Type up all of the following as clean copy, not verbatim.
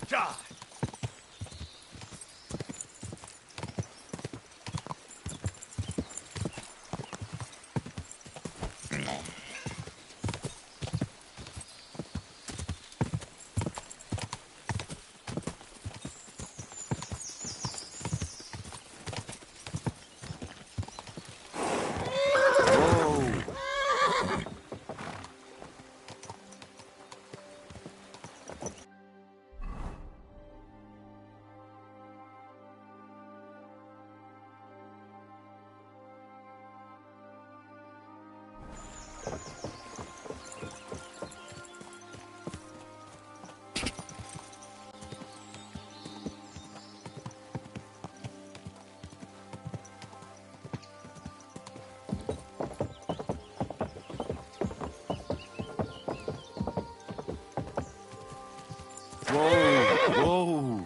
God. Whoa, whoa.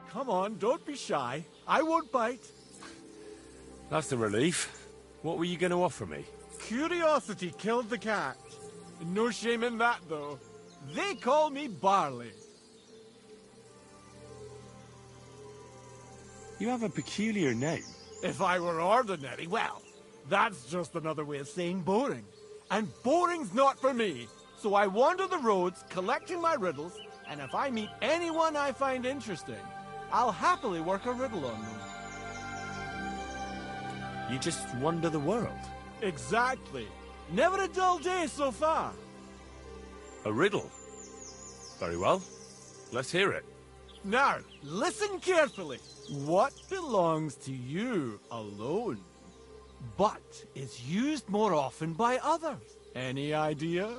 Come on, don't be shy. I won't bite. That's a relief. What were you going to offer me? Curiosity killed the cat. No shame in that, though. They call me Barley. You have a peculiar name. If I were ordinary, well, that's just another way of saying boring. And boring's not for me. So I wander the roads collecting my riddles, and if I meet anyone I find interesting, I'll happily work a riddle on them. You just wander the world. Exactly. Never a dull day so far. A riddle? Very well. Let's hear it. Now, listen carefully. What belongs to you alone, but is used more often by others? Any idea?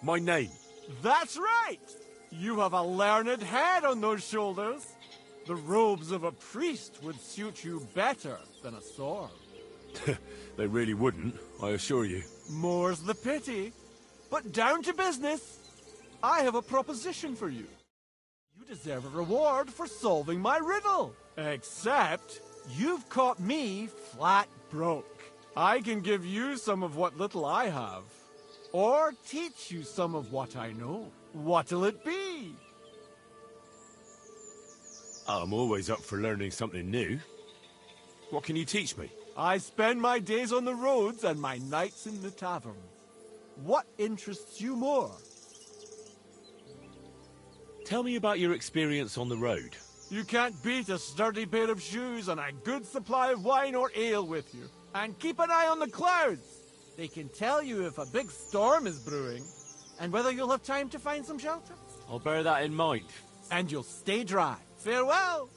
My name. That's right! You have a learned head on those shoulders. The robes of a priest would suit you better than a sword. They really wouldn't, I assure you. More's the pity. But down to business. I have a proposition for you. You deserve a reward for solving my riddle. Except, you've caught me flat broke. I can give you some of what little I have. Or teach you some of what I know. What'll it be? I'm always up for learning something new. What can you teach me? I spend my days on the roads and my nights in the tavern. What interests you more? Tell me about your experience on the road. You can't beat a sturdy pair of shoes and a good supply of wine or ale with you. And keep an eye on the clouds. They can tell you if a big storm is brewing, and whether you'll have time to find some shelter. I'll bear that in mind. And you'll stay dry. Farewell!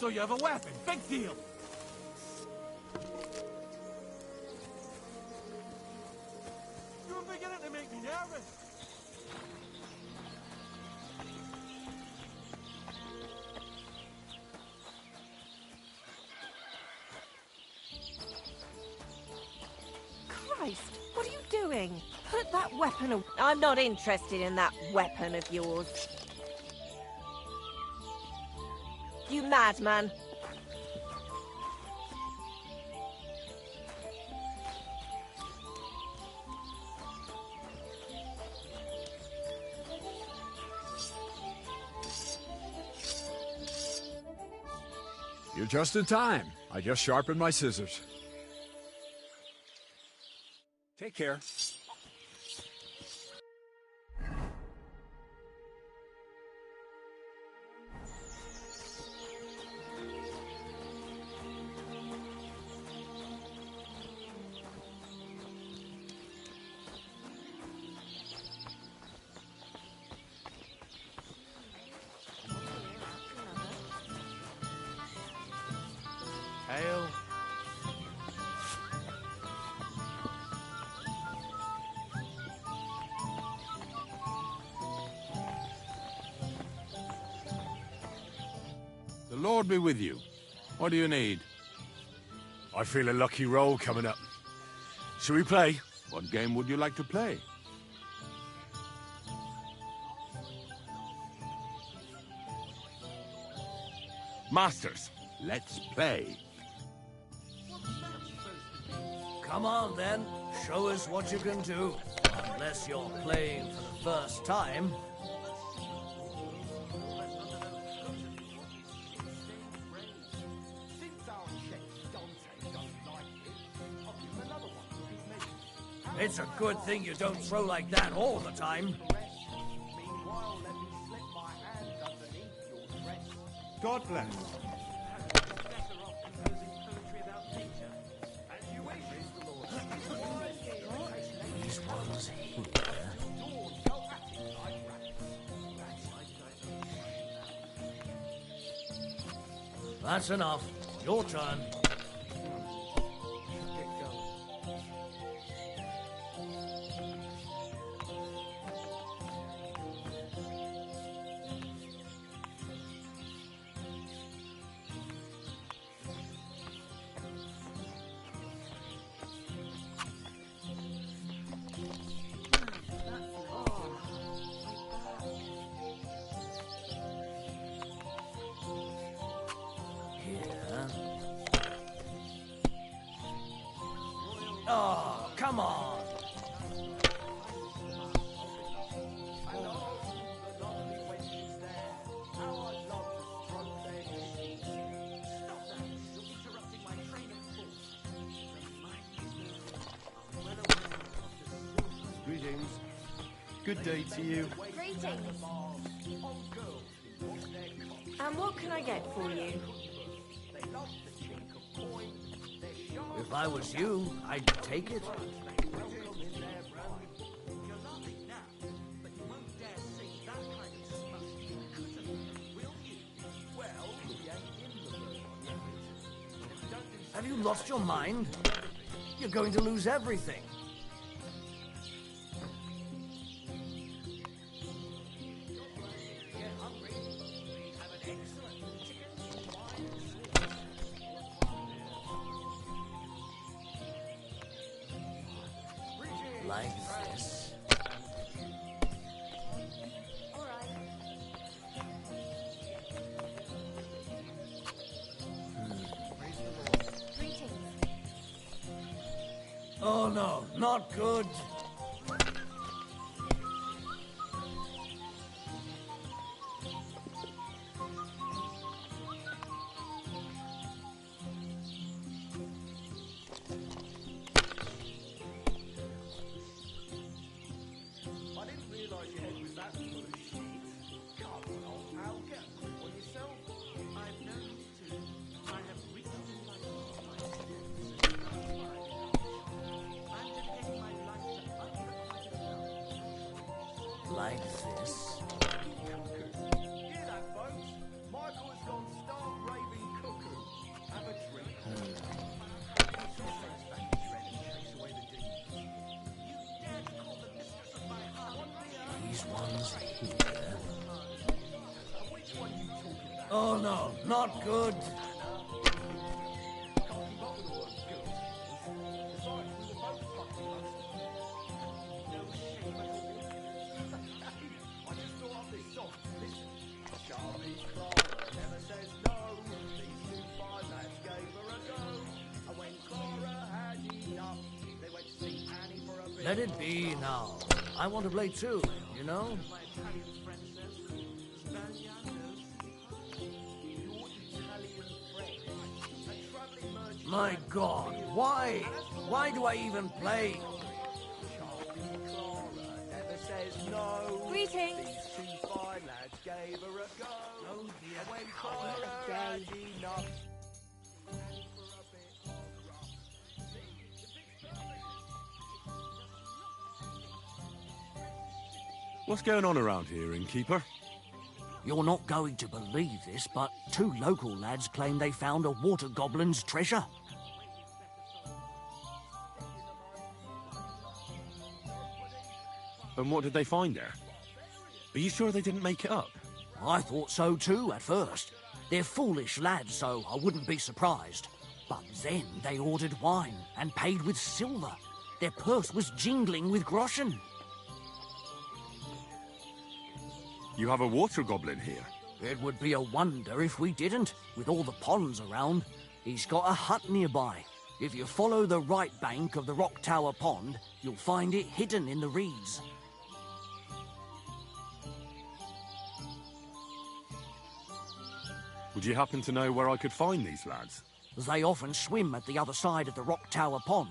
So you have a weapon. Big deal. You're beginning to make me nervous. Christ, what are you doing? Put that weapon away. I'm not interested in that weapon of yours. You madman. You're just in time. I just sharpened my scissors. Take care. Hail. The Lord be with you. What do you need? I feel a lucky roll coming up. Shall we play? What game would you like to play? Masters. Let's play. Come on, then. Show us what you can do. Unless you're playing for the first time. It's a good thing you don't throw like that all the time. God bless. These ones here. That's enough. Your turn. Oh, come on. Greetings. Good day to you. Greetings. And what can I get for you? If I was you, I'd take it. Have you lost your mind? You're going to lose everything. Like this. Oh no, not good. Not good. Let it be now. I want to play too, you know? My God, why? Why do I even play? Greetings. What's going on around here, innkeeper? You're not going to believe this, but 2 local lads claim they found a water goblin's treasure. And what did they find there? Are you sure they didn't make it up? I thought so too at first. They're foolish lads, so I wouldn't be surprised. But then they ordered wine and paid with silver. Their purse was jingling with groschen. You have a water goblin here? It would be a wonder if we didn't, with all the ponds around. He's got a hut nearby. If you follow the right bank of the Rock Tower Pond, you'll find it hidden in the reeds. Would you happen to know where I could find these lads? They often swim at the other side of the Rock Tower Pond.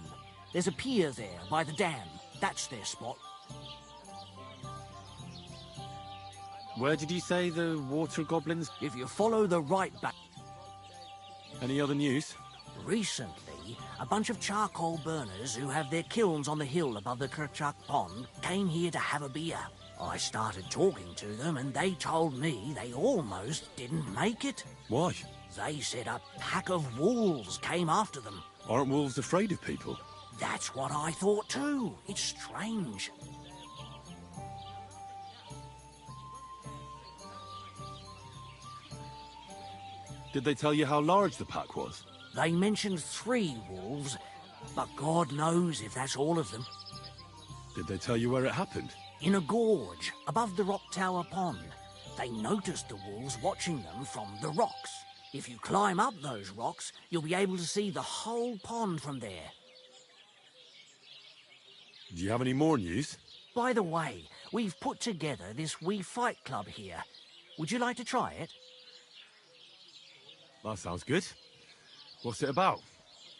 There's a pier there by the dam. That's their spot. Where did you say the water goblins? If you follow the right bank... Any other news? Recently, a bunch of charcoal burners who have their kilns on the hill above the Kerchuk Pond came here to have a beer. I started talking to them and they told me they almost didn't make it. Why? They said a pack of wolves came after them. Aren't wolves afraid of people? That's what I thought too. It's strange. Did they tell you how large the pack was? They mentioned 3 wolves, but God knows if that's all of them. Did they tell you where it happened? In a gorge, above the Rock Tower Pond. They noticed the wolves watching them from the rocks. If you climb up those rocks, you'll be able to see the whole pond from there. Do you have any more news? By the way, we've put together this wee fight club here. Would you like to try it? That sounds good. What's it about?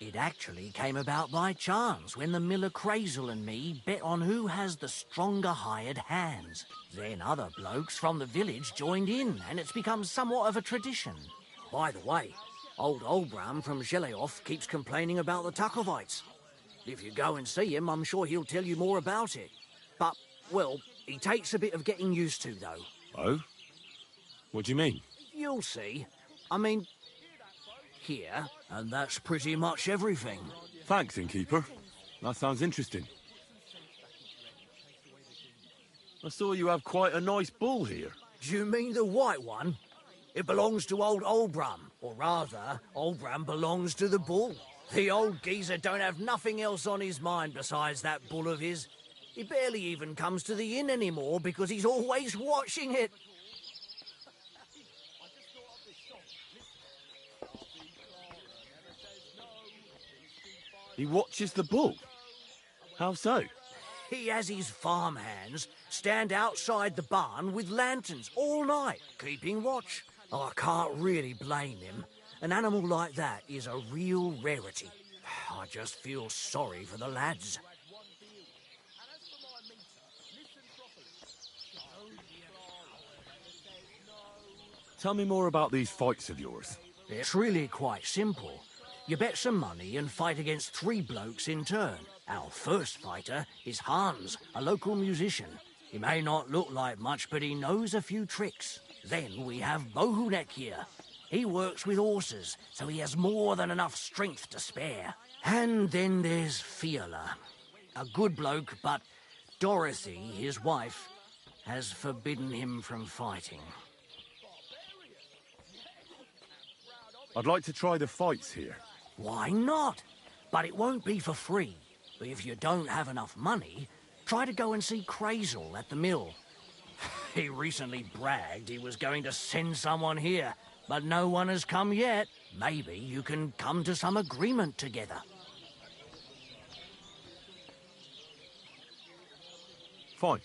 It actually came about by chance when the miller Crazel and me bet on who has the stronger hired hands. Then other blokes from the village joined in, and it's become somewhat of a tradition. By the way, old Olbram from Zheleoth keeps complaining about the Takovites. If you go and see him, I'm sure he'll tell you more about it. But, well, he takes a bit of getting used to, though. Oh? What do you mean? You'll see. I mean, here, and that's pretty much everything. Thanks, innkeeper. That sounds interesting. I saw you have quite a nice bull here. Do you mean the white one? It belongs to old Olbram, or rather, Olbram belongs to the bull. The old geezer don't have nothing else on his mind besides that bull of his. He barely even comes to the inn anymore because he's always watching it. He watches the bull? How so? He has his farmhands stand outside the barn with lanterns all night, keeping watch. I can't really blame him. An animal like that is a real rarity. I just feel sorry for the lads. Tell me more about these fights of yours. It's really quite simple. You bet some money and fight against 3 blokes in turn. Our first fighter is Hans, a local musician. He may not look like much, but he knows a few tricks. Then we have Bohunek here. He works with horses, so he has more than enough strength to spare. And then there's Fiala. A good bloke, but Dorothy, his wife, has forbidden him from fighting. I'd like to try the fights here. Why not? But it won't be for free. But if you don't have enough money, try to go and see Crazel at the mill. He recently bragged he was going to send someone here, but no one has come yet. Maybe you can come to some agreement together. Fine.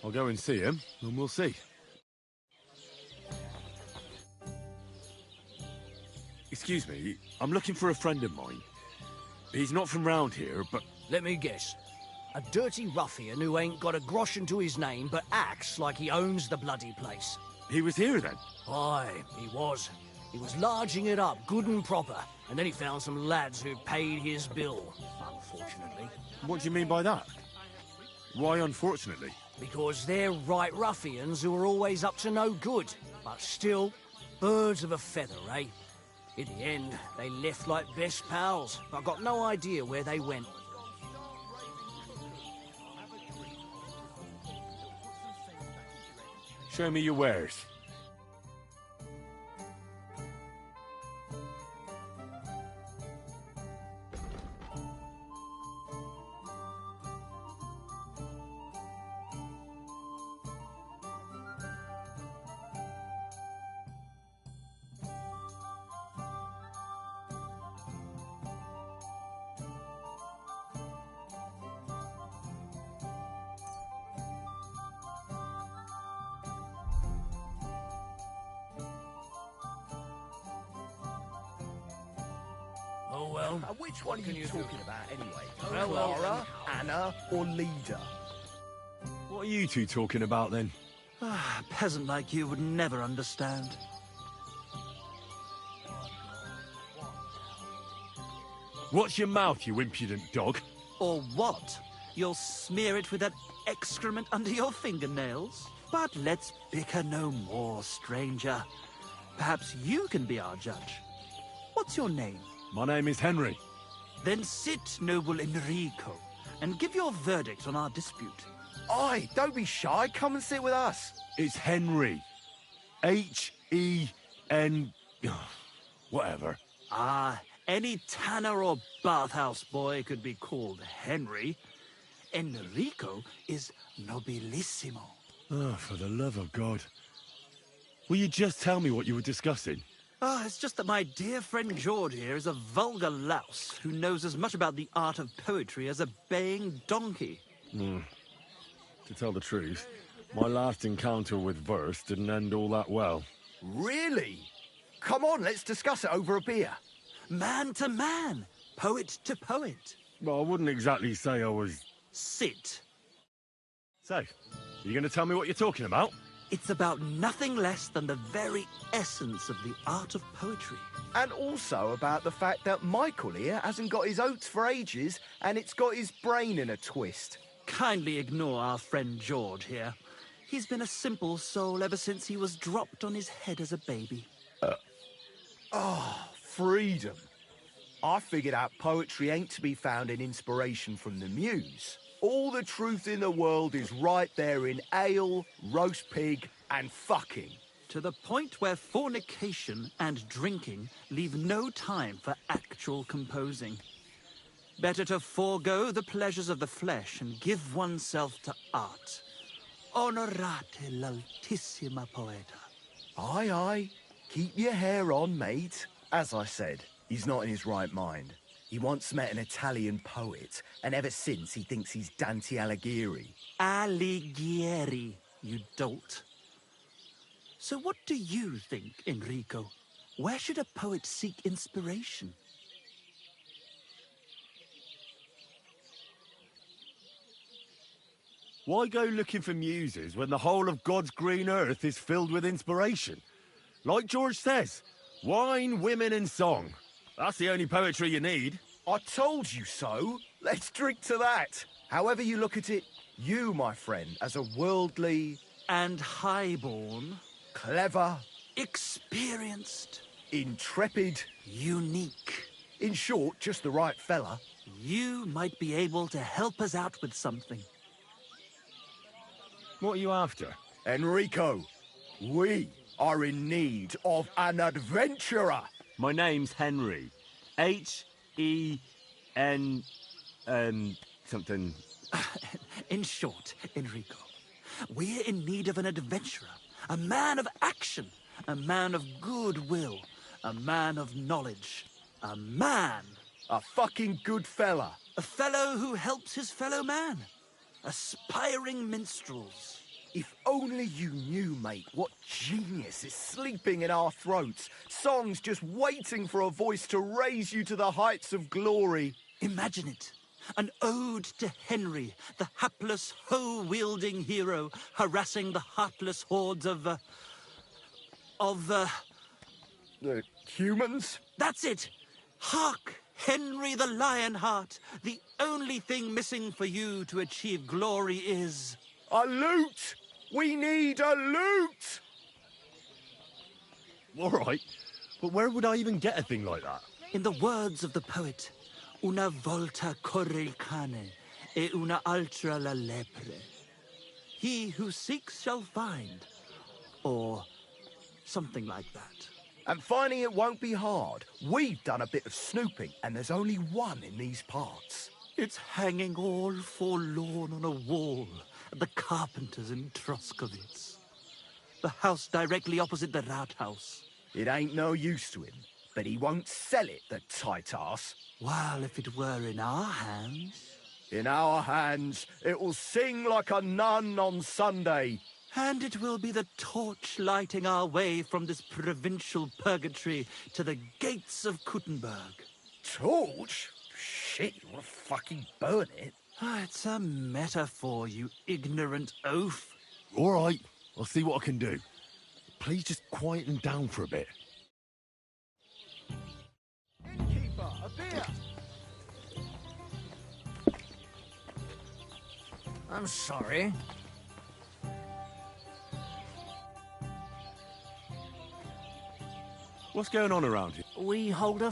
I'll go and see him, and we'll see. Excuse me, I'm looking for a friend of mine. He's not from round here, but... Let me guess. A dirty ruffian who ain't got a grosh into his name but acts like he owns the bloody place. He was here then? Aye, he was. He was larging it up good and proper, and then he found some lads who paid his bill, unfortunately. What do you mean by that? Why unfortunately? Because they're right ruffians who are always up to no good, but still, birds of a feather, eh? In the end, they left like best pals, but got no idea where they went. Show me your wares. Oh well. Which one are you talking about anyway? Well, Clara, Anna, or Leader? What are you two talking about then? A peasant like you would never understand. Watch your mouth, you impudent dog. Or what? You'll smear it with that excrement under your fingernails? But let's bicker no more, stranger. Perhaps you can be our judge. What's your name? My name is Henry. Then sit, noble Enrico, and give your verdict on our dispute. Aye, don't be shy. Come and sit with us. It's Henry. H-E-N... whatever. Ah, any tanner or bathhouse boy could be called Henry. Enrico is nobilissimo. Oh, for the love of God. Will you just tell me what you were discussing? Ah, it's just that my dear friend George here is a vulgar louse who knows as much about the art of poetry as a baying donkey. To tell the truth, my last encounter with verse didn't end all that well. Really? Come on, let's discuss it over a beer. Man to man, poet to poet. Well, I wouldn't exactly say I was... Sit. So, are you going to tell me what you're talking about? It's about nothing less than the very essence of the art of poetry. And also about the fact that Michael here hasn't got his oats for ages and it's got his brain in a twist. Kindly ignore our friend George here. He's been a simple soul ever since he was dropped on his head as a baby. Freedom. I figured out poetry ain't to be found in inspiration from the muse. All the truth in the world is right there in ale, roast pig, and fucking. To the point where fornication and drinking leave no time for actual composing. Better to forego the pleasures of the flesh and give oneself to art. Honorate l'altissima poeta. Aye, aye. Keep your hair on, mate. As I said, he's not in his right mind. He once met an Italian poet, and ever since he thinks he's Dante Alighieri. Alighieri, you dolt. So what do you think, Enrico? Where should a poet seek inspiration? Why go looking for muses when the whole of God's green earth is filled with inspiration? Like George says, wine, women and song. That's the only poetry you need. I told you so. Let's drink to that. However you look at it, you, my friend, as a worldly... And highborn, clever... experienced, intrepid... unique. In short, just the right fella. You might be able to help us out with something. What are you after? Enrico, we are in need of an adventurer. My name's Henry. H-E-N... something... In short, Enrico, we're in need of an adventurer, a man of action, a man of goodwill, a man of knowledge, a man. A fucking good fella. A fellow who helps his fellow man. Aspiring minstrels. If only you knew, mate, what genius is sleeping in our throats. Songs just waiting for a voice to raise you to the heights of glory. Imagine it. An ode to Henry, the hapless, hoe-wielding hero, harassing the heartless hordes of The humans? That's it! Hark, Henry the Lionheart! The only thing missing for you to achieve glory is... A loot! We need a loot! All right, but where would I even get a thing like that? In the words of the poet, una volta corre il cane, e una altra la lepre. He who seeks shall find. Or something like that. And finding it won't be hard. We've done a bit of snooping, and there's only one in these parts. It's hanging all forlorn on a wall at the carpenters in Troskowitz. The house directly opposite the Rathaus. It ain't no use to him, but he won't sell it, the tight ass. While if it were in our hands... In our hands, it will sing like a nun on Sunday. And it will be the torch lighting our way from this provincial purgatory to the gates of Kuttenberg. Torch? Shit, you want to fucking burn it? It's a metaphor, you ignorant oaf. All right, I'll see what I can do. Please just quieten down for a bit. Keeper, a beer! I'm sorry. What's going on around here? We hold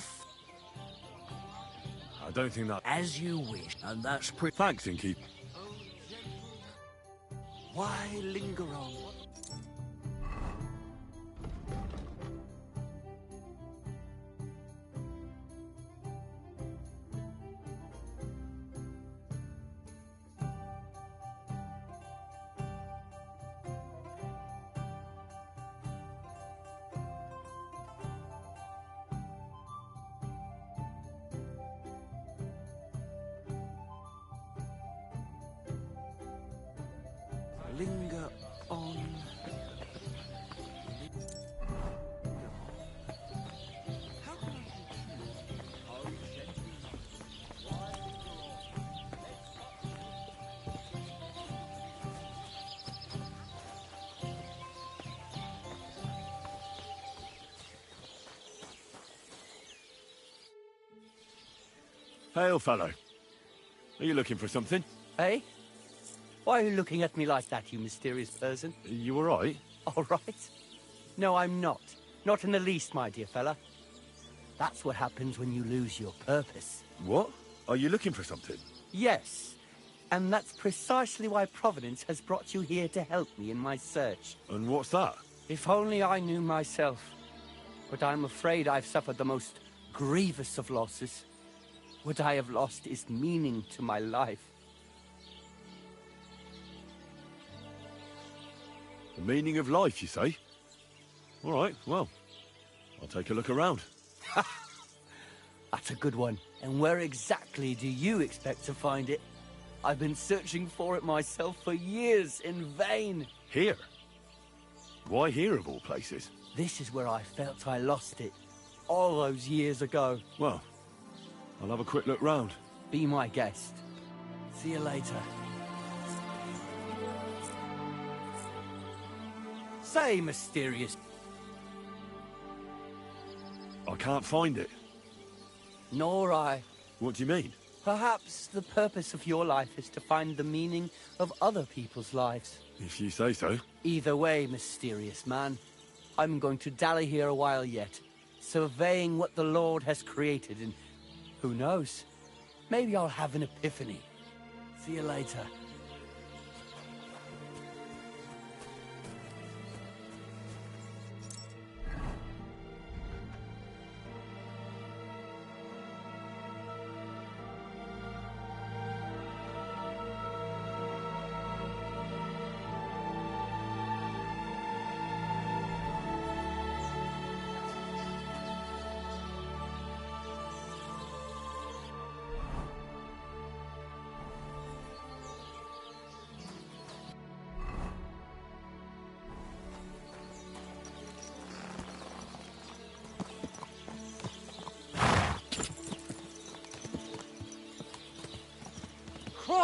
I don't think that... as you wish, and that's pretty... Thanks, Innkeeper. Why linger on? Linger on. Hail, fellow. Are you looking for something? Hey? Why are you looking at me like that, you mysterious person? You all right? All right? No, I'm not. Not in the least, my dear fella. That's what happens when you lose your purpose. What? Are you looking for something? Yes. And that's precisely why Providence has brought you here to help me in my search. And what's that? If only I knew myself. But I'm afraid I've suffered the most grievous of losses. What I have lost is meaning to my life. The meaning of life, you say? All right, well, I'll take a look around. That's a good one. And where exactly do you expect to find it? I've been searching for it myself for years in vain. Here? Why here, of all places? This is where I felt I lost it. All those years ago. Well, I'll have a quick look round. Be my guest. See you later. Say, mysterious. I can't find it. Nor I. What do you mean? Perhaps the purpose of your life is to find the meaning of other people's lives. If you say so. Either way, mysterious man, I'm going to dally here a while yet, surveying what the Lord has created, and who knows, maybe I'll have an epiphany. See you later.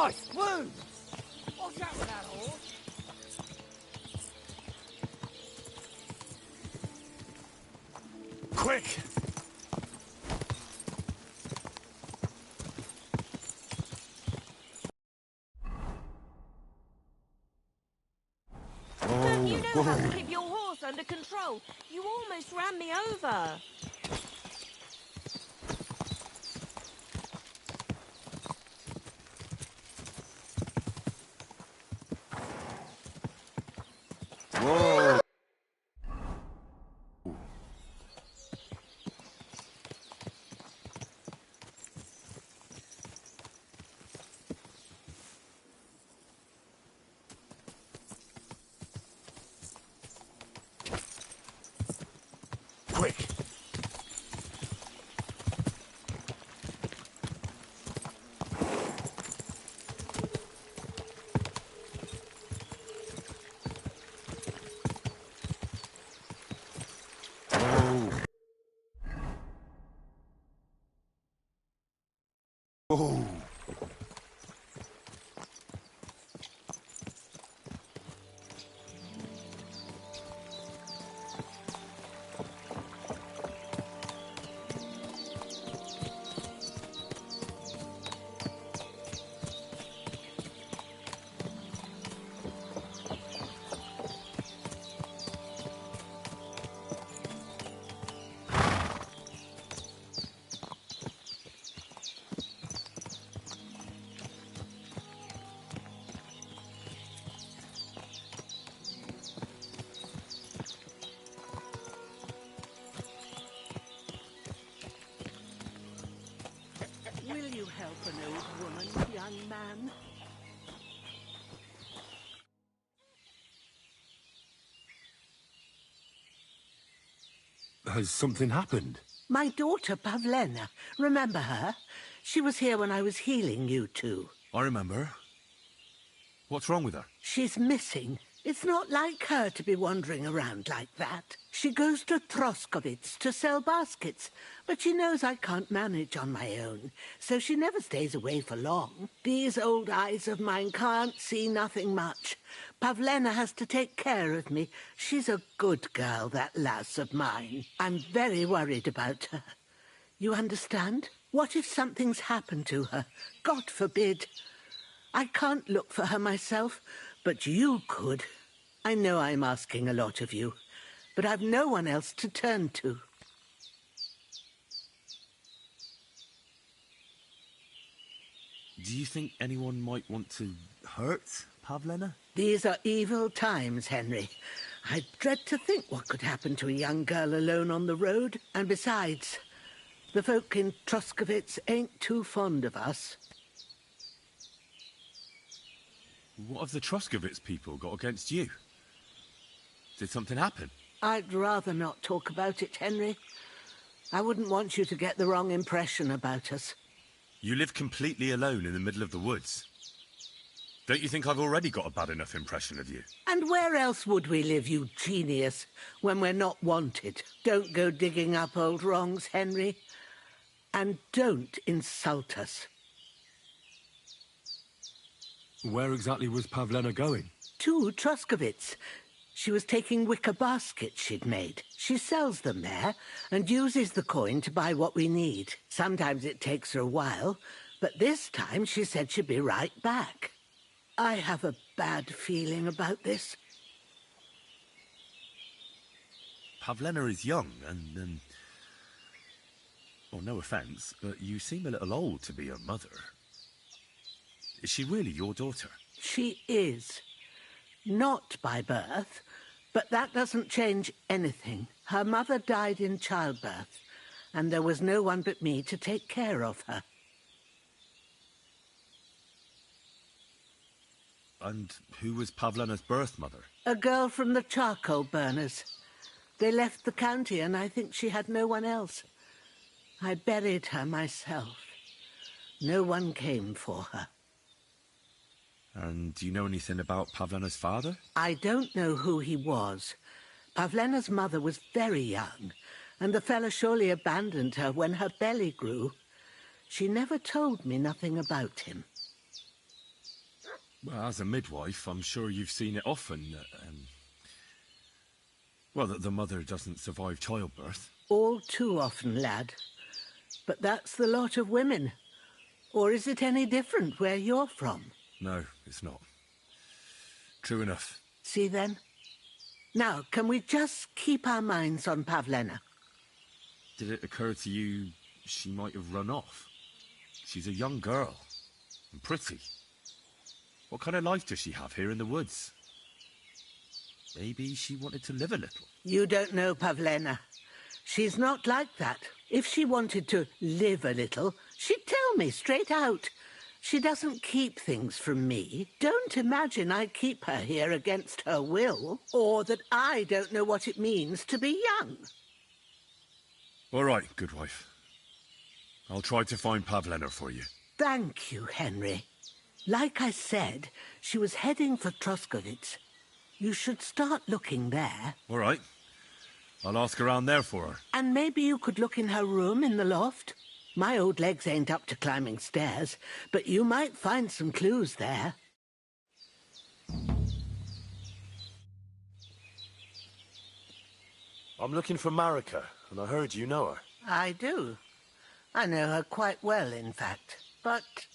Christ, wounds! Watch out with that horse! Quick! Don't you know how to keep your horse under control? You almost ran me over. Whoa! Quick! Oh. Will you help an old woman, young man? Has something happened? My daughter, Pavlena. Remember her? She was here when I was healing you two. I remember. What's wrong with her? She's missing. It's not like her to be wandering around like that. She goes to Troskovitz to sell baskets, but she knows I can't manage on my own, so she never stays away for long. These old eyes of mine can't see nothing much. Pavlena has to take care of me. She's a good girl, that lass of mine. I'm very worried about her. You understand? What if something's happened to her? God forbid. I can't look for her myself, but you could. I know I'm asking a lot of you, but I've no one else to turn to. Do you think anyone might want to hurt Pavlena? These are evil times, Henry. I dread to think what could happen to a young girl alone on the road. And besides, the folk in Troskovitz ain't too fond of us. What have the Troskovitz people got against you? Did something happen? I'd rather not talk about it, Henry. I wouldn't want you to get the wrong impression about us. You live completely alone in the middle of the woods. Don't you think I've already got a bad enough impression of you? And where else would we live, you genius, when we're not wanted? Don't go digging up old wrongs, Henry. And don't insult us. Where exactly was Pavlena going? To Troskovitz. She was taking wicker baskets she'd made. She sells them there and uses the coin to buy what we need. Sometimes it takes her a while, but this time she said she'd be right back. I have a bad feeling about this. Pavlena is young and, well, no offence, but you seem a little old to be her mother. Is she really your daughter? She is. Not by birth, but that doesn't change anything. Her mother died in childbirth, and there was no one but me to take care of her. And who was Pavlena's birth mother? A girl from the charcoal burners. They left the county, and I think she had no one else. I buried her myself. No one came for her. And do you know anything about Pavlena's father? I don't know who he was. Pavlena's mother was very young, and the fella surely abandoned her when her belly grew. She never told me nothing about him. Well, as a midwife, I'm sure you've seen it often well, that the mother doesn't survive childbirth. All too often, lad. But that's the lot of women. Or is it any different where you're from? No, it's not. True enough. See then? Now, can we just keep our minds on Pavlena? Did it occur to you she might have run off? She's a young girl. And pretty. What kind of life does she have here in the woods? Maybe she wanted to live a little. You don't know Pavlena. She's not like that. If she wanted to live a little, she'd tell me straight out. She doesn't keep things from me. Don't imagine I keep her here against her will, or that I don't know what it means to be young. All right, good wife. I'll try to find Pavlena for you. Thank you, Henry. Like I said, she was heading for Troskovitz. You should start looking there. All right. I'll ask around there for her. And maybe you could look in her room in the loft. My old legs ain't up to climbing stairs, but you might find some clues there. I'm looking for Marika, and I heard you know her. I do. I know her quite well, in fact. But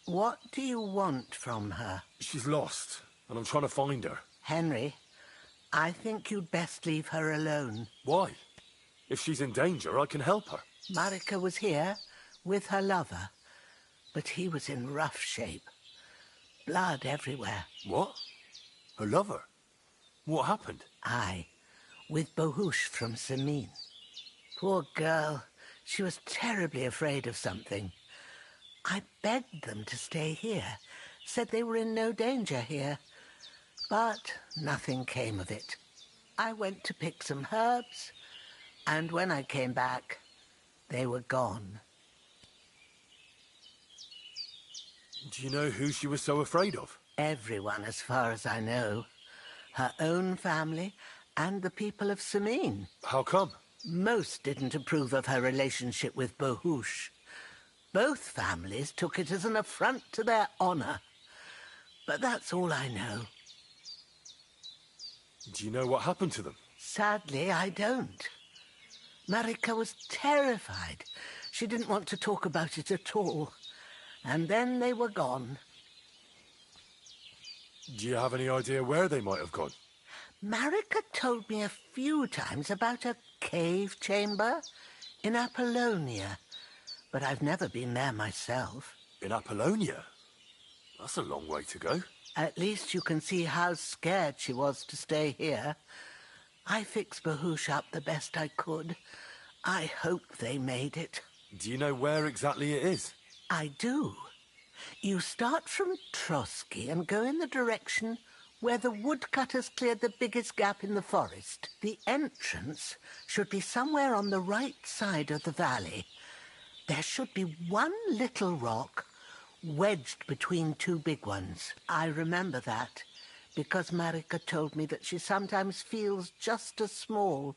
what do you want from her? She's lost, and I'm trying to find her. Henry, I think you'd best leave her alone. Why? If she's in danger, I can help her. Marika was here with her lover, but he was in rough shape. Blood everywhere. What? Her lover? What happened? Aye, with Bohush from Samin. Poor girl. She was terribly afraid of something. I begged them to stay here, said they were in no danger here. But nothing came of it. I went to pick some herbs, and when I came back, they were gone. Do you know who she was so afraid of? Everyone, as far as I know. Her own family and the people of Samin. How come? Most didn't approve of her relationship with Bohush. Both families took it as an affront to their honor. But that's all I know. Do you know what happened to them? Sadly, I don't. Marika was terrified. She didn't want to talk about it at all. And then they were gone. Do you have any idea where they might have gone? Marika told me a few times about a cave chamber in Apollonia, but I've never been there myself. In Apollonia? That's a long way to go. At least you can see how scared she was to stay here. I fixed Bohush up the best I could. I hope they made it. Do you know where exactly it is? I do. You start from Trotsky and go in the direction where the woodcutters cleared the biggest gap in the forest. The entrance should be somewhere on the right side of the valley. There should be one little rock wedged between two big ones. I remember that because Marika told me that she sometimes feels just as small,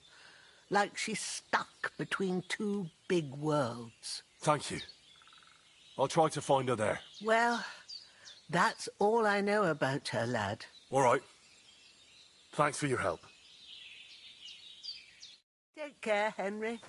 like she's stuck between two big worlds. Thank you. I'll try to find her there. Well, that's all I know about her, lad. All right. Thanks for your help. Take care, Henry.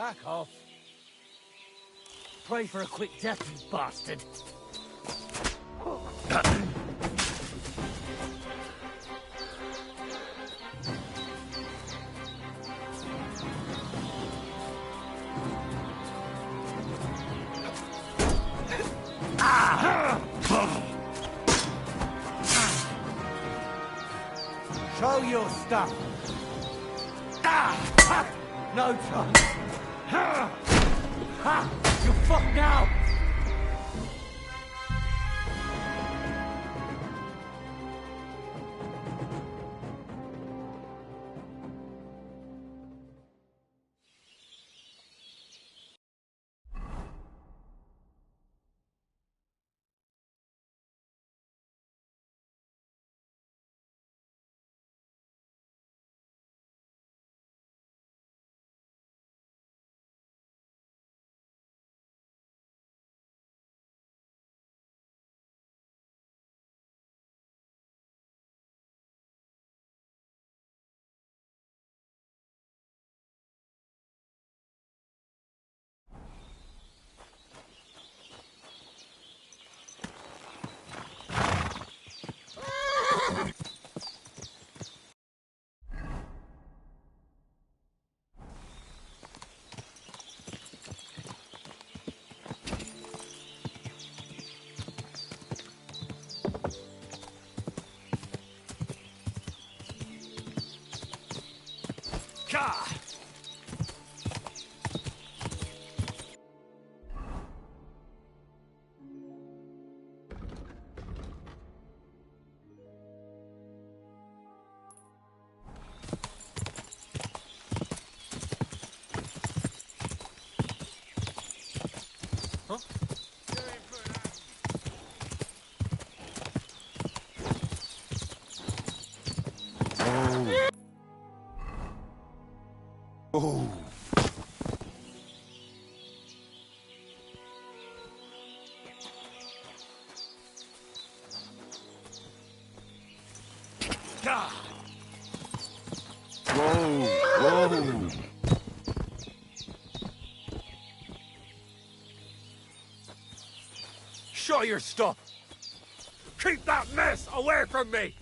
Back off. Pray for a quick death, you bastard. Show your stuff. No chance. You fuck now. Oh. Whoa, whoa. Show your stuff! Keep that mess away from me!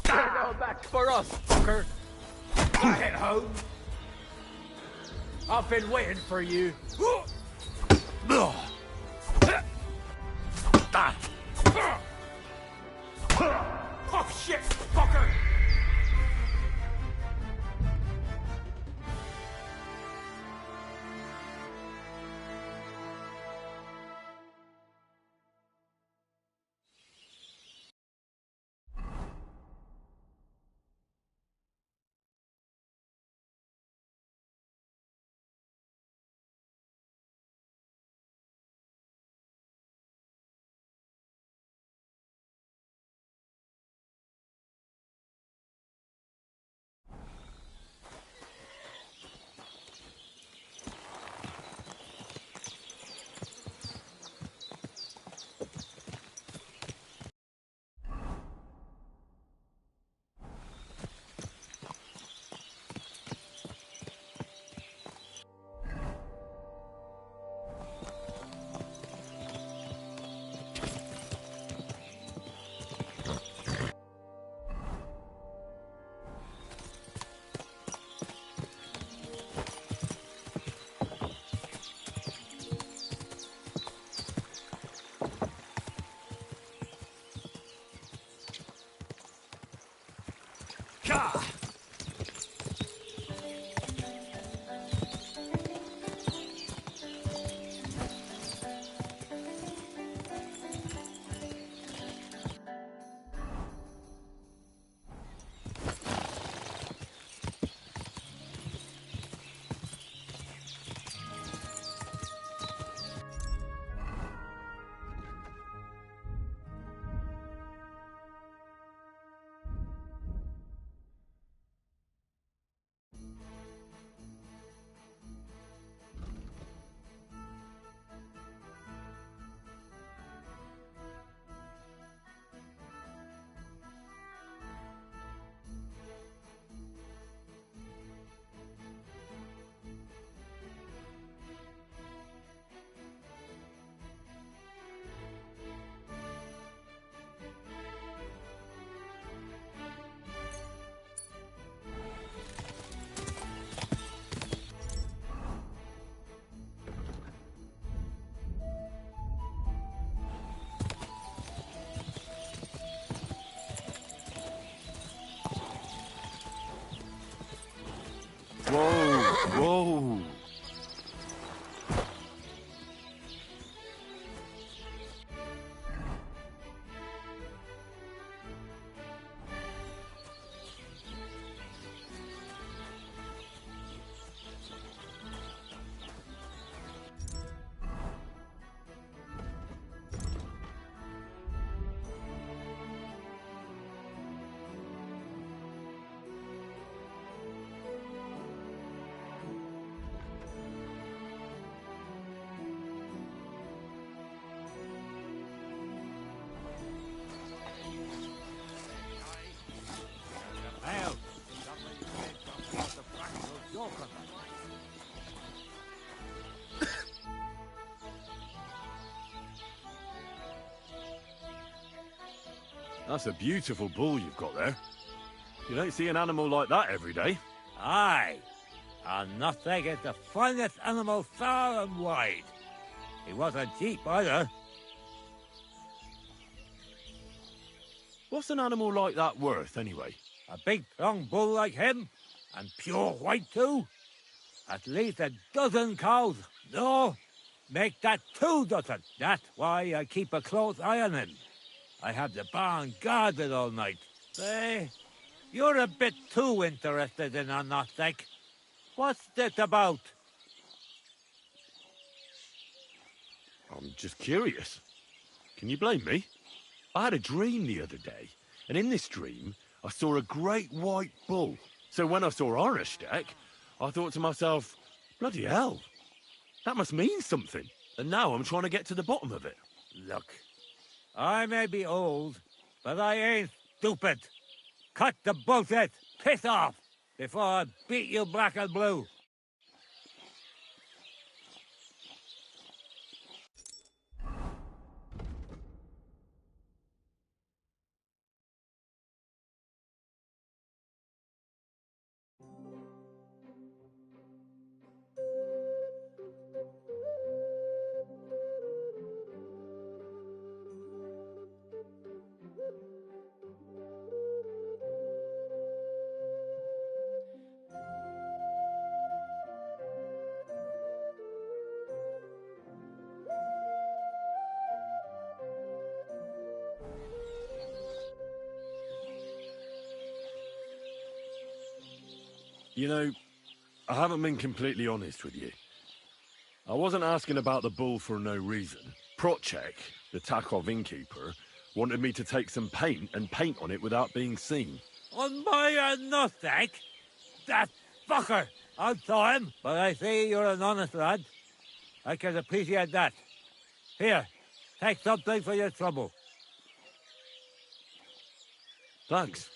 No, that's for us, fucker! Get home! I've been waiting for you. Oh shit, fucker! Whoa! Whoa! That's a beautiful bull you've got there. You don't see an animal like that every day. Aye, and nothing is the finest animal far and wide. He wasn't cheap either. What's an animal like that worth, anyway? A big, strong bull like him, and pure white too. At least a dozen cows. No, make that 2 dozen. That's why I keep a close eye on him. I have the barn guarded all night. Say, you're a bit too interested in a nutsack. What's this about? I'm just curious. Can you blame me? I had a dream the other day, and in this dream, I saw a great white bull. So when I saw Ornsteak, I thought to myself, bloody hell, that must mean something. And now I'm trying to get to the bottom of it. Look, I may be old, but I ain't stupid. Cut the bullshit. Piss off before I beat you black and blue. You know, I haven't been completely honest with you. I wasn't asking about the bull for no reason. Procek, the Takov innkeeper, wanted me to take some paint and paint on it without being seen. On my nutsack? That fucker! I saw him, but I see you're an honest lad. I can appreciate that. Here, take something for your trouble. Thanks.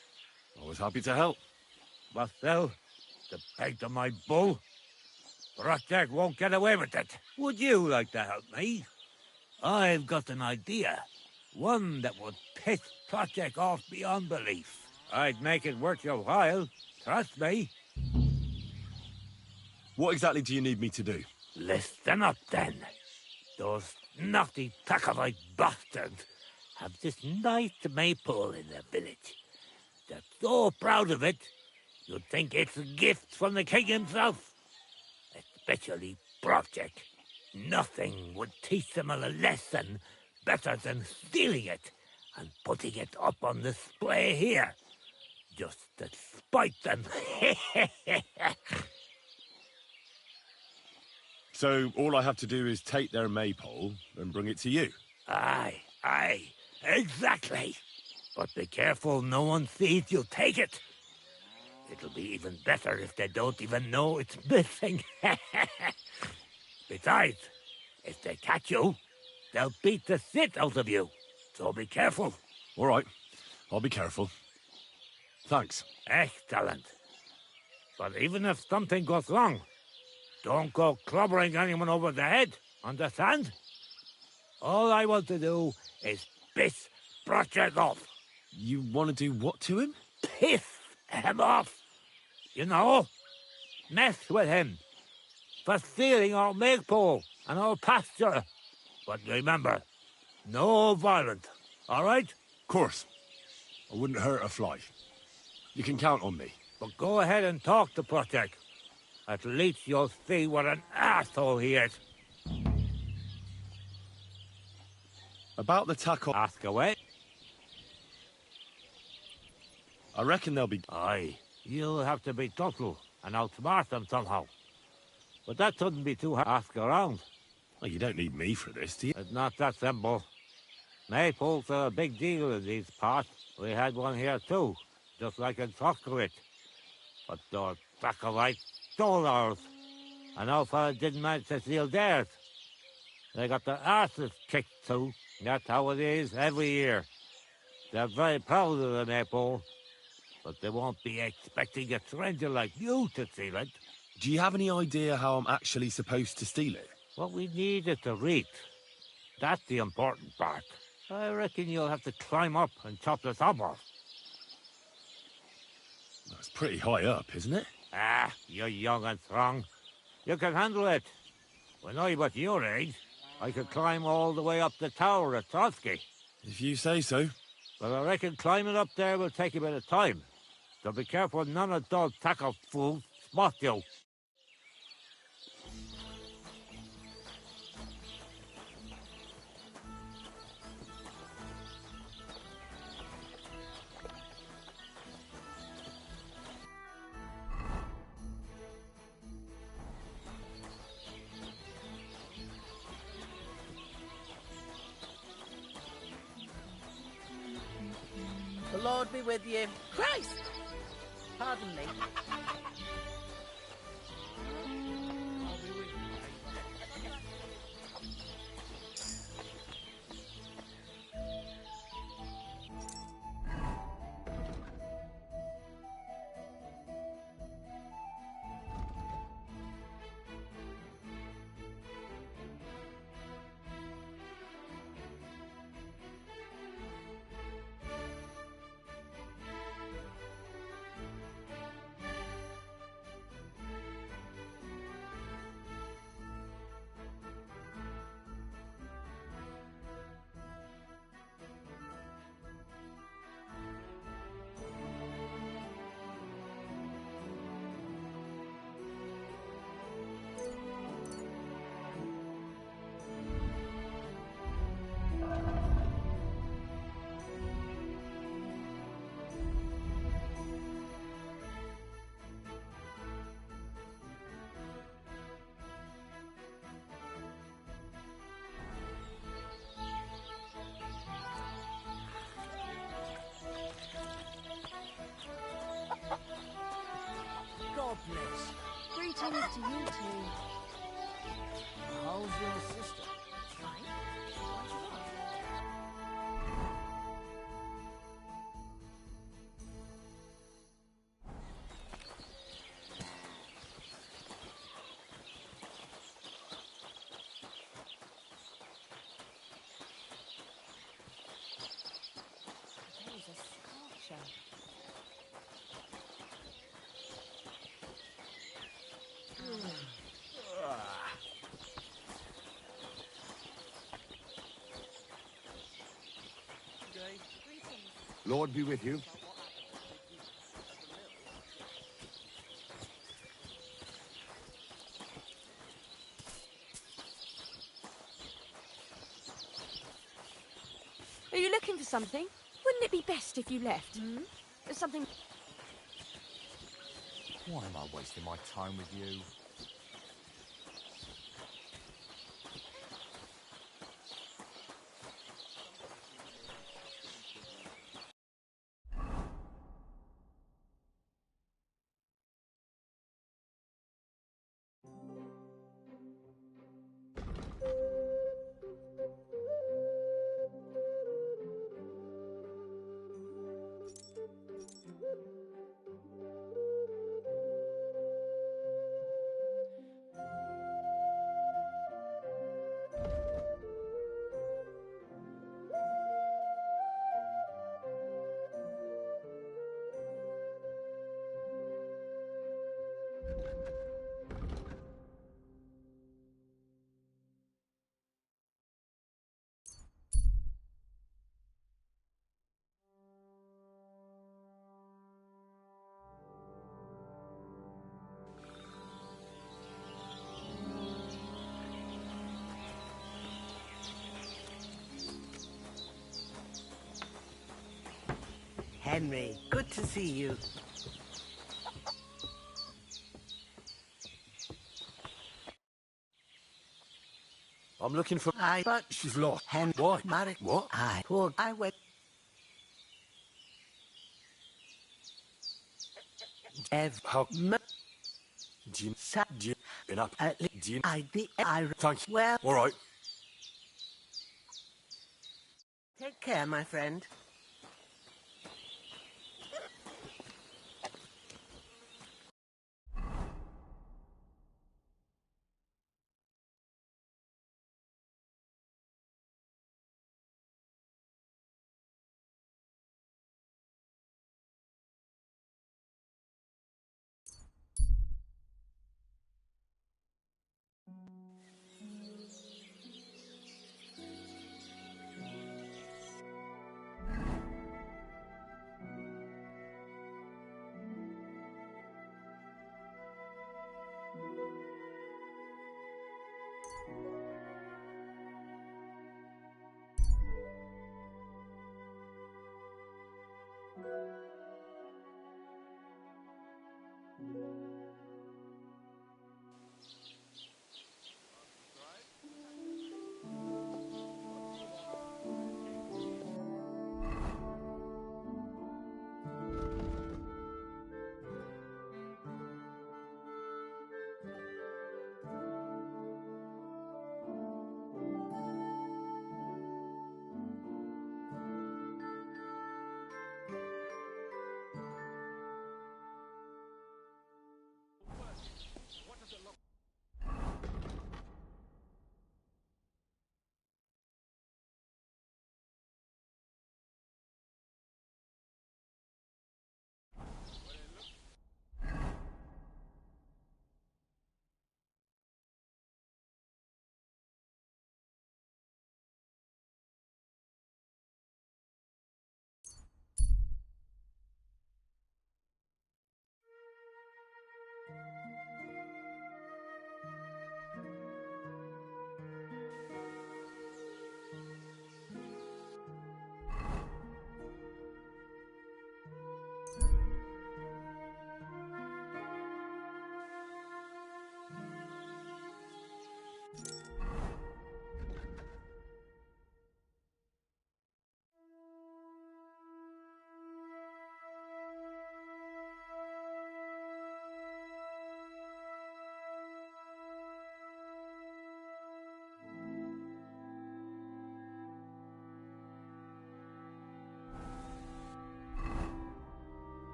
I was happy to help. But still, the paint on my bull, Procek won't get away with it. Would you like to help me? I've got an idea. One that would piss Procek off beyond belief. I'd make it worth your while. Trust me. What exactly do you need me to do? Listen up, then. Those naughty Takovite bastards have this nice maypole in their village. They're so proud of it, you'd think it's a gift from the king himself. Especially Procek. Nothing would teach them a lesson better than stealing it and putting it up on display here. Just to spite them. So all I have to do is take their maypole and bring it to you? Aye, exactly. But be careful no one sees you take it. It'll be even better if they don't even know it's missing. Besides, if they catch you, they'll beat the shit out of you. So be careful. All right, I'll be careful. Thanks. Excellent. But even if something goes wrong, don't go clobbering anyone over the head, understand? All I want to do is piss Procek off. You want to do what to him? Piss him off. You know, mess with him for stealing our maypole and our pasture. But remember, no violence, all right? Of course. I wouldn't hurt a fly. You can count on me. But go ahead and talk to Procek. At least you'll see what an asshole he is. About the tackle. Ask away. I reckon they'll be... Aye, you'll have to be subtle and outsmart them somehow. But that shouldn't be too hard to ask around. Well, you don't need me for this, do you? It's not that simple. Maypoles are a big deal in these parts. We had one here too, just like in Troskovitz. But those Dracovites stole ours. And our fella didn't manage to steal theirs. They got their asses kicked too. That's how it is every year. They're very proud of the Maypole, but they won't be expecting a stranger like you to steal it. Do you have any idea how I'm actually supposed to steal it? What we need is the reach. That's the important part. I reckon you'll have to climb up and chop the top off. That's pretty high up, isn't it? Ah, you're young and strong. You can handle it. When I was your age, I could climb all the way up the tower at Trotsky. If you say so. But I reckon climbing up there will take a bit of time. So be careful none of those tackle fools spot you. The Lord be with you. Christ! Pardon me. God bless. Greetings to you two. How's your sister? Fine. There's a scorcher. Lord be with you. Are you looking for something? Wouldn't it be best if you left? There's something... Why am I wasting my time with you? Henry, good to see you. I'm looking for... But she's lost. Henry, Why? Marek, What? I went... How... Do you... Been up... Do you... Thank you. Well... All right. Take care, my friend.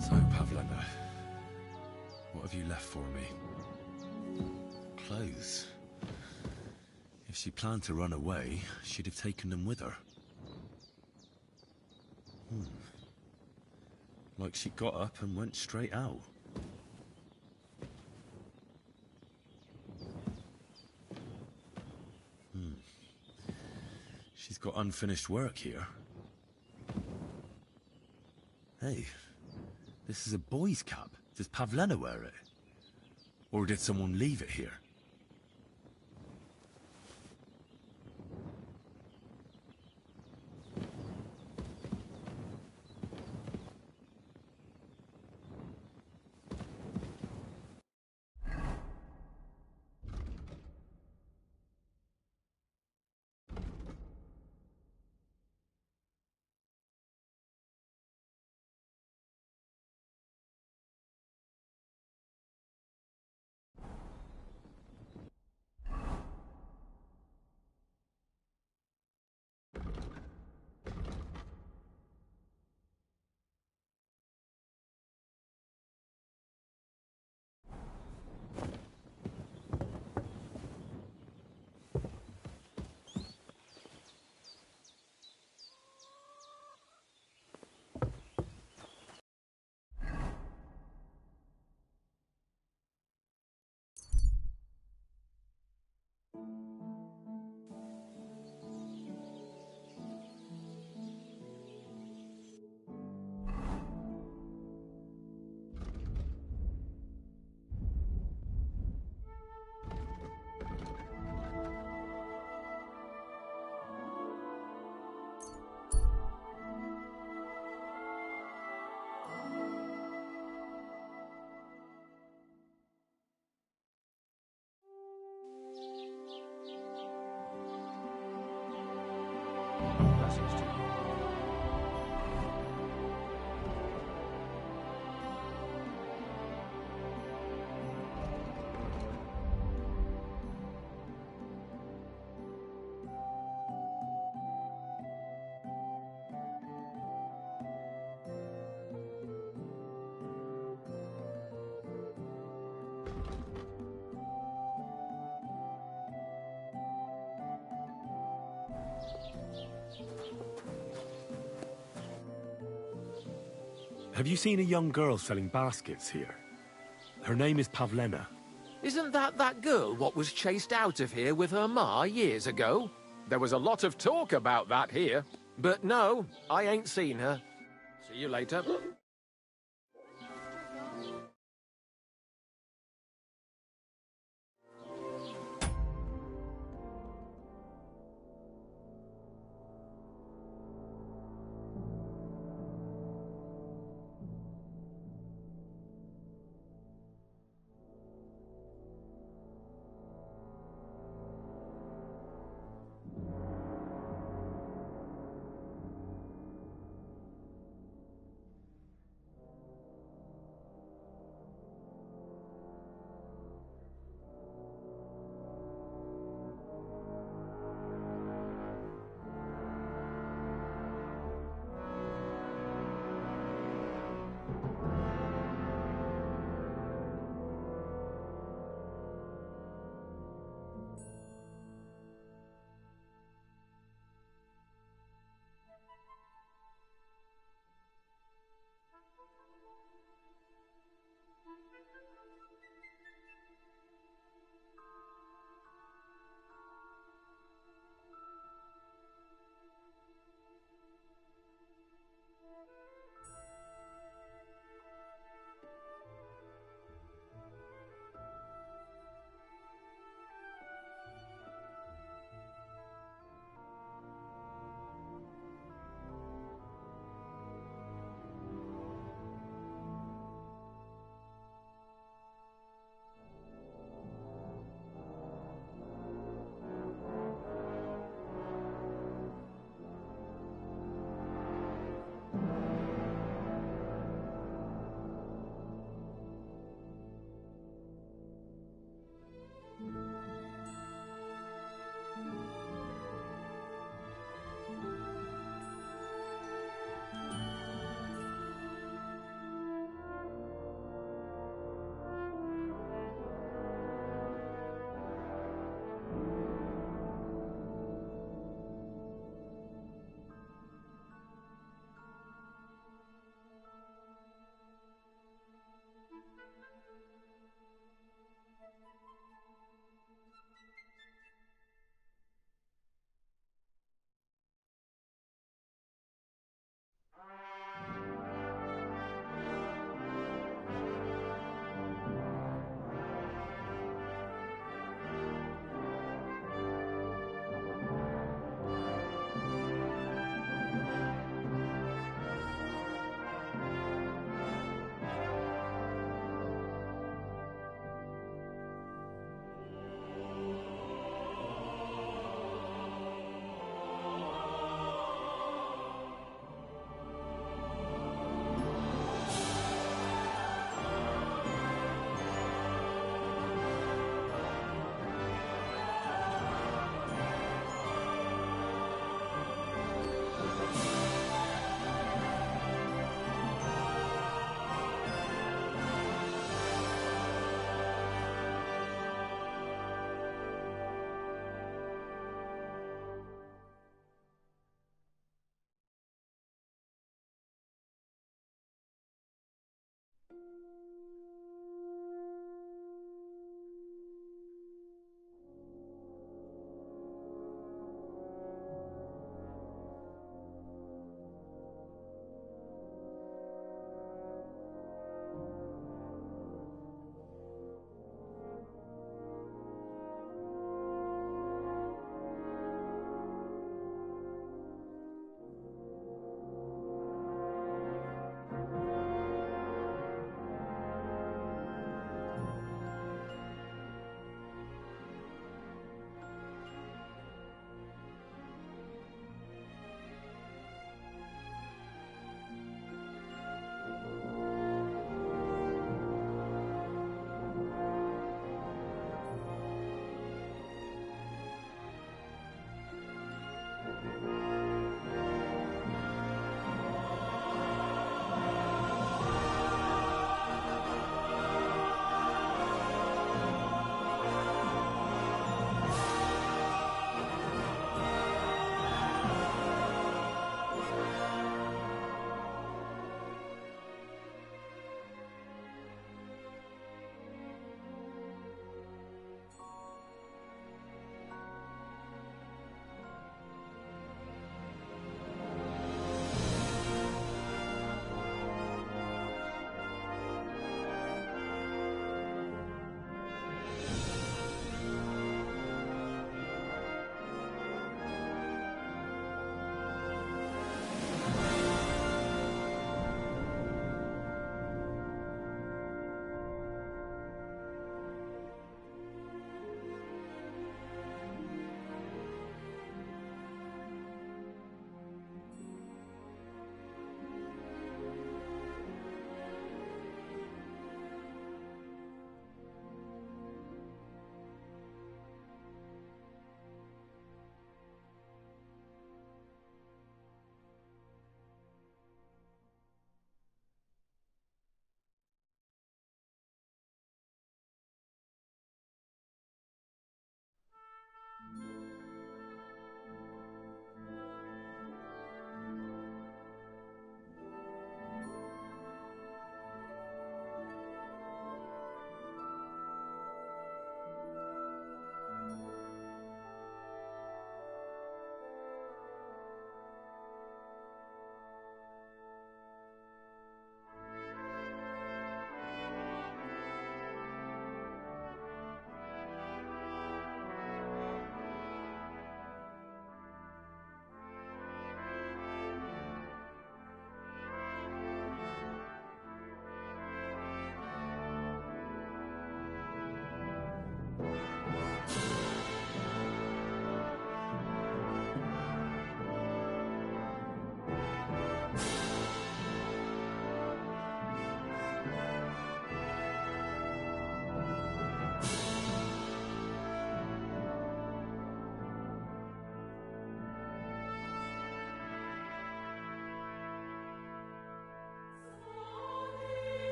So, Pavlena, what have you left for me? Clothes. If she planned to run away, she'd have taken them with her. Like she got up and went straight out. She's got unfinished work here. Hey, this is a boy's cap. Does Pavlena wear it? Or did someone leave it here? Have you seen a young girl selling baskets here? Her name is Pavlena. Isn't that girl what was chased out of here with her ma years ago? There was a lot of talk about that here. But no, I ain't seen her. See you later.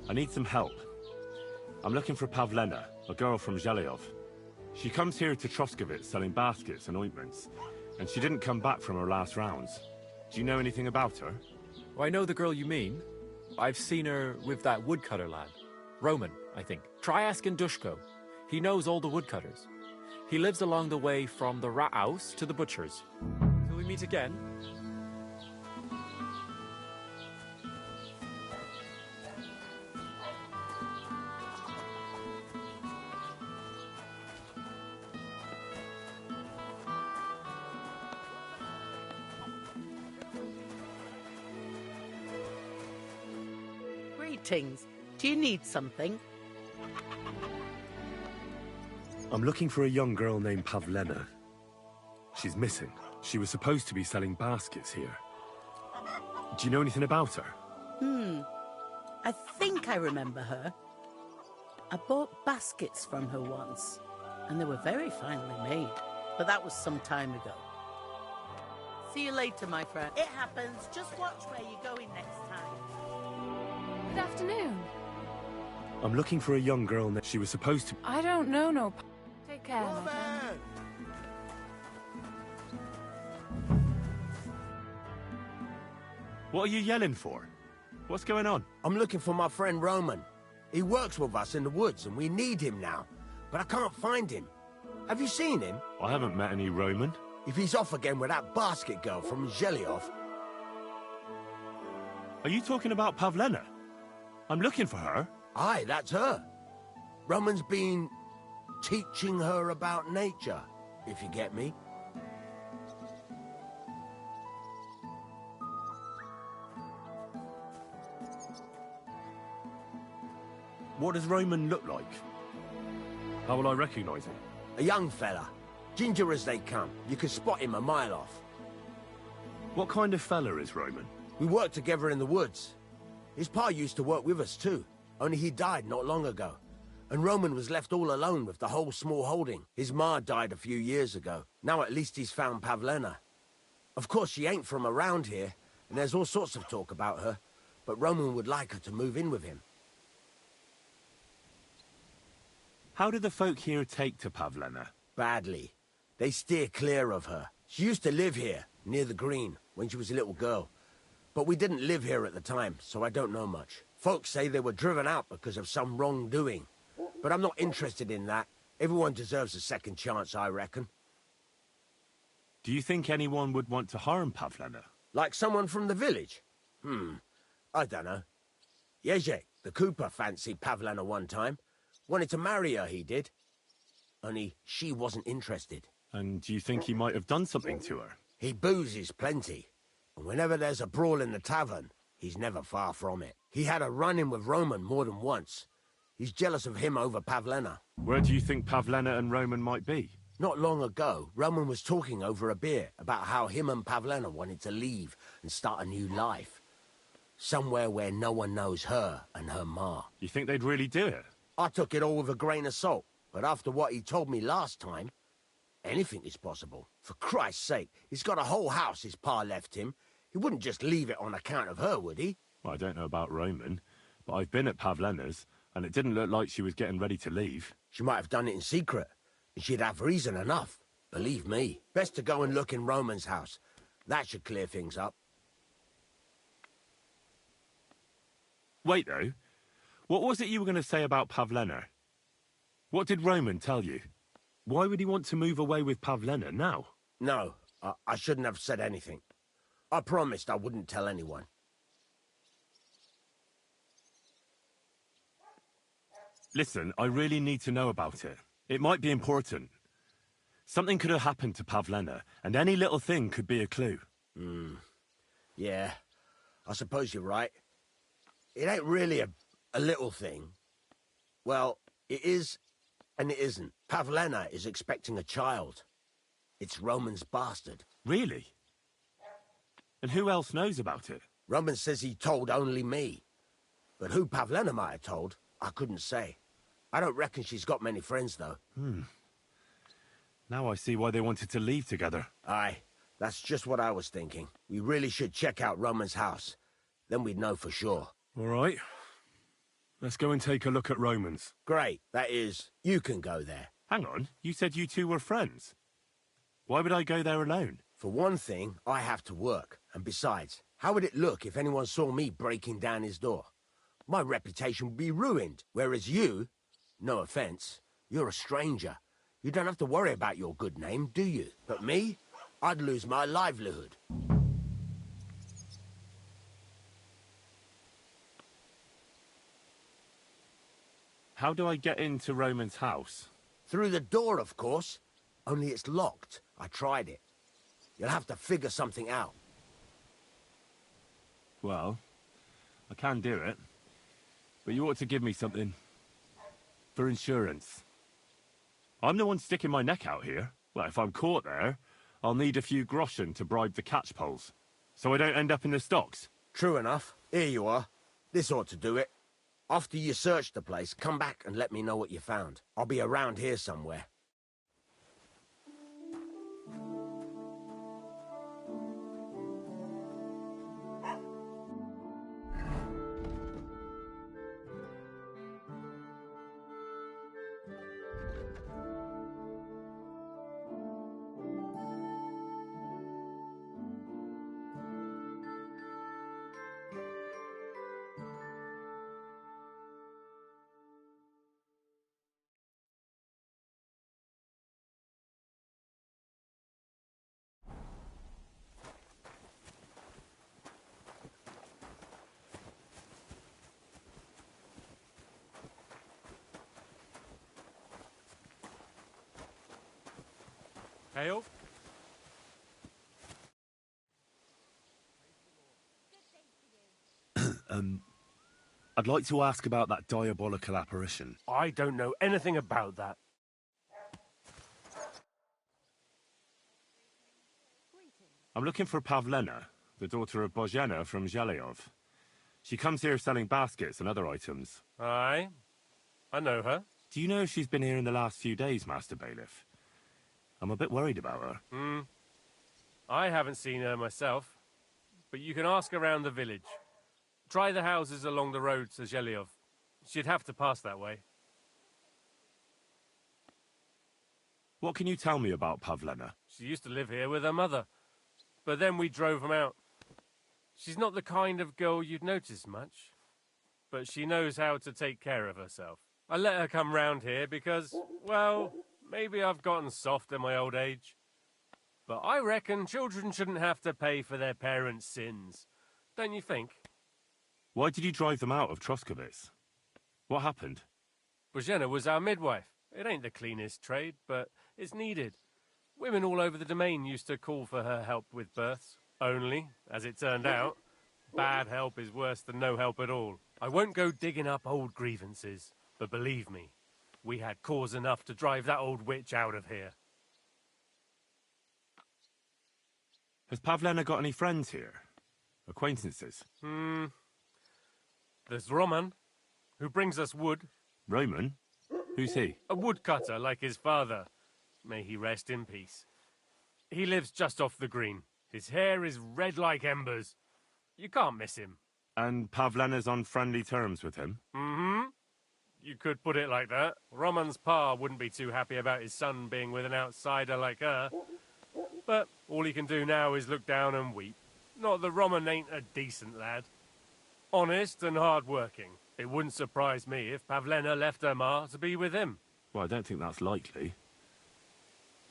I need some help. I'm looking for Pavlena, a girl from Zhelyov. She comes here to Troskovitz selling baskets and ointments, and she didn't come back from her last rounds. Do you know anything about her? Oh, I know the girl you mean. I've seen her with that woodcutter lad. Roman, I think. Try asking Dushko. He knows all the woodcutters. He lives along the way from the rat house to the butcher's. Till we meet again. Greetings. Do you need something? I'm looking for a young girl named Pavlena. She's missing. She was supposed to be selling baskets here. Do you know anything about her? I think I remember her. I bought baskets from her once, and they were very finely made, but that was some time ago. See you later, my friend. It happens. Just watch where you're going next time. Good afternoon. I'm looking for a young girl that she was supposed to... I don't know, no. Take care, my friend. What are you yelling for? What's going on? I'm looking for my friend Roman. He works with us in the woods, and we need him now. But I can't find him. Have you seen him? I haven't met any Roman. If he's off again with that basket girl from Zhelyov... Are you talking about Pavlena? I'm looking for her. Aye, that's her. Roman's been teaching her about nature, if you get me. What does Roman look like? How will I recognize him? A young fella. Ginger as they come. You can spot him a mile off. What kind of fella is Roman? We worked together in the woods. His pa used to work with us too, only he died not long ago. And Roman was left all alone with the whole small holding. His ma died a few years ago. Now at least he's found Pavlena. Of course, she ain't from around here, and there's all sorts of talk about her, but Roman would like her to move in with him. How do the folk here take to Pavlena? Badly. They steer clear of her. She used to live here, near the green, when she was a little girl. But we didn't live here at the time, so I don't know much. Folks say they were driven out because of some wrongdoing. But I'm not interested in that. Everyone deserves a second chance, I reckon. Do you think anyone would want to harm Pavlena? Like someone from the village? I don't know. Jezek, the cooper, fancied Pavlena one time. Wanted to marry her, he did. Only she wasn't interested. And do you think he might have done something to her? He boozes plenty. And whenever there's a brawl in the tavern, he's never far from it. He had a run-in with Roman more than once. He's jealous of him over Pavlena. Where do you think Pavlena and Roman might be? Not long ago, Roman was talking over a beer about how him and Pavlena wanted to leave and start a new life. Somewhere where no one knows her and her ma. You think they'd really do it? I took it all with a grain of salt, but after what he told me last time, anything is possible. For Christ's sake, he's got a whole house his pa left him. He wouldn't just leave it on account of her, would he? Well, I don't know about Roman, but I've been at Pavlena's, and it didn't look like she was getting ready to leave. She might have done it in secret, and she'd have reason enough. Believe me. Best to go and look in Roman's house. That should clear things up. Wait, though. What was it you were going to say about Pavlena? What did Roman tell you? Why would he want to move away with Pavlena now? No, I shouldn't have said anything. I promised I wouldn't tell anyone. Listen, I really need to know about it. It might be important. Something could have happened to Pavlena, and any little thing could be a clue. Yeah, I suppose you're right. It ain't really a little thing. Well, it is and it isn't. Pavlena is expecting a child. It's Roman's bastard. Really? And who else knows about it? Roman says he told only me. But who Pavlena might have told, I couldn't say. I don't reckon she's got many friends, though. Now I see why they wanted to leave together. Aye, that's just what I was thinking. We really should check out Roman's house. Then we'd know for sure. All right. Let's go and take a look at Romans. Great. That is, you can go there. Hang on, you said you two were friends. Why would I go there alone? For one thing, I have to work. And besides, how would it look if anyone saw me breaking down his door? My reputation would be ruined. Whereas you, no offense, you're a stranger. You don't have to worry about your good name, do you? But me, I'd lose my livelihood. How do I get into Roman's house? Through the door, of course. Only it's locked. I tried it. You'll have to figure something out. Well, I can do it. But you ought to give me something. For insurance. I'm the one sticking my neck out here. Well, if I'm caught there, I'll need a few groschen to bribe the catchpoles. So I don't end up in the stocks. True enough. Here you are. This ought to do it. After you search the place, come back and let me know what you found. I'll be around here somewhere. Hail? I'd like to ask about that diabolical apparition. I don't know anything about that. I'm looking for Pavlena, the daughter of Bozhena from Zhelyov. She comes here selling baskets and other items. Aye, I know her. Do you know if she's been here in the last few days, Master Bailiff? I'm a bit worried about her. I haven't seen her myself, but you can ask around the village. Try the houses along the road to Zhelyov. She'd have to pass that way. What can you tell me about Pavlena? She used to live here with her mother, but then we drove them out. She's not the kind of girl you'd notice much, but she knows how to take care of herself. I let her come round here because, well, maybe I've gotten soft in my old age. But I reckon children shouldn't have to pay for their parents' sins. Don't you think? Why did you drive them out of Troskovitz? What happened? Bozhena was our midwife. It ain't the cleanest trade, but it's needed. Women all over the domain used to call for her help with births. Only, as it turned out, bad help is worse than no help at all. I won't go digging up old grievances, but believe me, we had cause enough to drive that old witch out of here. Has Pavlena got any friends here? Acquaintances? There's Roman, who brings us wood. Roman? Who's he? A woodcutter like his father. May he rest in peace. He lives just off the green. His hair is red like embers. You can't miss him. And Pavlena's on friendly terms with him? You could put it like that. Roman's pa wouldn't be too happy about his son being with an outsider like her. But all he can do now is look down and weep. Not that Roman ain't a decent lad. Honest and hard-working. It wouldn't surprise me if Pavlena left her ma to be with him. Well, I don't think that's likely.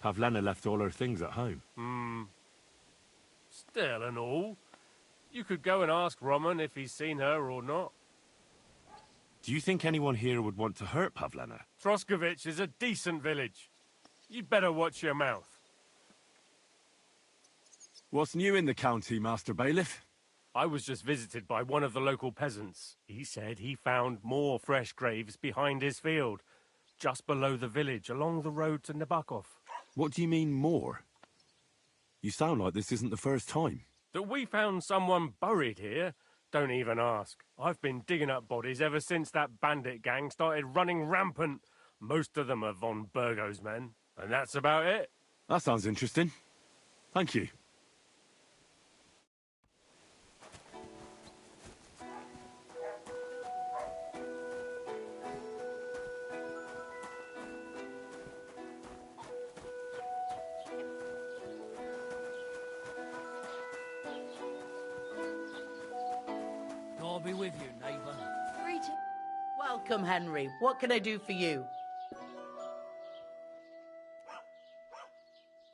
Pavlena left all her things at home. Still and all, you could go and ask Roman if he's seen her or not. Do you think anyone here would want to hurt Pavlena? Troskovitz is a decent village. You'd better watch your mouth. What's new in the county, Master Bailiff? I was just visited by one of the local peasants. He said he found more fresh graves behind his field, just below the village, along the road to Nabokov. What do you mean, more? You sound like this isn't the first time. That we found someone buried here? Don't even ask. I've been digging up bodies ever since that bandit gang started running rampant. Most of them are von Burgo's men, and that's about it. That sounds interesting. Thank you. be with you, neighbour. Welcome, Henry. What can I do for you?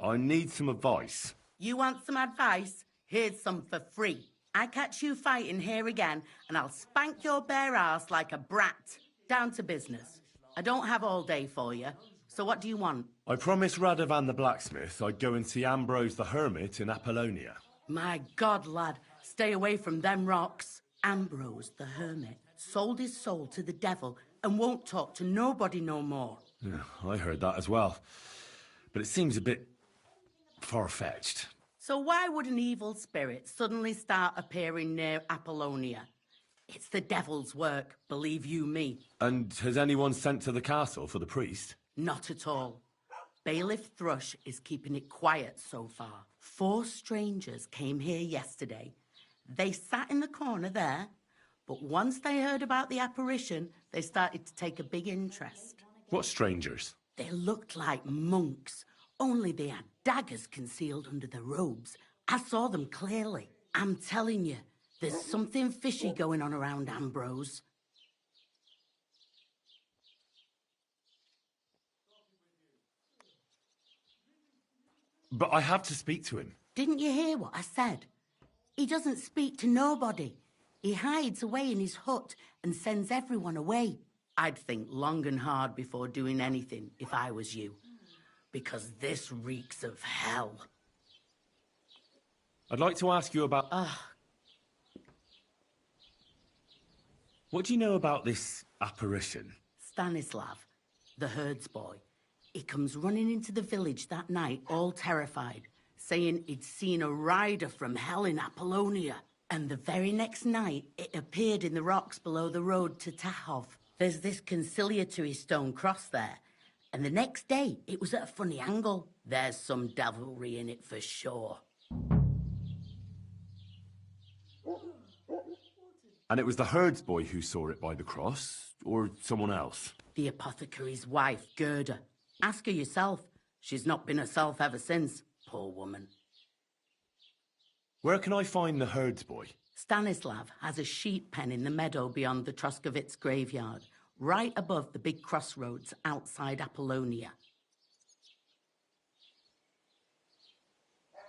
I need some advice. You want some advice? Here's some for free. I catch you fighting here again, and I'll spank your bare ass like a brat. Down to business. I don't have all day for you, so what do you want? I promised Radovan the blacksmith I'd go and see Ambrose the hermit in Apollonia. My God, lad, stay away from them rocks. Ambrose the hermit sold his soul to the devil and won't talk to nobody no more. Yeah, I heard that as well. But it seems a bit far-fetched. So why would an evil spirit suddenly start appearing near Apollonia? It's the devil's work, believe you me. And has anyone sent to the castle for the priest? Not at all. Bailiff Thrush is keeping it quiet so far. 4 strangers came here yesterday. They sat in the corner there, but once they heard about the apparition, they started to take a big interest. What strangers? They looked like monks, only they had daggers concealed under their robes. I saw them clearly. I'm telling you, there's something fishy going on around Ambrose. But I have to speak to him. Didn't you hear what I said? He doesn't speak to nobody. He hides away in his hut and sends everyone away. I'd think long and hard before doing anything if I was you. Because this reeks of hell. I'd like to ask you about... What do you know about this apparition? Stanislav, the herds boy. He comes running into the village that night, all terrified, saying he'd seen a rider from hell in Apollonia. And the very next night, it appeared in the rocks below the road to Tahov. There's this conciliatory stone cross there. And the next day, it was at a funny angle. There's some devilry in it for sure. And it was the herds boy who saw it by the cross, or someone else? The apothecary's wife, Gerda. Ask her yourself. She's not been herself ever since, poor woman. Where can I find the herds boy? Stanislav has a sheep pen in the meadow beyond the Troskovitz graveyard, right above the big crossroads outside Apollonia.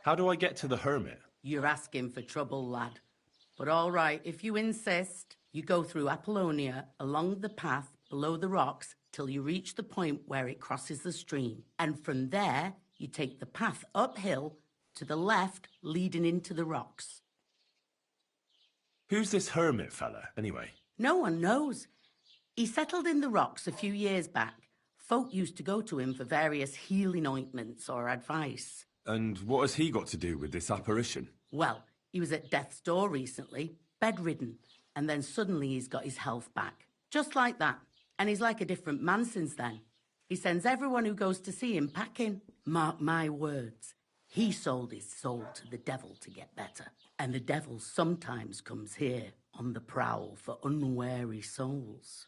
How do I get to the hermit? You're asking for trouble, lad. But all right, if you insist, you go through Apollonia along the path below the rocks till you reach the point where it crosses the stream. And from there, you take the path uphill to the left, leading into the rocks. Who's this hermit fella, anyway? No one knows. He settled in the rocks a few years back. Folk used to go to him for various healing ointments or advice. And what has he got to do with this apparition? Well, he was at death's door recently, bedridden, and then suddenly he's got his health back. Just like that. And he's like a different man since then. He sends everyone who goes to see him packing. Mark my words. He sold his soul to the devil to get better. And the devil sometimes comes here on the prowl for unwary souls.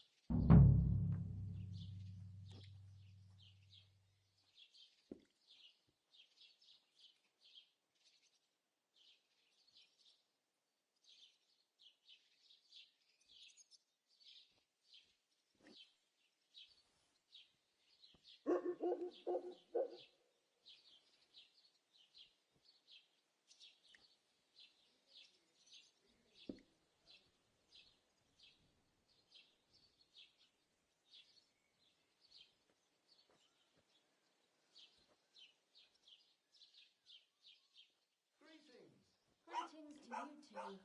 Greetings to you too.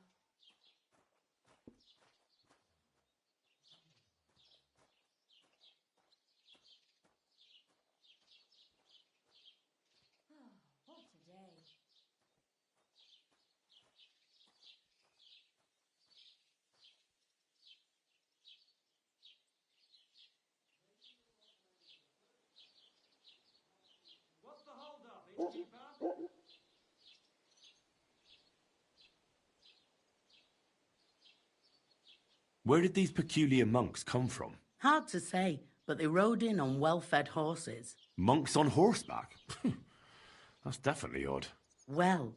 What a day. What's the hold up, innkeeper? Where did these peculiar monks come from? Hard to say, but they rode in on well-fed horses. Monks on horseback? That's definitely odd. Well,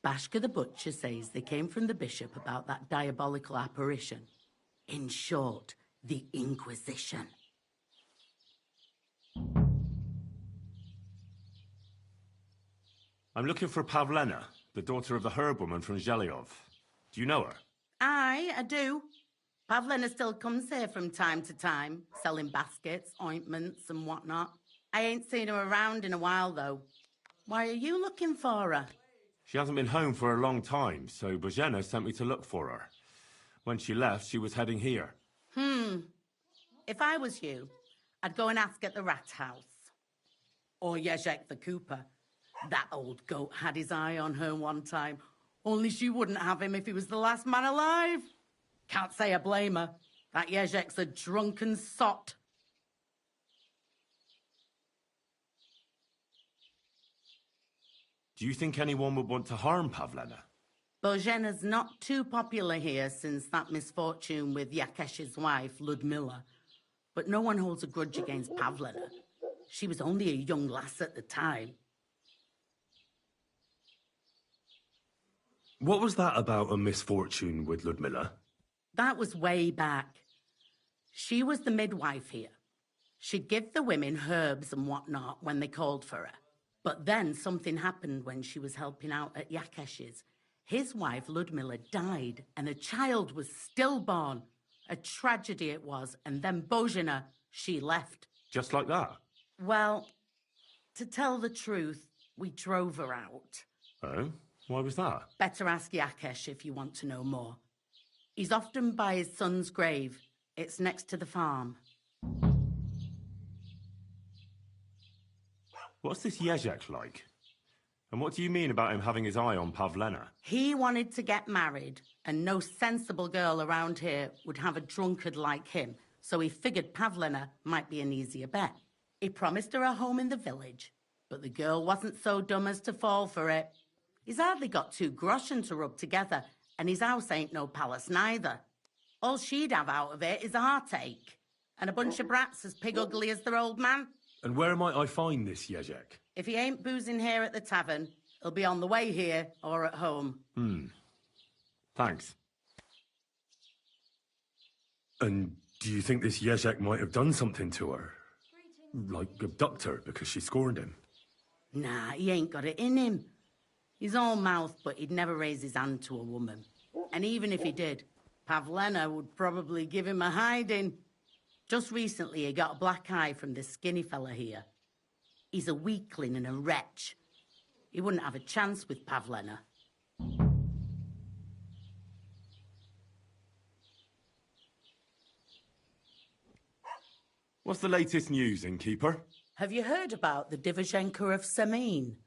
Bashka the Butcher says they came from the bishop about that diabolical apparition. In short, the Inquisition. I'm looking for Pavlena, the daughter of the herb woman from Zhelyov. Do you know her? Aye, I do. Pavlena still comes here from time to time, selling baskets, ointments and whatnot. I ain't seen her around in a while, though. Why are you looking for her? She hasn't been home for a long time, so Bozhena sent me to look for her. When she left, she was heading here. If I was you, I'd go and ask at the rat house. Or Yezhek the Cooper. That old goat had his eye on her one time. Only she wouldn't have him if he was the last man alive. Can't say I blame her. That Yezhek's a drunken sot. Do you think anyone would want to harm Pavlena? Bozhena's not too popular here since that misfortune with Yakesh's wife, Ludmilla. But no one holds a grudge against Pavlena. She was only a young lass at the time. What was that about a misfortune with Ludmilla? That was way back. She was the midwife here. She'd give the women herbs and whatnot when they called for her. But then something happened when she was helping out at Yakesh's. His wife, Ludmilla, died, and a child was stillborn. A tragedy it was, and then Bozhena, she left. Just like that? Well, to tell the truth, we drove her out. Oh? Why was that? Better ask Yakesh if you want to know more. He's often by his son's grave. It's next to the farm. What's this Yezhek like? And what do you mean about him having his eye on Pavlena? He wanted to get married, and no sensible girl around here would have a drunkard like him, so he figured Pavlena might be an easier bet. He promised her a home in the village, but the girl wasn't so dumb as to fall for it. He's hardly got 2 groschen to rub together, and his house ain't no palace neither. All she'd have out of it is a heartache, and a bunch of brats as pig ugly as their old man. And where might I find this Yezhek? If he ain't boozing here at the tavern, he'll be on the way here or at home. Thanks. And do you think this Yezhek might have done something to her? Like abduct her because she scorned him? Nah, he ain't got it in him. He's all mouth, but he'd never raise his hand to a woman. And even if he did, Pavlena would probably give him a hiding. Just recently, he got a black eye from this skinny fella here. He's a weakling and a wretch. He wouldn't have a chance with Pavlena. What's the latest news, innkeeper? Have you heard about the Divozhenka of Semin?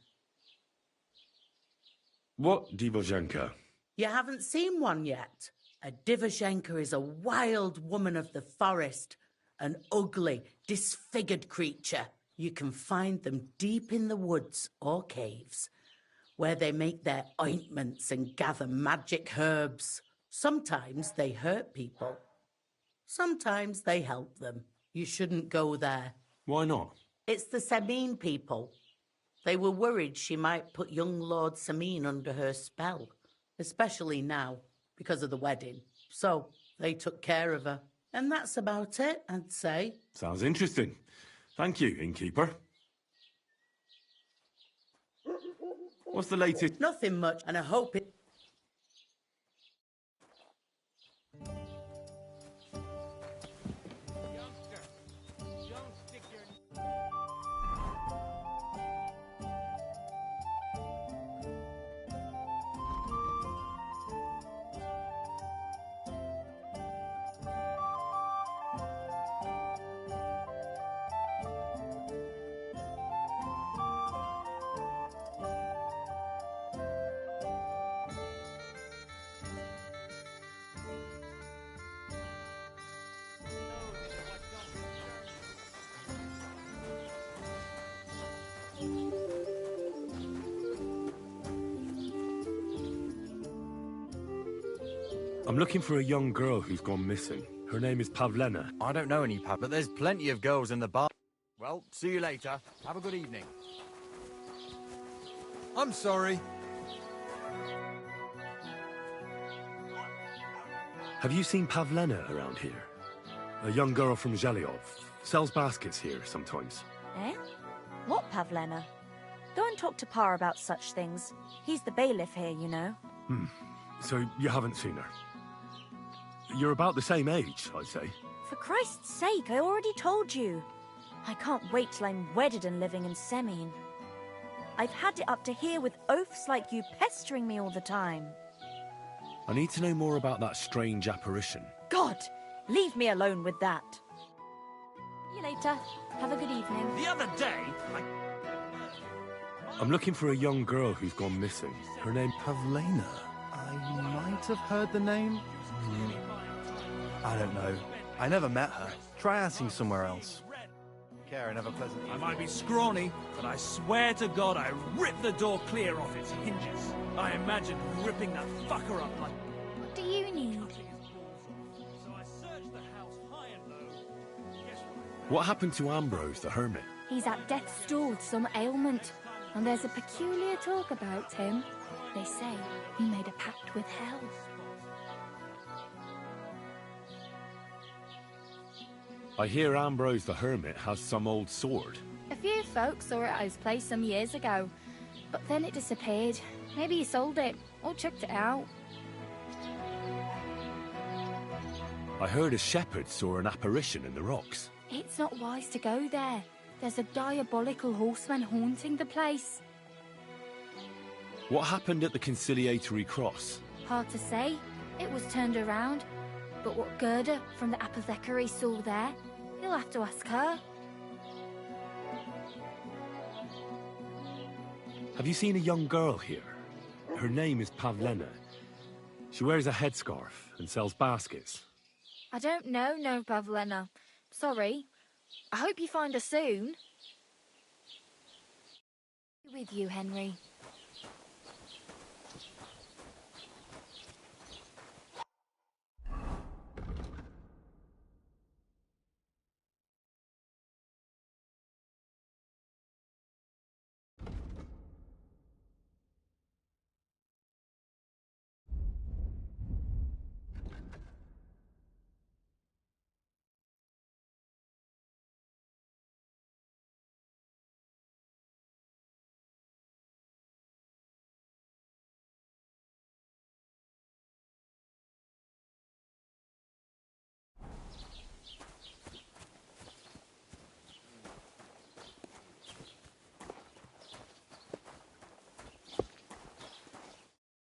What Divozhenka? You haven't seen one yet. A Divozhenka is a wild woman of the forest, an ugly, disfigured creature. You can find them deep in the woods or caves, where they make their ointments and gather magic herbs. Sometimes they hurt people. Sometimes they help them. You shouldn't go there. Why not? It's the Semin people. They were worried she might put young Lord Semin under her spell, especially now, because of the wedding. So they took care of her. And that's about it, I'd say. Sounds interesting. Thank you, innkeeper. What's the latest? Nothing much, and I hope it... I'm looking for a young girl who's gone missing. Her name is Pavlena. I don't know any, Pav, but there's plenty of girls in the bar. Well, see you later. Have a good evening. I'm sorry. Have you seen Pavlena around here? A young girl from Zhelyov. Sells baskets here sometimes. Eh? What Pavlena? Go and talk to Pa about such things. He's the bailiff here, you know. So you haven't seen her? You're about the same age, I'd say. For Christ's sake, I already told you. I can't wait till I'm wedded and living in Semien. I've had it up to here with oafs like you pestering me all the time. I need to know more about that strange apparition. God, leave me alone with that. See you later. Have a good evening. The other day, I'm looking for a young girl who's gone missing. Her name... Pavlena. I might have heard the name. I don't know. I never met her. Try asking somewhere else. Care and have a pleasant evening. I might be scrawny, but I swear to God I ripped the door clear off its hinges. I imagine ripping that fucker up like... What do you need? So I searched the house high and low. Guess what? What happened to Ambrose the hermit? He's at death's door with some ailment, and there's a peculiar talk about him. They say he made a pact with hell. I hear Ambrose the hermit has some old sword. A few folks saw it at his place some years ago, but then it disappeared. Maybe he sold it, or chucked it out. I heard a shepherd saw an apparition in the rocks. It's not wise to go there. There's a diabolical horseman haunting the place. What happened at the conciliatory cross? Hard to say. It was turned around. But what Gerda from the apothecary saw there, you'll have to ask her. Have you seen a young girl here? Her name is Pavlena. She wears a headscarf and sells baskets. I don't know, no, Pavlena. Sorry. I hope you find her soon. With you, Henry.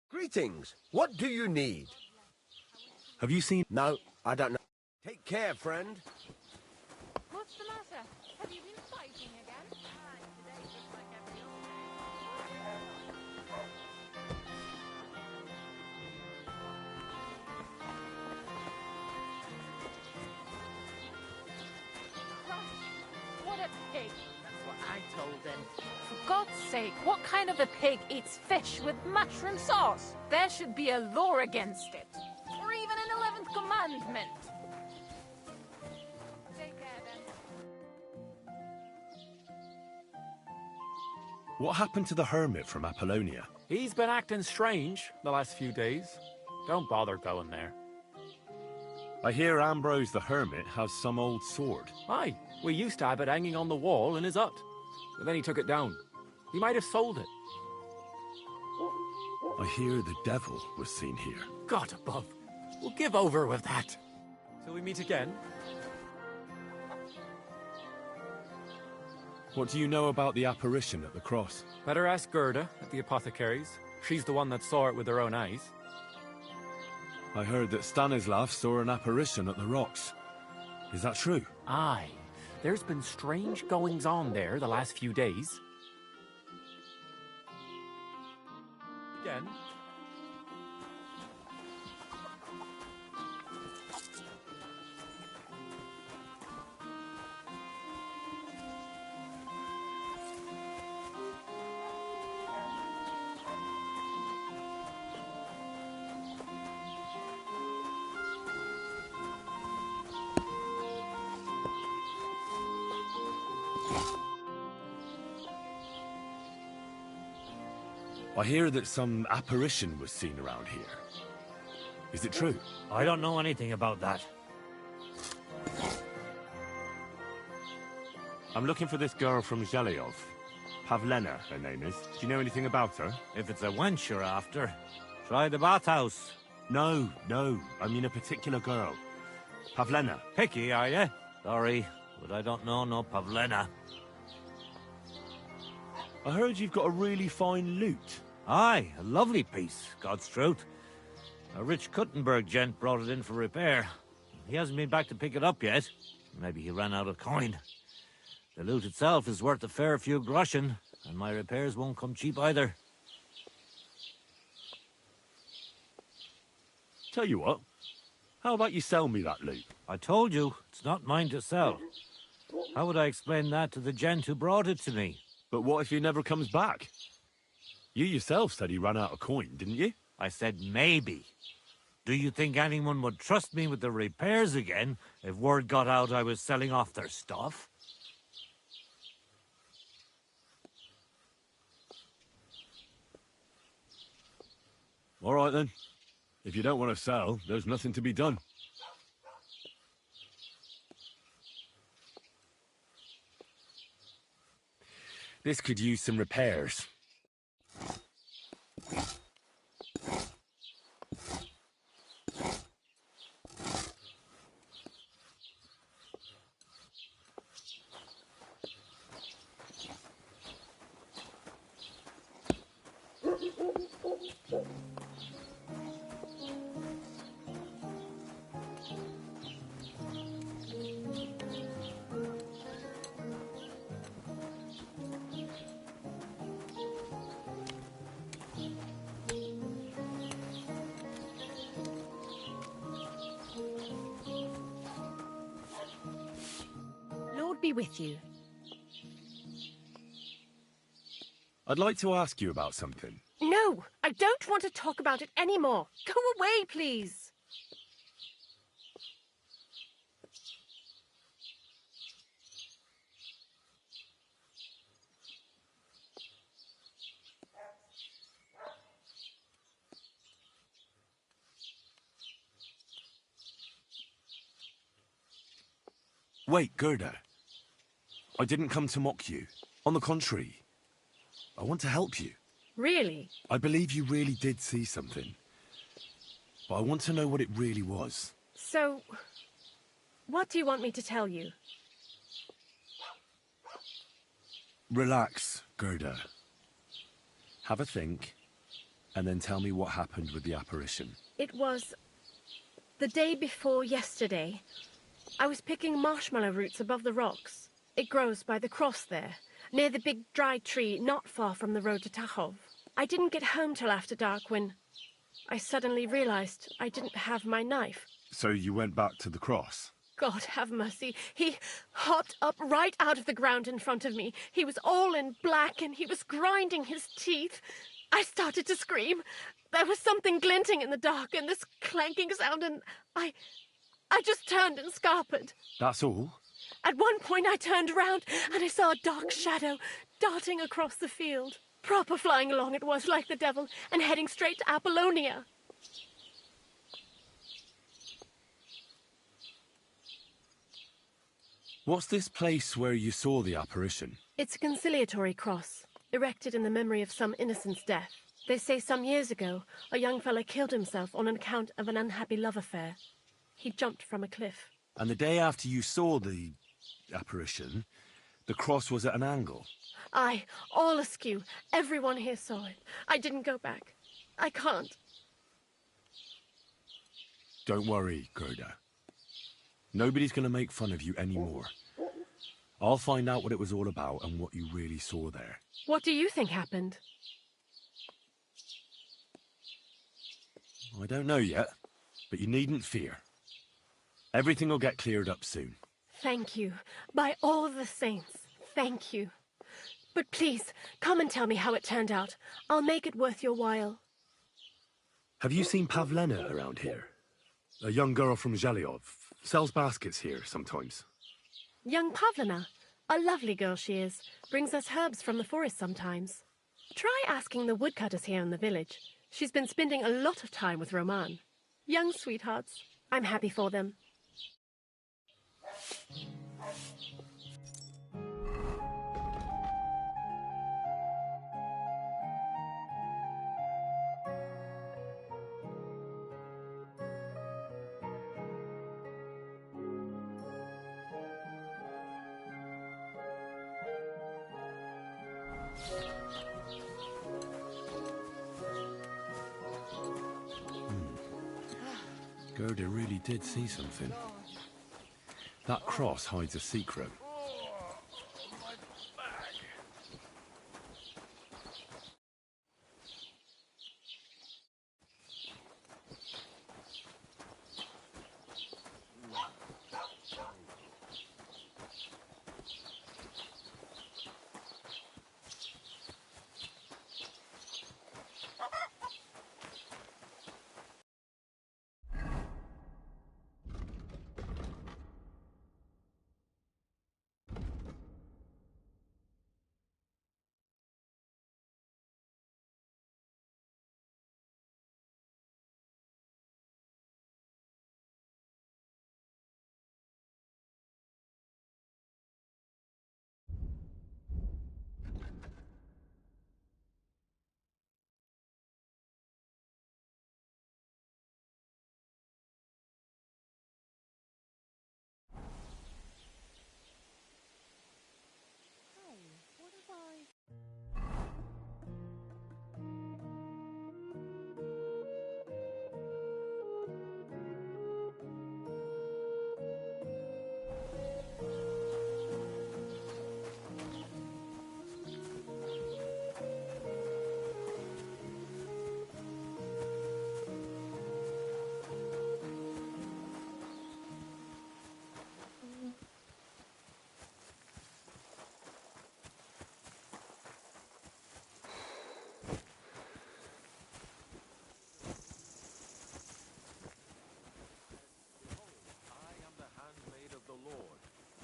Greetings. What do you need? Have you seen... No, I don't know. Take care, friend. What's the matter? Have you been fighting again? What a pig! That's what I told them. For God's sake, what kind of a pig eats fish with mushroom sauce? There should be a law against it. Or even an 11th commandment. Take care, then. What happened to the hermit from Apollonia? He's been acting strange the last few days. Don't bother going there. I hear Ambrose the hermit has some old sword. Aye, we used to have it hanging on the wall in his hut. But then he took it down. He might have sold it. I hear the devil was seen here. God above. We'll give over with that. Till we meet again. What do you know about the apparition at the cross? Better ask Gerda at the apothecary's. She's the one that saw it with her own eyes. I heard that Stanislav saw an apparition at the rocks. Is that true? Aye. There's been strange goings-on there the last few days. Again. I hear that some apparition was seen around here. Is it true? I don't know anything about that. I'm looking for this girl from Zhelyov. Pavlena, her name is. Do you know anything about her? If it's a wench you're after, try the bathhouse. No, I mean a particular girl. Pavlena. Picky, are you? Sorry, but I don't know no Pavlena. I heard you've got a really fine lute. Aye, a lovely piece, God's truth. A rich Kuttenberg gent brought it in for repair. He hasn't been back to pick it up yet. Maybe he ran out of coin. The lute itself is worth a fair few groschen, and my repairs won't come cheap either. Tell you what, how about you sell me that lute? I told you, it's not mine to sell. How would I explain that to the gent who brought it to me? But what if he never comes back? You yourself said he ran out of coin, didn't you? I said maybe. Do you think anyone would trust me with the repairs again if word got out I was selling off their stuff? All right, then. If you don't want to sell, there's nothing to be done. This could use some repairs. Lord be with you. I'd like to ask you about something. No, I don't want to talk about it anymore. Go away, please. Wait, Gerda. I didn't come to mock you. On the contrary, I want to help you. Really? I believe you really did see something. But I want to know what it really was. So, what do you want me to tell you? Relax, Gerda. Have a think, and then tell me what happened with the apparition. It was the day before yesterday. I was picking marshmallow roots above the rocks. It grows by the cross there, near the big dry tree not far from the road to Tachov. I didn't get home till after dark when I suddenly realized I didn't have my knife. So you went back to the cross? God have mercy. He hopped up right out of the ground in front of me. He was all in black and he was grinding his teeth. I started to scream. There was something glinting in the dark and this clanking sound and I just turned and scarpered. That's all? At one point I turned around and I saw a dark shadow darting across the field. Proper flying along it was, like the devil, and heading straight to Apollonia. What's this place where you saw the apparition? It's a conciliatory cross, erected in the memory of some innocent's death. They say some years ago, a young fellow killed himself on account of an unhappy love affair. He jumped from a cliff. And the day after you saw the apparition, the cross was at an angle? Aye, all askew. Everyone here saw it. I didn't go back. I can't. Don't worry, Gerda. Nobody's going to make fun of you anymore. I'll find out what it was all about and what you really saw there. What do you think happened? I don't know yet, but you needn't fear. Everything will get cleared up soon. Thank you. By all the saints, thank you. But please, come and tell me how it turned out. I'll make it worth your while. Have you seen Pavlena around here? A young girl from Zhelyov. Sells baskets here sometimes. Young Pavlena. A lovely girl she is. Brings us herbs from the forest sometimes. Try asking the woodcutters here in the village. She's been spending a lot of time with Roman. Young sweethearts. I'm happy for them. Gerda really did see something. That cross hides a secret.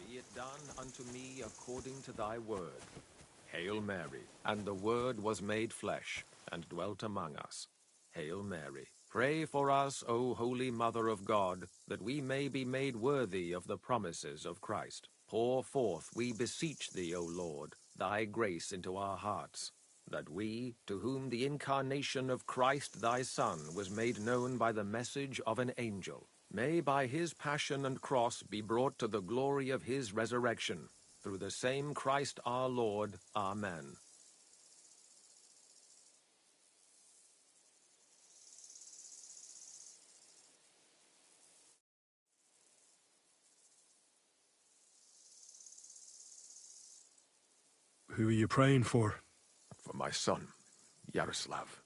Be it done unto me according to thy word. Hail Mary. And the Word was made flesh, and dwelt among us. Hail Mary. Pray for us, O Holy Mother of God, that we may be made worthy of the promises of Christ. Pour forth, we beseech thee, O Lord, thy grace into our hearts, that we, to whom the incarnation of Christ thy Son was made known by the message of an angel, may by his passion and cross be brought to the glory of his resurrection. Through the same Christ our Lord. Amen. Who are you praying for? For my son, Yaroslav.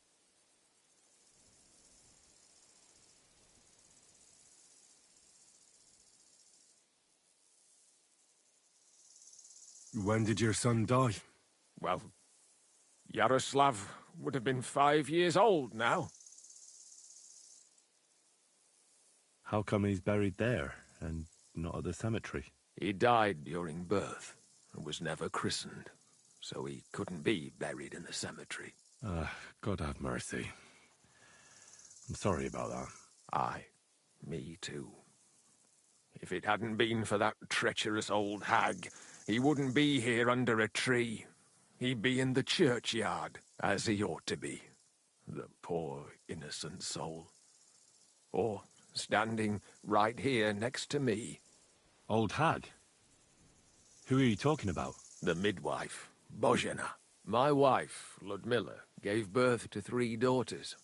When did your son die? Well, Yaroslav would have been 5 years old now. How come he's buried there and not at the cemetery? He died during birth and was never christened, so he couldn't be buried in the cemetery. God have mercy. I'm sorry about that. Aye, me too. If it hadn't been for that treacherous old hag, he wouldn't be here under a tree. He'd be in the churchyard, as he ought to be. The poor, innocent soul. Or standing right here next to me. Old hag? Who are you talking about? The midwife, Bozhena. My wife, Ludmilla, gave birth to 3 daughters.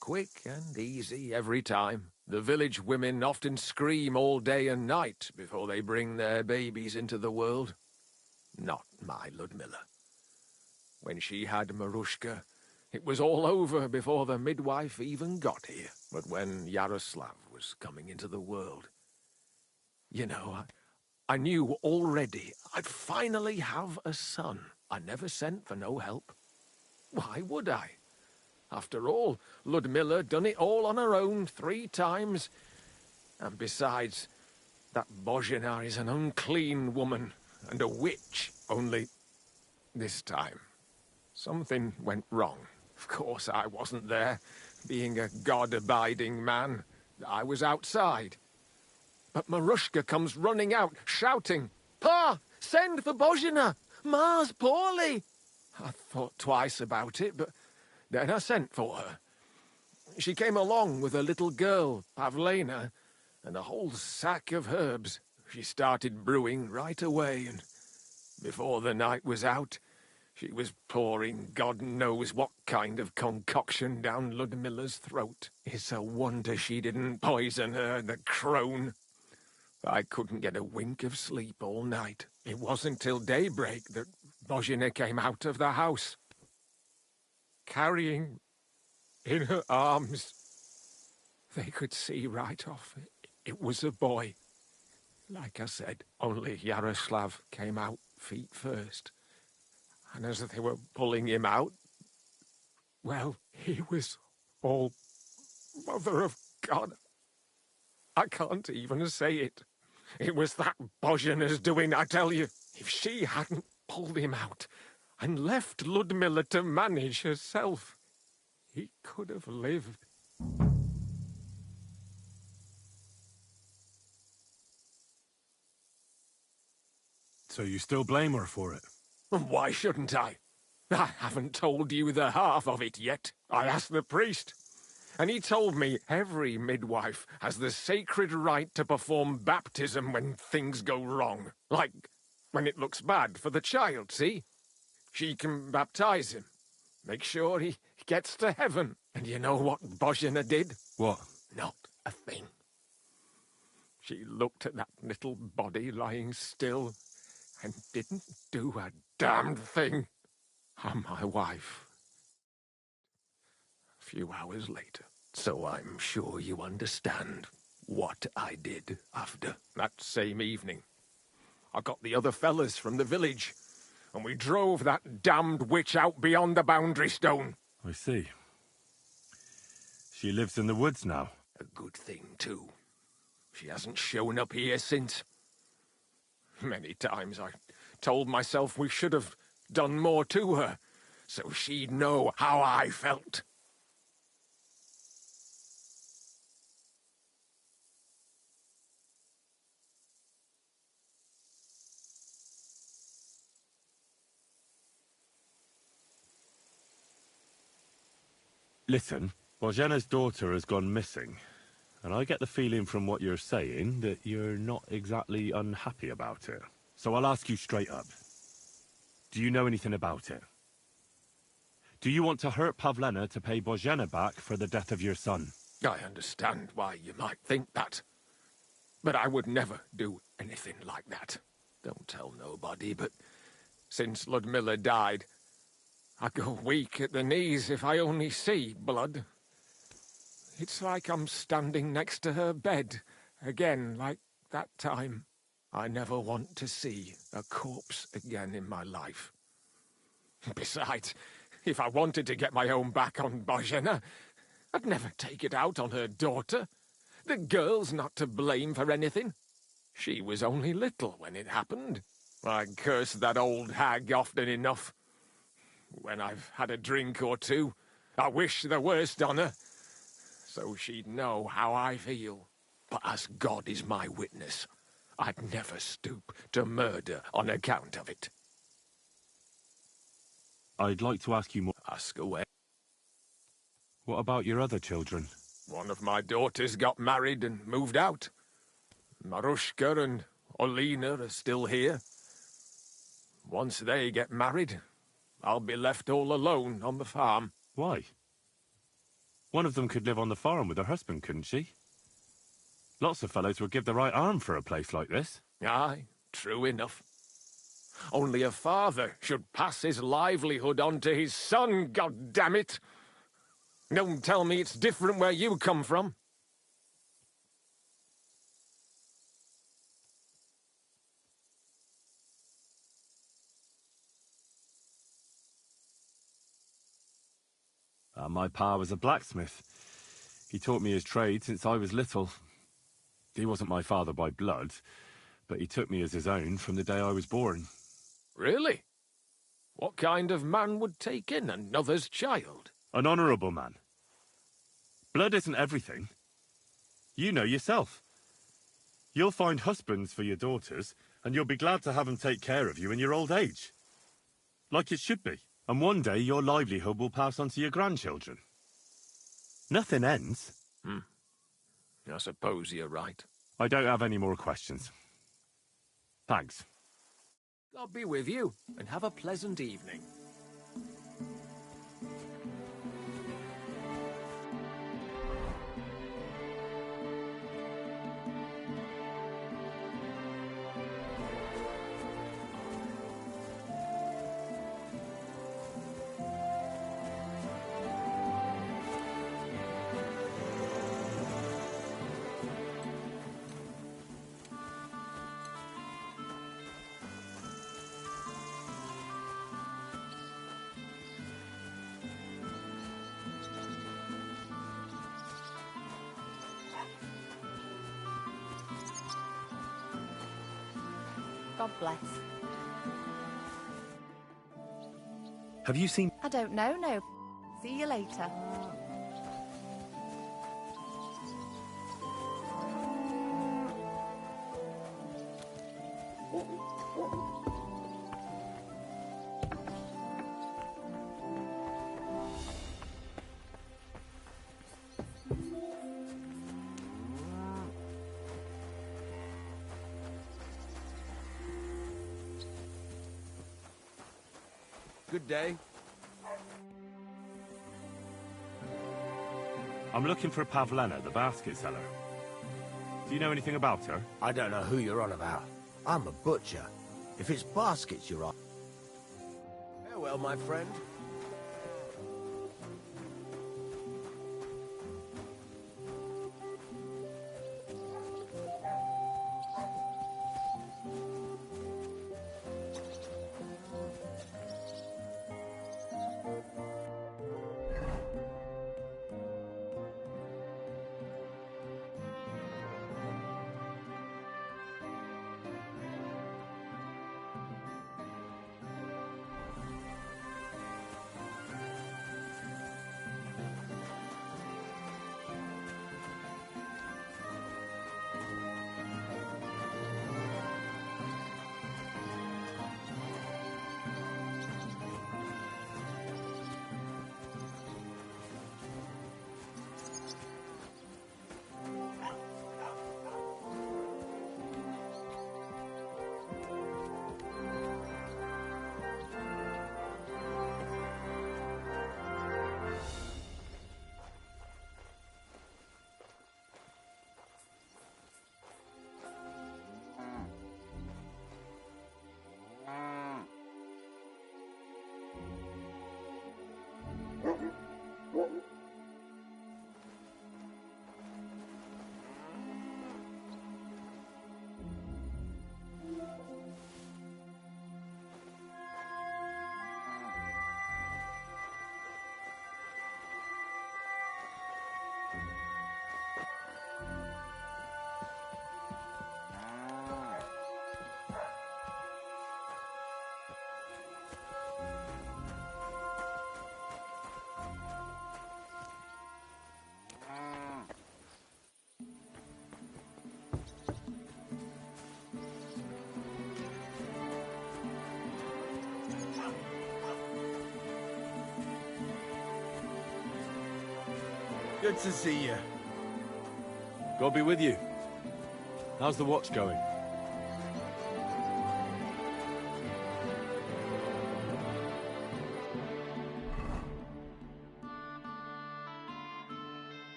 Quick and easy every time. The village women often scream all day and night before they bring their babies into the world. Not my Ludmilla. When she had Marushka, it was all over before the midwife even got here. But when Yaroslav was coming into the world, you know, I knew already I'd finally have a son. I never sent for no help. Why would I? After all, Ludmilla done it all on her own 3 times. And besides, that Bozhena is an unclean woman and a witch. Only this time, something went wrong. Of course I wasn't there, being a God-abiding man. I was outside. But Marushka comes running out, shouting, "Pa, send for Bozhina! Ma's poorly!" I thought twice about it, but then I sent for her. She came along with a little girl, Pavlena, and a whole sack of herbs. She started brewing right away, and before the night was out, she was pouring God knows what kind of concoction down Ludmilla's throat. It's a wonder she didn't poison her, the crone. I couldn't get a wink of sleep all night. It wasn't till daybreak that Bozhina came out of the house, carrying in her arms. They could see right off it was a boy. Like I said, only Yaroslav came out feet first. And as they were pulling him out, well, he was all Mother of God. I can't even say it. It was that Bozhina's doing, I tell you. If she hadn't pulled him out and left Ludmilla to manage herself, he could have lived. So you still blame her for it? Why shouldn't I? I haven't told you the half of it yet. I asked the priest, and he told me every midwife has the sacred right to perform baptism when things go wrong. Like when it looks bad for the child, see? She can baptize him, make sure he gets to heaven. And you know what Bozhina did? What? Not a thing. She looked at that little body lying still and didn't do a damned thing. And my wife. A few hours later. So I'm sure you understand what I did after that same evening. I got the other fellas from the village, and we drove that damned witch out beyond the boundary stone. I see. She lives in the woods now. A good thing, too. She hasn't shown up here since. Many times I told myself we should have done more to her, so she'd know how I felt. Listen, Bozhena's daughter has gone missing, and I get the feeling from what you're saying that you're not exactly unhappy about it. So I'll ask you straight up. Do you know anything about it? Do you want to hurt Pavlena to pay Bozhena back for the death of your son? I understand why you might think that. But I would never do anything like that. Don't tell nobody, but since Ludmilla died, I go weak at the knees if I only see blood. It's like I'm standing next to her bed, again like that time. I never want to see a corpse again in my life. Besides, if I wanted to get my own back on Bozhena, I'd never take it out on her daughter. The girl's not to blame for anything. She was only little when it happened. I curse that old hag often enough. When I've had a drink or two, I wish the worst on her, so she'd know how I feel. But as God is my witness, I'd never stoop to murder on account of it. I'd like to ask you more. Ask away. What about your other children? One of my daughters got married and moved out. Marushka and Olina are still here. Once they get married, I'll be left all alone on the farm. Why? One of them could live on the farm with her husband, couldn't she? Lots of fellows would give the right arm for a place like this. Aye, true enough. Only a father should pass his livelihood on to his son, goddammit! Don't tell me it's different where you come from. My pa was a blacksmith. He taught me his trade since I was little. He wasn't my father by blood, but he took me as his own from the day I was born. Really? What kind of man would take in another's child? An honourable man. Blood isn't everything. You know yourself. You'll find husbands for your daughters, and you'll be glad to have them take care of you in your old age. Like it should be. And one day your livelihood will pass on to your grandchildren. Nothing ends. I suppose you're right. I don't have any more questions. Thanks. God be with you, and have a pleasant evening. God bless. Have you seen... I don't know, no. See you later. Good day. I'm looking for Pavlena, the basket seller. Do you know anything about her? I don't know who you're on about. I'm a butcher. If it's baskets you're on... Farewell, my friend. Good to see you. God be with you. How's the watch going?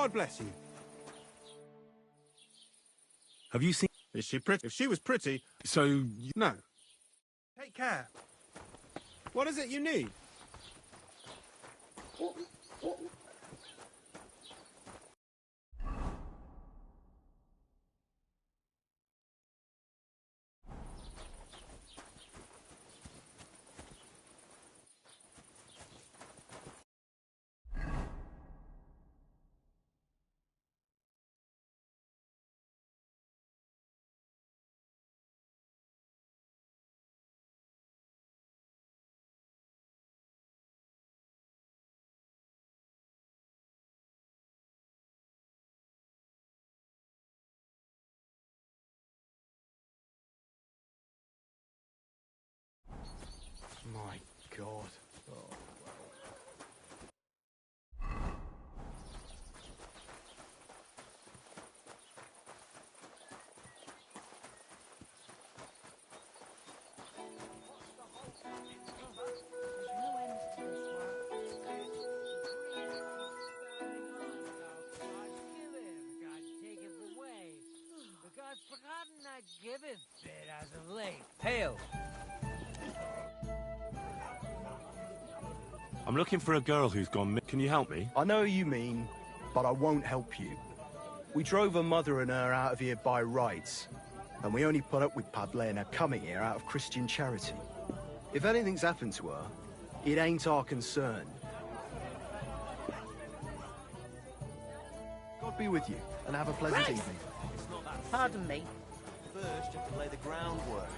God bless you. Have you seen... Is she pretty? If she was pretty... So... No. Take care. What is it you need? My God. Pale. I'm looking for a girl who's gone... Can you help me? I know you mean, but I won't help you. We drove her mother and her out of here by rights, and we only put up with Pavlena coming here out of Christian charity. If anything's happened to her, it ain't our concern. God be with you, and have a pleasant evening. Pardon me. First, you have to lay the groundwork.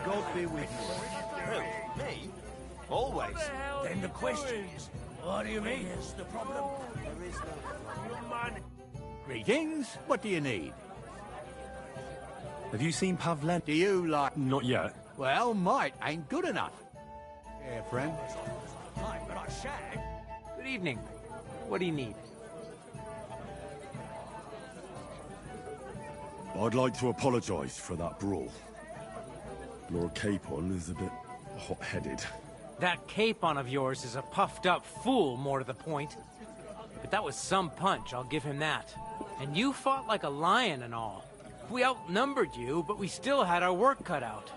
God be with you. Who? Me? Always. Then the question is, what do you mean is the problem? There is no problem. Greetings. What do you need? Have you seen Pavlen? Do you like... Not yet. Well, might ain't good enough. Yeah, friend. Fine, but I shag. Good evening. What do you need? I'd like to apologise for that brawl. Lord Capon is a bit hot-headed. That capon of yours is a puffed-up fool, more to the point. But that was some punch, I'll give him that. And you fought like a lion and all. We outnumbered you, but we still had our work cut out.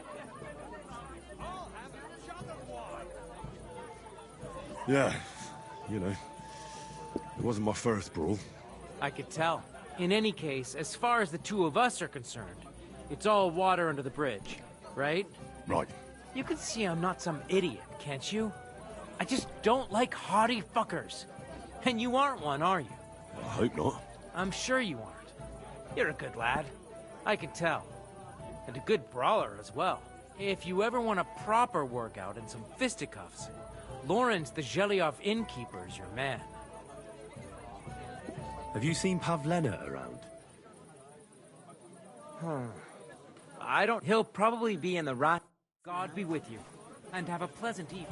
Yeah, you know, it wasn't my first brawl. I could tell. In any case, as far as the two of us are concerned, it's all water under the bridge, right? Right. You can see I'm not some idiot, can't you? I just don't like haughty fuckers. And you aren't one, are you? I hope not. I'm sure you aren't. You're a good lad. I can tell. And a good brawler as well. If you ever want a proper workout and some fisticuffs, Lawrence the Zhelyov innkeeper is your man. Have you seen Pavlena around? I don't... He'll probably be in the rat... God be with you. And have a pleasant evening.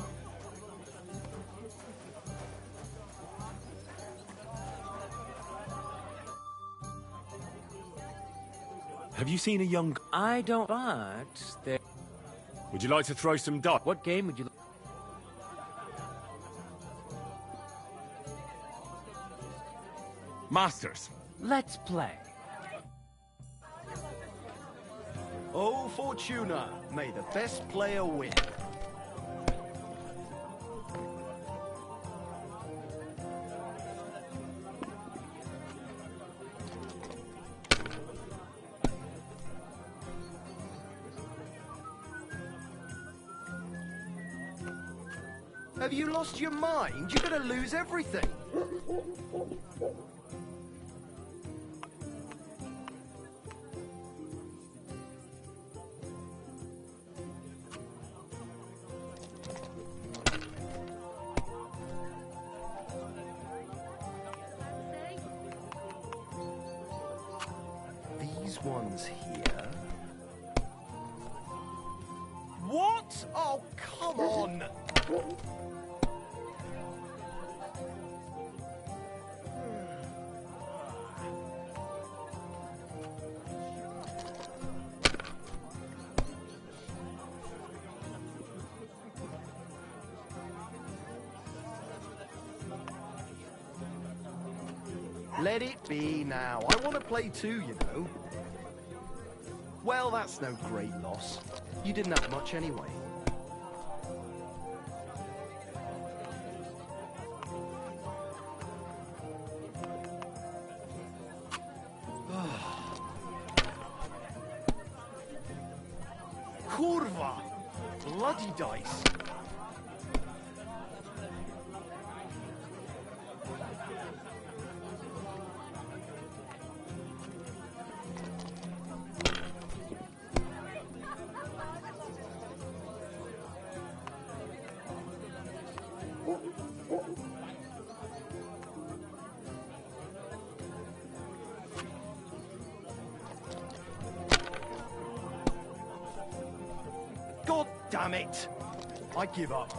Have you seen a young... I don't, but... There... Would you like to throw some dart? What game would you... Masters. Let's play. Oh, Fortuna, may the best player win. Have you lost your mind? You're gonna lose everything. These ones here. What? Oh, come on! Let it be now. I want to play too, you know. Well, that's no great loss. You didn't have much anyway. Kurwa! Bloody dice! God damn it! I give up.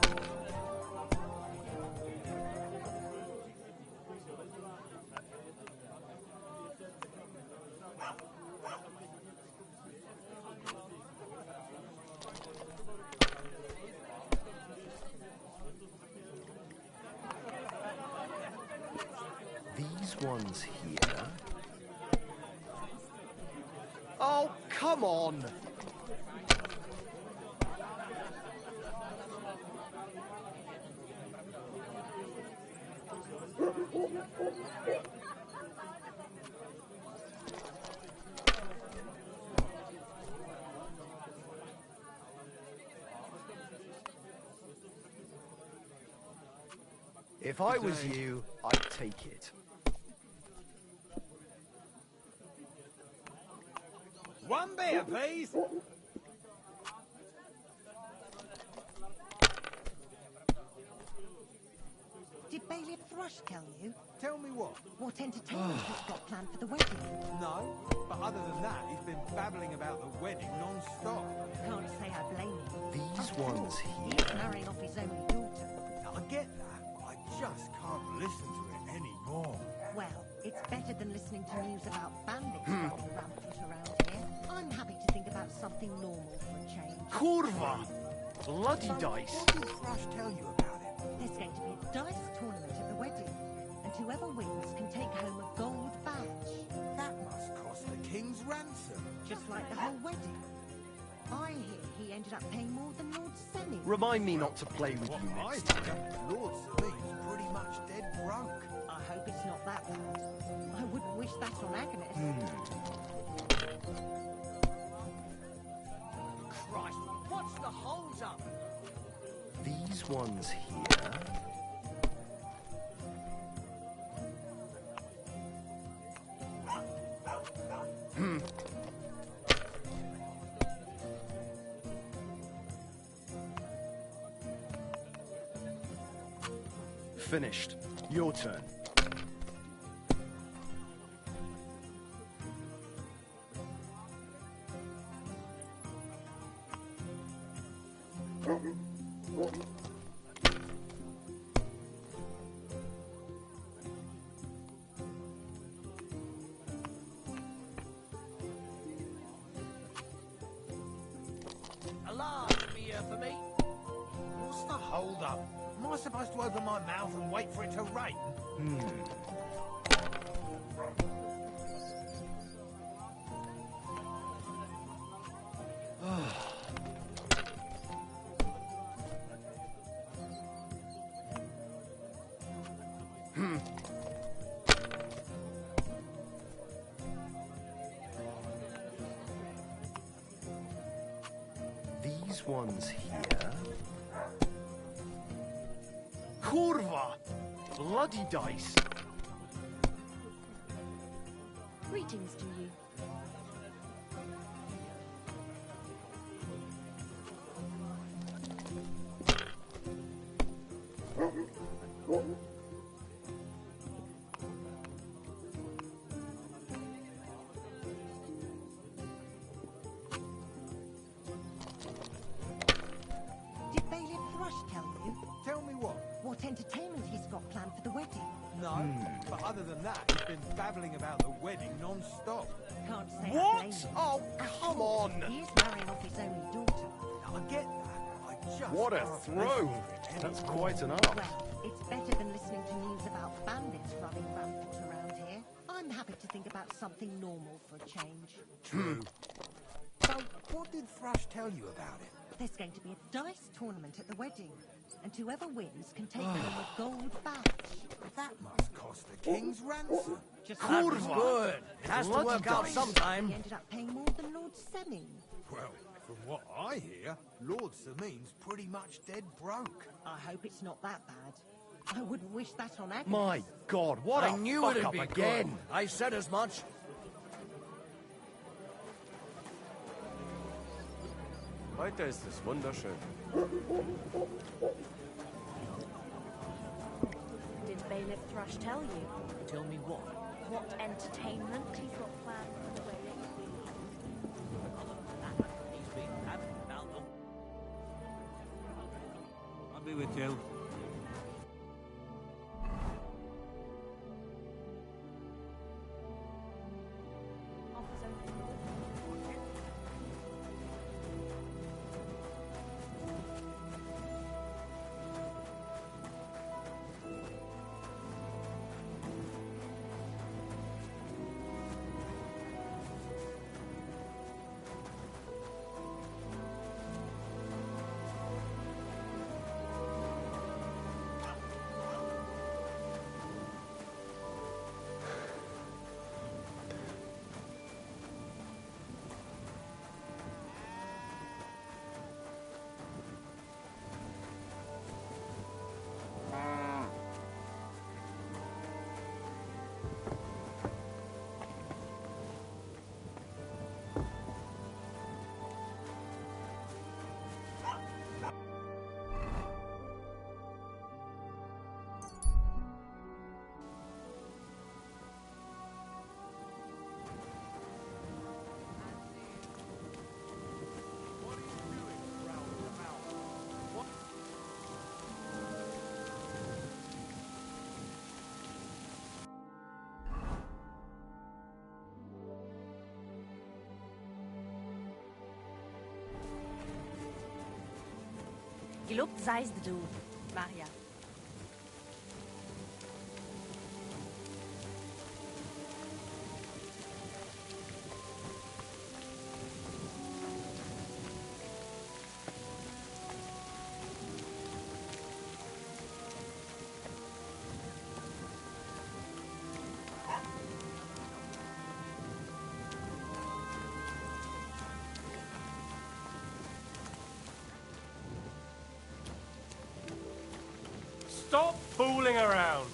These ones here. Oh, come on! If I was you, I'd take it. One beer, please. Did Bailiff Thrush tell you? Tell me what? What entertainment he's got planned for the wedding? No, but other than that, he's been babbling about the wedding non-stop. Can't say I blame him. These ones He's here. marrying off his only daughter. I get that, but I just can't listen to it anymore. Well, it's better than listening to news about bandits running rampant around here. I'm happy to think about something normal for a change. Kurva! Bloody dice! What did Thrush tell you about it? There's going to be a dice tournament at the wedding, and whoever wins can take home a gold badge. That must cost the king's ransom. Just like the whole wedding. I hear he ended up paying more than Lord Semi. Remind me not to play with you I next think time. Lord Selene's pretty much dead drunk. I hope it's not that bad. I wouldn't wish that on Agnes. Christ, what's the hold up? These ones here. Finished. Your turn. A large beer for me. What's the hold up? Am I supposed to open my mouth and wait for it to rain? These ones here. Kurva! Bloody dice! Greetings to you. Did Bailiff Thrush tell you? Tell me what? What entertainment he's got planned for the wedding? No, but other than that, he's been babbling about the wedding non-stop. Can't say I What? blame him. Oh, come on! He's marrying off his only daughter. I get that. I just What a can't throw! listen to it That's anymore. quite an art. Well, it's better than listening to news about bandits running rampant around here. for a change. True. So, what did Thrush tell you about it? There's going to be a dice tournament at the wedding, and whoever wins can take home a gold badge. That must cost the king's ransom. Just Kurwa! Good. It has to work out sometime. He ended up paying more than Lord Semin. Well, from what I hear, Lord Samin's pretty much dead broke. I hope it's not that bad. I wouldn't wish that on Agnes. My God, what I a knew fuck it'd up be again. good. I said as much. Heute ist es wunderschön. Did Bailiff Thrush tell you? Tell me what? What entertainment he's got planned for the wedding? He's been having about them. I'll be with you. Gelobt seist du, Maria. Stop fooling around!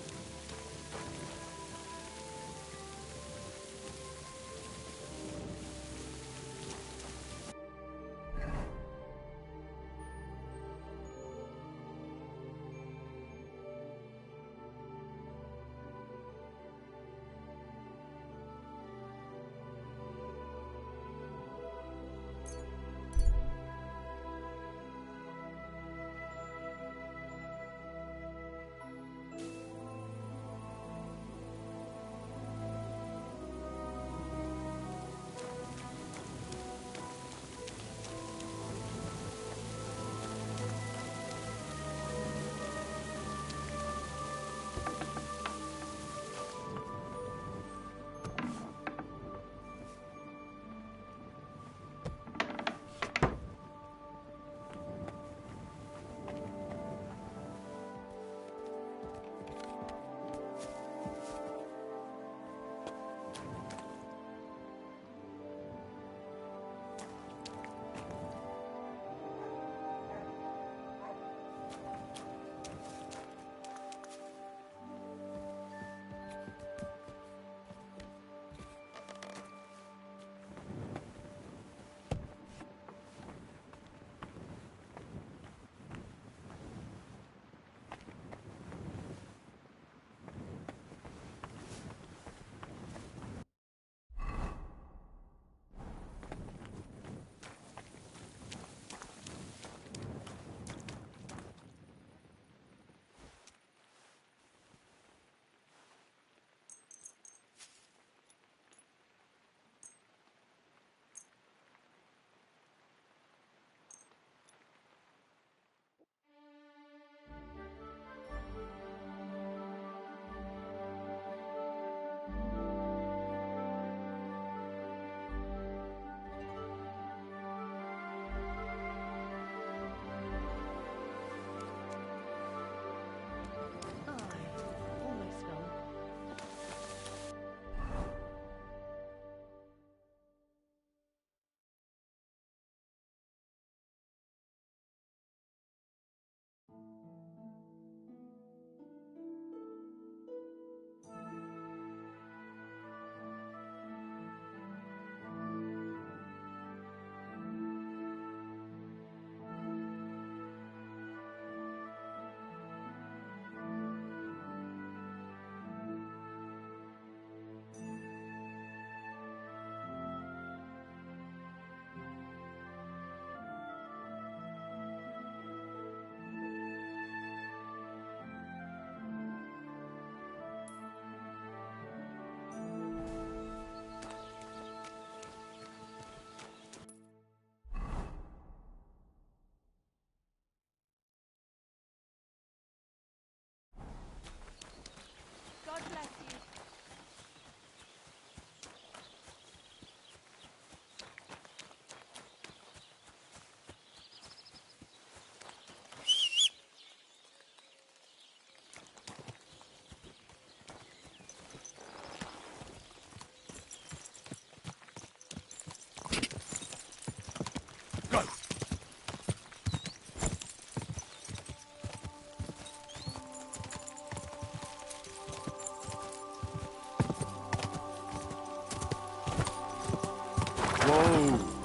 Whoa!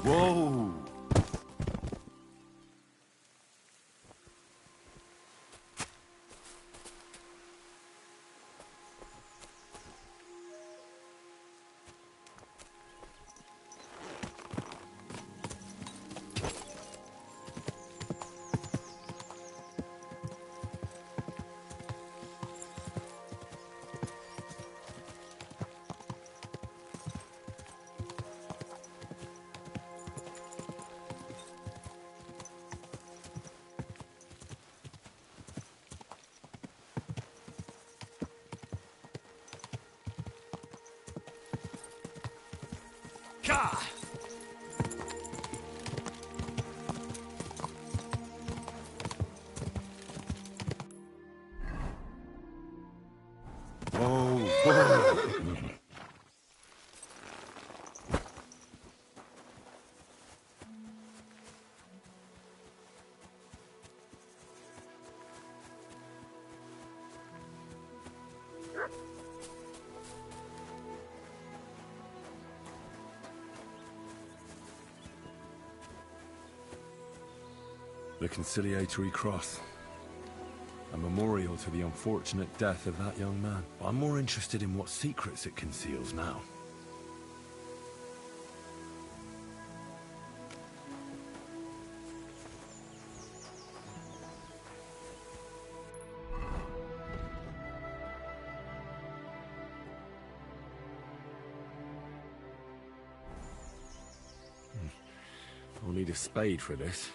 Whoa! The conciliatory cross. A memorial to the unfortunate death of that young man. I'm more interested in what secrets it conceals now. I'll need a spade for this.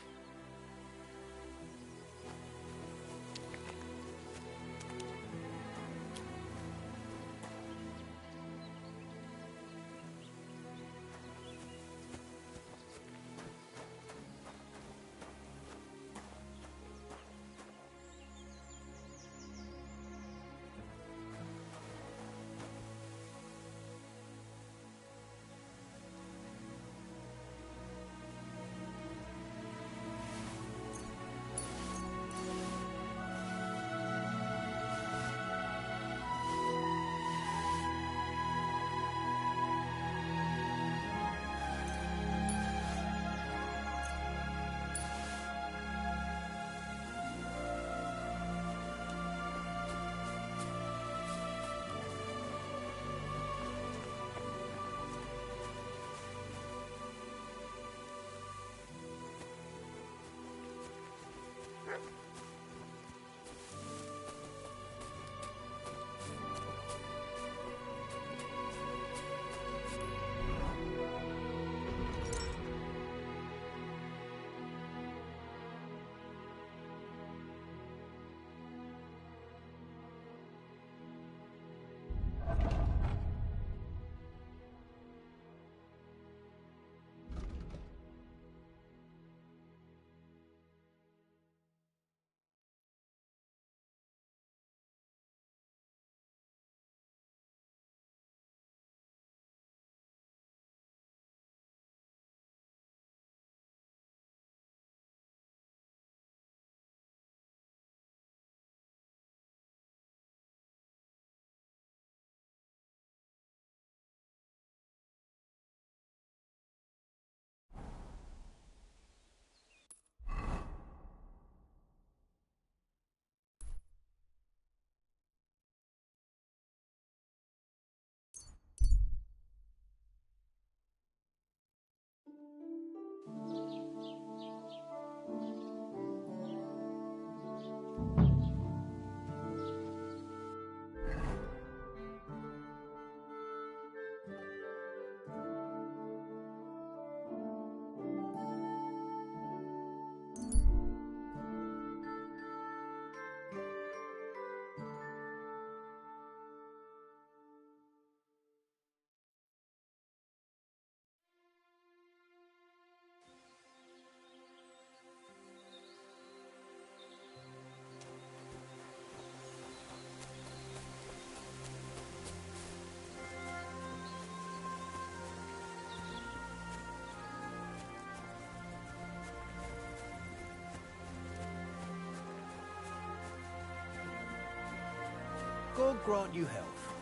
God grant you health.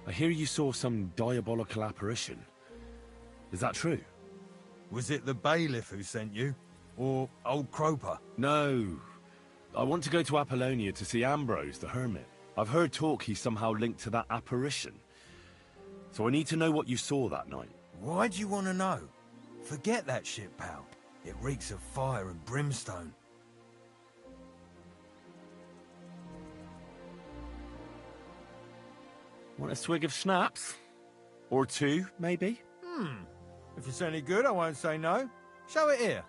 I hear you saw some diabolical apparition. Is that true? Was it the bailiff who sent you? Or old Croper? No. I want to go to Apollonia to see Ambrose, the hermit. I've heard talk he's somehow linked to that apparition. So I need to know what you saw that night. Why do you want to know? Forget that shit, pal. It reeks of fire and brimstone. Want a swig of schnapps? Or two, maybe? If it's any good, I won't say no. Show it here.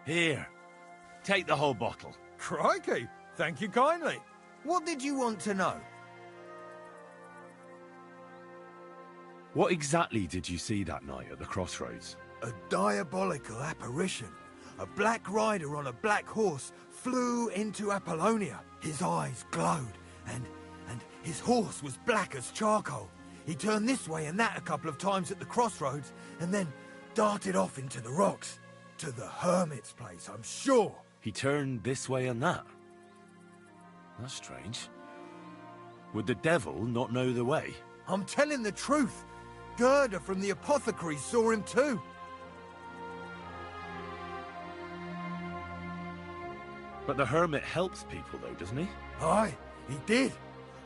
Here. Take the whole bottle. Crikey! Thank you kindly. What did you want to know? What exactly did you see that night at the crossroads? A diabolical apparition. A black rider on a black horse flew into Apollonia. His eyes glowed, and his horse was black as charcoal. He turned this way and that a couple of times at the crossroads, and then darted off into the rocks. To the hermit's place, I'm sure. He turned this way and that? That's strange. Would the devil not know the way? I'm telling the truth. Gerda from the apothecary saw him too. But the hermit helps people though, doesn't he? Aye, he did.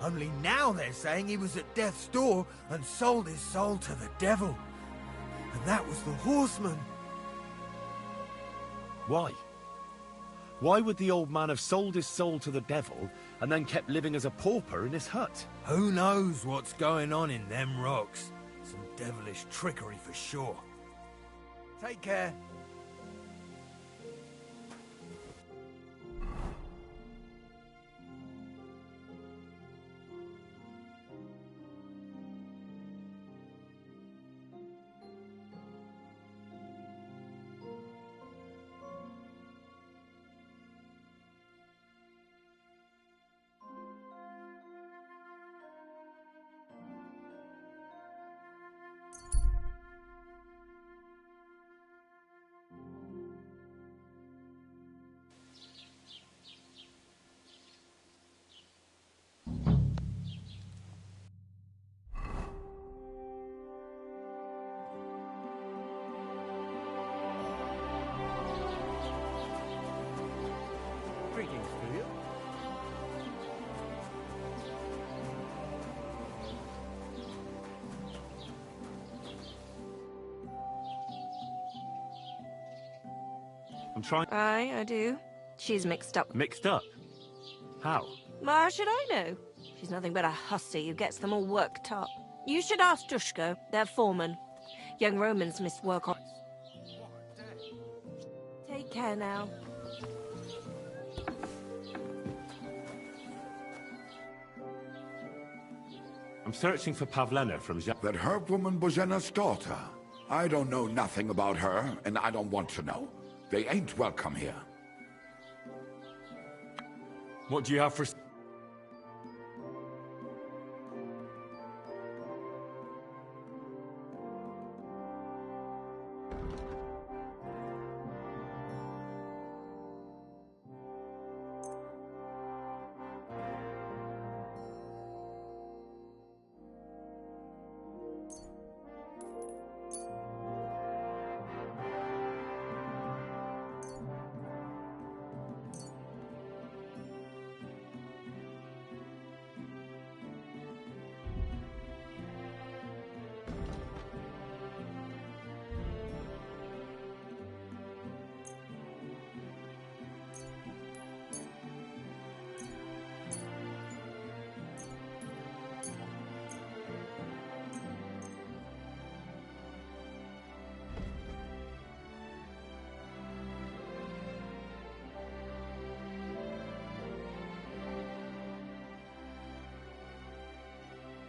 Only now they're saying he was at death's door and sold his soul to the devil. And that was the horseman. Why? Why would the old man have sold his soul to the devil and then kept living as a pauper in his hut? Who knows what's going on in them rocks? Some devilish trickery for sure. Take care. Greetings to you. I'm trying... Aye, I do. She's mixed up. Mixed up? How? How should I know? She's nothing but a hussy who gets them all worked up. You should ask Dushko, their foreman. Young Romans missed work on... Take care now. I'm searching for Pavlena from... That herb woman Božena's daughter. I don't know nothing about her, and I don't want to know. They ain't welcome here. What do you have for...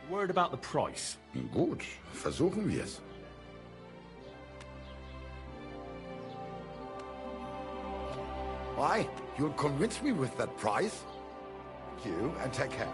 Word about the price. Gut, versuchen wir's. Why? You'll convince me with that price? Thank you, and take care.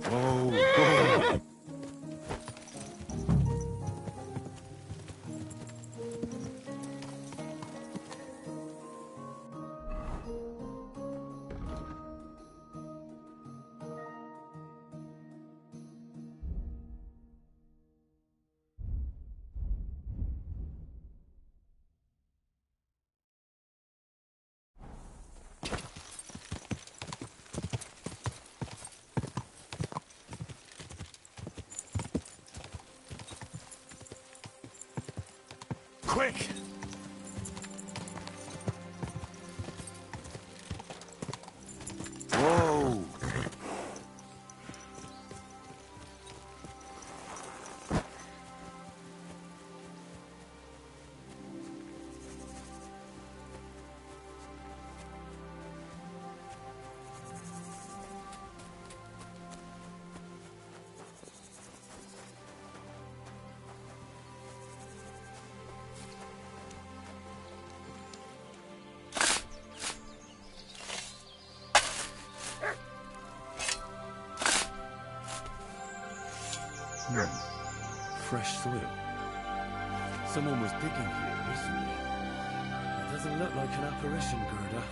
Whoa. Quick! Whoa! Fresh soil. Someone was digging here recently. It doesn't look like an apparition, Gerda.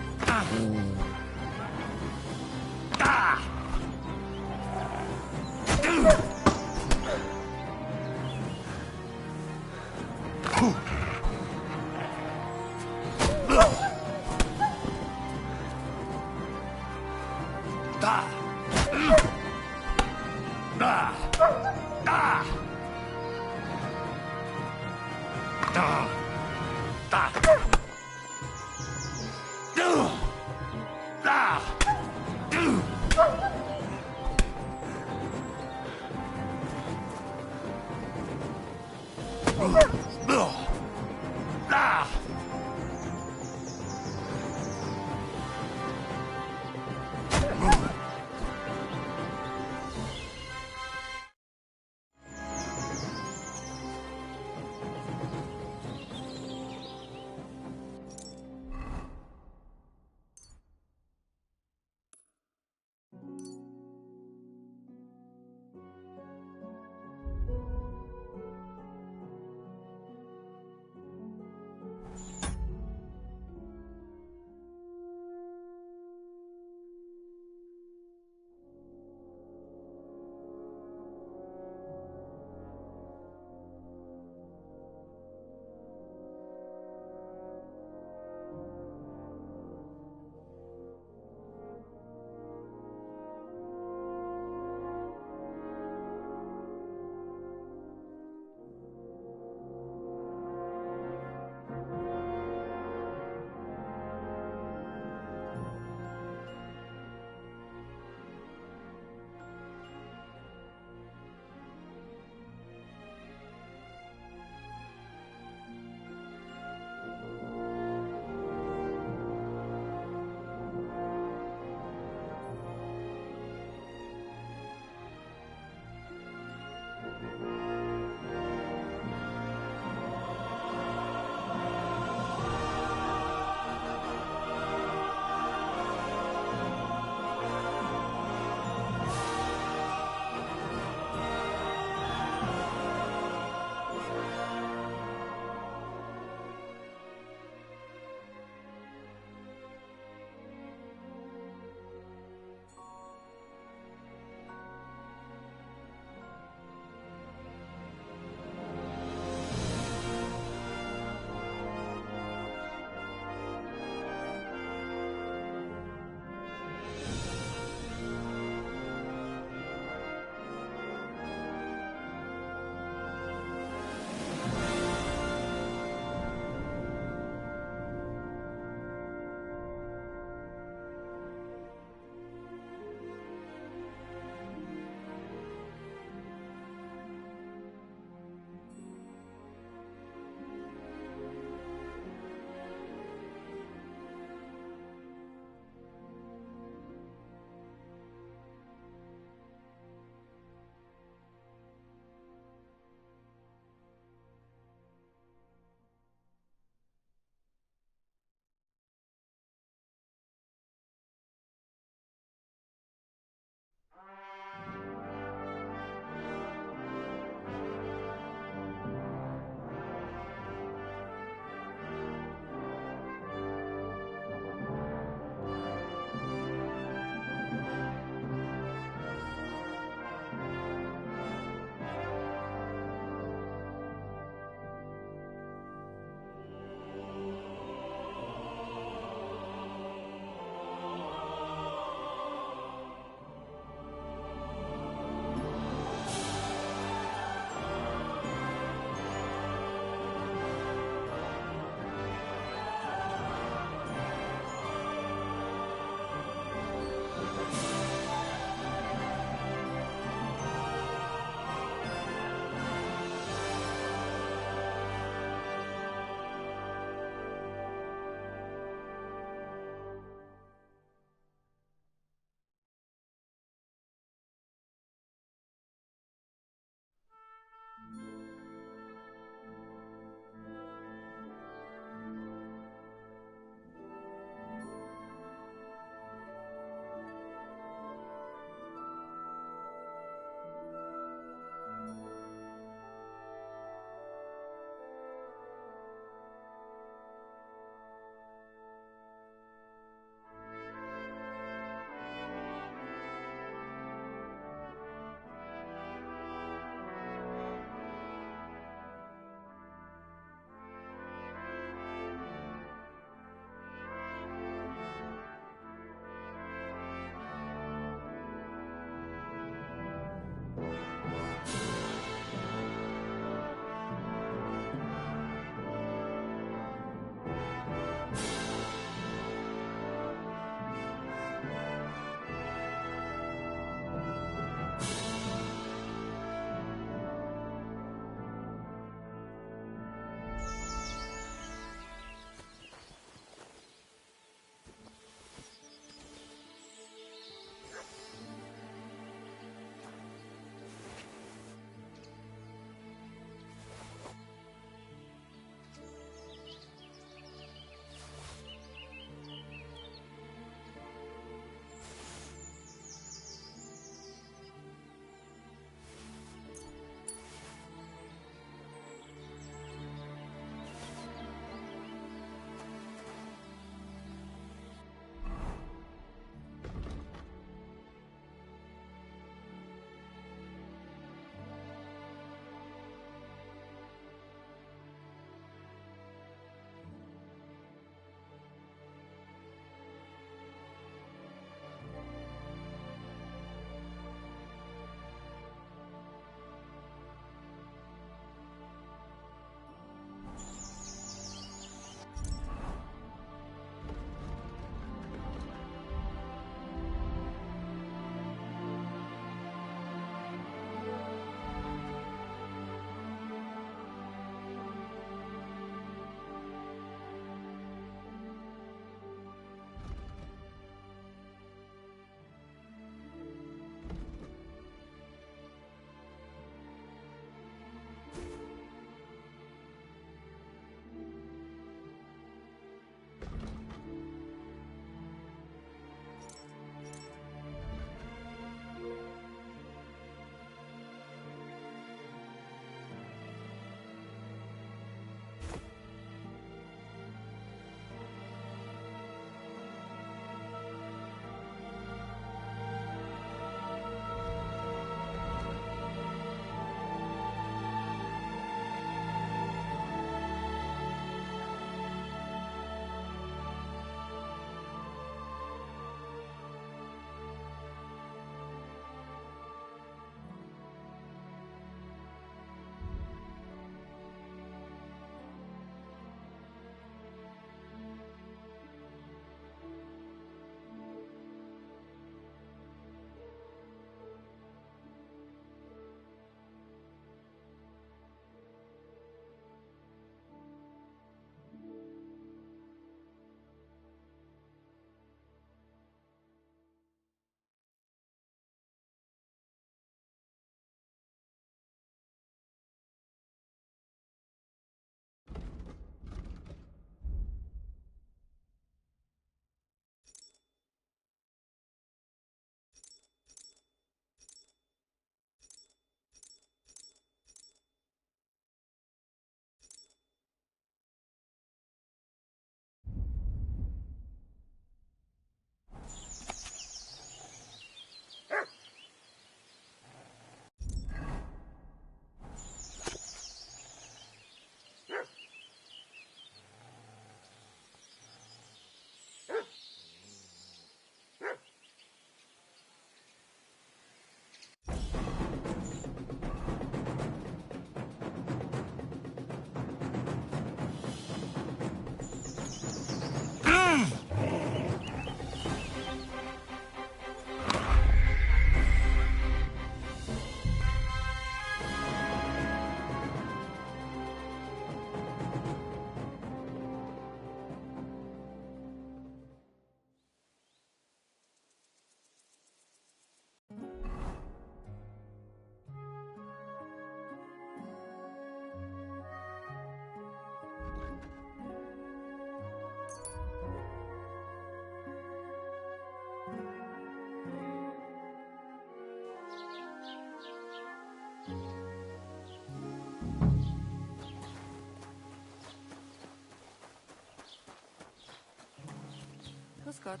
God.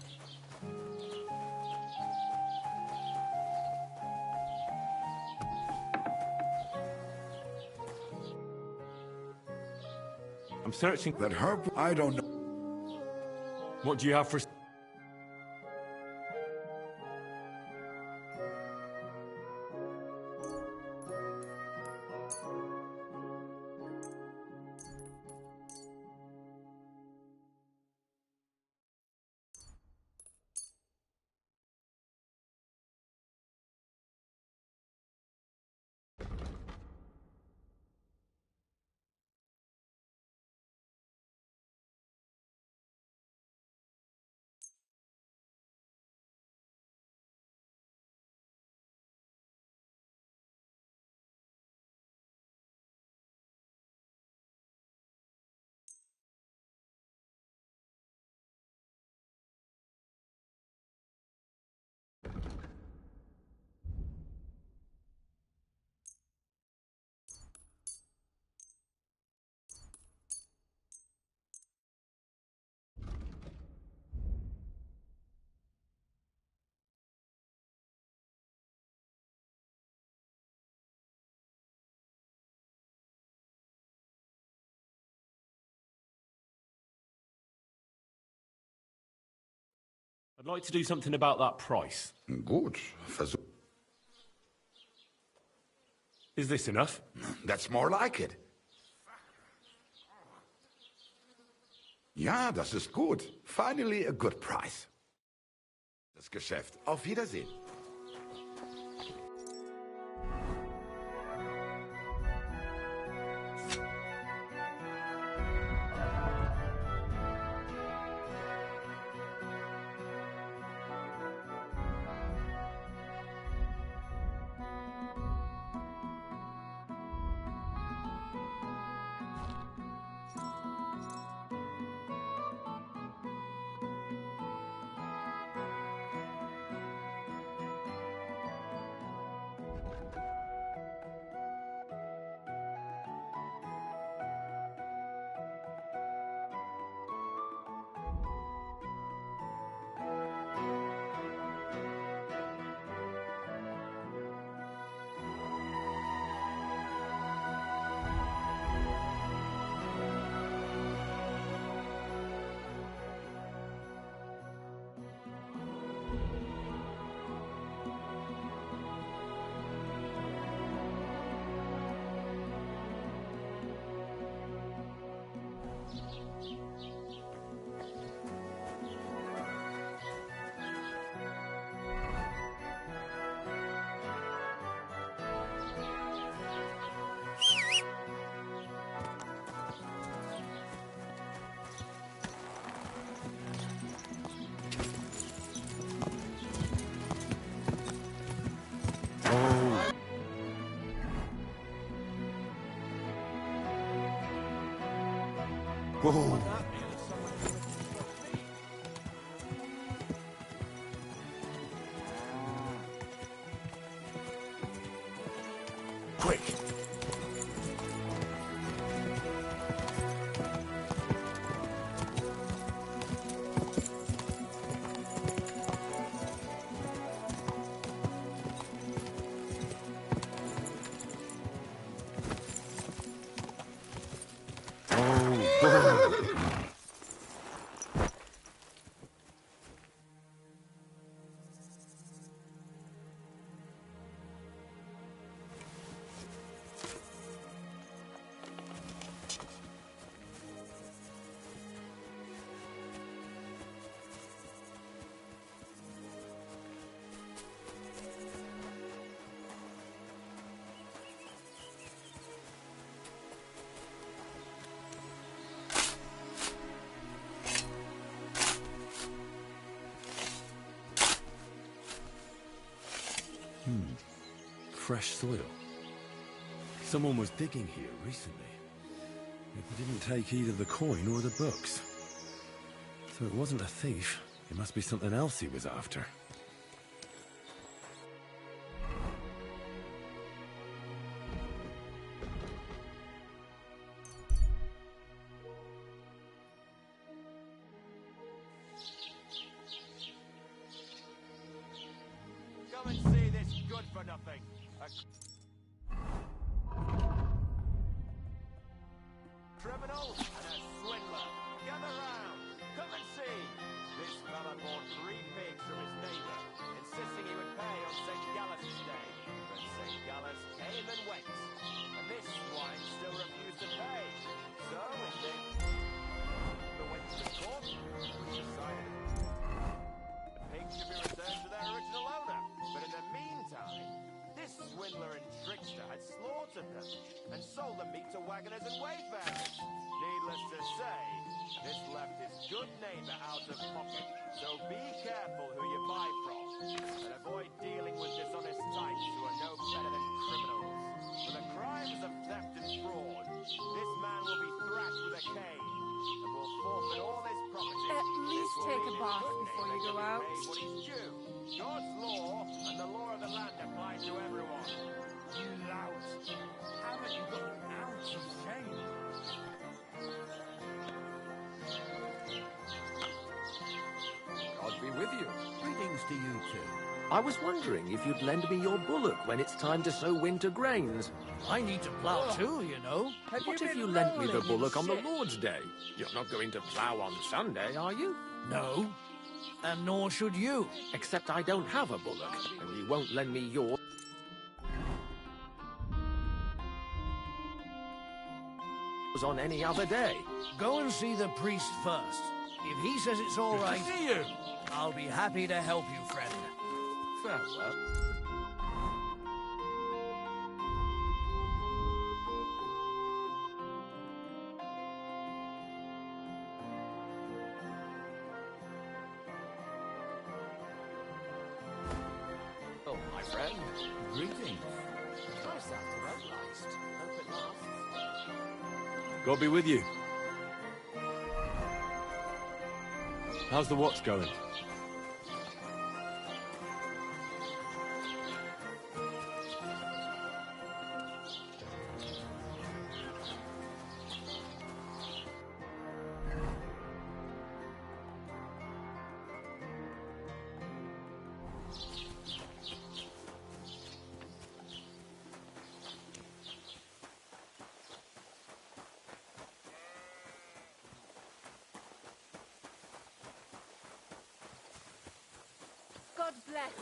I'm searching... That her... I don't know. What do you have for... I'd like to do something about that price. Gut, versuch. Is this enough? That's more like it. Ja, das ist gut. Finally a good price. Das Geschäft. Auf Wiedersehen. Whoa. Quick. Fresh soil. Someone was digging here recently. It didn't take either the coin or the books. So it wasn't a thief. It must be something else he was after. criminal and a swindler. Gather round. Come and see. This fella bought 3 pigs from his neighbour, insisting he would pay on St. Gallus's day. But St. Gallus came and went, and this swine still refused to pay. So it went to the court, which decided the pigs should be returned to their original owner. But in the meantime, this swindler and trickster had slaughtered them and sold the meat to wagoners and wayfarers. Needless to say, this left his good neighbour out of pocket. So be careful who you buy from, and avoid dealing with dishonest types who are no better than criminals. For the crimes of theft and fraud, this man will be thrashed with a cane and will forfeit all his property. At least take a bath before you go out. What he's due. God's law and the law of the land apply to everyone. You lout. Haven't you got an ounce of shame? God be with you. Greetings to you too. I was wondering if you'd lend me your bullock when it's time to sow winter grains. I need to plough too, you know. What if you lent me the bullock on the Lord's Day? You're not going to plough on Sunday, are you? No. And nor should you. Except I don't have a bullock, and you won't lend me yours on any other day. Go and see the priest first. If he says it's all right, See you. I'll be happy to help you, friend. Farewell. Oh, my friend. Greetings. Nice after red lights. Hope it lasts. God be with you. How's the watch going? God bless.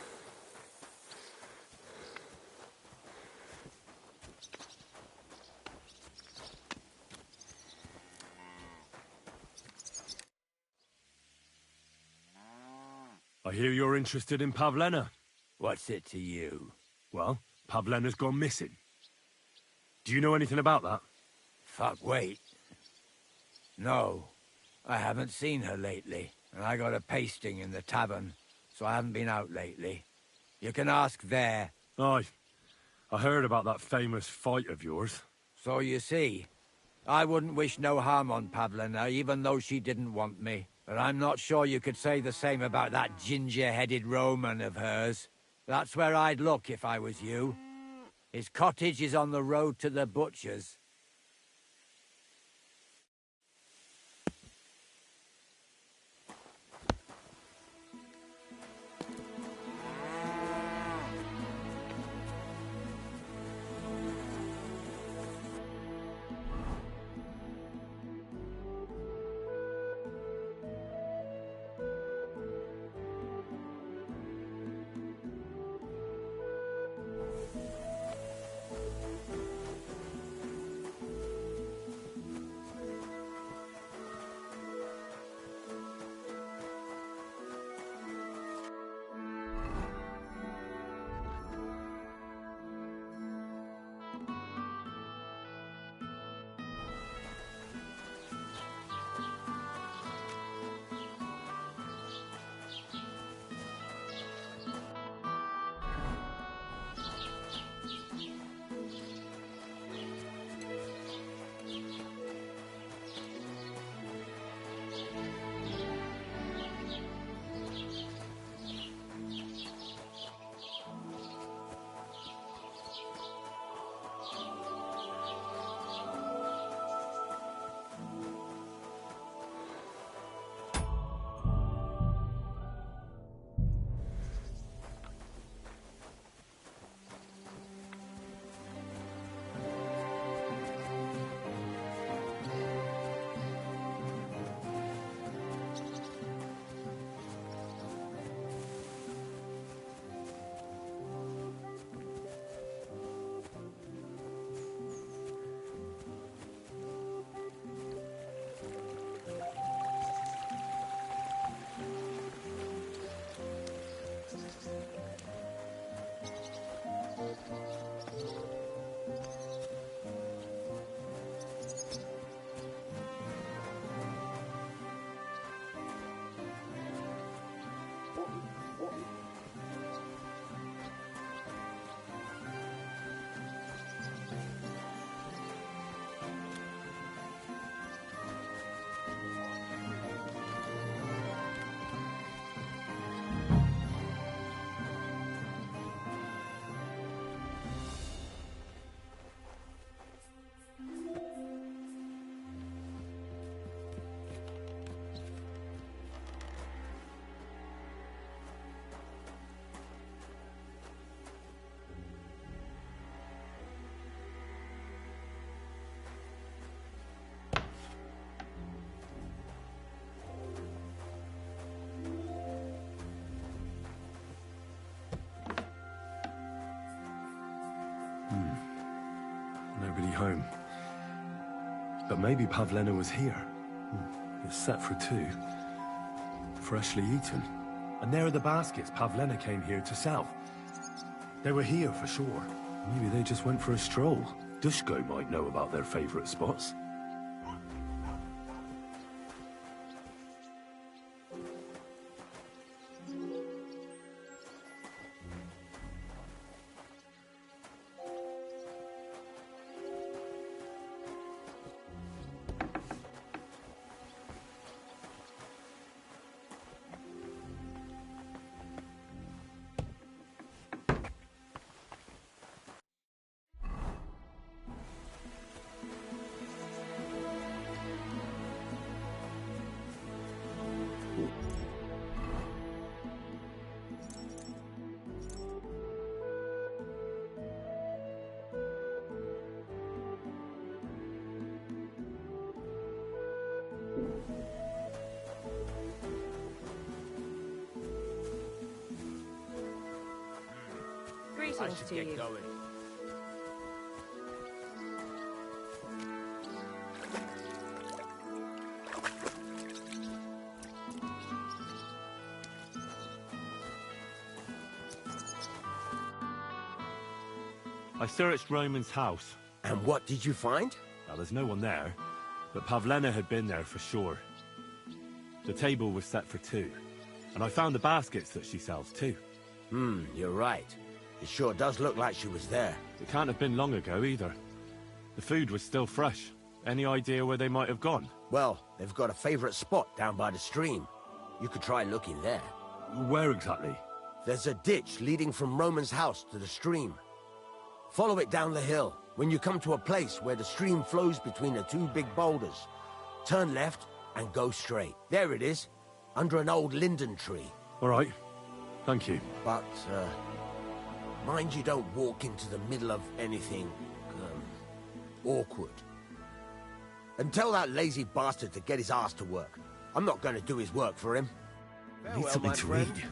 I hear you're interested in Pavlena. What's it to you? Well, Pavlena's gone missing. Do you know anything about that? Fuck, wait. No, I haven't seen her lately, and I got a pasting in the tavern, so I haven't been out lately. You can ask there. Aye. I heard about that famous fight of yours. So you see, I wouldn't wish no harm on Pavlena, even though she didn't want me. But I'm not sure you could say the same about that ginger-headed Roman of hers. That's where I'd look if I was you. His cottage is on the road to the butcher's. nobody home. But maybe Pavlena was here. It's set for 2. Freshly eaten. And there are the baskets Pavlena came here to sell. They were here for sure. Maybe they just went for a stroll. Dushko might know about their favorite spots. Greetings to you. I searched Roman's house. And what did you find? Well, there's no one there, but Pavlena had been there for sure. The table was set for 2, and I found the baskets that she sells too. You're right. It sure does look like she was there. It can't have been long ago either. The food was still fresh. Any idea where they might have gone? Well, they've got a favorite spot down by the stream. You could try looking there. Where exactly? There's a ditch leading from Roman's house to the stream. Follow it down the hill. When you come to a place where the stream flows between the 2 big boulders, turn left and go straight. There it is, under an old linden tree. All right. Thank you. But, mind you don't walk into the middle of anything, awkward. And tell that lazy bastard to get his ass to work. I'm not going to do his work for him. I need something to read.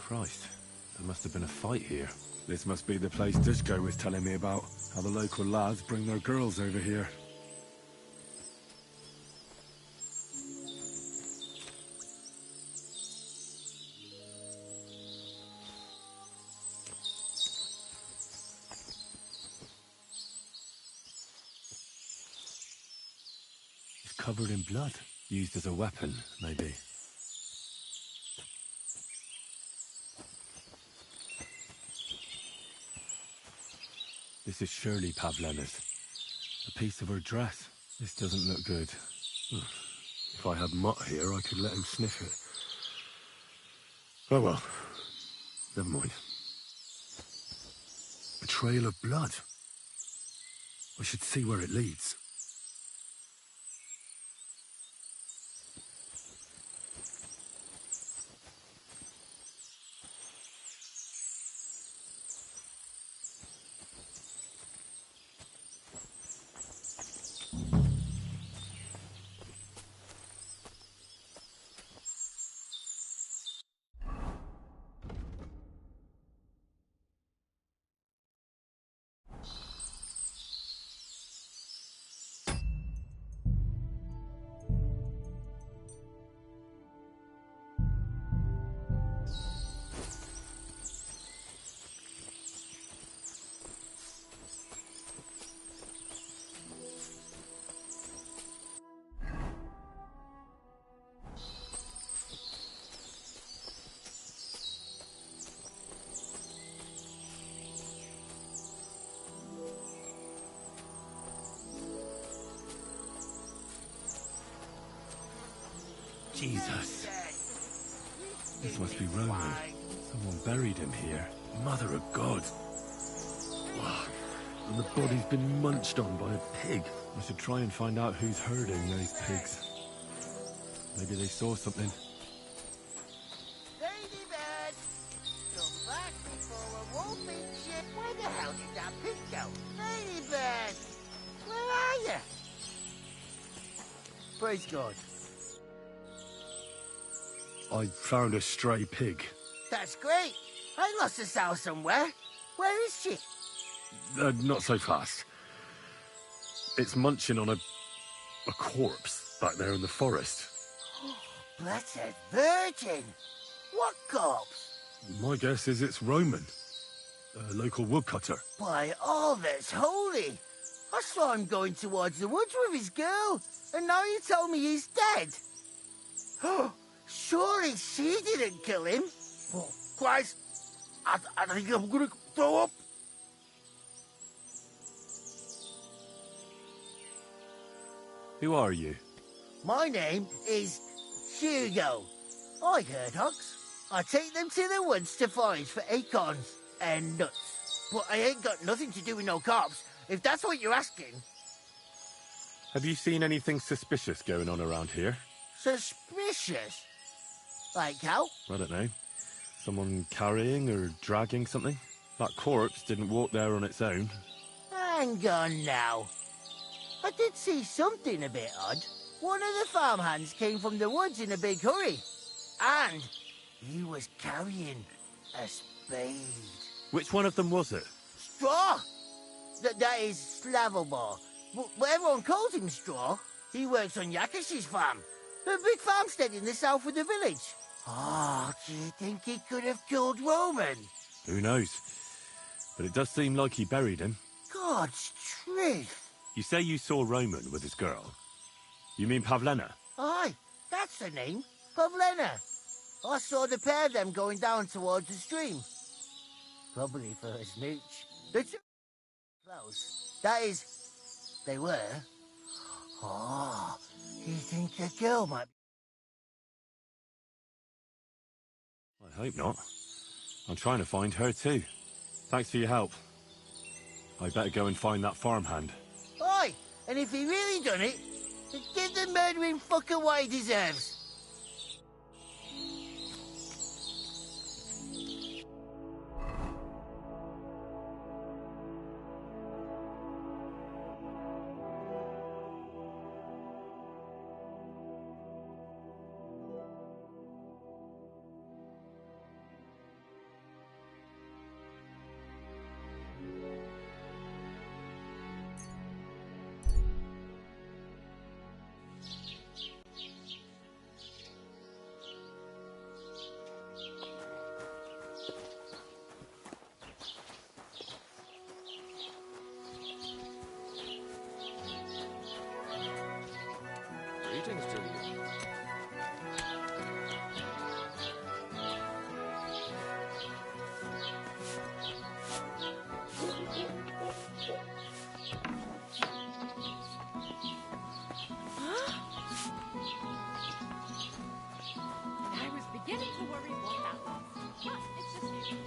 Christ, there must have been a fight here. This must be the place Dushko was telling me about. How the local lads bring their girls over here. It's covered in blood. Used as a weapon, maybe. This is surely Pavlena's. A piece of her dress. This doesn't look good. If I had Mutt here, I could let him sniff it. Oh well. Never mind. A trail of blood. I should see where it leads. Jesus. This must be Roman. Someone buried him here. Mother of God. Wow. And the body's been munched on by a pig. I should try and find out who's herding those pigs. Maybe they saw something. Ladybird! Come back before a wolf eats you. Where the hell did that pig go? Ladybird! Where are you? Praise God. I found a stray pig. That's great. I lost a sow somewhere. Where is she? Not so fast. It's munching on a corpse back there in the forest. Blessed Virgin! What corpse? My guess is it's Roman, a local woodcutter. By all that's holy! I saw him going towards the woods with his girl, and now you tell me he's dead. Surely she didn't kill him. Oh, Christ! I think I'm gonna throw up. Who are you? My name is Hugo. I herd hogs. I take them to the woods to forage for acorns and nuts. But I ain't got nothing to do with no cops, if that's what you're asking. Have you seen anything suspicious going on around here? Suspicious? Like how? I don't know. Someone carrying or dragging something? That corpse didn't walk there on its own. Hang on now. I did see something a bit odd. One of the farmhands came from the woods in a big hurry. And he was carrying a spade. Which one of them was it? Straw! That is Slavobor. But everyone calls him Straw. He works on Yakish's farm. A big farmstead in the south of the village. Oh, do you think he could have killed Roman? Who knows? But it does seem like he buried him. God's truth. You say you saw Roman with his girl. You mean Pavlena? Aye, that's the name. Pavlena. I saw the pair of them going down towards the stream. Probably for a smooch. They're too close. That is, they were. Oh, you think the girl might... I hope not. I'm trying to find her too. Thanks for your help. I better go and find that farmhand. Aye, and if he really done it, then give the murdering fucker what he deserves. Greetings to you. I was beginning to worry what that was. But it's just you.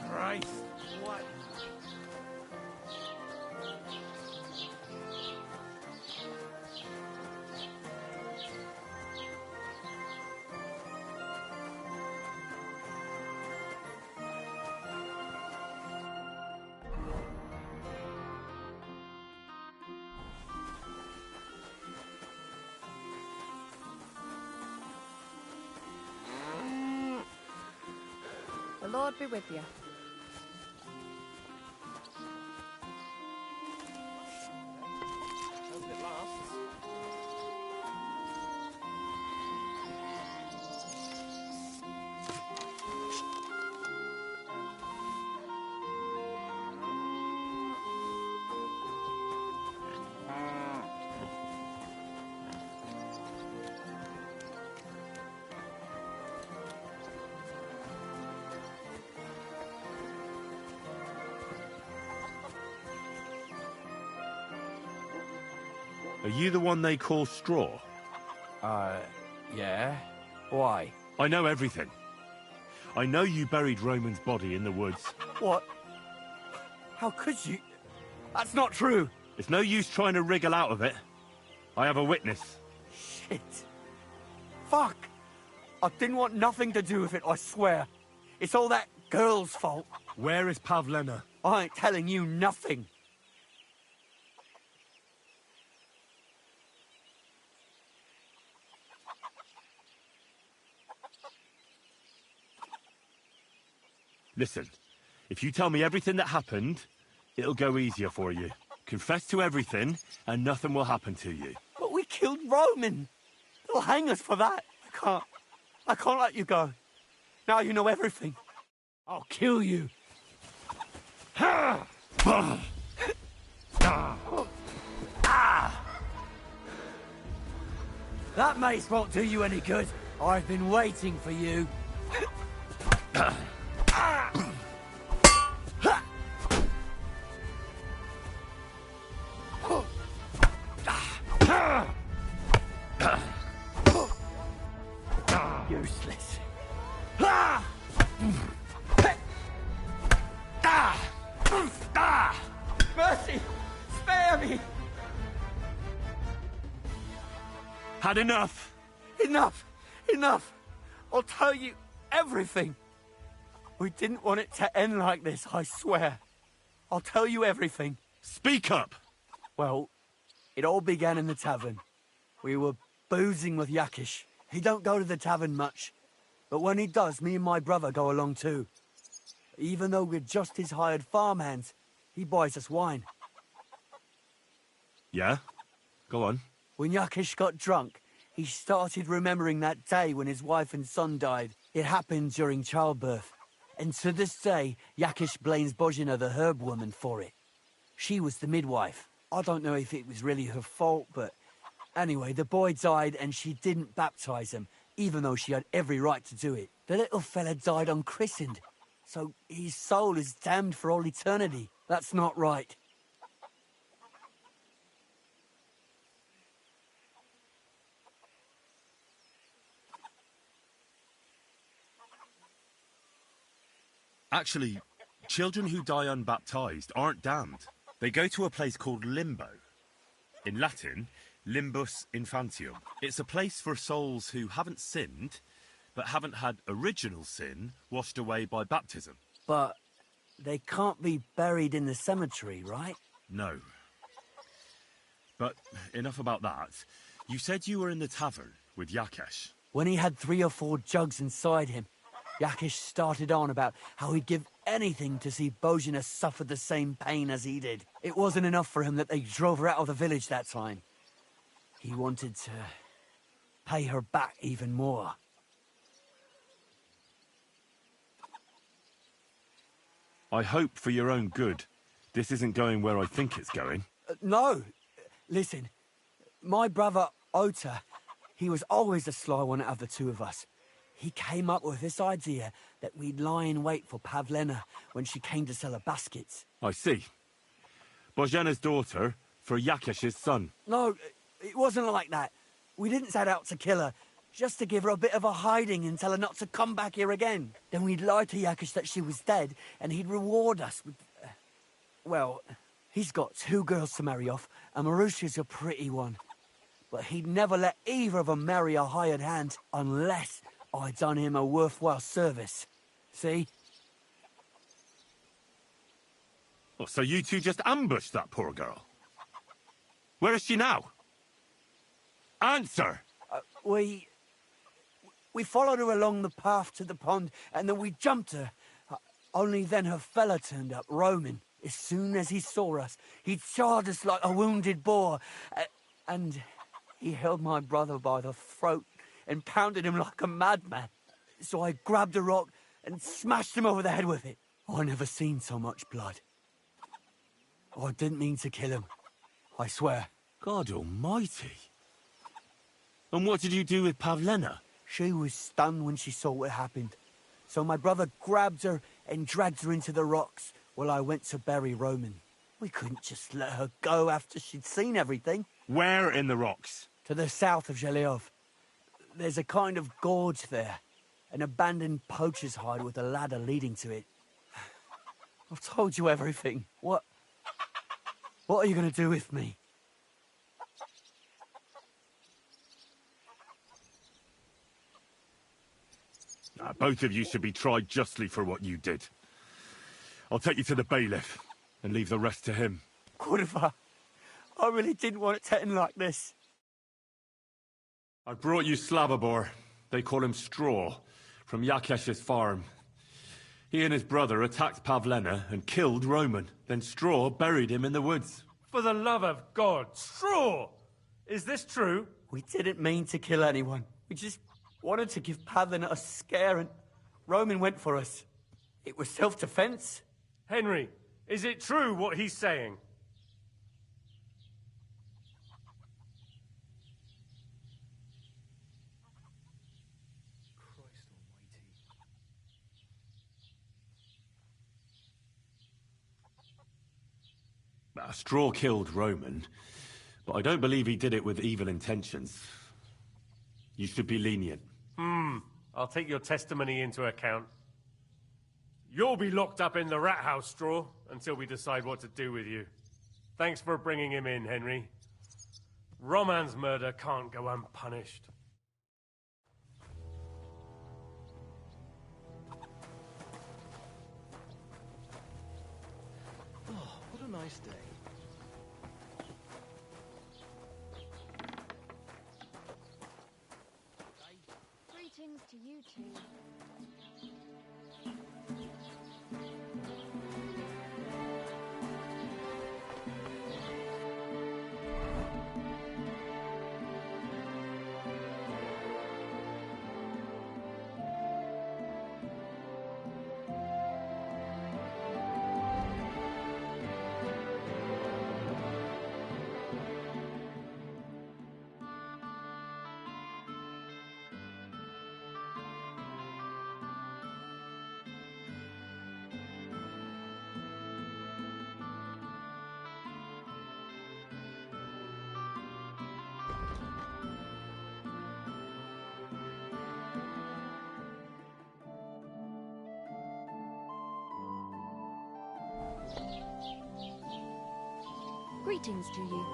Christ, what? The Lord be with you. Hope it lasts. Are you the one they call Straw? Yeah? Why? I know everything. I know you buried Roman's body in the woods. What? How could you? That's not true. It's no use trying to wriggle out of it. I have a witness. Shit. Fuck. I didn't want nothing to do with it, I swear. It's all that girl's fault. Where is Pavlena? I ain't telling you nothing. Listen, if you tell me everything that happened, it'll go easier for you. Confess to everything, and nothing will happen to you. But we killed Roman. They'll hang us for that. I can't let you go. Now you know everything. I'll kill you. That mace won't do you any good. I've been waiting for you. Useless. Mercy! Spare me! Had enough? Enough! Enough! I'll tell you everything. We didn't want it to end like this, I swear. I'll tell you everything. Speak up! Well, it all began in the tavern. We were boozing with Yakish. He don't go to the tavern much, but when he does, me and my brother go along too. Even though we're just his hired farmhands, he buys us wine. Yeah? Go on. When Yakish got drunk, he started remembering that day when his wife and son died. It happened during childbirth. And to this day, Yakish blames Bozhina, the herb woman, for it. She was the midwife. I don't know if it was really her fault, but anyway, the boy died and she didn't baptize him, even though she had every right to do it. The little fella died unchristened, so his soul is damned for all eternity. That's not right. Actually, children who die unbaptized aren't damned. They go to a place called Limbo. In Latin, limbus infantium. It's a place for souls who haven't sinned, but haven't had original sin washed away by baptism. But they can't be buried in the cemetery, right? No. But enough about that. You said you were in the tavern with Yakesh. When he had 3 or 4 jugs inside him, Yakesh started on about how he'd give anything to see Bozhena suffer the same pain as he did. It wasn't enough for him that they drove her out of the village that time. He wanted to pay her back even more. I hope for your own good this isn't going where I think it's going. No. Listen, my brother Ota, he was always the sly one out of the two of us. He came up with this idea that we'd lie in wait for Pavlena when she came to sell her baskets. I see. Bozhena's daughter for Yakesh's son. No, it wasn't like that. We didn't set out to kill her, just to give her a bit of a hiding and tell her not to come back here again. Then we'd lie to Yakesh that she was dead, and he'd reward us with... well, he's got 2 girls to marry off, and Marusha's a pretty one. But he'd never let either of them marry a hired hand unless I'd done him a worthwhile service. See? Oh, so you two just ambushed that poor girl? Where is she now? Answer! We followed her along the path to the pond, and then we jumped her. Only then her fella turned up, Roman. As soon as he saw us, he charged us like a wounded boar. And he held my brother by the throat and pounded him like a madman. So I grabbed a rock and smashed him over the head with it. I never seen so much blood. I didn't mean to kill him, I swear. God almighty. And what did you do with Pavlena? She was stunned when she saw what happened. So my brother grabbed her and dragged her into the rocks while I went to bury Roman. We couldn't just let her go after she'd seen everything. Where in the rocks? To the south of Zhelyov. There's a kind of gorge there. An abandoned poacher's hide with a ladder leading to it. I've told you everything. What are you going to do with me? Both of you should be tried justly for what you did. I'll take you to the bailiff and leave the rest to him. Kurva, I really didn't want it to end like this. I brought you Slavobor. They call him Straw, from Yakesh's farm. He and his brother attacked Pavlena and killed Roman. Then Straw buried him in the woods. For the love of God, Straw! Is this true? We didn't mean to kill anyone. We just wanted to give Pavlena a scare, and Roman went for us. It was self-defense. Henry, is it true what he's saying? Straw killed Roman, but I don't believe he did it with evil intentions. You should be lenient. I'll take your testimony into account. You'll be locked up in the rat house, Straw, until we decide what to do with you. Thanks for bringing him in, Henry. Roman's murder can't go unpunished. Oh, what a nice day. Greetings to you two. Greetings to you.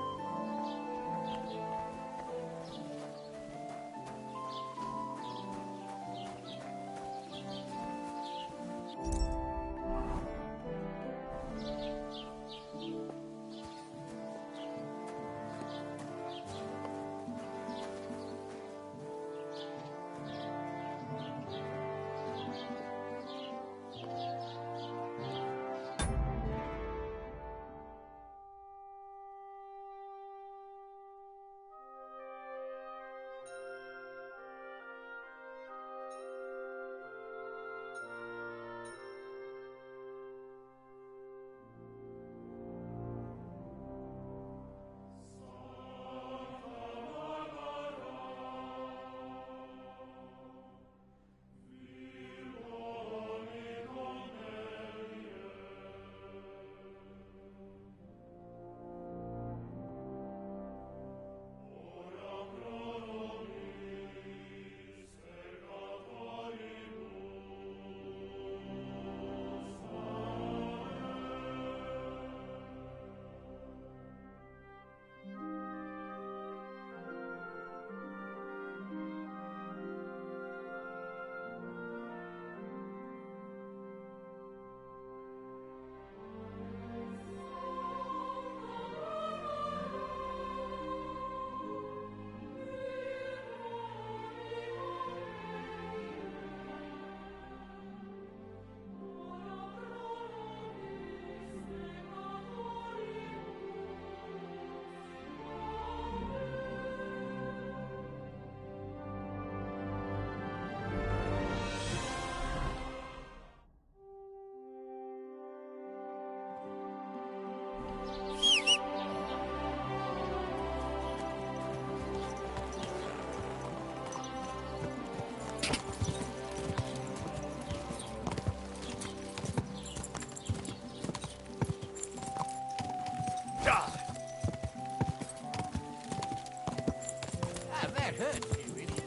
That hurts, you idiot.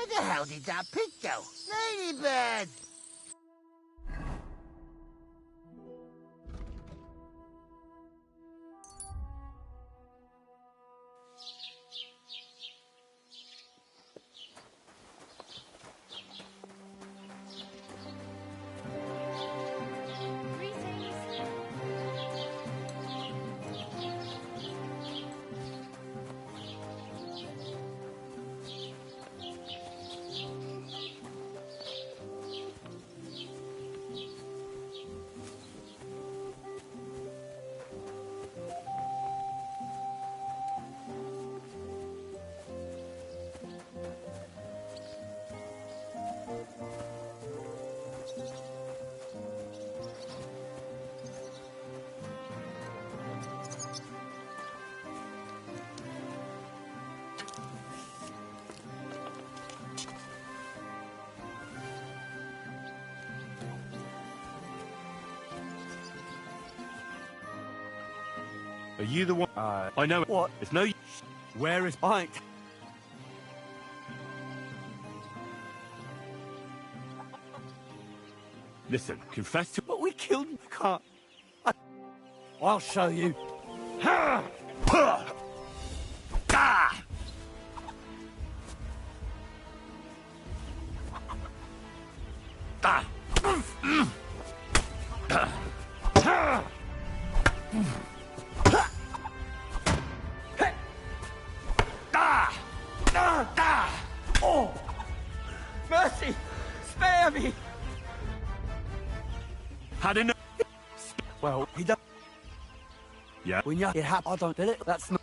Where the hell did that pig go? Ladybird! Are you the one? I know. What? It's no. Where is Pike? Listen, confess to. But we killed him. Can't. I'll show you. Oh! Mercy! Spare me! Had enough. Well, he does. Yeah. When you it happened, I don't feel it. That's not.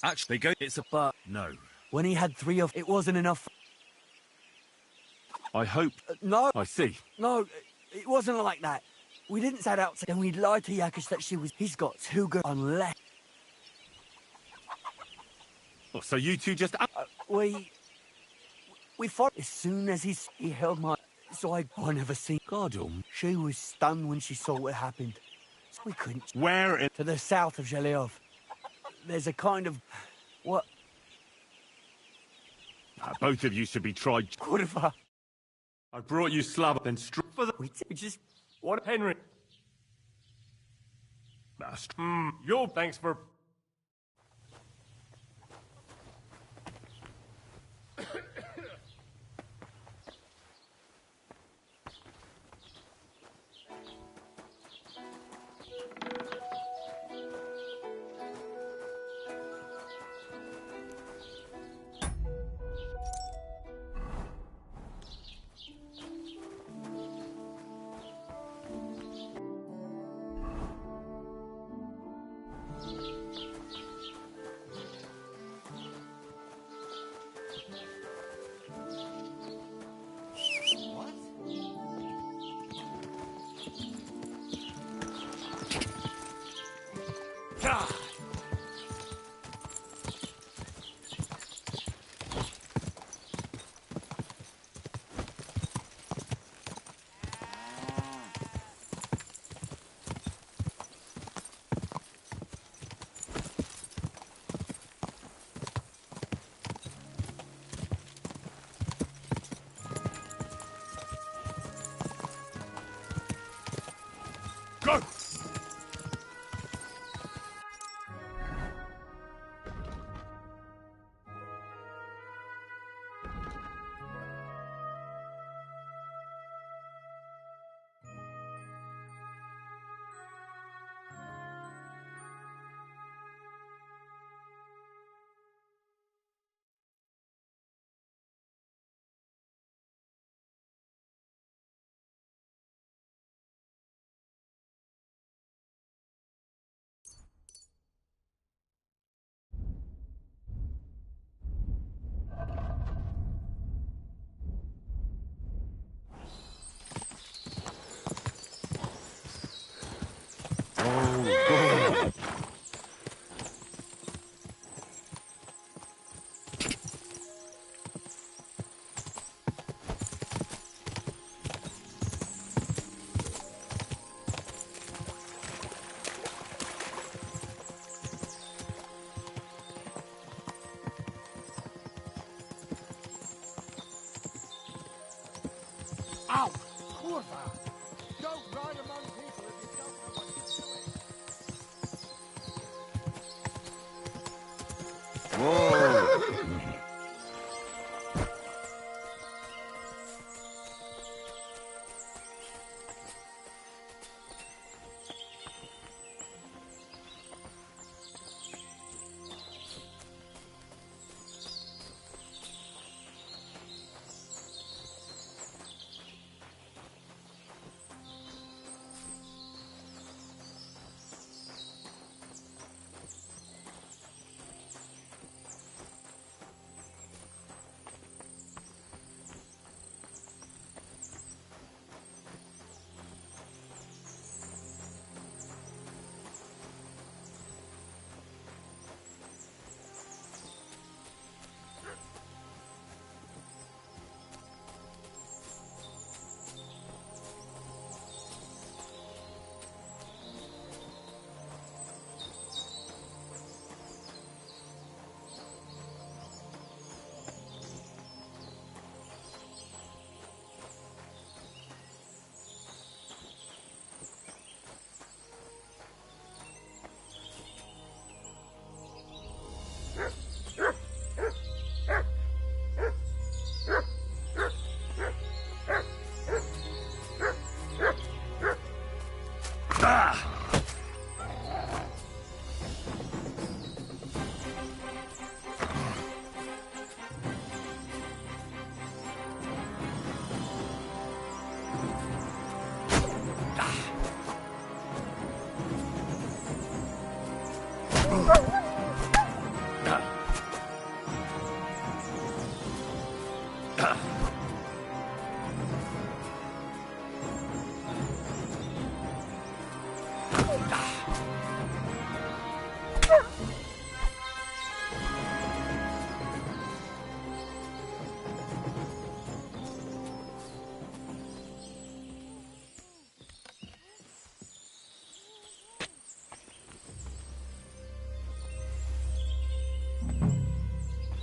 Actually, go. It's a but. No. When he had 3 of, it wasn't enough. I hope. No. I see. No, it wasn't like that. We didn't set out to. Then we lied to Yakish that she was. He's got 2 girls. Unless. Oh, so you two just. We fought as soon as he held my. So I never seen. God, she was stunned when she saw what happened. So we couldn't. Where in? To the south of Zhelyov. There's a kind of. What? Both of you should be tried. Kurva. I brought you slab and struck for the. We just. What, Henry? Bastard. Yo, thanks for. Go! Ow! Kurva! Don't ride among people if you don't know what you're doing. Whoa!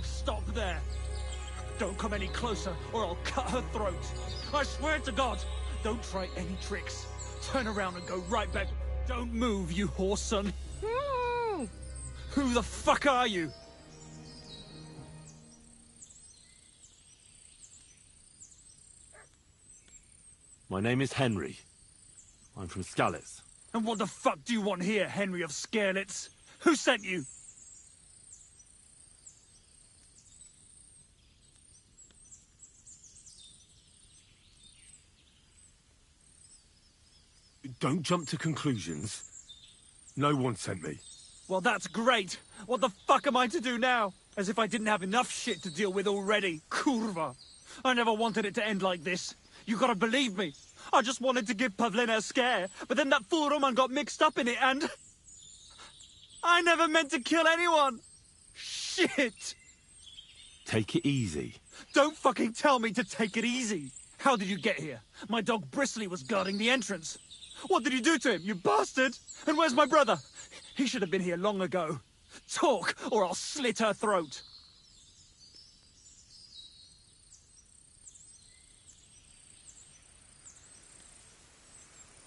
Stop there! Don't come any closer, or I'll cut her throat. I swear to God, don't try any tricks. Turn around and go right back. Don't move, you horse son. Who the fuck are you? My name is Henry. I'm from Skalitz. And what the fuck do you want here, Henry of Skalitz? Who sent you? Don't jump to conclusions. No one sent me. Well, that's great. What the fuck am I to do now? As if I didn't have enough shit to deal with already. Kurva. I never wanted it to end like this. You gotta believe me. I just wanted to give Pavlena a scare, but then that fool Roman got mixed up in it and... I never meant to kill anyone! Shit! Take it easy. Don't fucking tell me to take it easy! How did you get here? My dog Bristly was guarding the entrance. What did you do to him, you bastard? And where's my brother? He should have been here long ago. Talk, or I'll slit her throat.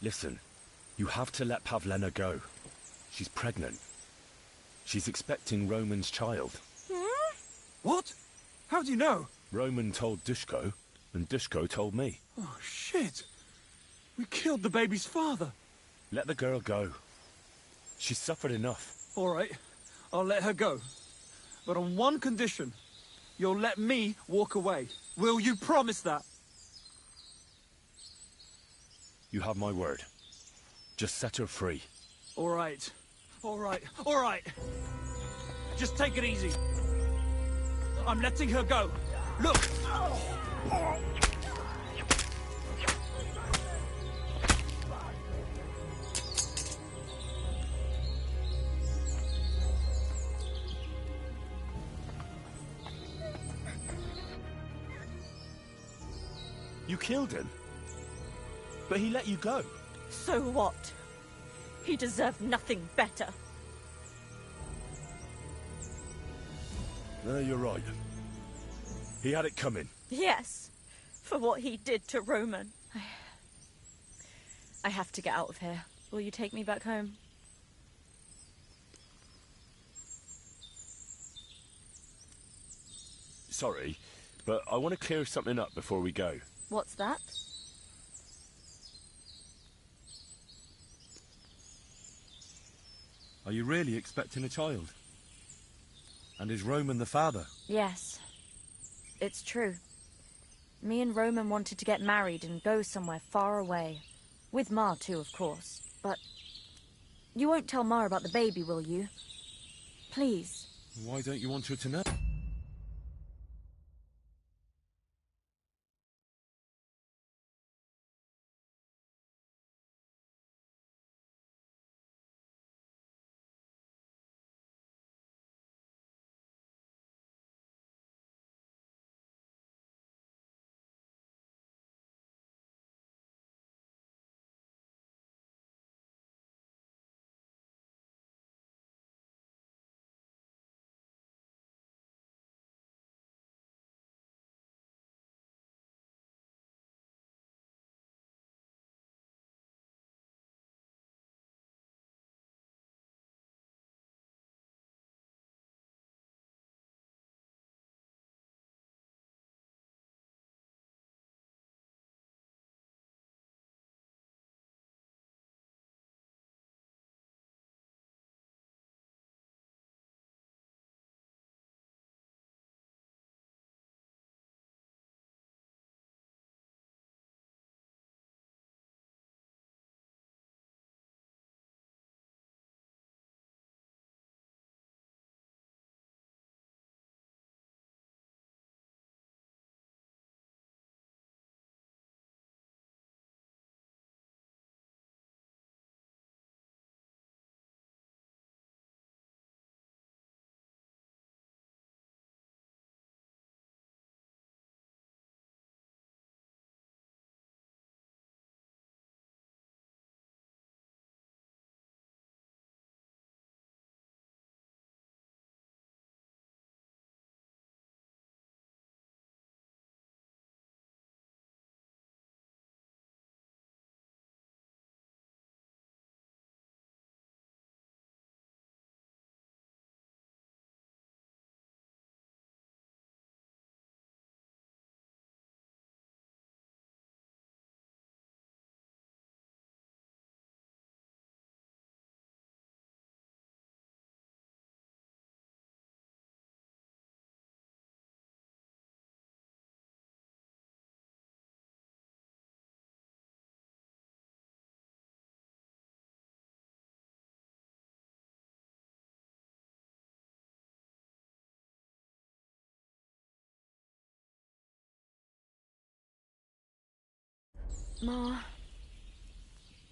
Listen, you have to let Pavlena go. She's pregnant. She's expecting Roman's child. What? How do you know? Roman told Dushko, and Dushko told me. Oh, shit. We killed the baby's father. Let the girl go. She's suffered enough. All right, I'll let her go. But on one condition. You'll let me walk away. Will you promise that? You have my word. Just set her free. All right. All right. All right. Just take it easy. I'm letting her go. Look! You killed him. But he let you go. So what? He deserved nothing better. No, you're right. He had it coming. Yes. for what he did to Roman. I have to get out of here. Will you take me back home? Sorry, but I want to clear something up before we go. What's that? Are you really expecting a child? And is Roman the father? Yes. It's true. Me and Roman wanted to get married and go somewhere far away. With Ma too, of course. But you won't tell Ma about the baby, will you? Please. Why don't you want her to know?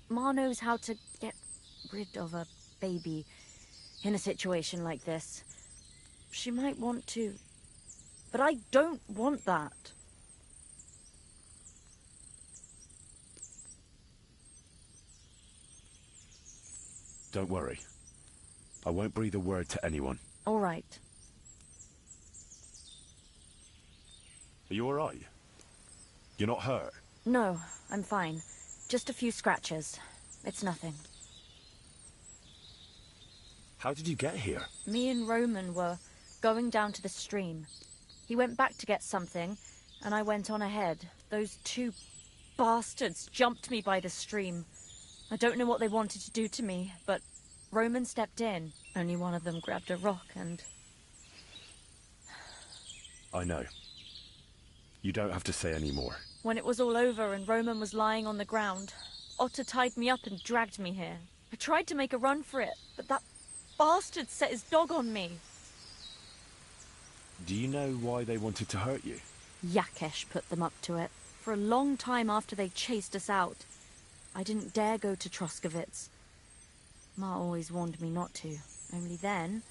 Ma knows how to get rid of a baby in a situation like this. She might want to, but I don't want that. Don't worry. I won't breathe a word to anyone. All right. Are you all right? You're not hurt? No, I'm fine. Just a few scratches. It's nothing. How did you get here? Me and Roman were going down to the stream. He went back to get something, and I went on ahead. Those two bastards jumped me by the stream. I don't know what they wanted to do to me, but Roman stepped in. Only one of them grabbed a rock and... I know. You don't have to say any more. When it was all over and Roman was lying on the ground, Otter tied me up and dragged me here. I tried to make a run for it, but that bastard set his dog on me. Do you know why they wanted to hurt you? Yakesh put them up to it. For a long time after they chased us out, I didn't dare go to Troskovitz. Ma always warned me not to. Only then,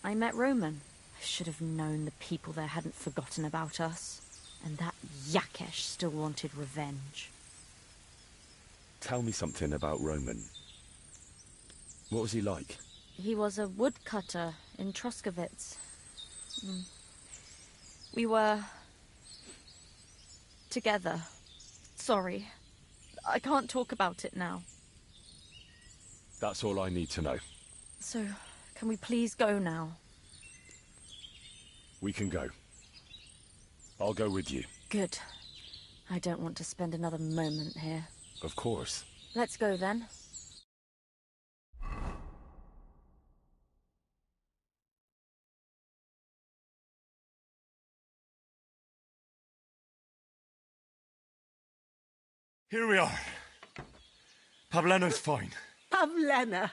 I met Roman. I should have known the people there hadn't forgotten about us. And that Yakesh still wanted revenge. Tell me something about Roman. What was he like? He was a woodcutter in Troskovitz. We were together. Sorry. I can't talk about it now. That's all I need to know. So, can we please go now? We can go. I'll go with you. Good. I don't want to spend another moment here. Of course. Let's go then. Here we are. Pavlena's fine. Pavlena,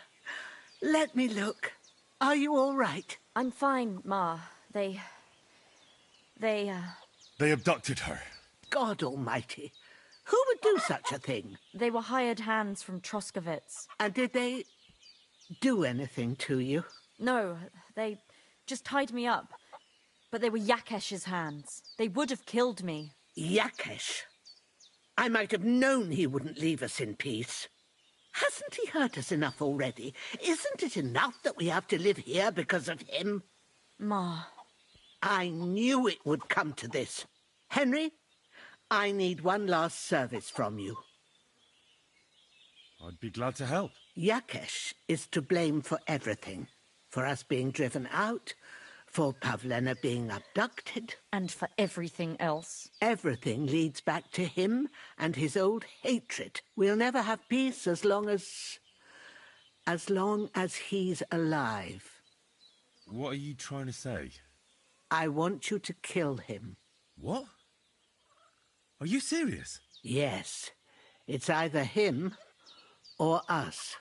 let me look. Are you all right? I'm fine, Ma. They abducted her. God almighty. Who would do such a thing? They were hired hands from Troskovitz. And did they do anything to you? No, they just tied me up. But they were Yakesh's hands. They would have killed me. Yakesh? I might have known he wouldn't leave us in peace. Hasn't he hurt us enough already? Isn't it enough that we have to live here because of him? Ma. I knew it would come to this. Henry, I need one last service from you. I'd be glad to help. Yakesh is to blame for everything. For us being driven out, for Pavlena being abducted. And for everything else. Everything leads back to him and his old hatred. We'll never have peace as long as he's alive. What are you trying to say? I want you to kill him. What? Are you serious? Yes. It's either him or us.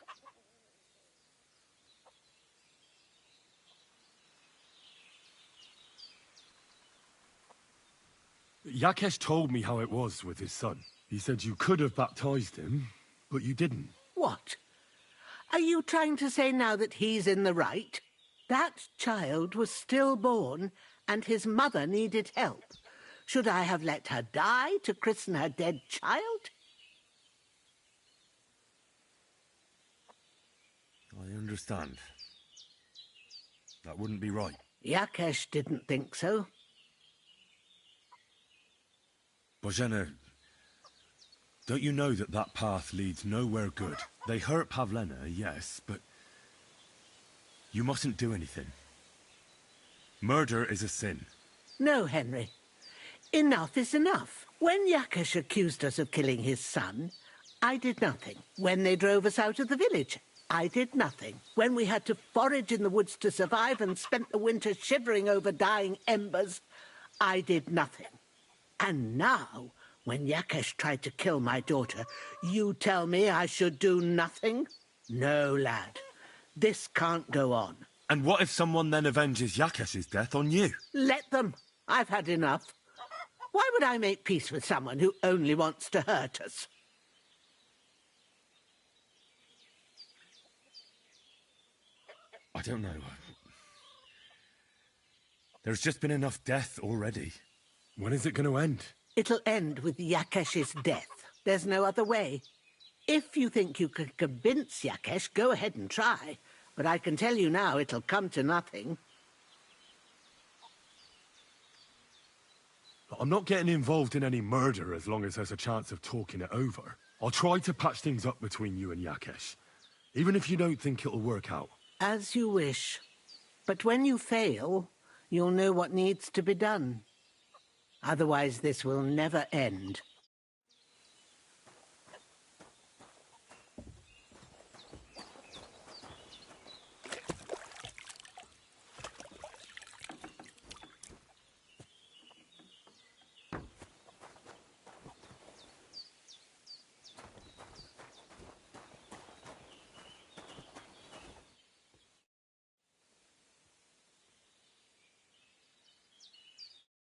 Yakesh told me how it was with his son. He said you could have baptized him, but you didn't. What? Are you trying to say now that he's in the right? That child was stillborn, and his mother needed help. Should I have let her die to christen her dead child? I understand. That wouldn't be right. Yakesh didn't think so. Bozhena, don't you know that that path leads nowhere good? They hurt Pavlena, yes, but you mustn't do anything. Murder is a sin. No, Henry. Enough is enough. When Yakesh accused us of killing his son, I did nothing. When they drove us out of the village, I did nothing. When we had to forage in the woods to survive and spent the winter shivering over dying embers, I did nothing. And now, when Yakesh tried to kill my daughter, you tell me I should do nothing? No, lad. This can't go on. And what if someone then avenges Yakesh's death on you? Let them. I've had enough. Why would I make peace with someone who only wants to hurt us? I don't know. There's just been enough death already. When is it going to end? It'll end with Yakesh's death. There's no other way. If you think you can convince Yakesh, go ahead and try. But I can tell you now, it'll come to nothing. I'm not getting involved in any murder as long as there's a chance of talking it over. I'll try to patch things up between you and Yakesh, even if you don't think it'll work out. As you wish. But when you fail, you'll know what needs to be done. Otherwise, this will never end.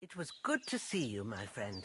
It was good to see you, my friend.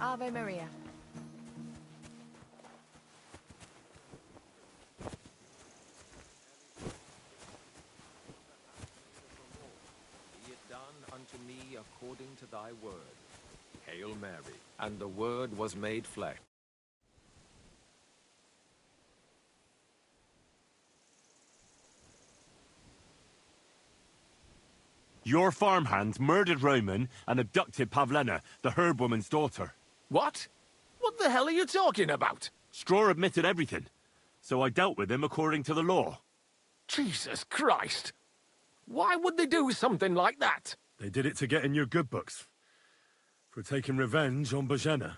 Ave Maria. Be it done unto me according to thy word. Hail Mary. And the Word was made flesh. Your farmhands murdered Roman and abducted Pavlena, the herb woman's daughter. What? What the hell are you talking about? Straw admitted everything, so I dealt with him according to the law. Jesus Christ! Why would they do something like that? They did it to get in your good books. For taking revenge on Bozhena.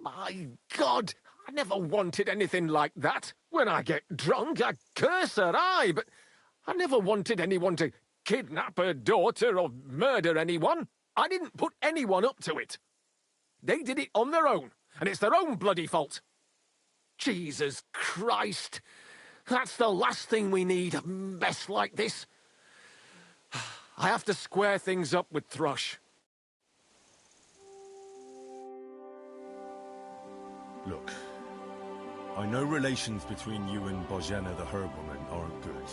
My God! I never wanted anything like that. When I get drunk, I curse her, aye, but I never wanted anyone to kidnap her daughter or murder anyone. I didn't put anyone up to it. They did it on their own, and it's their own bloody fault. Jesus Christ! That's the last thing we need, a mess like this. I have to square things up with Thrush. Look, I know relations between you and Bozhena the herb woman aren't good.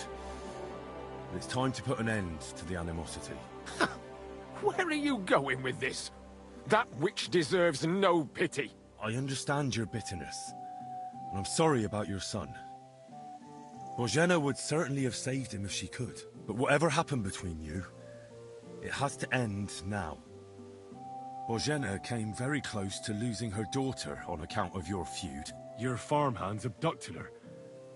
But it's time to put an end to the animosity. Where are you going with this? That witch deserves no pity. I understand your bitterness, and I'm sorry about your son. Bozhena would certainly have saved him if she could. But whatever happened between you, it has to end now. Bozhena came very close to losing her daughter on account of your feud. Your farmhands abducted her,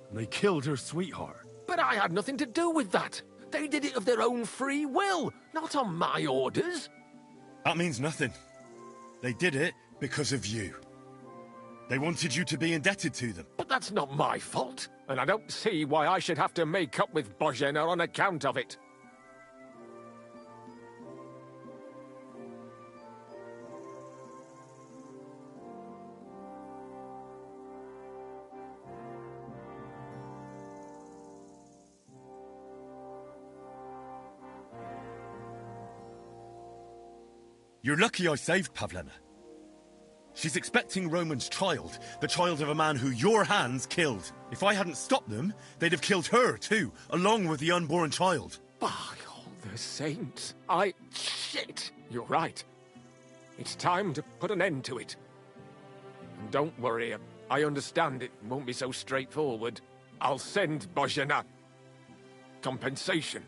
and they killed her sweetheart. But I had nothing to do with that. They did it of their own free will, not on my orders. That means nothing. They did it because of you. They wanted you to be indebted to them. But that's not my fault, and I don't see why I should have to make up with Bozhena on account of it. You're lucky I saved Pavlena. She's expecting Roman's child, the child of a man who your hands killed. If I hadn't stopped them, they'd have killed her too, along with the unborn child. By all the saints, Shit! You're right. It's time to put an end to it. And don't worry, I understand it won't be so straightforward. I'll send Bozhena compensation.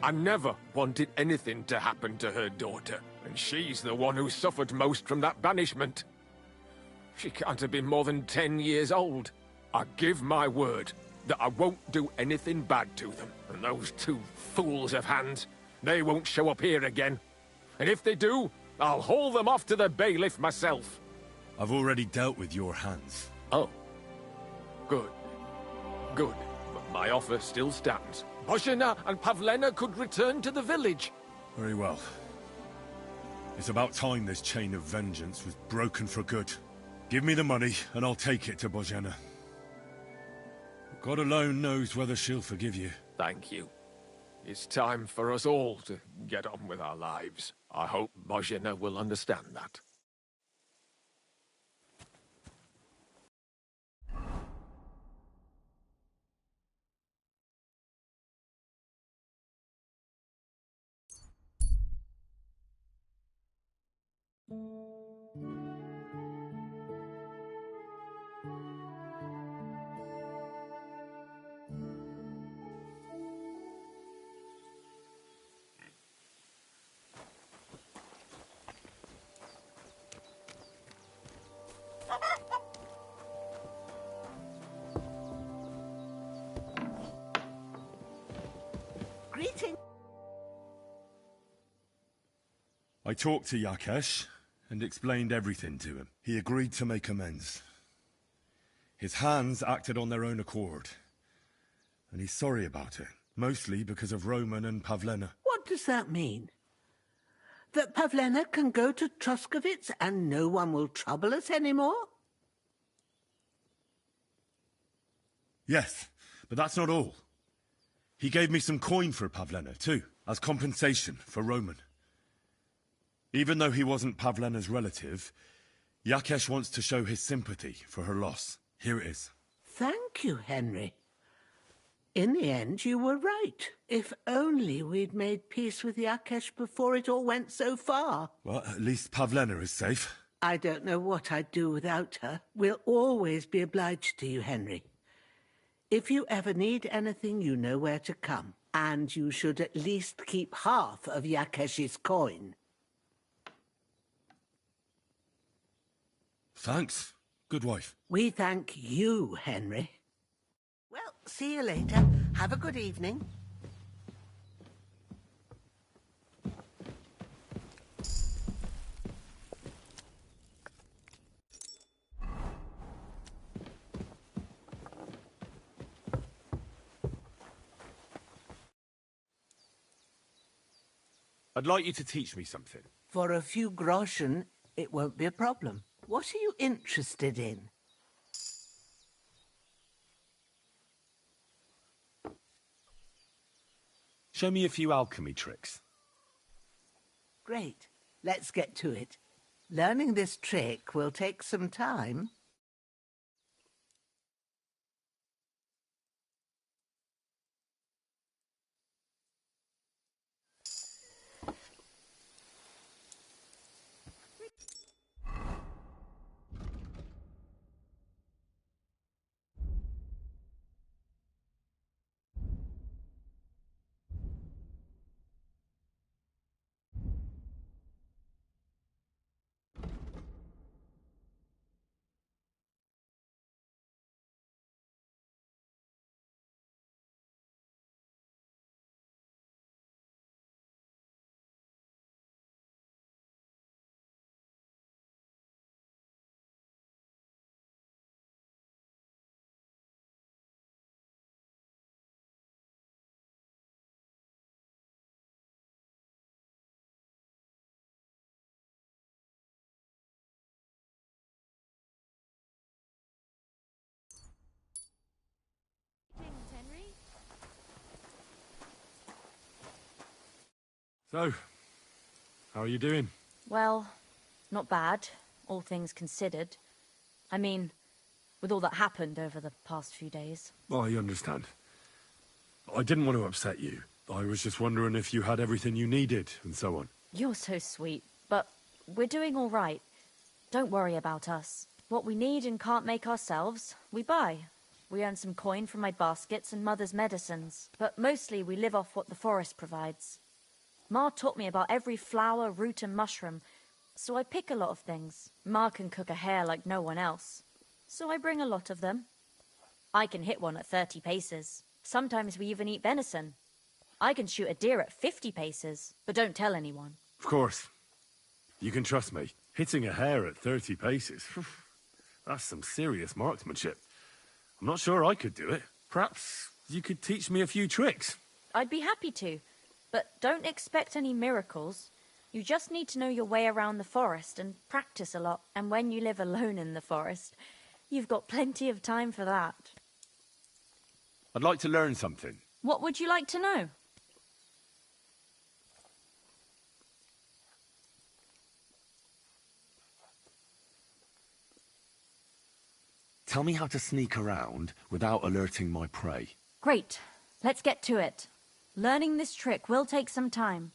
I never wanted anything to happen to her daughter, and she's the one who suffered most from that banishment. She can't have been more than 10 years old. I give my word that I won't do anything bad to them, and those two fools of hands, they won't show up here again. And if they do, I'll haul them off to the bailiff myself. I've already dealt with your hands. Oh. Good. Good. But my offer still stands. Bozhena and Pavlena could return to the village. Very well. It's about time this chain of vengeance was broken for good. Give me the money, and I'll take it to Bozhena. God alone knows whether she'll forgive you. Thank you. It's time for us all to get on with our lives. I hope Bozhena will understand that. Greeting. I talked to Yakesh and explained everything to him. He agreed to make amends. His hands acted on their own accord, and he's sorry about it, mostly because of Roman and Pavlena. What does that mean? That Pavlena can go to Troskovitz and no one will trouble us anymore? Yes, but that's not all. He gave me some coin for Pavlena, too, as compensation for Roman. Even though he wasn't Pavlena's relative, Yakesh wants to show his sympathy for her loss. Here it is. Thank you, Henry. In the end, you were right. If only we'd made peace with Yakesh before it all went so far. Well, at least Pavlena is safe. I don't know what I'd do without her. We'll always be obliged to you, Henry. If you ever need anything, you know where to come. And you should at least keep half of Yakesh's coin. Thanks, good wife. We thank you, Henry. Well, see you later. Have a good evening. I'd like you to teach me something. For a few groschen, it won't be a problem. What are you interested in? Show me a few alchemy tricks. Great. Let's get to it. Learning this trick will take some time. So, how are you doing? Well, not bad, all things considered. I mean, with all that happened over the past few days. Well, I understand. I didn't want to upset you. I was just wondering if you had everything you needed, and so on. You're so sweet, but we're doing all right. Don't worry about us. What we need and can't make ourselves, we buy. We earn some coin from my baskets and Mother's medicines, but mostly we live off what the forest provides. Ma taught me about every flower, root and mushroom, so I pick a lot of things. Ma can cook a hare like no one else, so I bring a lot of them. I can hit one at 30 paces. Sometimes we even eat venison. I can shoot a deer at 50 paces, but don't tell anyone. Of course. You can trust me. Hitting a hare at 30 paces, that's some serious marksmanship. I'm not sure I could do it. Perhaps you could teach me a few tricks. I'd be happy to. But don't expect any miracles. You just need to know your way around the forest and practice a lot. And when you live alone in the forest, you've got plenty of time for that. I'd like to learn something. What would you like to know? Tell me how to sneak around without alerting my prey. Great. Let's get to it. Learning this trick will take some time.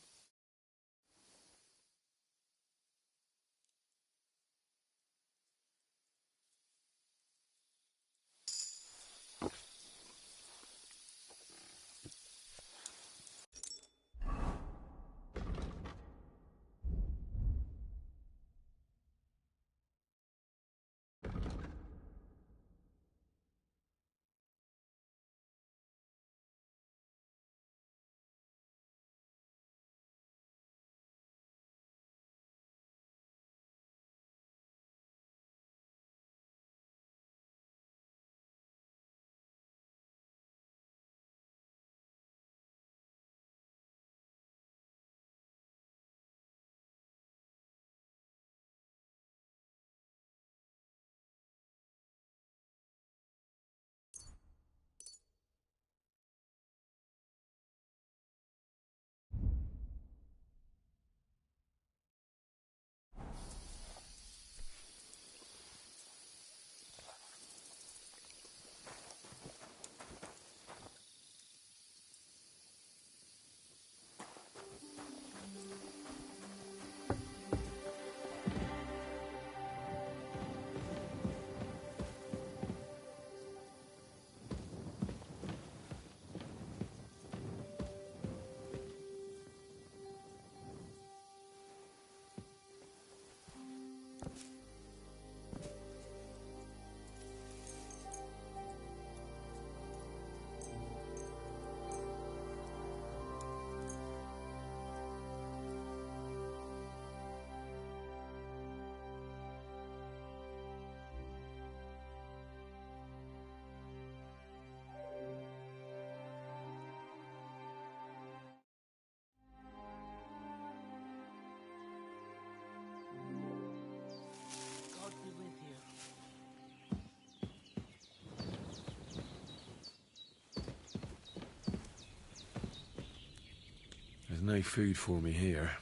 no food for me here.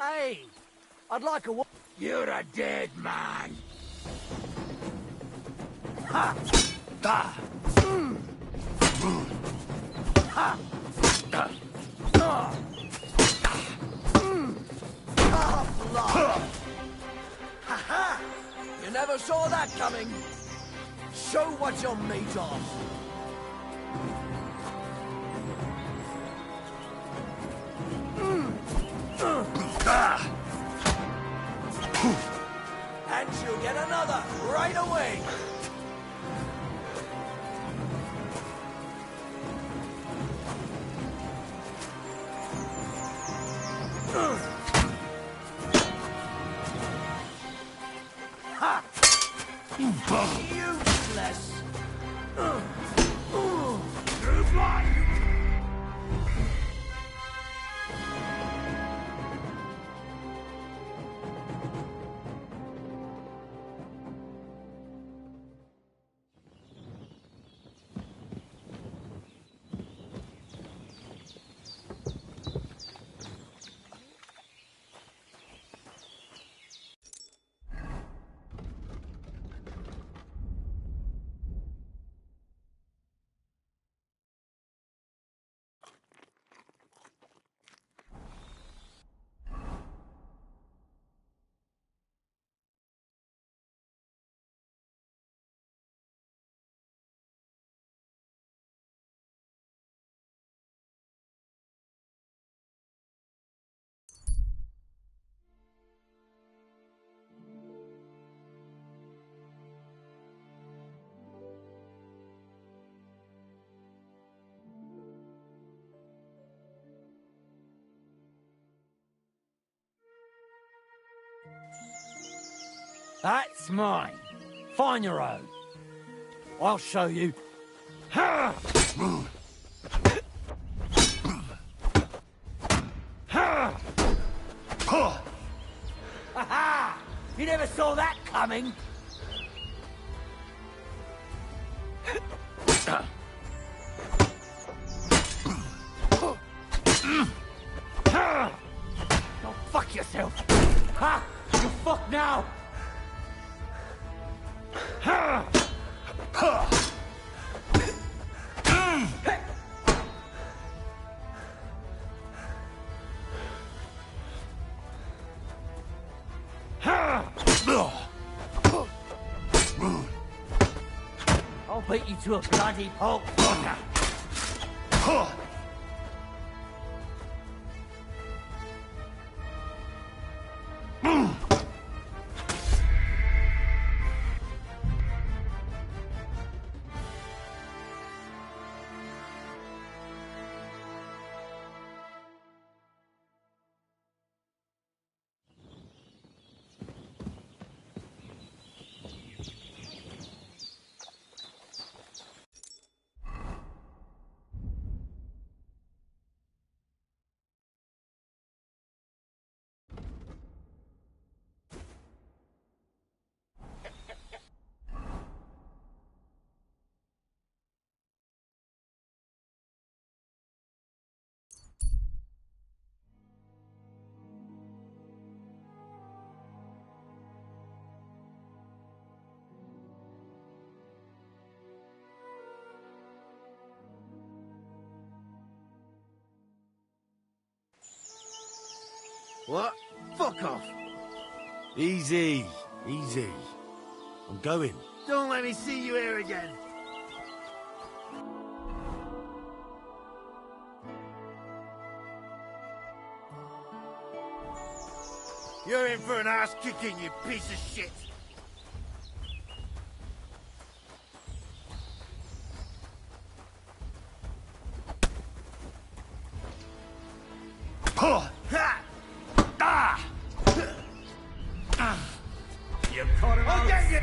Hey, I'd like a... You're a dead man. Ha! Da. Ha! Da. Ha-ha! You never saw that coming. Show what you're made of. And you'll get another right away. Ha! Useless. That's mine. Find your own. I'll show you. Ha! Ha! Ha-ha! You never saw that coming. Go fuck yourself. Ha! You fuck now. Ha! I'll beat you to a bloody pulp. What? Fuck off! Easy, easy. I'm going. Don't let me see you here again. You're in for an ass kicking, you piece of shit! You caught him out. I'll get you!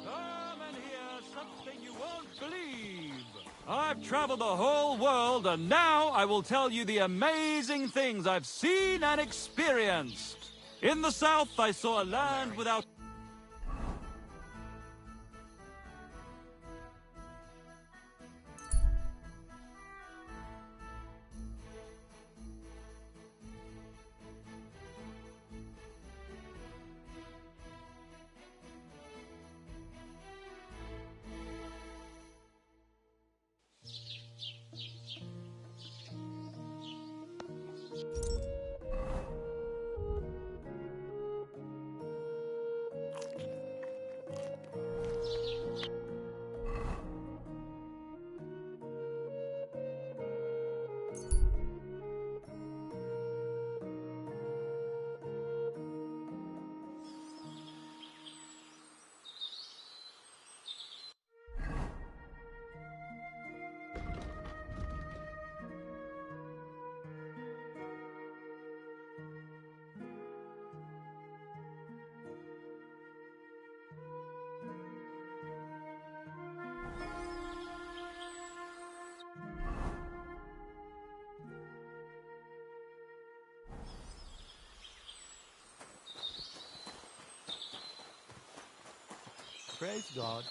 Come and hear something you won't believe. I've traveled the whole world, and now I will tell you the amazing things I've seen and experienced. In the south, I saw a land without... Praise God.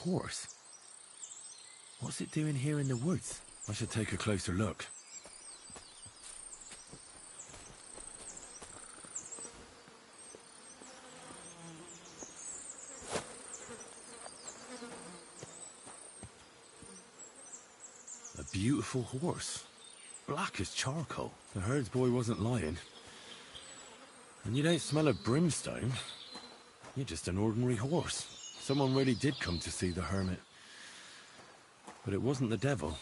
horse. What's it doing here in the woods? I should take a closer look. A beautiful horse. Black as charcoal. The herds boy wasn't lying. And you don't smell of brimstone. You're just an ordinary horse. Someone really did come to see the hermit. But it wasn't the devil.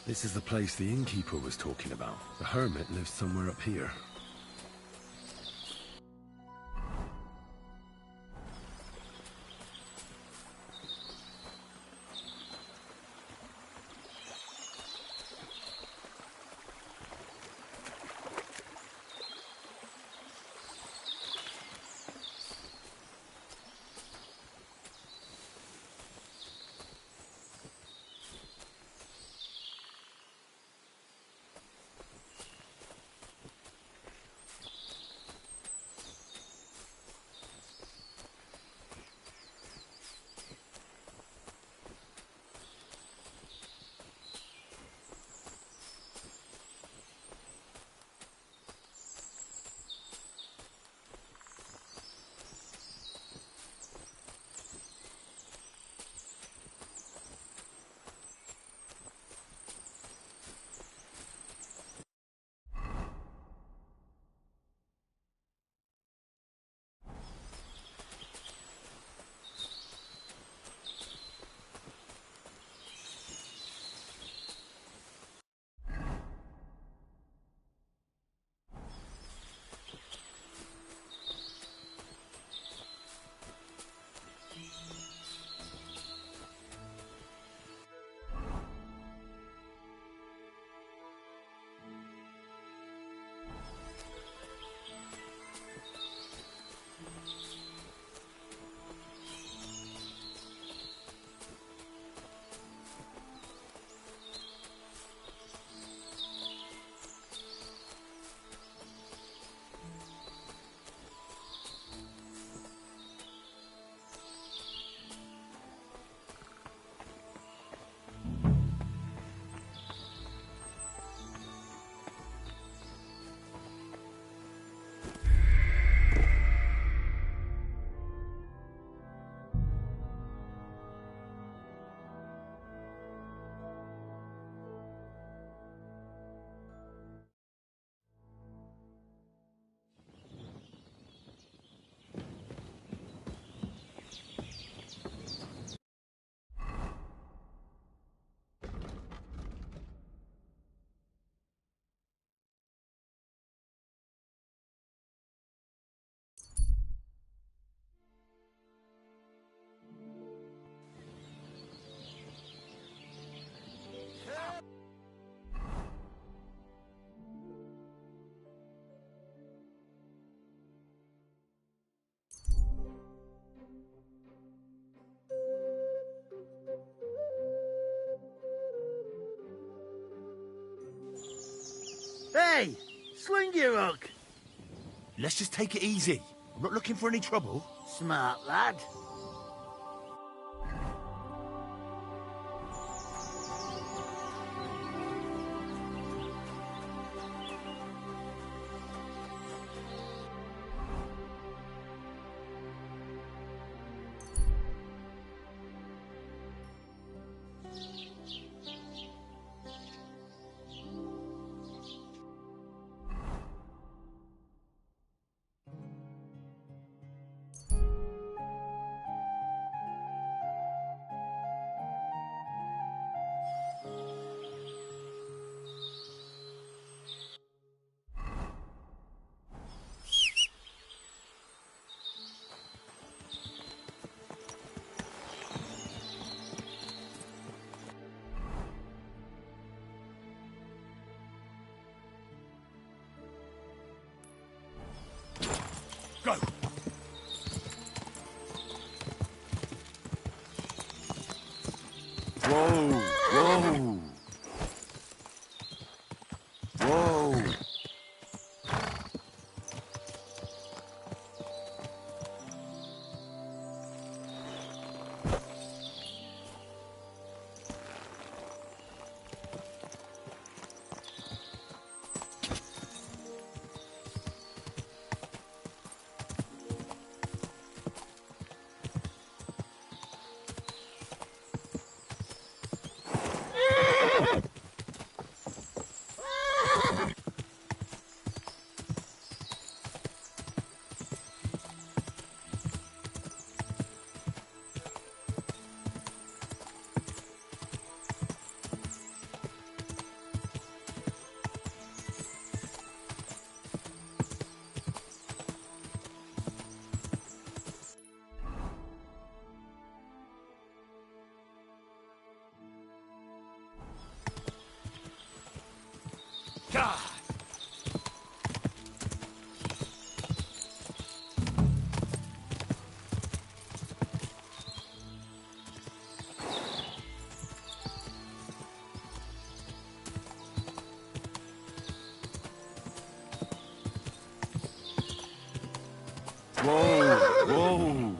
This is the place the innkeeper was talking about. The hermit lives somewhere up here. Hey, sling your hook. Let's just take it easy. I'm not looking for any trouble. Smart lad. Whoa! Whoa!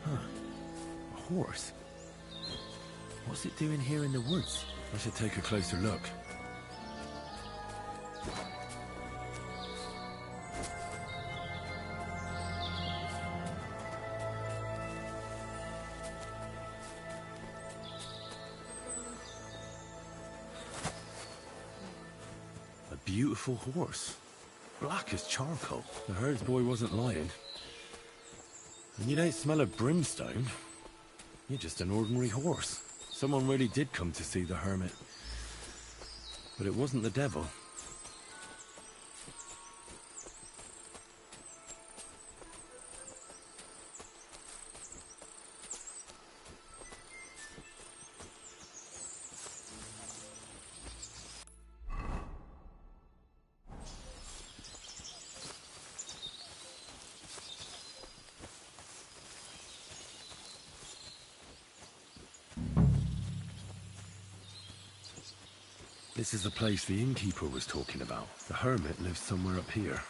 A horse? What's it doing here in the woods? I should take a closer look. A beautiful horse. Black as charcoal. The herds boy wasn't lying. And you don't smell of brimstone. You're just an ordinary horse. Someone really did come to see the hermit. But it wasn't the devil. This is the place the innkeeper was talking about. The hermit lives somewhere up here.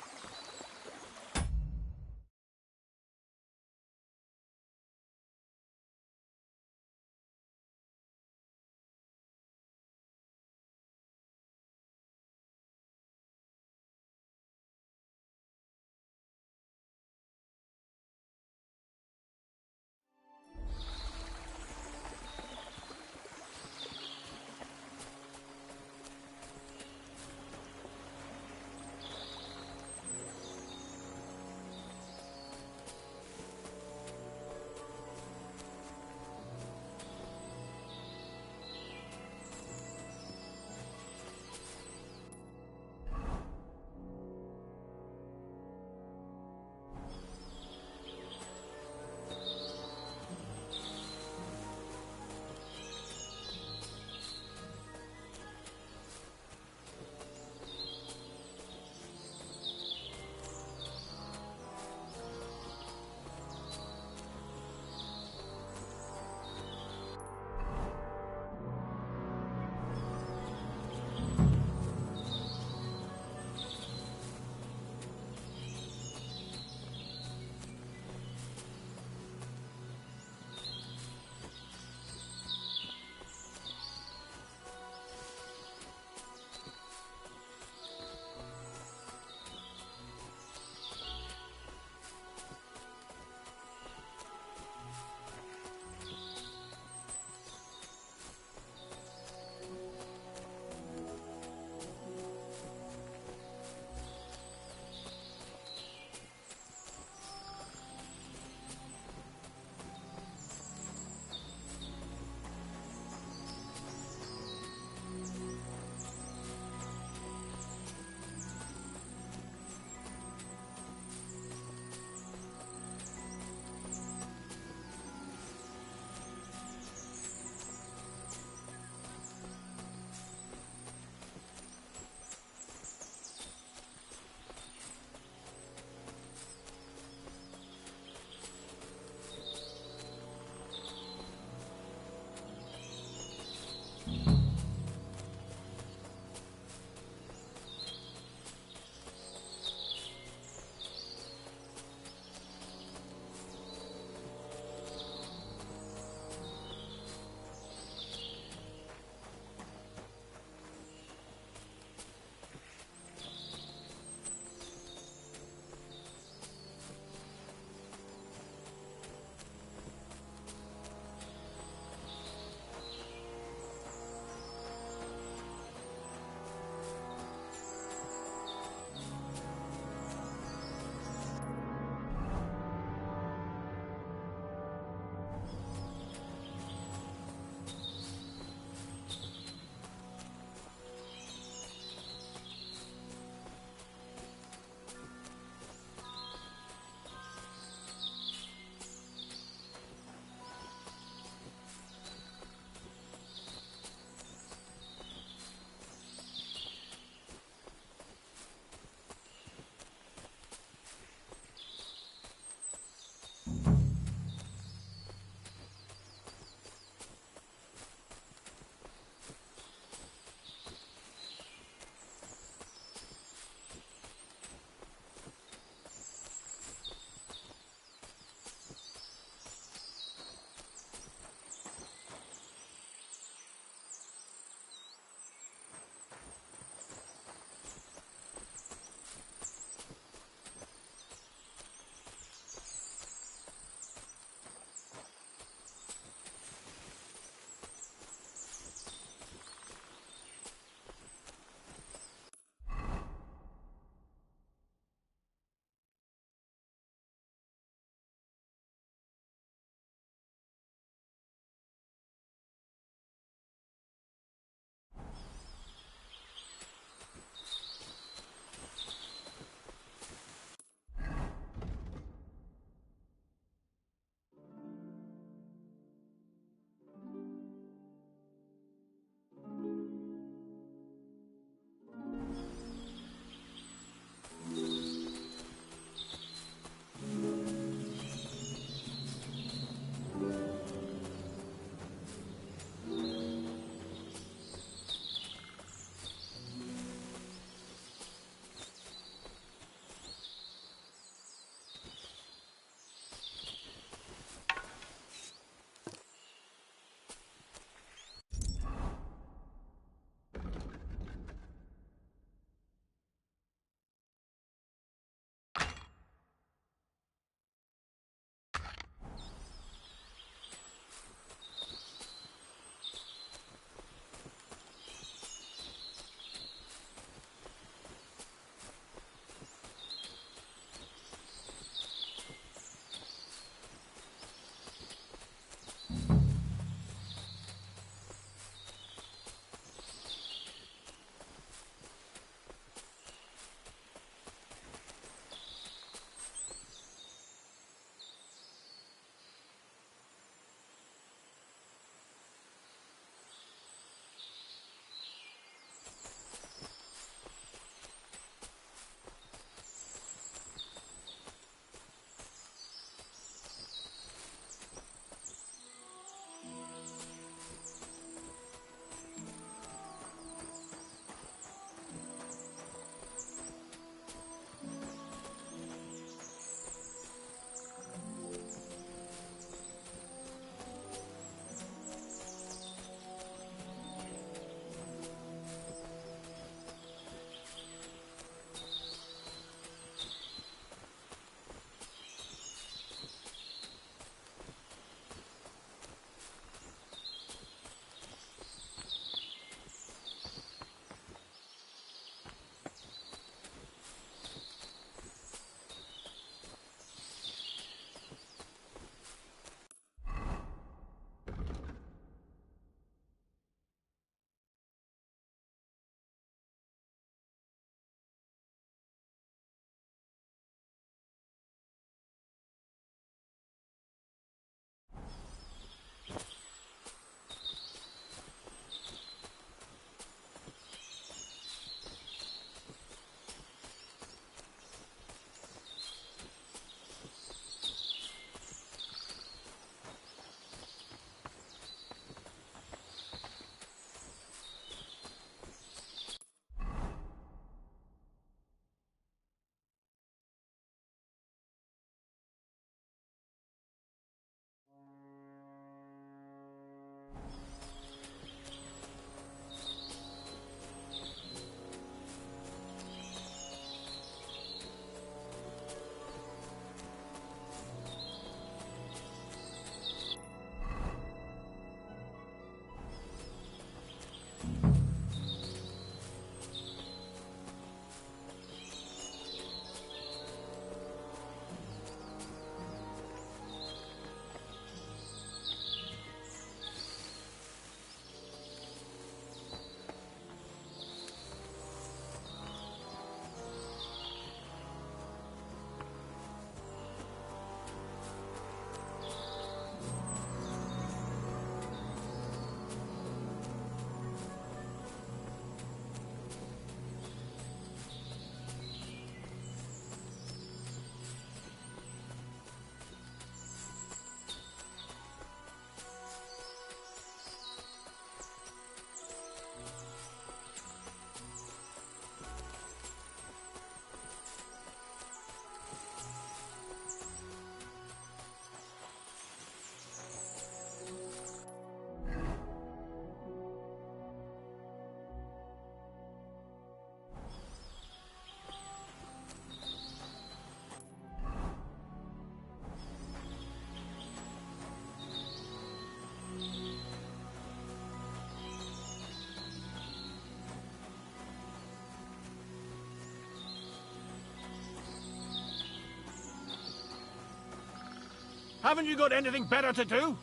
Haven't you got anything better to do?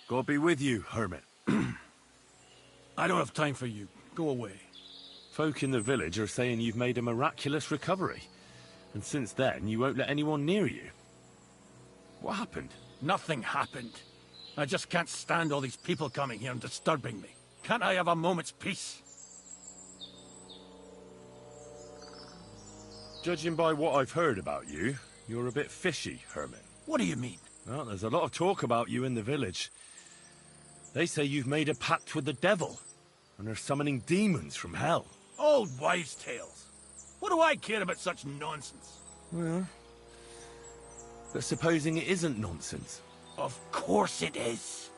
God be with you, hermit. I don't have time for you. Go away. Folk in the village are saying you've made a miraculous recovery. And since then, you won't let anyone near you. What happened? Nothing happened. I just can't stand all these people coming here and disturbing me. Can't I have a moment's peace? Judging by what I've heard about you, you're a bit fishy, hermit. What do you mean? Well, there's a lot of talk about you in the village. They say you've made a pact with the devil, and are summoning demons from hell. Old wives' tales. What do I care about such nonsense? Well, but supposing it isn't nonsense? Of course it is.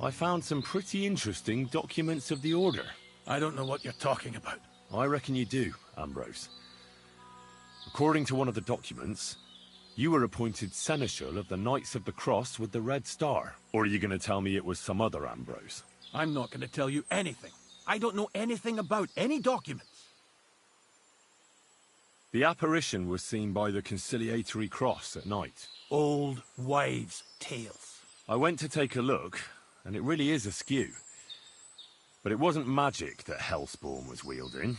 I found some pretty interesting documents of the Order. I don't know what you're talking about. I reckon you do, Ambrose. According to one of the documents, you were appointed Seneschal of the Knights of the Cross with the Red Star. Or are you going to tell me it was some other Ambrose? I'm not going to tell you anything. I don't know anything about any documents. The apparition was seen by the Conciliatory Cross at night. Old wives' tales. I went to take a look, and it really is askew. But it wasn't magic that Hellspawn was wielding.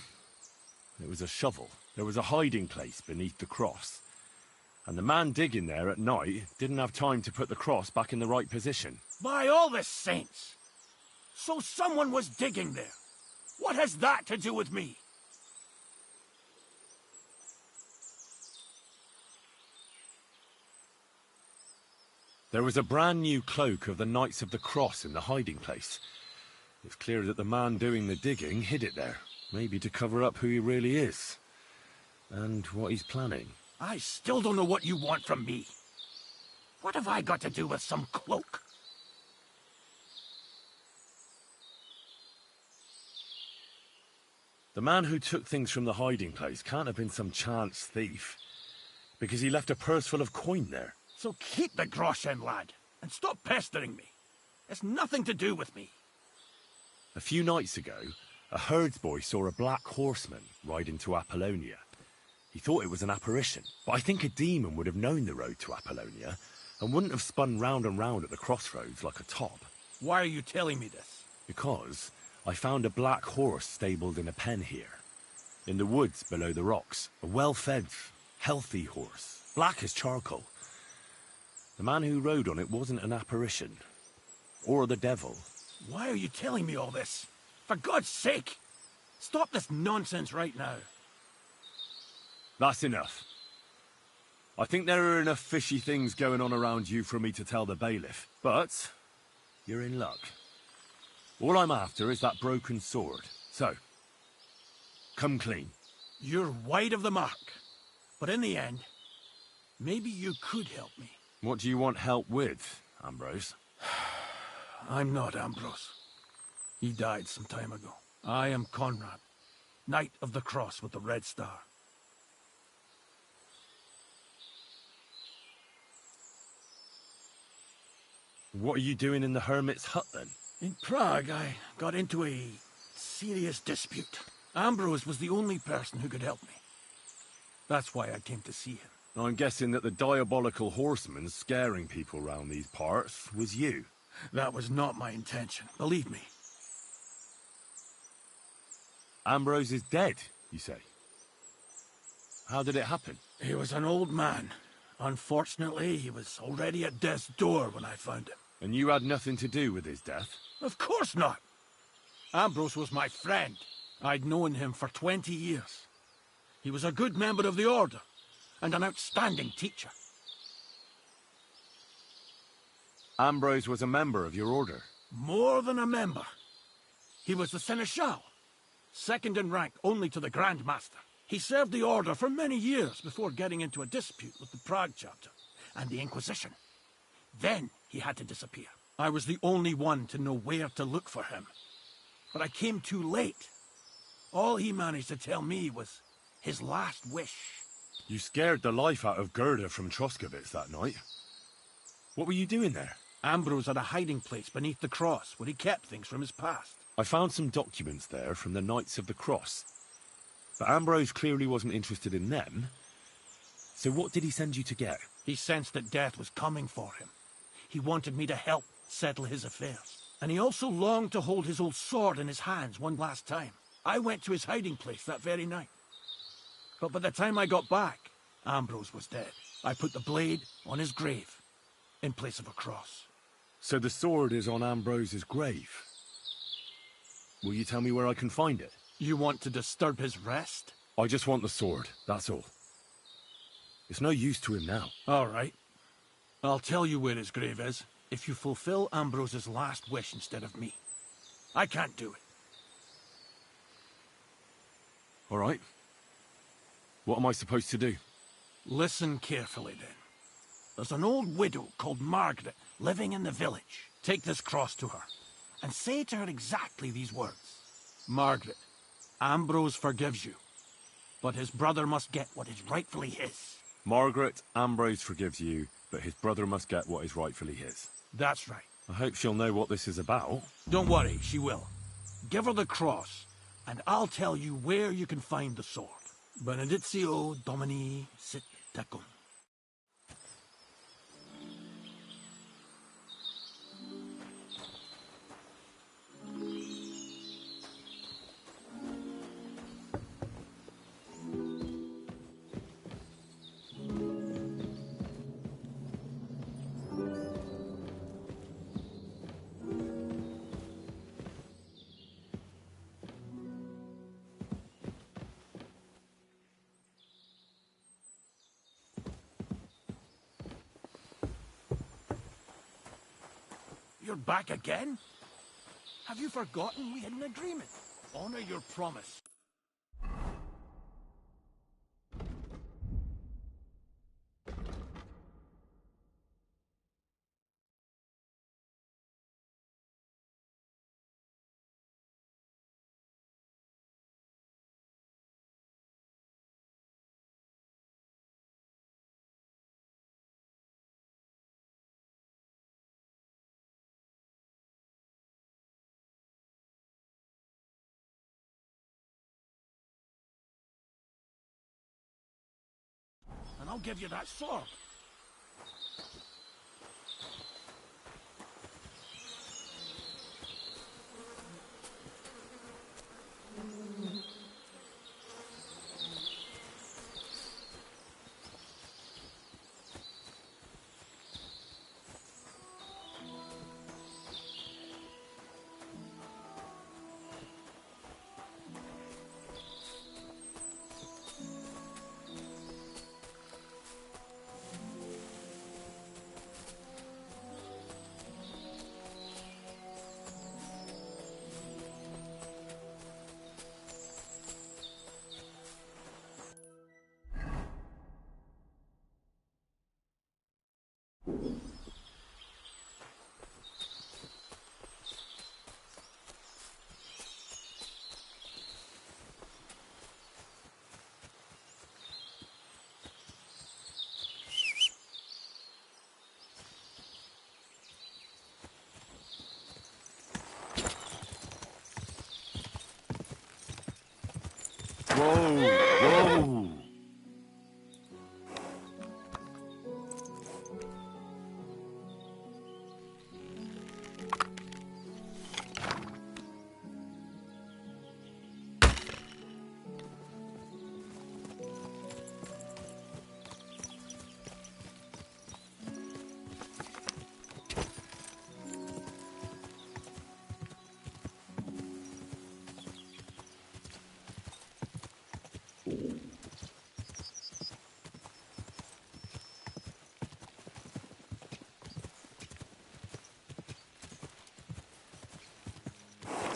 It was a shovel. There was a hiding place beneath the cross. And the man digging there at night didn't have time to put the cross back in the right position. By all the saints! So someone was digging there. What has that to do with me? There was a brand new cloak of the Knights of the Cross in the hiding place. It's clear that the man doing the digging hid it there, maybe to cover up who he really is. And what he's planning. I still don't know what you want from me. What have I got to do with some cloak? The man who took things from the hiding place can't have been some chance thief, because he left a purse full of coin there. So keep the groschen, lad, and stop pestering me. It's nothing to do with me. A few nights ago, a herdsboy saw a black horseman ride into Apollonia. He thought it was an apparition, but I think a demon would have known the road to Apollonia and wouldn't have spun round and round at the crossroads like a top. Why are you telling me this? Because I found a black horse stabled in a pen here. In the woods below the rocks. A well-fed, healthy horse. Black as charcoal. The man who rode on it wasn't an apparition. Or the devil. Why are you telling me all this? For God's sake! Stop this nonsense right now. That's enough. I think there are enough fishy things going on around you for me to tell the bailiff. But you're in luck. All I'm after is that broken sword. So, come clean. You're wide of the mark. But in the end, maybe you could help me. What do you want help with, Ambrose? I'm not Ambrose. He died some time ago. I am Conrad, Knight of the Cross with the Red Star. What are you doing in the hermit's hut, then? In Prague, I got into a serious dispute. Ambrose was the only person who could help me. That's why I came to see him. I'm guessing that the diabolical horseman scaring people round these parts was you. That was not my intention, believe me. Ambrose is dead, you say? How did it happen? He was an old man. Unfortunately, he was already at death's door when I found him. And you had nothing to do with his death? Of course not. Ambrose was my friend. I'd known him for 20 years. He was a good member of the Order, and an outstanding teacher. Ambrose was a member of your order? More than a member. He was the Seneschal, second in rank only to the Grand Master. He served the Order for many years before getting into a dispute with the Prague chapter and the Inquisition. Then he had to disappear. I was the only one to know where to look for him. But I came too late. All he managed to tell me was his last wish. You scared the life out of Gerda from Troskovitz that night. What were you doing there? Ambrose had a hiding place beneath the cross where he kept things from his past. I found some documents there from the Knights of the Cross. But Ambrose clearly wasn't interested in them. So what did he send you to get? He sensed that death was coming for him. He wanted me to help settle his affairs. And he also longed to hold his old sword in his hands one last time. I went to his hiding place that very night. But by the time I got back, Ambrose was dead. I put the blade on his grave, in place of a cross. So the sword is on Ambrose's grave. Will you tell me where I can find it? You want to disturb his rest? I just want the sword, that's all. It's no use to him now. All right. I'll tell you where his grave is, if you fulfill Ambrose's last wish instead of me. I can't do it. All right. What am I supposed to do? Listen carefully, then. There's an old widow called Margaret living in the village. Take this cross to her, and say to her exactly these words. Margaret, Ambrose forgives you, but his brother must get what is rightfully his. Margaret, Ambrose forgives you, but his brother must get what is rightfully his. That's right. I hope she'll know what this is about. Don't worry, she will. Give her the cross, and I'll tell you where you can find the sword. Benedictio Domini sit tecum. You're back again? Have you forgotten we had an agreement? Honor your promise. And I'll give you that sword. Whoa! Whoa!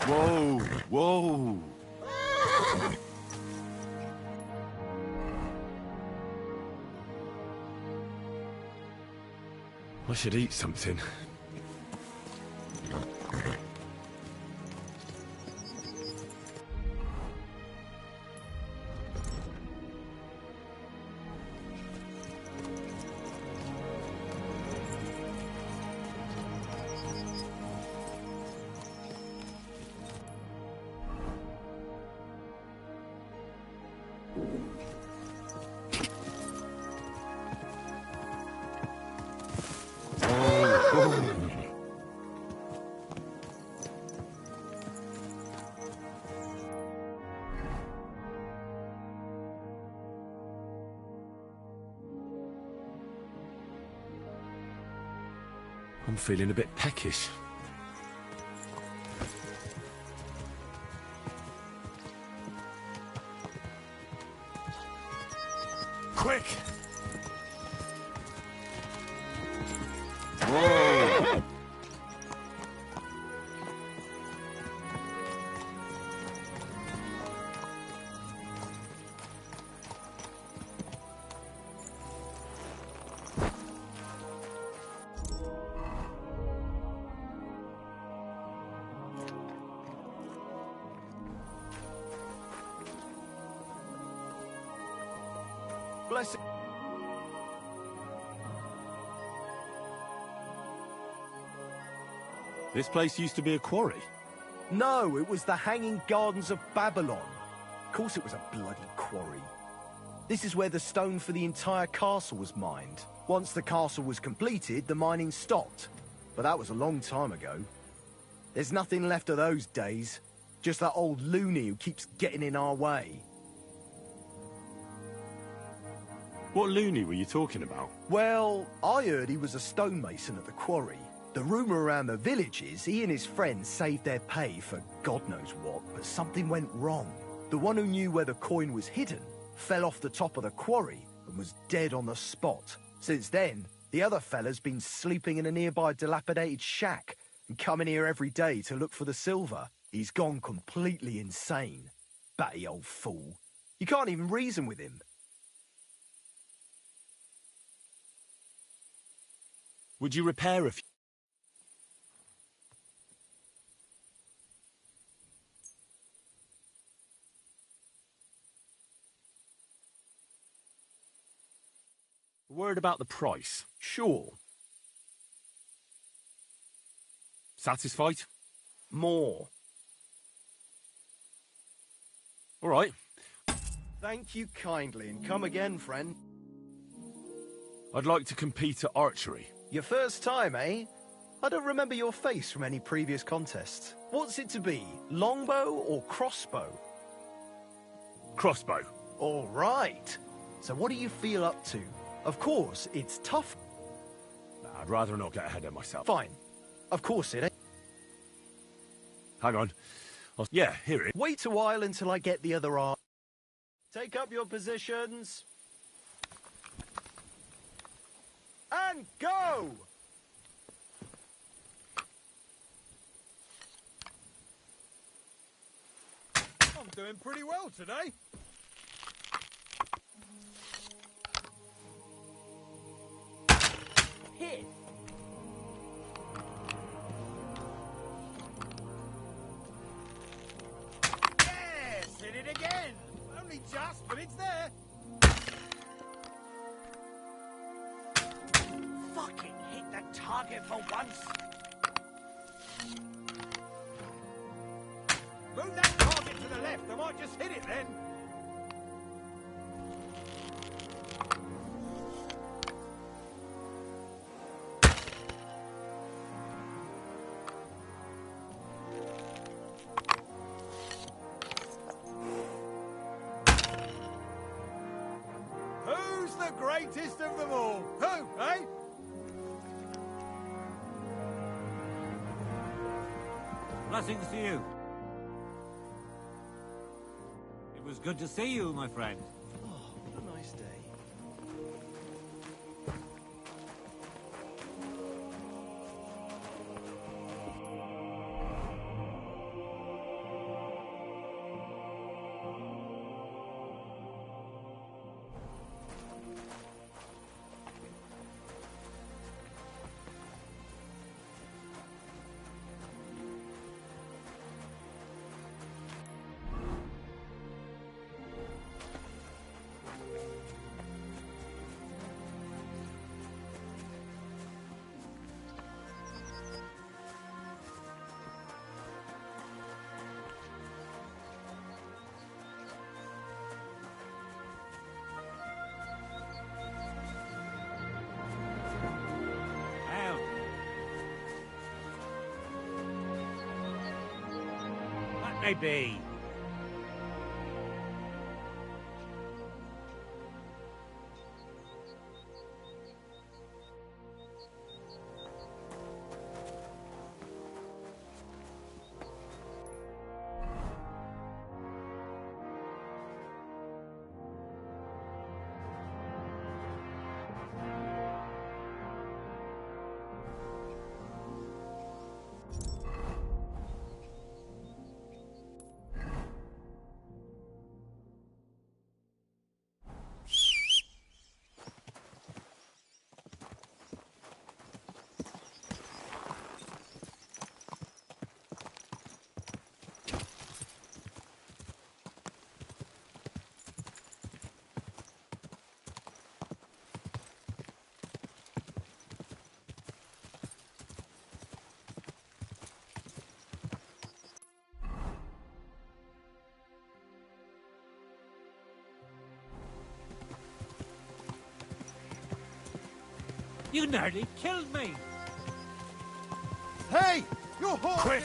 Whoa! Whoa! I should eat something. I'm feeling a bit peckish. Quick! Whoa! Bless it. This place used to be a quarry. No, it was the Hanging Gardens of Babylon. Of course it was a bloody quarry. This is where the stone for the entire castle was mined. Once the castle was completed, the mining stopped. But that was a long time ago. There's nothing left of those days. Just that old loony who keeps getting in our way. What loony were you talking about? Well, I heard he was a stonemason at the quarry. The rumour around the village is he and his friends saved their pay for God knows what, but something went wrong. The one who knew where the coin was hidden fell off the top of the quarry and was dead on the spot. Since then, the other fella's been sleeping in a nearby dilapidated shack and coming here every day to look for the silver. He's gone completely insane. Batty old fool. You can't even reason with him. Would you repair a few? A word about the price. Sure. Satisfied? More. All right. Thank you kindly, and come again, friend. I'd like to compete at archery. Your first time, eh? I don't remember your face from any previous contests. What's it to be, longbow or crossbow? Crossbow. All right. So what do you feel up to? Of course, it's tough. I'd rather not get ahead of myself. Fine. Of course it ain't. Hang on. Yeah, here it is. Wait a while until I get the other arm. Take up your positions. And go! I'm doing pretty well today. Hit. Yes, hit it again. Only just, but it's there. Fucking hit the target for once. Move that target to the left. I might just hit it then. Who's the greatest of them all? Who, eh? Blessings to you. It was good to see you, my friend. Oh, what a nice day. me be. You nearly killed me! Hey! Your horse! Quick!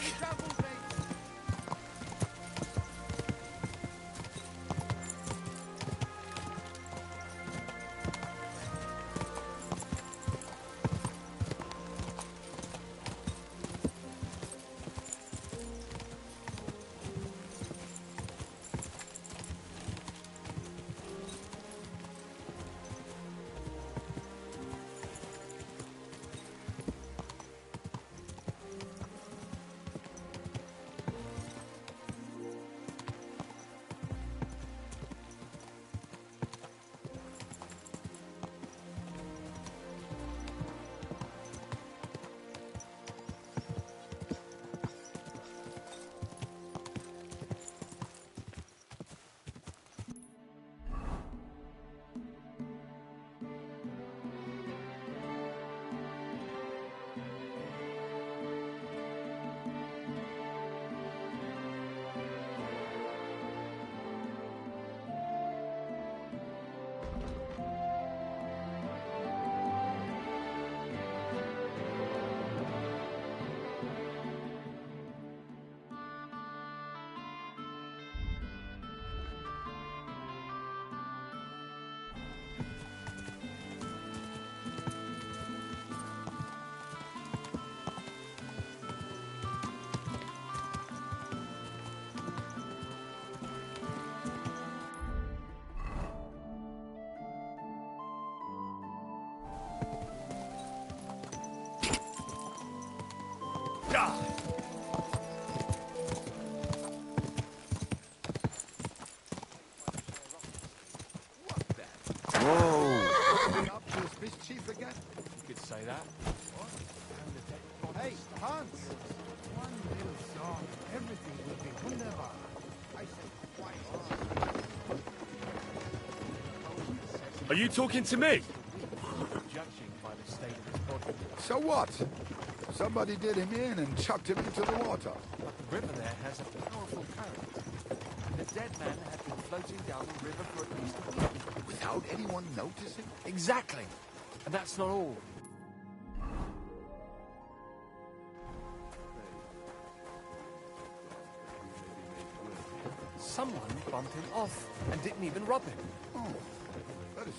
Up to his mischief again? You could say that. Hey, Hans! One little song, everything will be wunderbar. I said quite. Are you talking to me? Judging by the state of his body. So what? Somebody did him in and chucked him into the water. The river there has a powerful current. The dead man had been floating down the river for at least a week without anyone noticing. Exactly. And that's not all. Someone bumped him off and didn't even rob him. Oh, that is...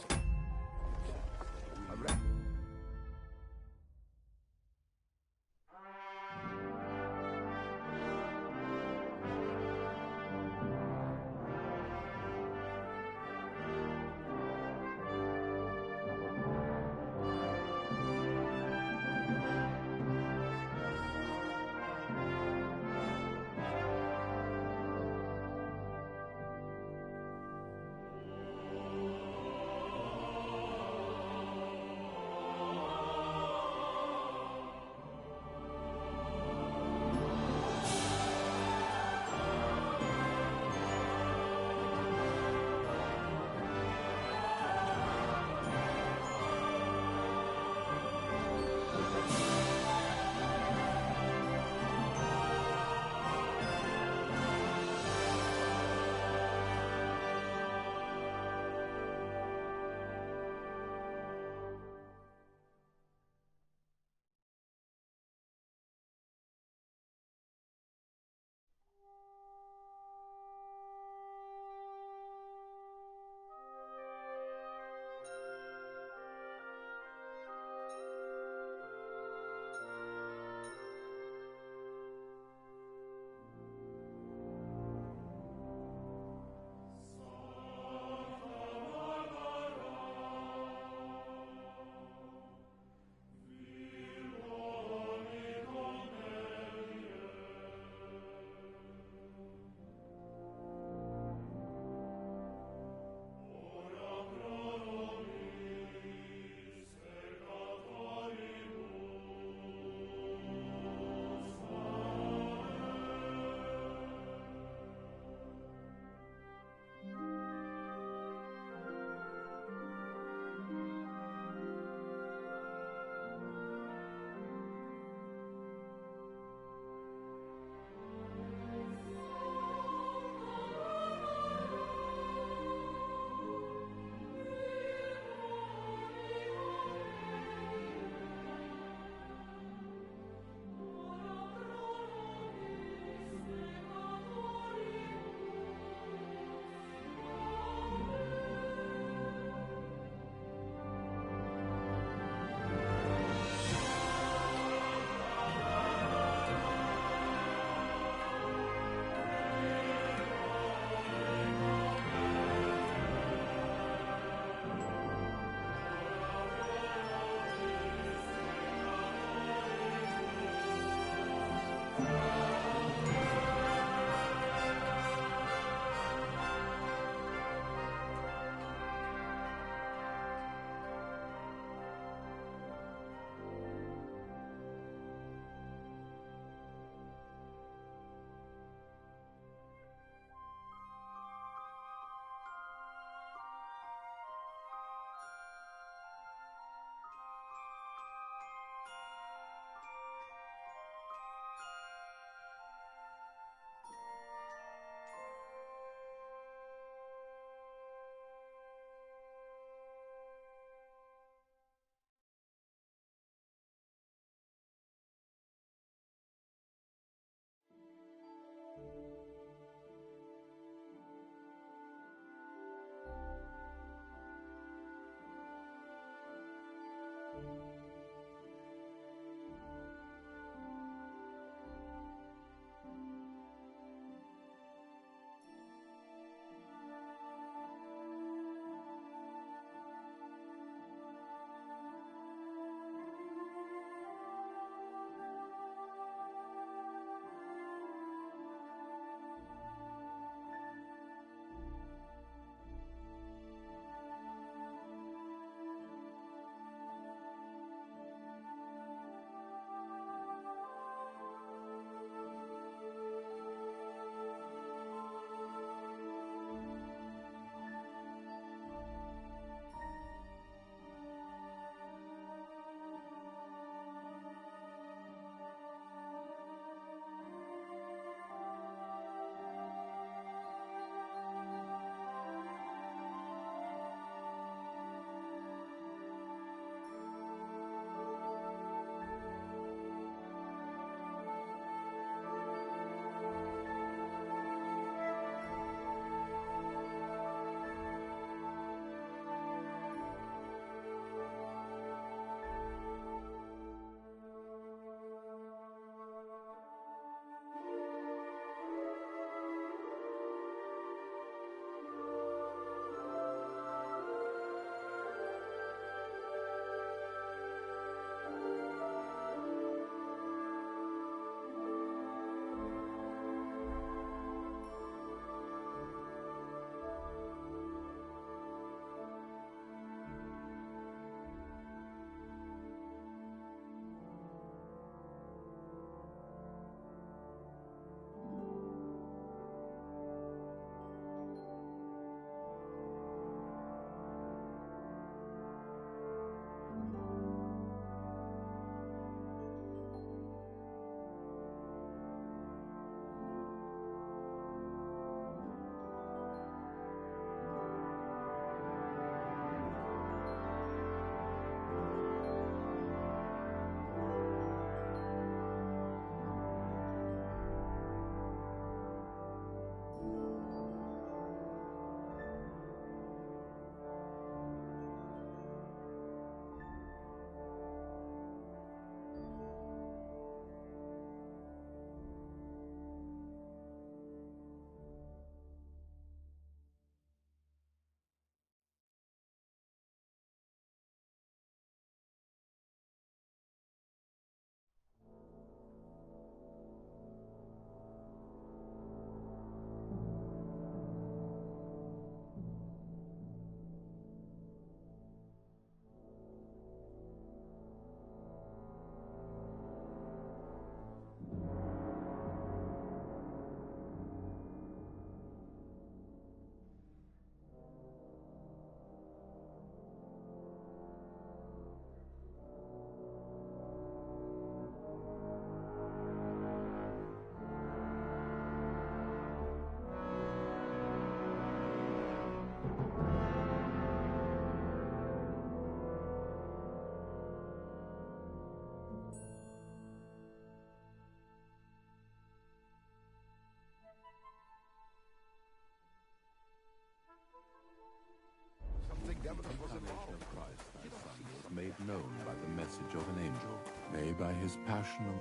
incarnation of Christ, thy Son, was made known by the message of an angel, made by his passion.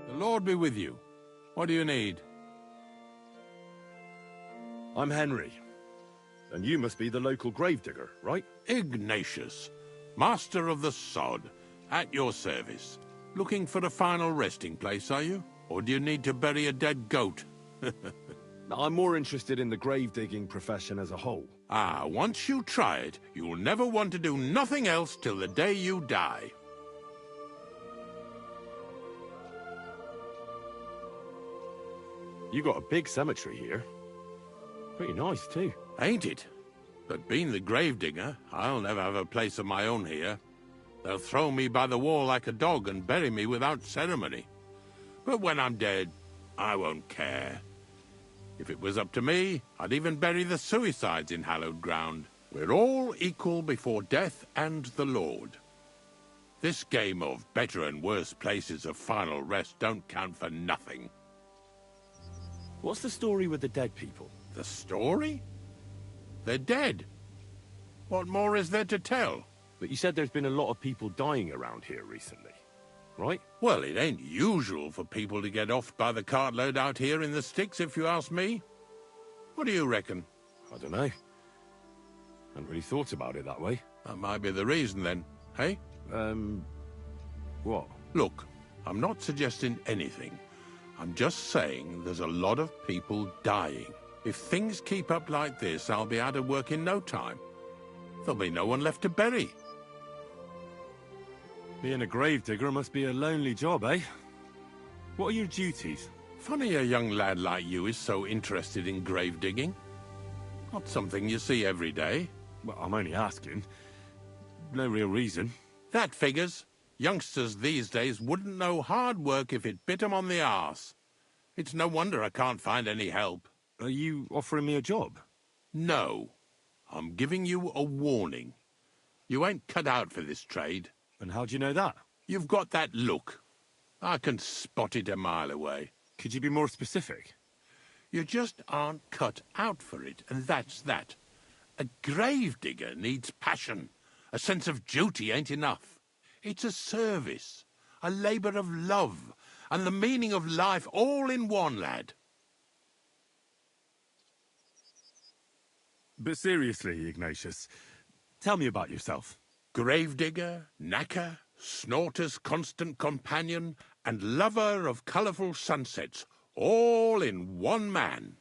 The Lord be with you. What do you need? I'm Henry. And you must be the local gravedigger, right? Ignatius, master of the sod, at your service. Looking for a final resting place, are you? Or do you need to bury a dead goat? I'm more interested in the grave-digging profession as a whole. Ah, once you try it, you'll never want to do nothing else till the day you die. You got a big cemetery here. Pretty nice, too. Ain't it? But being the gravedigger, I'll never have a place of my own here. They'll throw me by the wall like a dog and bury me without ceremony. But when I'm dead, I won't care. If it was up to me, I'd even bury the suicides in hallowed ground. We're all equal before death and the Lord. This game of better and worse places of final rest don't count for nothing. What's the story with the dead people? The story? They're dead. What more is there to tell? But you said there's been a lot of people dying around here recently, right? Well, it ain't usual for people to get offed by the cartload out here in the sticks, if you ask me. What do you reckon? I don't know. Hadn't really thought about it that way. That might be the reason, then, hey? What? Look, I'm not suggesting anything. I'm just saying there's a lot of people dying. If things keep up like this, I'll be out of work in no time. There'll be no one left to bury. Being a gravedigger must be a lonely job, eh? What are your duties? Funny a young lad like you is so interested in grave digging. Not something you see every day. Well, I'm only asking. No real reason. That figures. Youngsters these days wouldn't know hard work if it bit 'em on the arse. It's no wonder I can't find any help. Are you offering me a job? No. I'm giving you a warning. You ain't cut out for this trade. And how do you know that? You've got that look. I can spot it a mile away. Could you be more specific? You just aren't cut out for it, and that's that. A gravedigger needs passion. A sense of duty ain't enough. It's a service, a labour of love, and the meaning of life all in one, lad. But seriously, Ignatius, tell me about yourself. Gravedigger, knacker, snorter's constant companion, and lover of colourful sunsets, all in one man.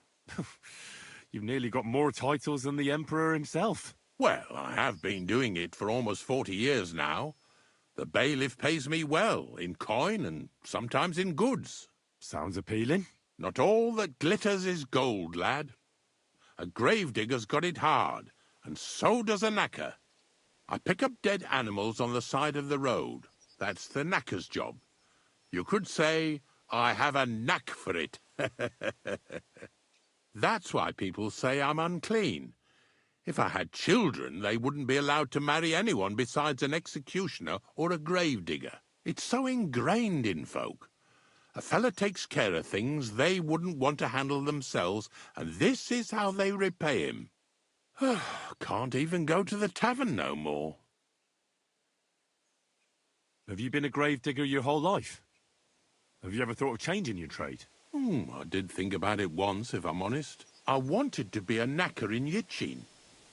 You've nearly got more titles than the Emperor himself. Well, I have been doing it for almost 40 years now. The bailiff pays me well, in coin and sometimes in goods. Sounds appealing. Not all that glitters is gold, lad. A gravedigger's got it hard, and so does a knacker. I pick up dead animals on the side of the road. That's the knacker's job. You could say, I have a knack for it. That's why people say I'm unclean. If I had children, they wouldn't be allowed to marry anyone besides an executioner or a gravedigger. It's so ingrained in folk. A fella takes care of things they wouldn't want to handle themselves, and this is how they repay him. Can't even go to the tavern no more. Have you been a gravedigger your whole life? Have you ever thought of changing your trade? I did think about it once, if I'm honest. I wanted to be a knacker in Yitchin,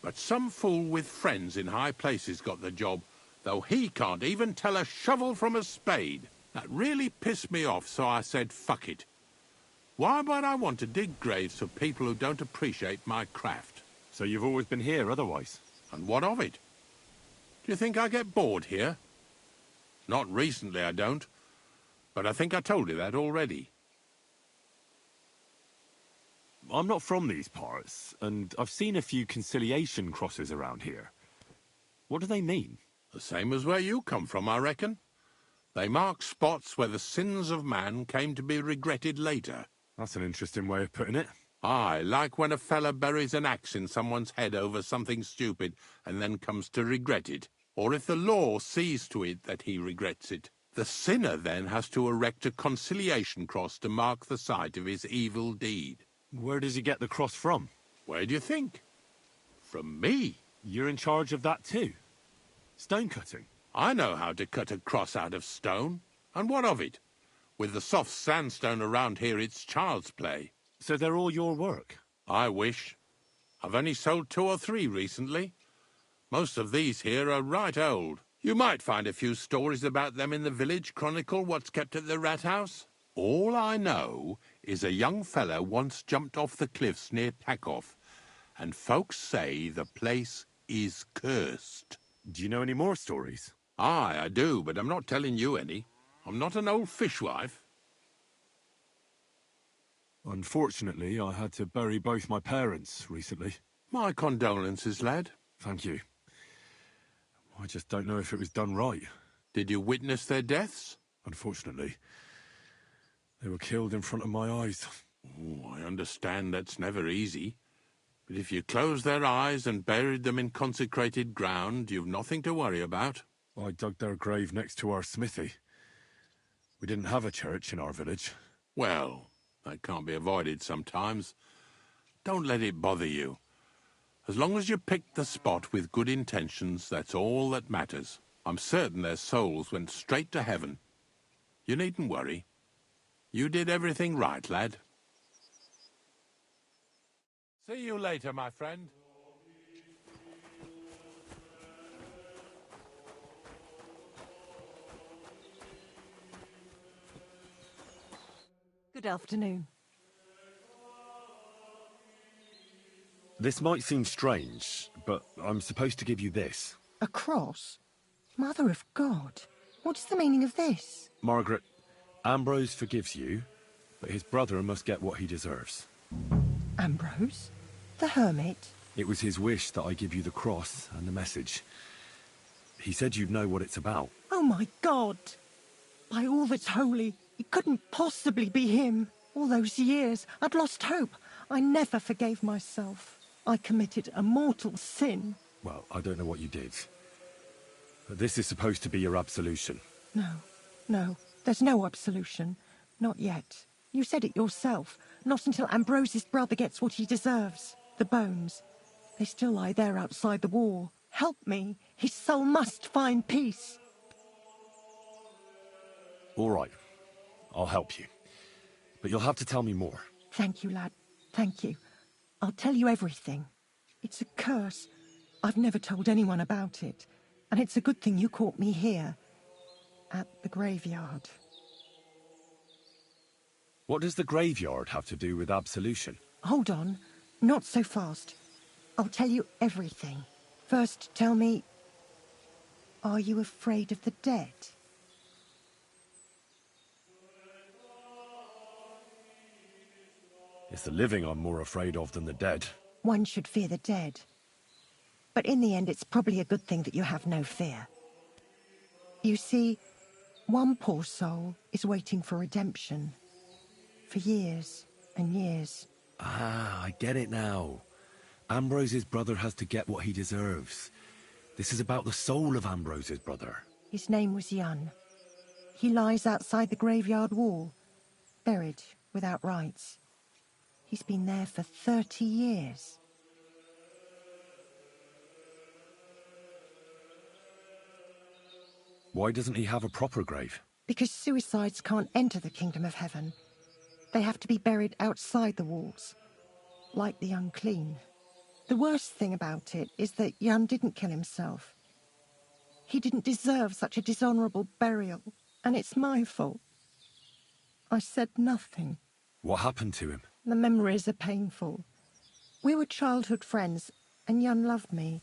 but some fool with friends in high places got the job, though he can't even tell a shovel from a spade. That really pissed me off, so I said, fuck it. Why would I want to dig graves for people who don't appreciate my craft? So you've always been here otherwise? And what of it? Do you think I get bored here? Not recently, I don't. But I think I told you that already. I'm not from these parts, and I've seen a few conciliation crosses around here. What do they mean? The same as where you come from, I reckon. They mark spots where the sins of man came to be regretted later. That's an interesting way of putting it. Aye, like when a fella buries an axe in someone's head over something stupid and then comes to regret it. Or if the law sees to it that he regrets it. The sinner then has to erect a conciliation cross to mark the site of his evil deed. Where does he get the cross from? Where do you think? From me. You're in charge of that too? Stone cutting? I know how to cut a cross out of stone. And what of it? With the soft sandstone around here, it's child's play. So they're all your work? I wish. I've only sold 2 or 3 recently. Most of these here are right old. You might find a few stories about them in the village chronicle what's kept at the rat house. All I know is a young fella once jumped off the cliffs near Takoff, and folks say the place is cursed. Do you know any more stories? Aye, I do, but I'm not telling you any. I'm not an old fishwife. Unfortunately, I had to bury both my parents recently. My condolences, lad. Thank you. I just don't know if it was done right. Did you witness their deaths? Unfortunately. They were killed in front of my eyes. Oh, I understand that's never easy. But if you closed their eyes and buried them in consecrated ground, you've nothing to worry about. I dug their grave next to our smithy. We didn't have a church in our village. Well, that can't be avoided sometimes. Don't let it bother you. As long as you picked the spot with good intentions, that's all that matters. I'm certain their souls went straight to heaven. You needn't worry. You did everything right, lad. See you later, my friend. Good afternoon. This might seem strange, but I'm supposed to give you this. A cross? Mother of God, what's the meaning of this? Margaret, Ambrose forgives you, but his brother must get what he deserves. Ambrose? The hermit? It was his wish that I give you the cross and the message. He said you'd know what it's about. Oh my God! By all that's holy, it couldn't possibly be him. All those years, I'd lost hope. I never forgave myself. I committed a mortal sin. Well, I don't know what you did. But this is supposed to be your absolution. No, there's no absolution. Not yet. You said it yourself. Not until Ambrose's brother gets what he deserves. The bones. They still lie there outside the wall. Help me. His soul must find peace. All right. I'll help you. But you'll have to tell me more. Thank you, lad. Thank you. I'll tell you everything. It's a curse. I've never told anyone about it. And it's a good thing you caught me here. At the graveyard. What does the graveyard have to do with absolution? Hold on. Not so fast. I'll tell you everything. First, tell me... Are you afraid of the dead? It's the living I'm more afraid of than the dead. One should fear the dead. But in the end, it's probably a good thing that you have no fear. You see, one poor soul is waiting for redemption. For years and years. Ah, I get it now. Ambrose's brother has to get what he deserves. This is about the soul of Ambrose's brother. His name was Jan. He lies outside the graveyard wall, buried without rites. He's been there for 30 years. Why doesn't he have a proper grave? Because suicides can't enter the kingdom of heaven. They have to be buried outside the walls, like the unclean. The worst thing about it is that Jan didn't kill himself. He didn't deserve such a dishonourable burial, and it's my fault. I said nothing. What happened to him? The memories are painful. We were childhood friends, and Jan loved me.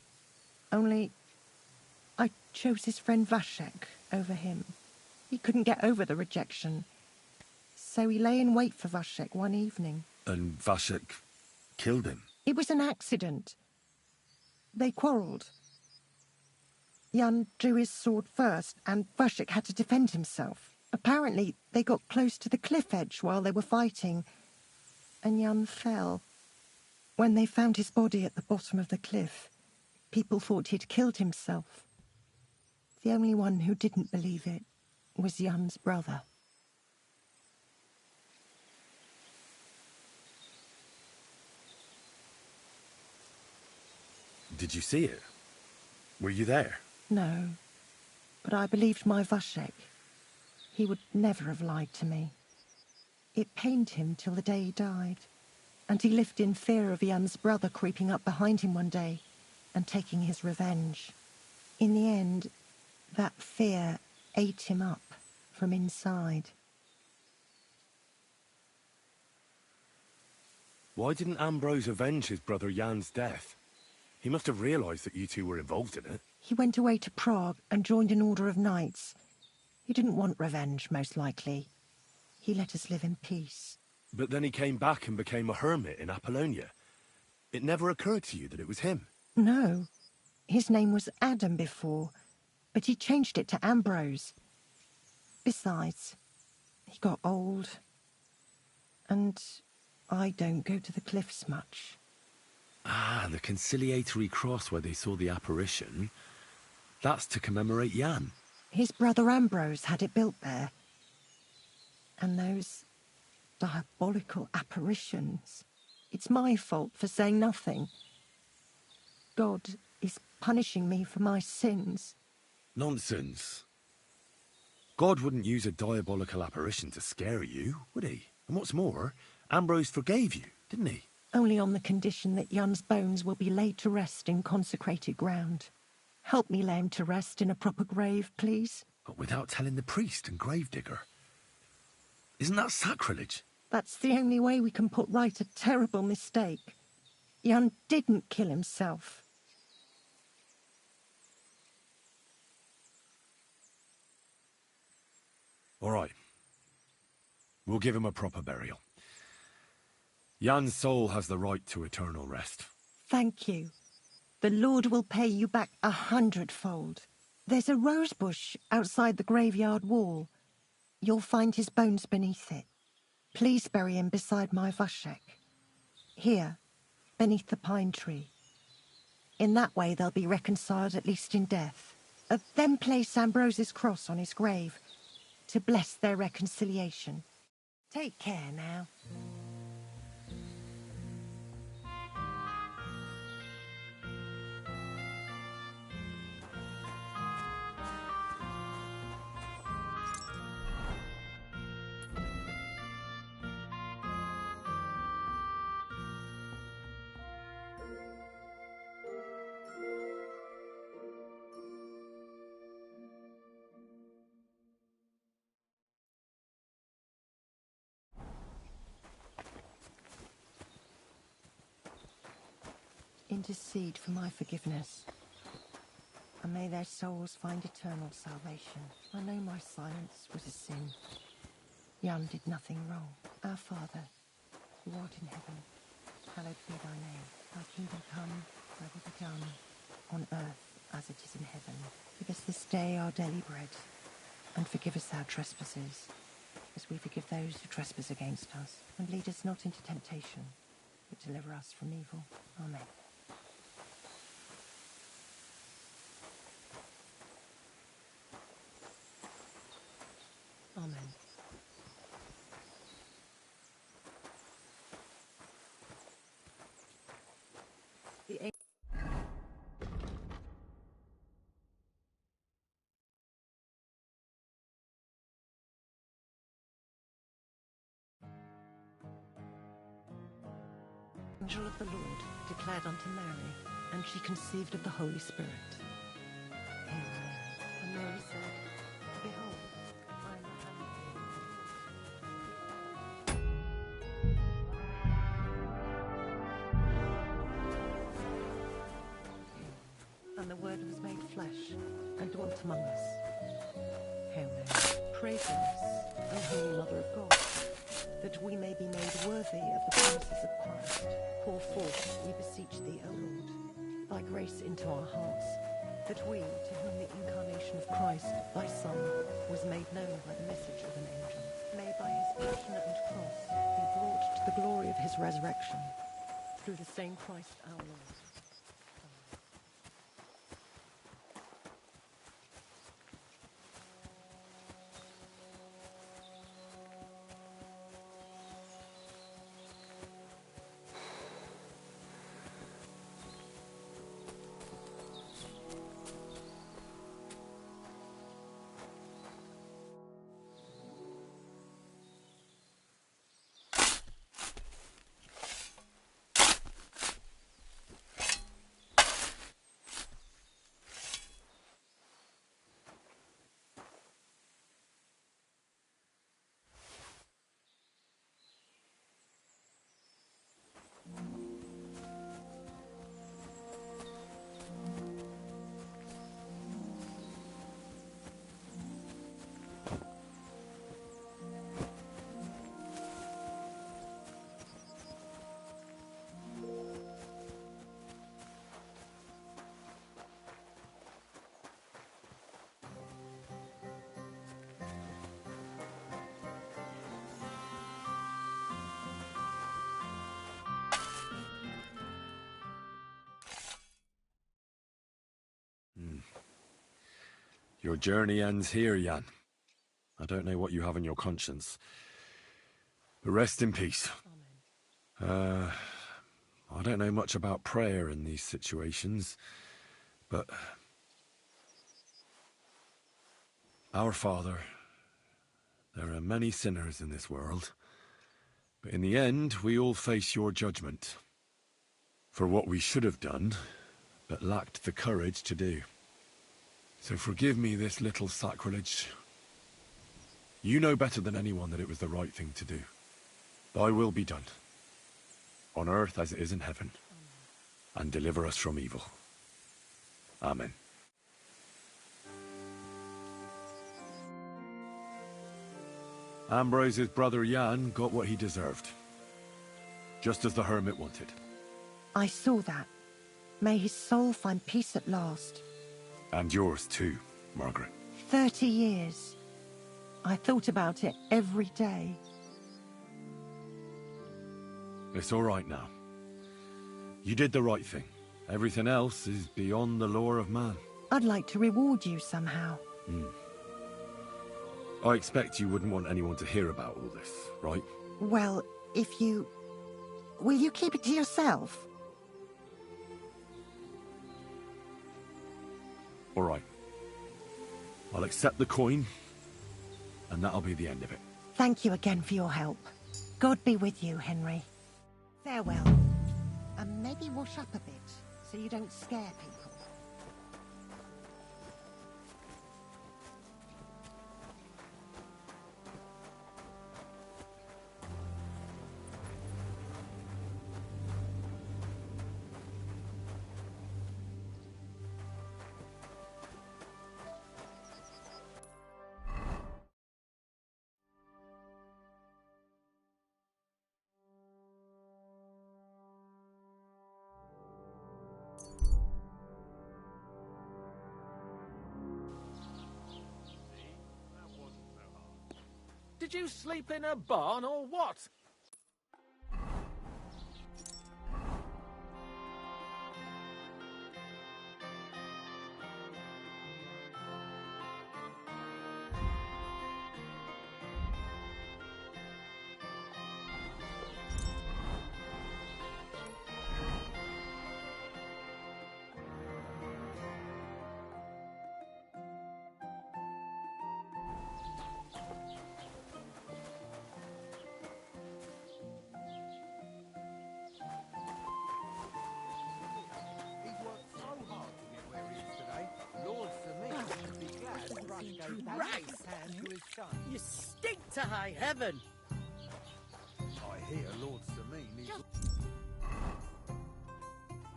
Only, I chose his friend Vashek over him. He couldn't get over the rejection. So he lay in wait for Vashek one evening. And Vashek killed him? It was an accident. They quarrelled. Jan drew his sword first, and Vashek had to defend himself. Apparently, they got close to the cliff edge while they were fighting, and Jan fell. When they found his body at the bottom of the cliff, people thought he'd killed himself. The only one who didn't believe it was Jan's brother. Did you see it? Were you there? No, but I believed my Vashek. He would never have lied to me. It pained him till the day he died, and he lived in fear of Jan's brother creeping up behind him one day and taking his revenge. In the end, that fear ate him up from inside. Why didn't Ambrose avenge his brother Jan's death? He must have realized that you two were involved in it. He went away to Prague and joined an order of knights. He didn't want revenge, most likely. He let us live in peace. But then he came back and became a hermit in Apollonia. It never occurred to you that it was him? No. His name was Adam before, but he changed it to Ambrose. Besides, he got old. And I don't go to the cliffs much. Ah, the conciliatory cross where they saw the apparition. That's to commemorate Jan. His brother Ambrose had it built there. And those diabolical apparitions. It's my fault for saying nothing. God is punishing me for my sins. Nonsense. God wouldn't use a diabolical apparition to scare you, would he? And what's more, Ambrose forgave you, didn't he? Only on the condition that Jan's bones will be laid to rest in consecrated ground. Help me lay him to rest in a proper grave, please. But without telling the priest and gravedigger. Isn't that sacrilege? That's the only way we can put right a terrible mistake. Jan didn't kill himself. All right. We'll give him a proper burial. Jan's soul has the right to eternal rest. Thank you. The Lord will pay you back 100-fold. There's a rose bush outside the graveyard wall. You'll find his bones beneath it. Please bury him beside my Vashek. Here, beneath the pine tree. In that way they'll be reconciled, at least in death. Then place Ambrose's cross on his grave to bless their reconciliation. Take care now. Intercede for my forgiveness, and may their souls find eternal salvation. I know my silence was a sin. Jan did nothing wrong. Our Father, who art in heaven, hallowed be thy name. Thy kingdom come, thy will be done, on earth as it is in heaven. Give us this day our daily bread, and forgive us our trespasses, as we forgive those who trespass against us. And lead us not into temptation, but deliver us from evil. Amen. Amen. The angel of the Lord declared unto Mary, and she conceived of the Holy Spirit. Hail Mary. And Mary said, Behold, I am the handmaid. And the Word was made flesh and dwelt among us. Hail Mary, pray for us, O Holy Mother of God, that we may be made worthy of the promises of Christ. Pour forth, we beseech thee, O Lord, thy grace into our hearts, that we, to whom the incarnation of Christ, thy Son, was made known by the message of an angel, may by his passion and cross be brought to the glory of his resurrection, through the same Christ our Lord. Your journey ends here, Jan. I don't know what you have on your conscience. But rest in peace. I don't know much about prayer in these situations, but... Our Father, there are many sinners in this world, but in the end, we all face your judgment for what we should have done, but lacked the courage to do. So forgive me this little sacrilege. You know better than anyone that it was the right thing to do. Thy will be done, on earth as it is in heaven, and deliver us from evil. Amen. Ambrose's brother Jan got what he deserved, just as the hermit wanted. I saw that. May his soul find peace at last. And yours too, Margaret. 30 years. I thought about it every day. It's all right now. You did the right thing. Everything else is beyond the law of man. I'd like to reward you somehow. I expect you wouldn't want anyone to hear about all this, right? Well, if you... Will you keep it to yourself? All right. I'll accept the coin, and that'll be the end of it. Thank you again for your help. God be with you, Henry. Farewell. And maybe wash up a bit, so you don't scare people. Did you sleep in a barn or what? You stink to high heaven! I hear Lord Samin needs Just a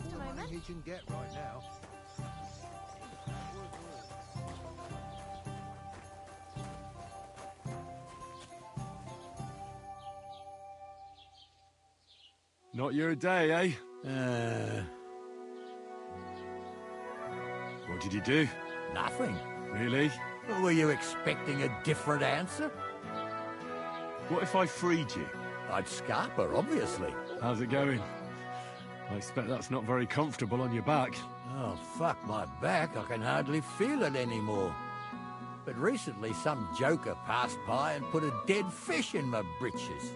all the money moment. he can get right now. Not your day, eh? What did you do? Nothing. Really? Were you expecting a different answer? What if I freed you? I'd scarp her, obviously. How's it going? I expect that's not very comfortable on your back. Oh, fuck my back. I can hardly feel it anymore. But recently some joker passed by and put a dead fish in my britches.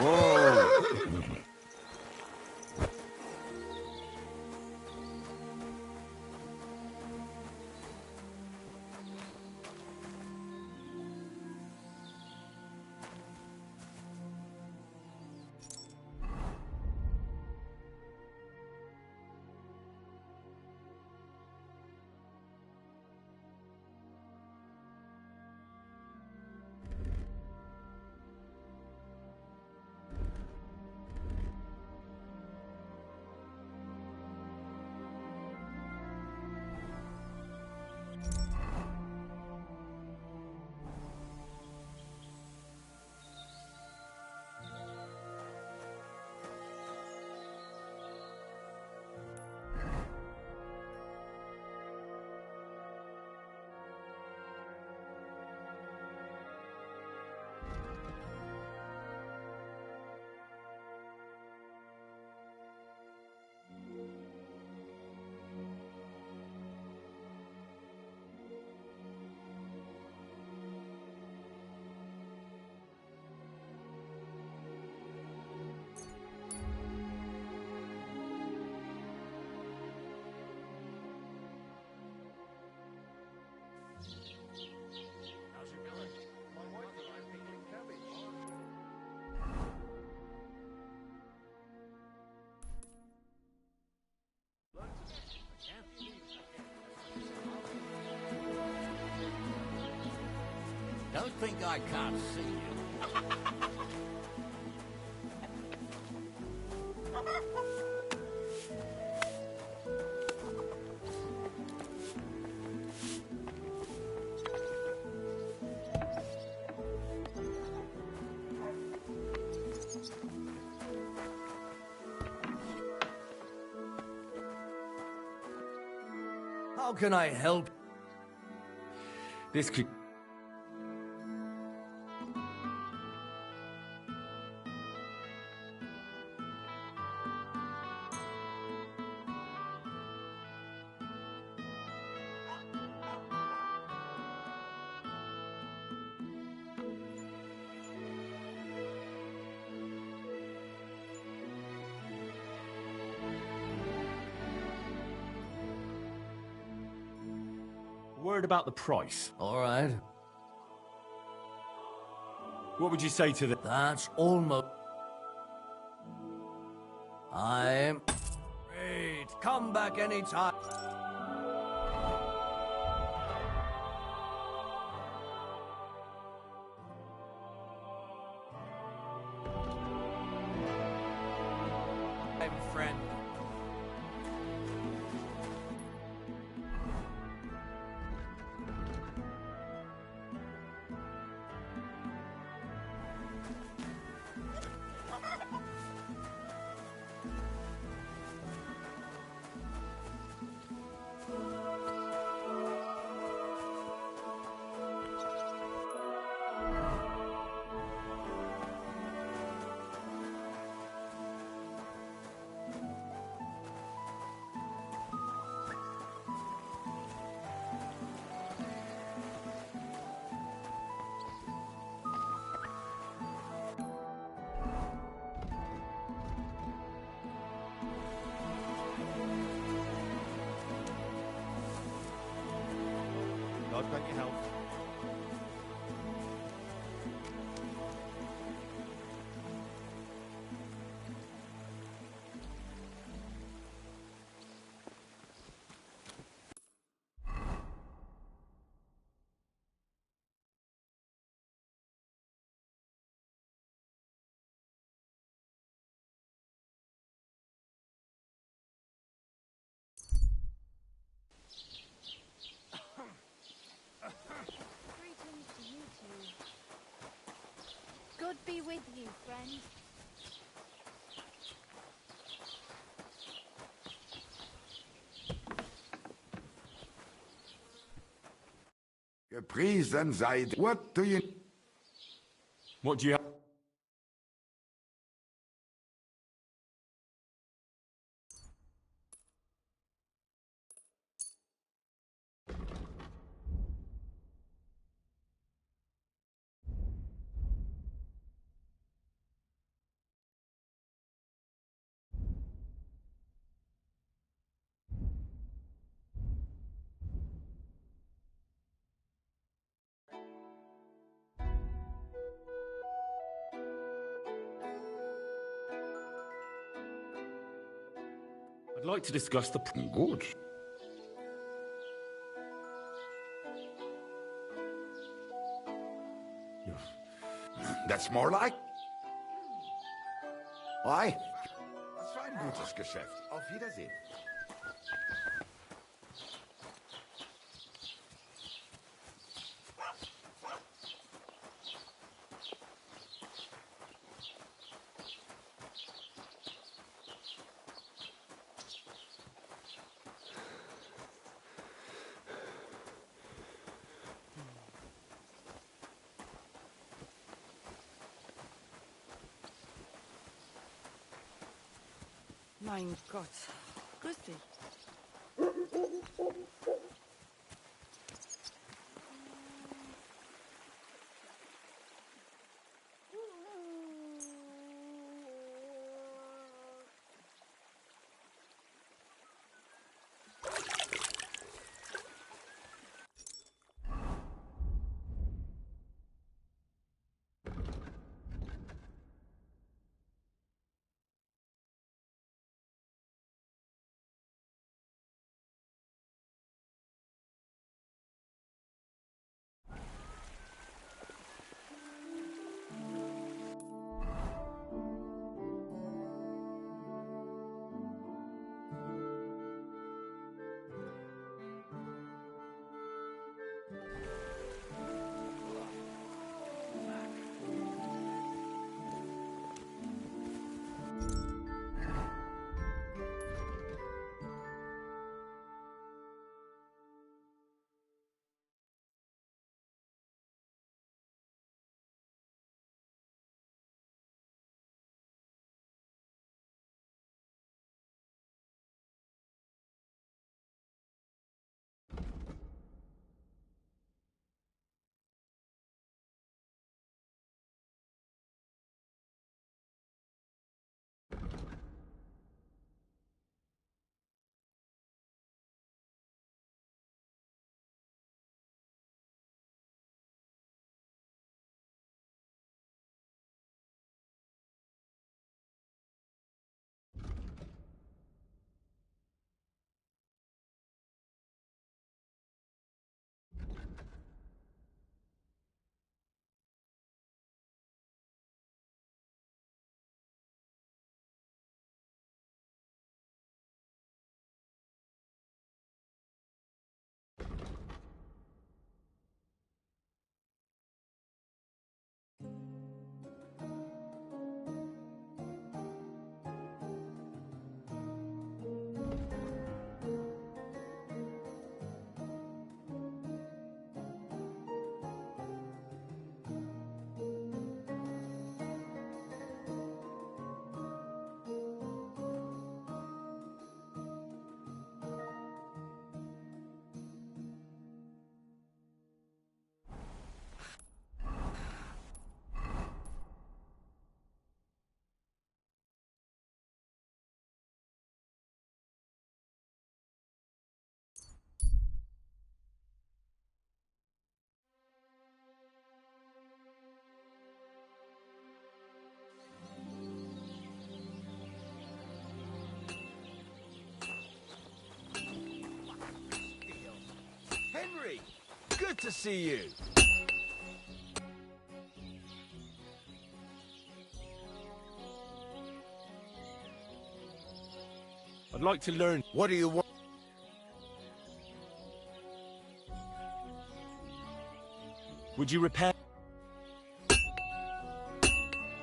Whoa! Don't think I can't see you. How can I help? This could... Word about the price. All right. What would you say to the... That's almost... I'm... Great. Come back anytime. Friend. God grant you health. Greetings to you two. Good be with you, friend. Gepriesen seid. What do you... What do you have? I'd like to discuss the... Good. That's more like... Aye. Das war ein gutes Geschäft. Auf Wiedersehen. Mein Gott. Grüß dich. Henry! Good to see you! I'd like to learn... What do you want? Would you repair...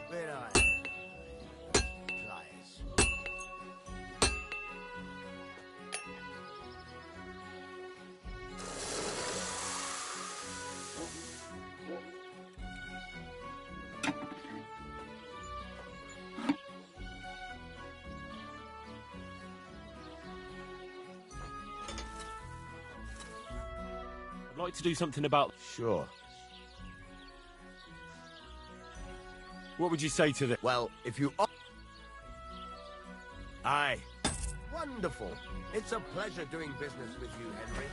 Where are you? Pliers. I'd like to do something about... Sure. What would you say to the... Well, if you... Aye. Wonderful. It's a pleasure doing business with you, Henry.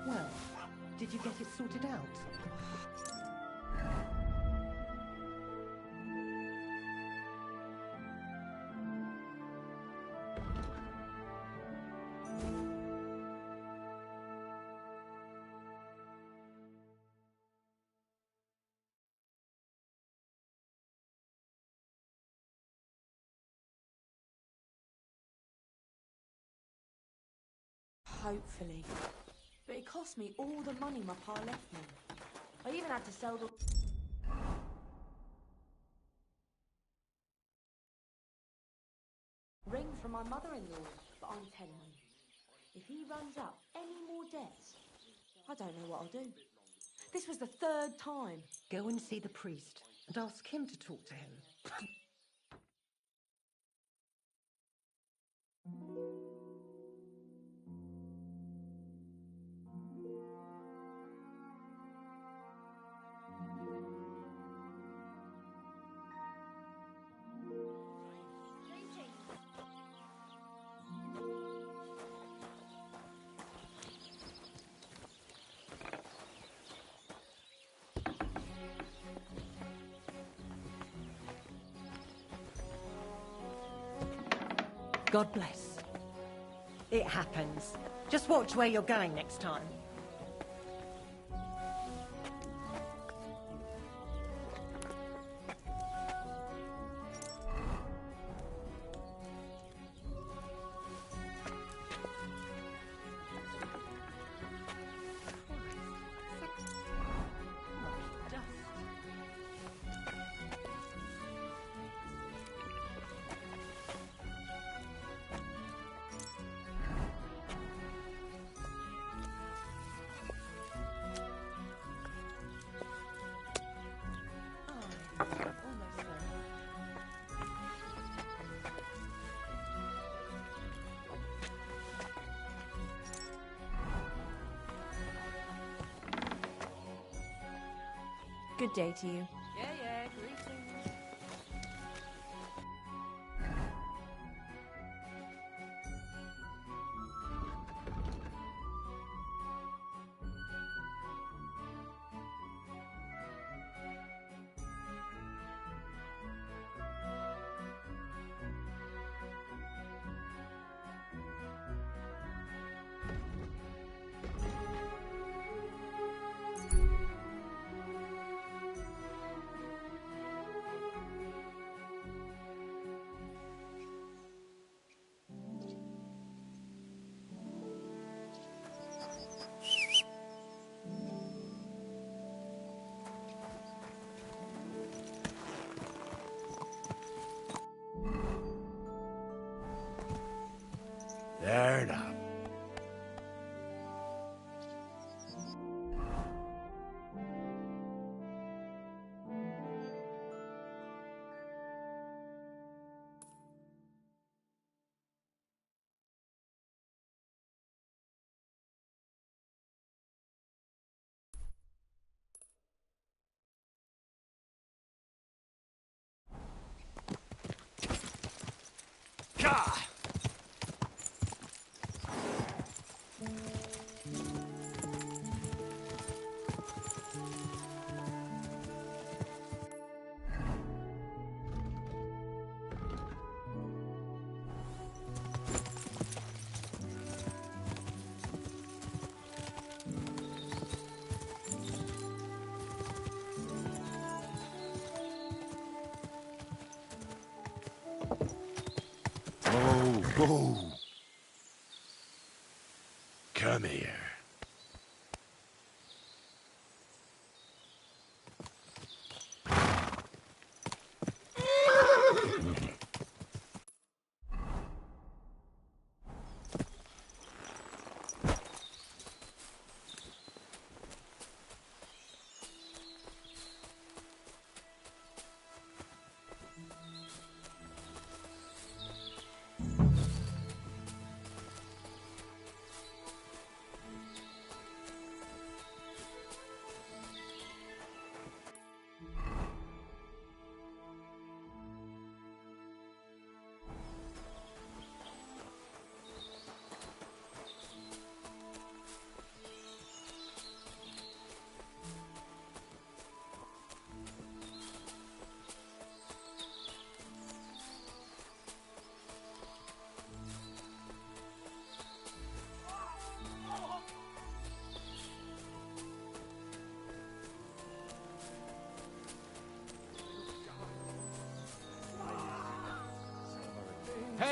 Well, did you get it sorted out? Hopefully. But it cost me all the money my pa left me. I even had to sell the ring from my mother-in-law. But I'm telling you, if he runs up any more debts, I don't know what I'll do. This was the 3rd time. Go and see the priest and ask him to talk to him. God bless. It happens. Just watch where you're going next time. Good day to you. Yeah, greetings. There now. Oh. Come here.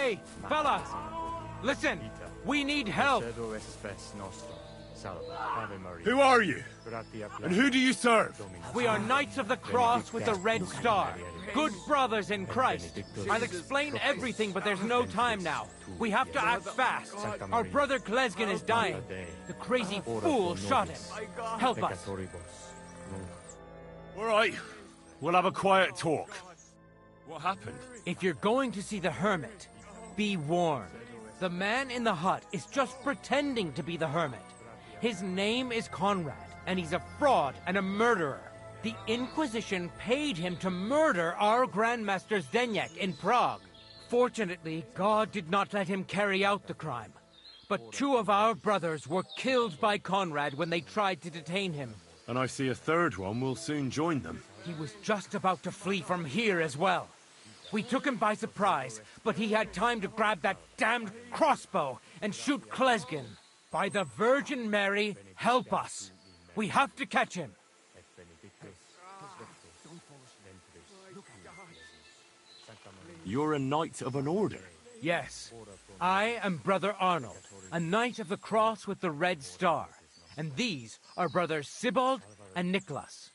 Hey, fella! Listen, we need help! Who are you? And who do you serve? We are Knights of the Cross with the Red Star. Good brothers in Christ. I'll explain everything, but there's no time now. We have to act fast. Our brother Klesgen is dying. The crazy fool shot him. Help us. All right. We'll have a quiet talk. What happened? If you're going to see the hermit, be warned. The man in the hut is just pretending to be the hermit. His name is Conrad, and he's a fraud and a murderer. The Inquisition paid him to murder our Grandmaster Zdeněk in Prague. Fortunately, God did not let him carry out the crime. But 2 of our brothers were killed by Conrad when they tried to detain him. And I see a third one will soon join them. He was just about to flee from here as well. We took him by surprise, but he had time to grab that damned crossbow and shoot Klesgen. By the Virgin Mary, help us. We have to catch him. You're a knight of an order? Yes. I am Brother Arnold, a knight of the cross with the Red Star. And these are Brothers Sibald and Nicholas.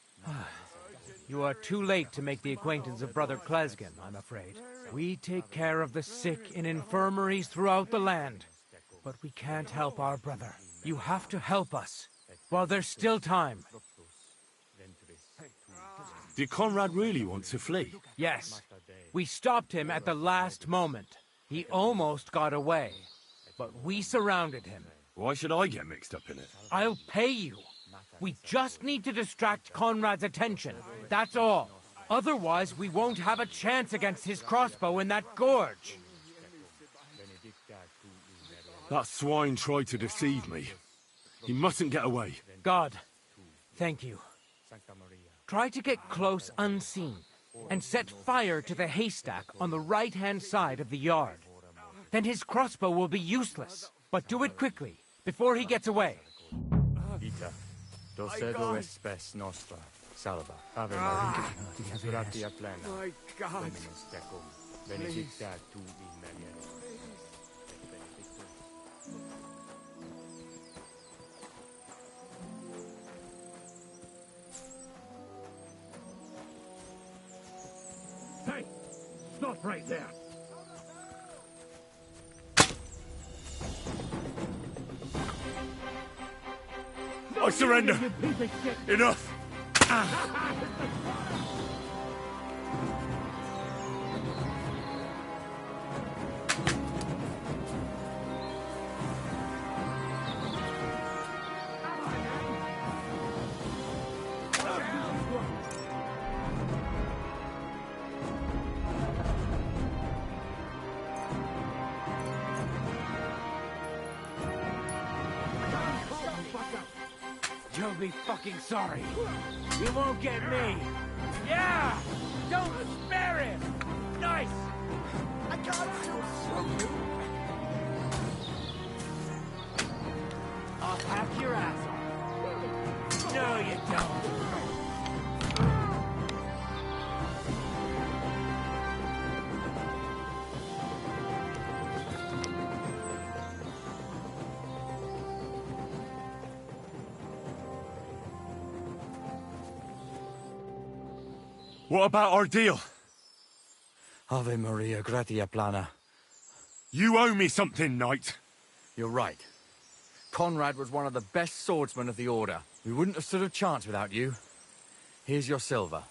You are too late to make the acquaintance of Brother Klesgen, I'm afraid. We take care of the sick in infirmaries throughout the land. But we can't help our brother. You have to help us, while there's still time. Did Conrad really want to flee? Yes. We stopped him at the last moment. He almost got away, but we surrounded him. Why should I get mixed up in it? I'll pay you. We just need to distract Conrad's attention. That's all. Otherwise, we won't have a chance against his crossbow in that gorge. That swine tried to deceive me. He mustn't get away. God, thank you. Try to get close unseen, and set fire to the haystack on the right-hand side of the yard. Then his crossbow will be useless. But do it quickly, before he gets away. Docedo es spes nostra. Salva. Ave Maria. Gratia plena. My God. Dominus tecum. Benedicta tu in mulieres. Hey! Stop right there! I surrender! Enough! You'll be fucking sorry. You won't get me. Yeah! Don't spare him! Nice! I can't still through you. I'll hack your ass off. No, you don't. What about our deal? Ave Maria, gratia plana. You owe me something, knight. You're right. Conrad was one of the best swordsmen of the Order. We wouldn't have stood a chance without you. Here's your silver.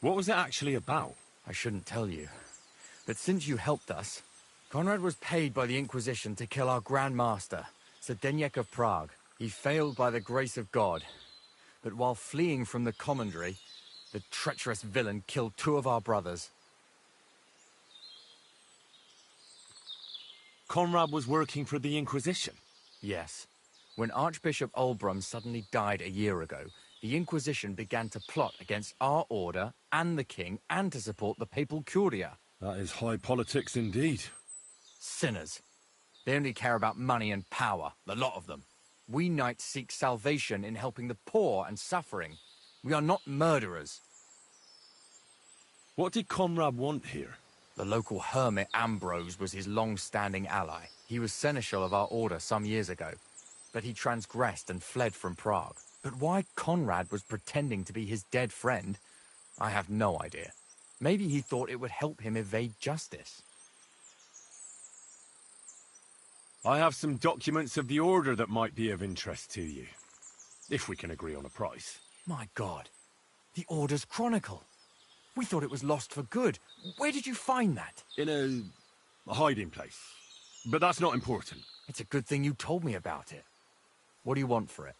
What was it actually about? I shouldn't tell you. But since you helped us, Conrad was paid by the Inquisition to kill our Grand Master, Zdeněk of Prague. He failed by the grace of God. But while fleeing from the commandery, the treacherous villain killed 2 of our brothers. Conrad was working for the Inquisition? Yes. When Archbishop Olbrum suddenly died a year ago, the Inquisition began to plot against our order and the king and to support the papal curia. That is high politics indeed. Sinners. They only care about money and power, the lot of them. We knights seek salvation in helping the poor and suffering. We are not murderers. What did Conrad want here? The local hermit Ambrose was his long-standing ally. He was seneschal of our order some years ago, but he transgressed and fled from Prague. But why Conrad was pretending to be his dead friend, I have no idea. Maybe he thought it would help him evade justice. I have some documents of the order that might be of interest to you, if we can agree on a price. My God, the Order's Chronicle. We thought it was lost for good. Where did you find that? In a hiding place. But that's not important. It's a good thing you told me about it. What do you want for it?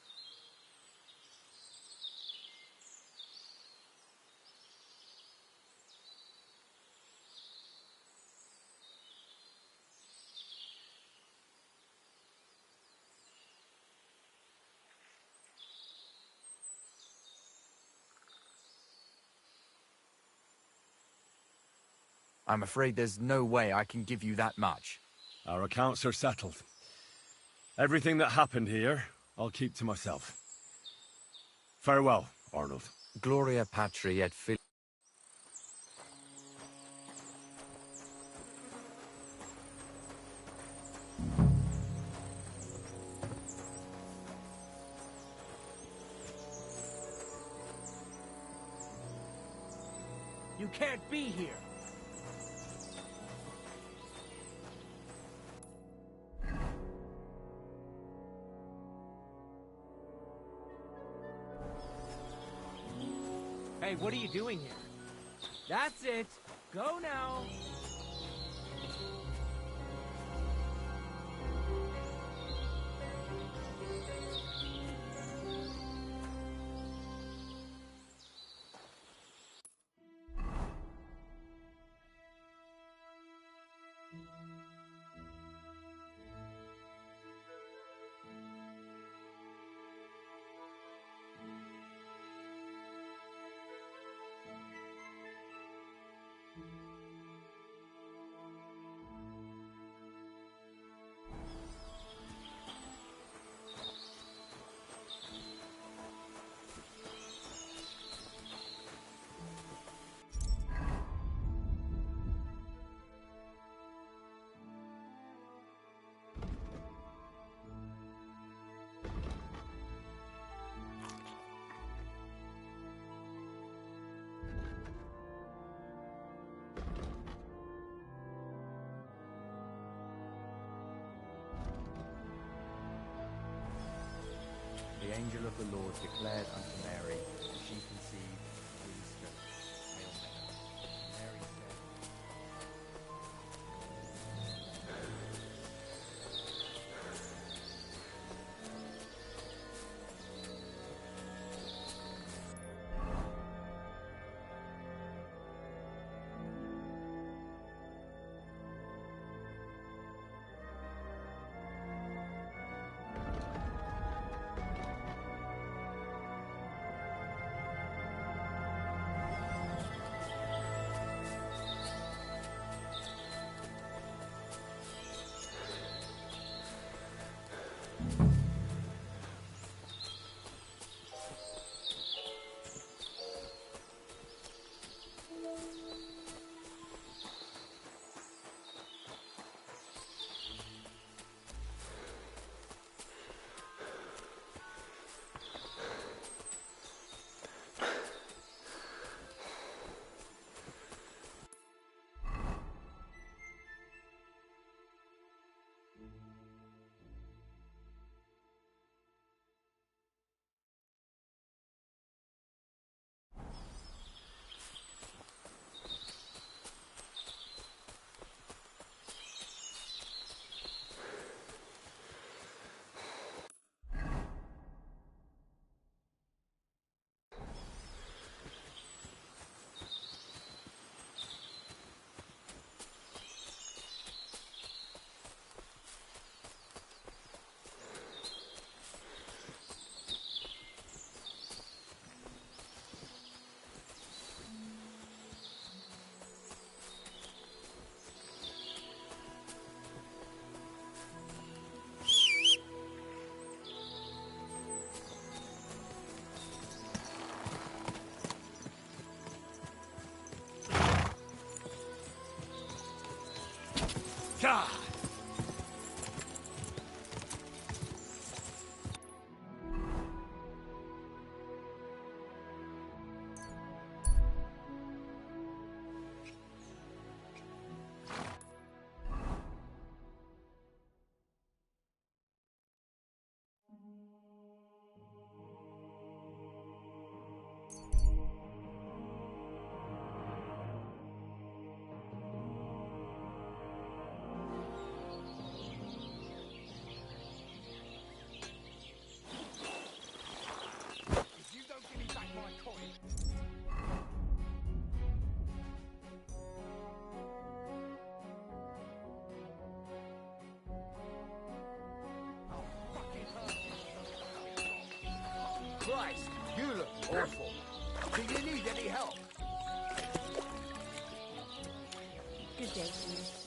I'm afraid there's no way I can give you that much. Our accounts are settled. Everything that happened here, I'll keep to myself. Farewell, Arnold. Gloria Patri et Filii. You can't be here. Hey, what are you doing here? That's it. Go now. The angel of the Lord declared unto Mary, and she conceived the Holy Spirit. Hail Mary. And Mary said, Gah! Christ, you look awful. Do you need any help? Good day to you.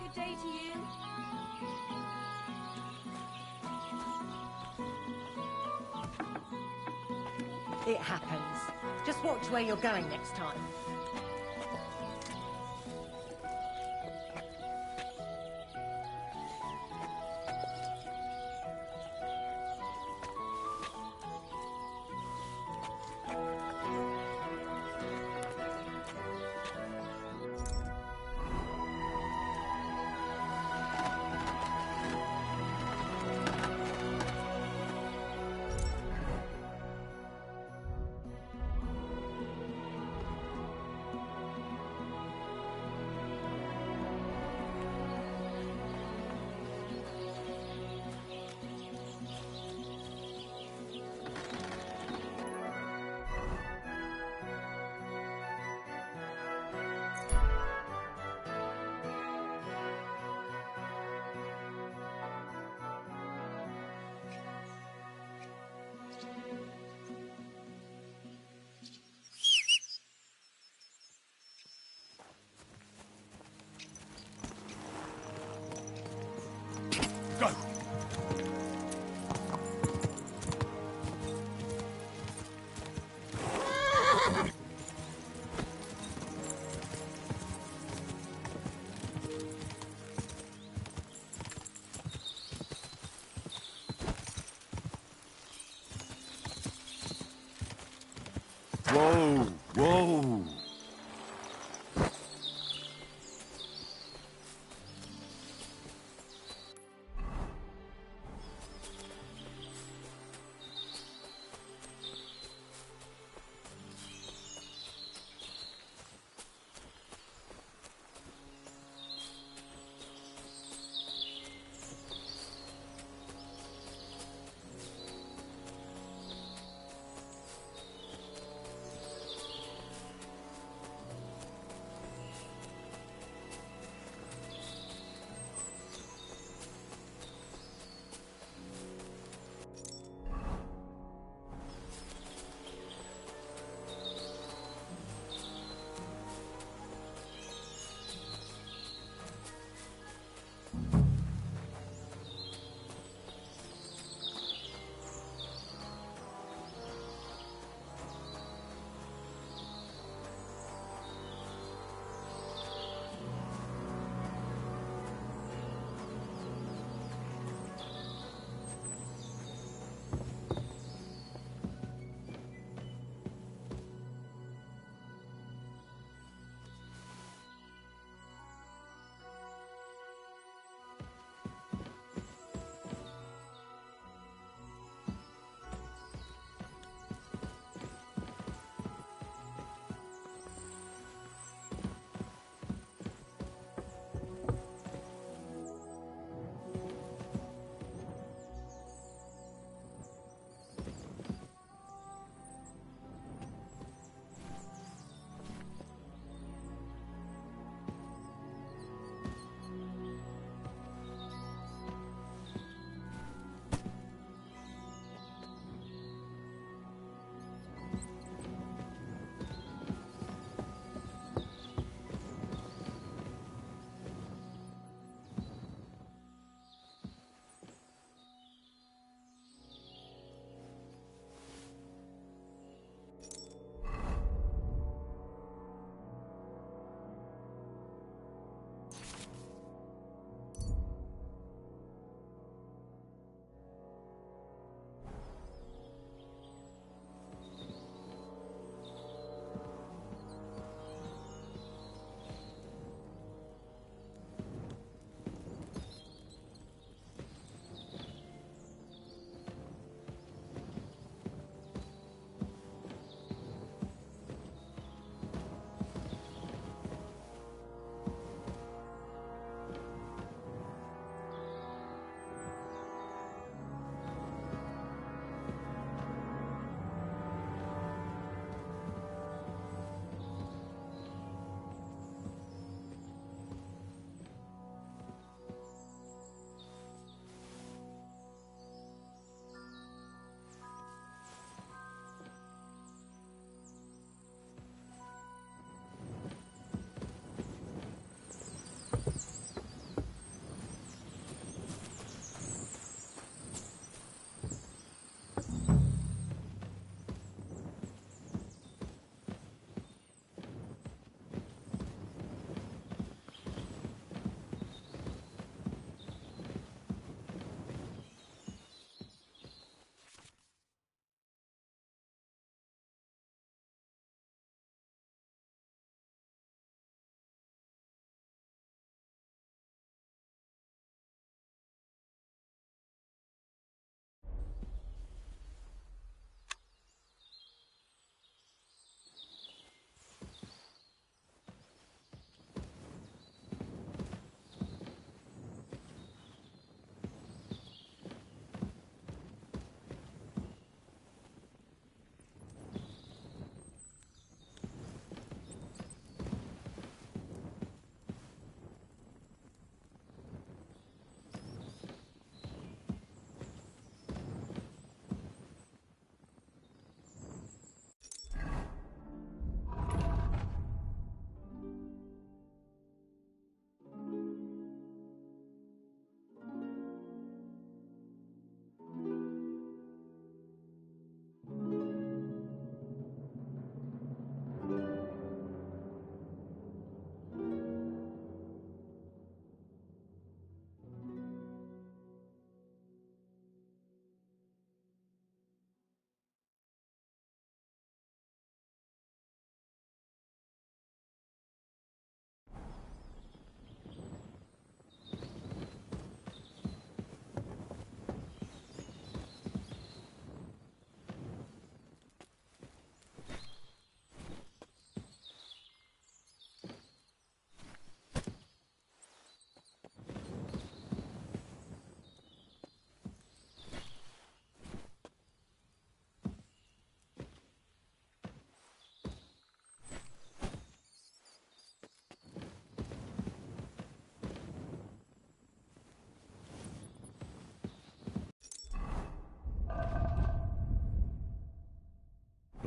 Good day to you. It happens. Just watch where you're going next time. Go! Whoa! Whoa!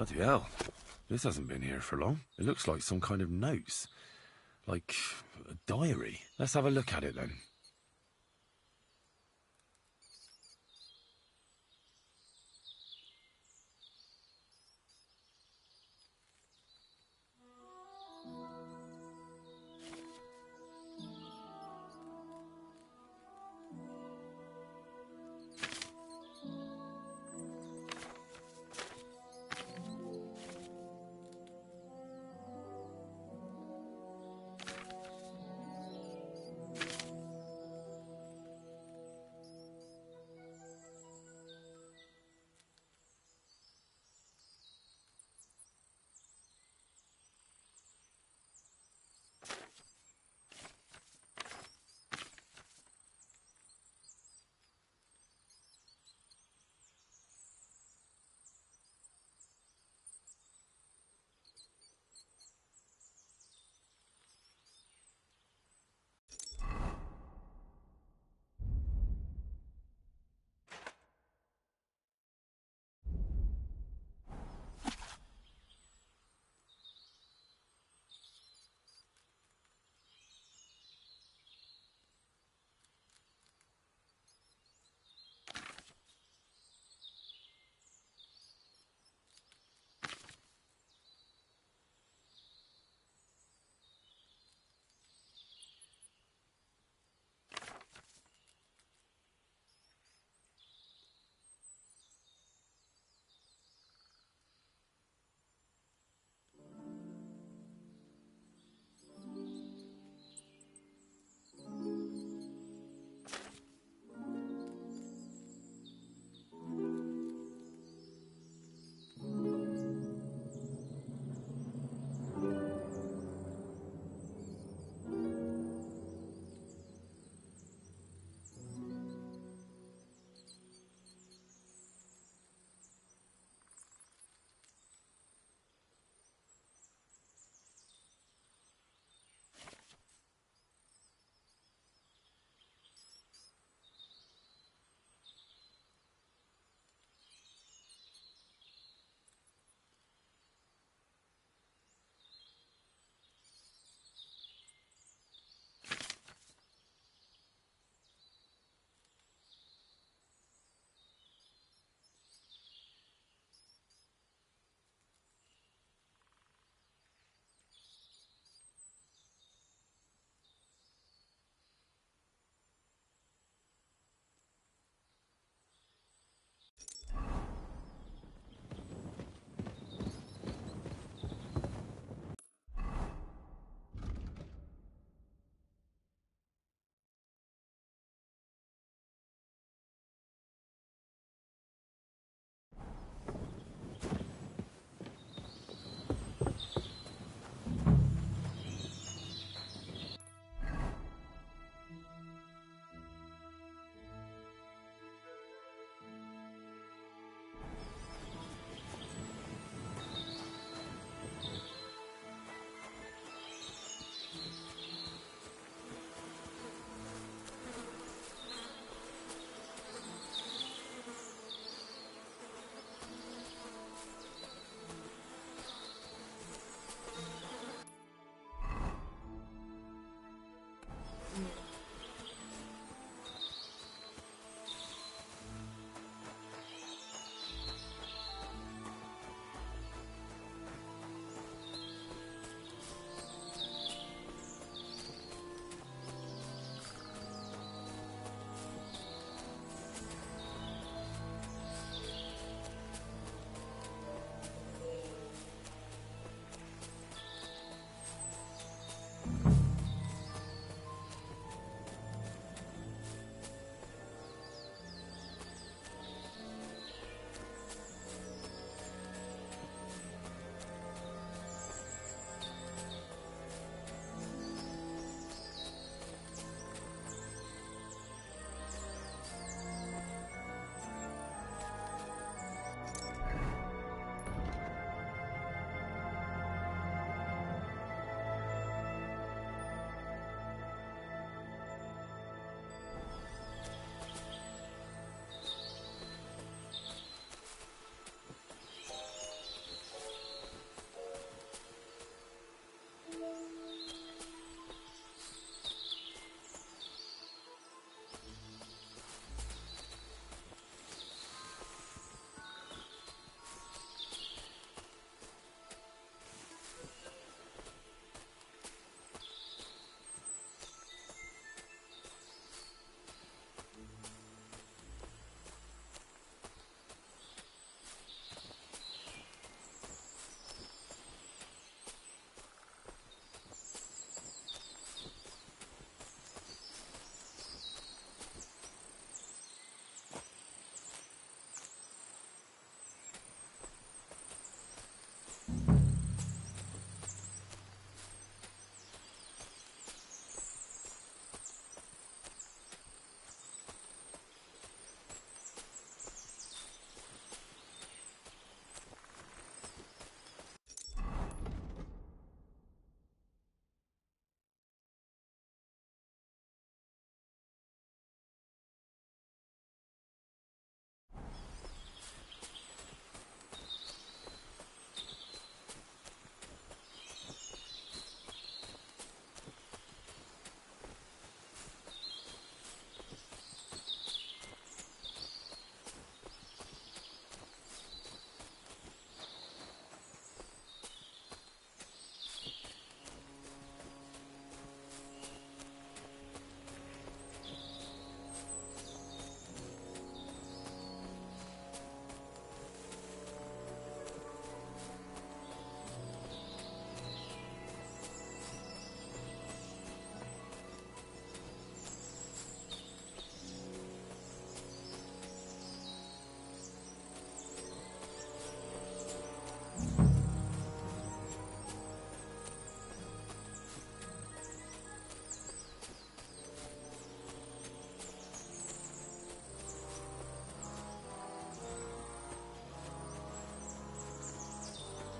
Bloody hell. This hasn't been here for long. It looks like some kind of notes. Like a diary. Let's have a look at it then.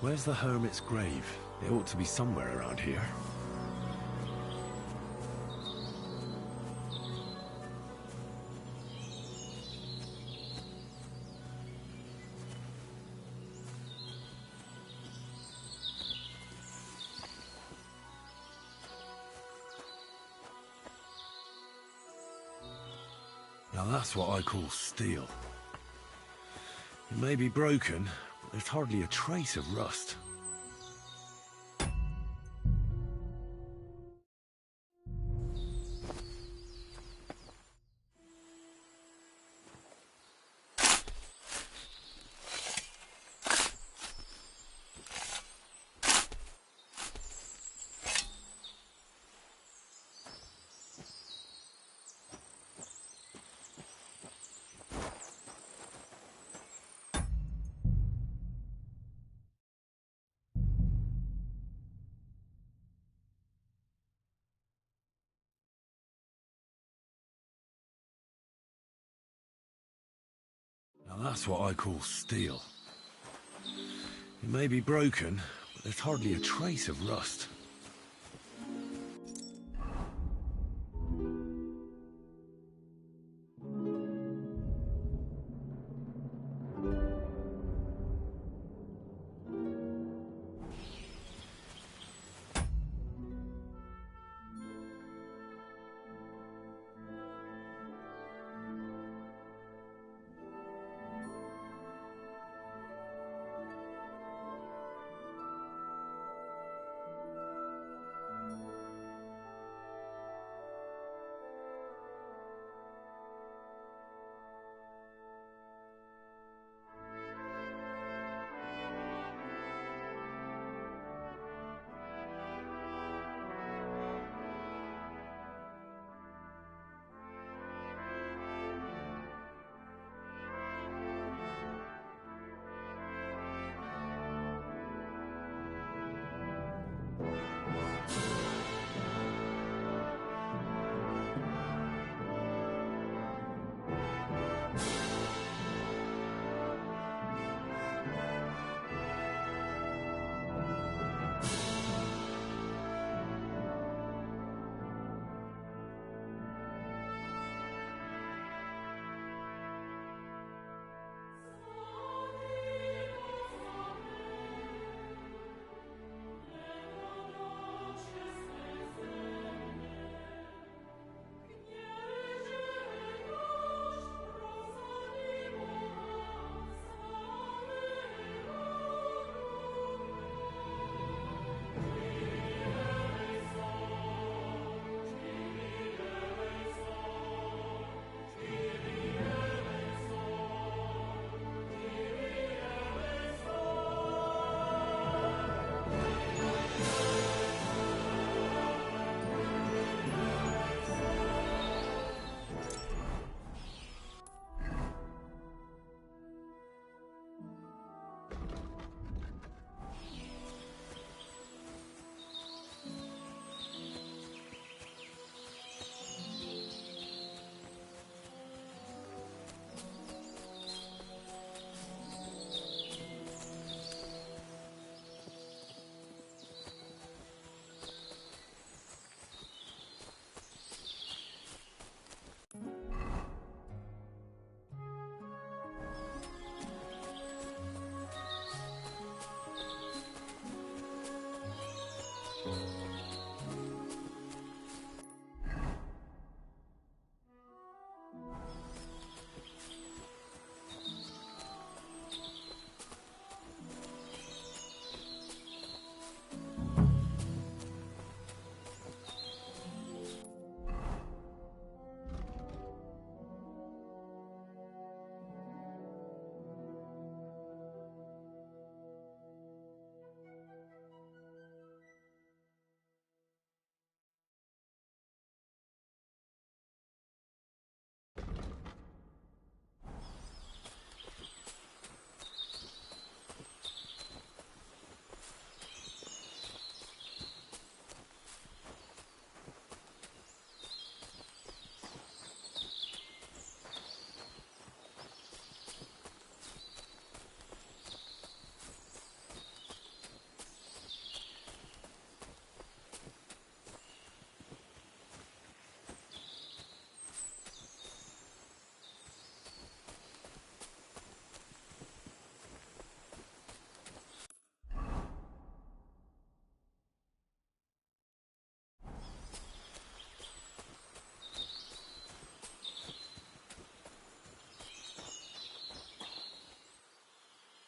Where's the hermit's grave? It ought to be somewhere around here. Now that's what I call steel. It may be broken, but there's hardly a trace of rust. Now that's what I call steel. It may be broken, but there's hardly a trace of rust.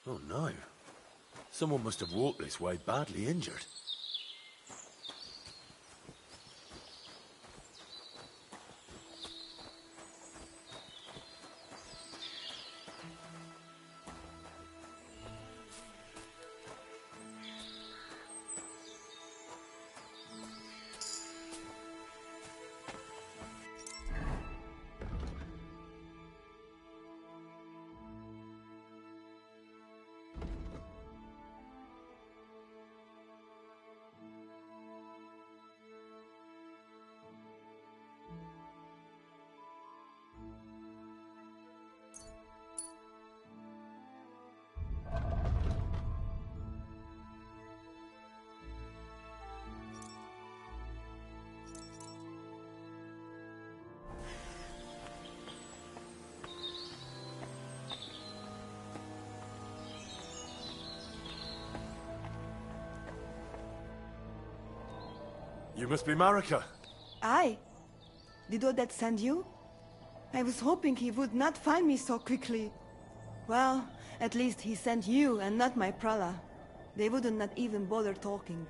Oh no. Someone must have walked this way badly injured. You must be Marika. I? Did Odette send you? I was hoping he would not find me so quickly. Well, at least he sent you and not my prala. They wouldn't not even bother talking.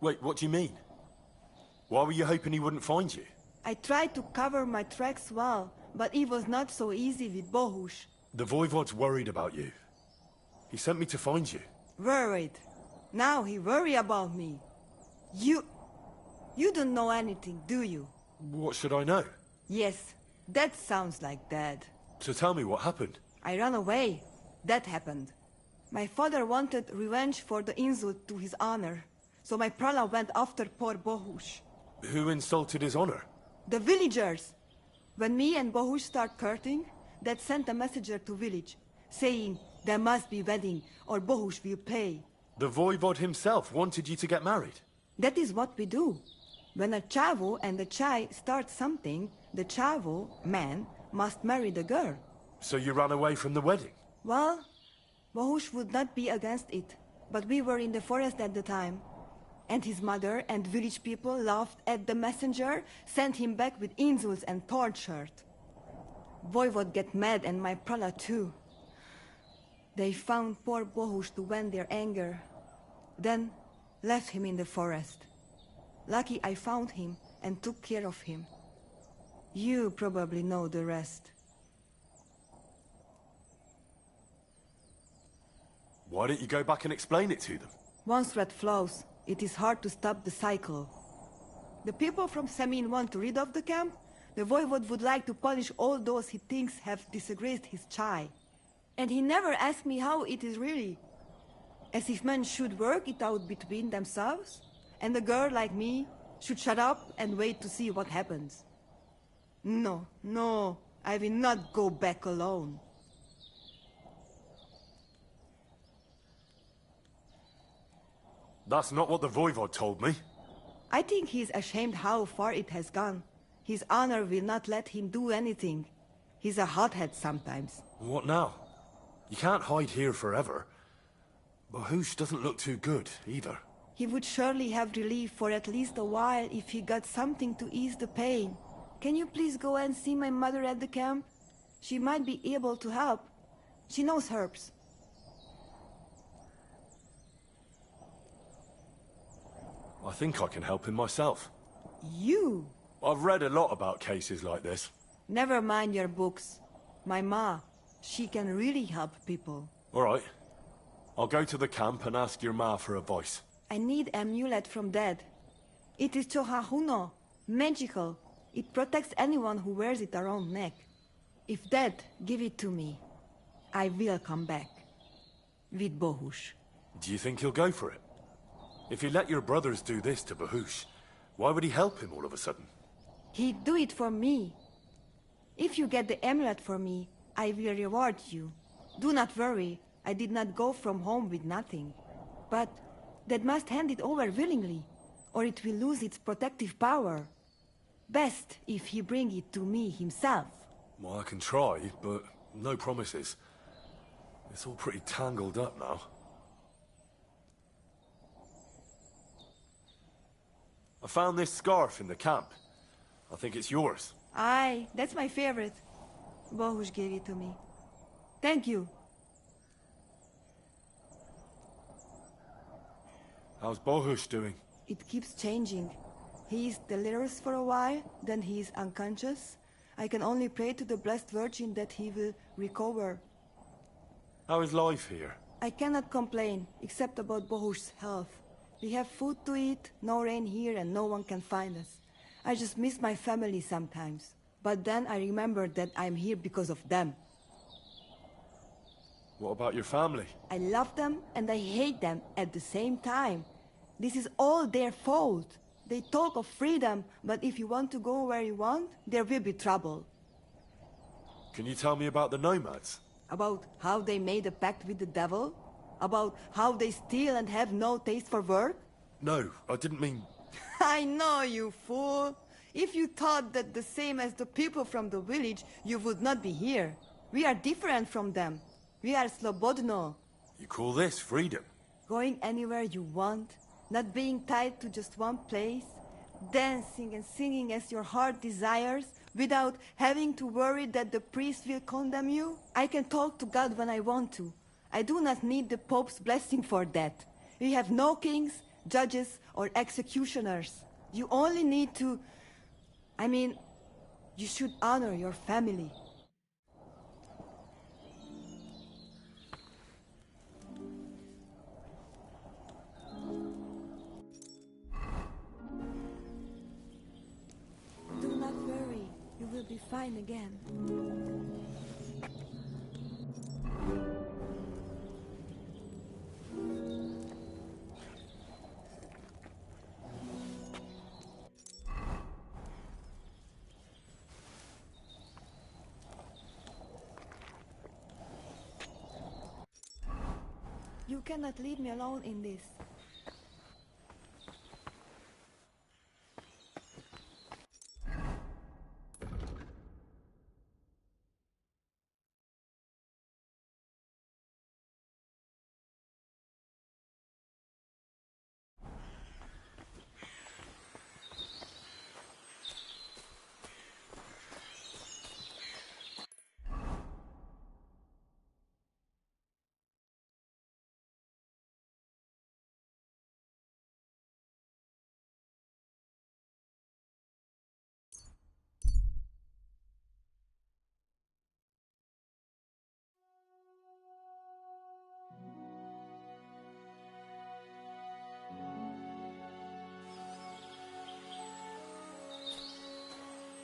Wait, what do you mean? Why were you hoping he wouldn't find you? I tried to cover my tracks well, but it was not so easy with Bohush. The Voivod's worried about you. He sent me to find you. Worried. Now he worry about me. You don't know anything, do you? What should I know? Yes, that sounds like Dad. So tell me what happened. I ran away. That happened. My father wanted revenge for the insult to his honor, so my prala went after poor Bohush. Who insulted his honor? The villagers. When me and Bohush start courting, Dad sent a messenger to village, saying there must be wedding or Bohush will pay. The Voivod himself wanted you to get married. That is what we do. When a chavo and a chai start something, the chavo, man, must marry the girl. So you ran away from the wedding? Well, Bohush would not be against it, but we were in the forest at the time. And his mother and village people laughed at the messenger, sent him back with insults and tortured. Voivod get mad and my prala too. They found poor Bohush to vent their anger, then left him in the forest. Lucky I found him and took care of him. You probably know the rest. Why don't you go back and explain it to them? Once red flows, it is hard to stop the cycle. The people from Samin want to rid of the camp. The Voivod would like to punish all those he thinks have disgraced his chai. And he never asked me how it is really. As if men should work it out between themselves, and a girl like me should shut up and wait to see what happens. No, I will not go back alone. That's not what the Voivod told me. I think he's ashamed how far it has gone. His honor will not let him do anything. He's a hothead sometimes. What now? You can't hide here forever. Bohush doesn't look too good, either. He would surely have relief for at least a while if he got something to ease the pain. Can you please go and see my mother at the camp? She might be able to help. She knows herbs. I think I can help him myself. You? I've read a lot about cases like this. Never mind your books. My ma, she can really help people. All right. I'll go to the camp and ask your ma for advice. I need an amulet from Dad. It is Chohahuno, magical. It protects anyone who wears it around neck. If Dad give it to me, I will come back. With Bohush. Do you think he'll go for it? If he let your brothers do this to Bohush, why would he help him all of a sudden? He'd do it for me. If you get the amulet for me, I will reward you. Do not worry, I did not go from home with nothing. But Dad must hand it over willingly, or it will lose its protective power. Best if he bring it to me himself. Well, I can try, but no promises. It's all pretty tangled up now. I found this scarf in the camp. I think it's yours. Aye, that's my favorite. Bohush gave it to me. Thank you. How's Bohush doing? It keeps changing. He is delirious for a while, then he is unconscious. I can only pray to the Blessed Virgin that he will recover. How is life here? I cannot complain, except about Bohush's health. We have food to eat, no rain here, and no one can find us. I just miss my family sometimes. But then I remember that I'm here because of them. What about your family? I love them and I hate them at the same time. This is all their fault. They talk of freedom, but if you want to go where you want, there will be trouble. Can you tell me about the nomads? About how they made a pact with the devil? About how they steal and have no taste for work? No, I didn't mean... I know, you fool. If you thought that the same as the people from the village, you would not be here. We are different from them. We are slobodno. You call this freedom? Going anywhere you want, not being tied to just one place, dancing and singing as your heart desires, without having to worry that the priest will condemn you. I can talk to God when I want to. I do not need the Pope's blessing for that. We have no kings, judges, or executioners. You only need to... I mean, you should honor your family. Do not worry. You will be fine again. You cannot leave me alone in this.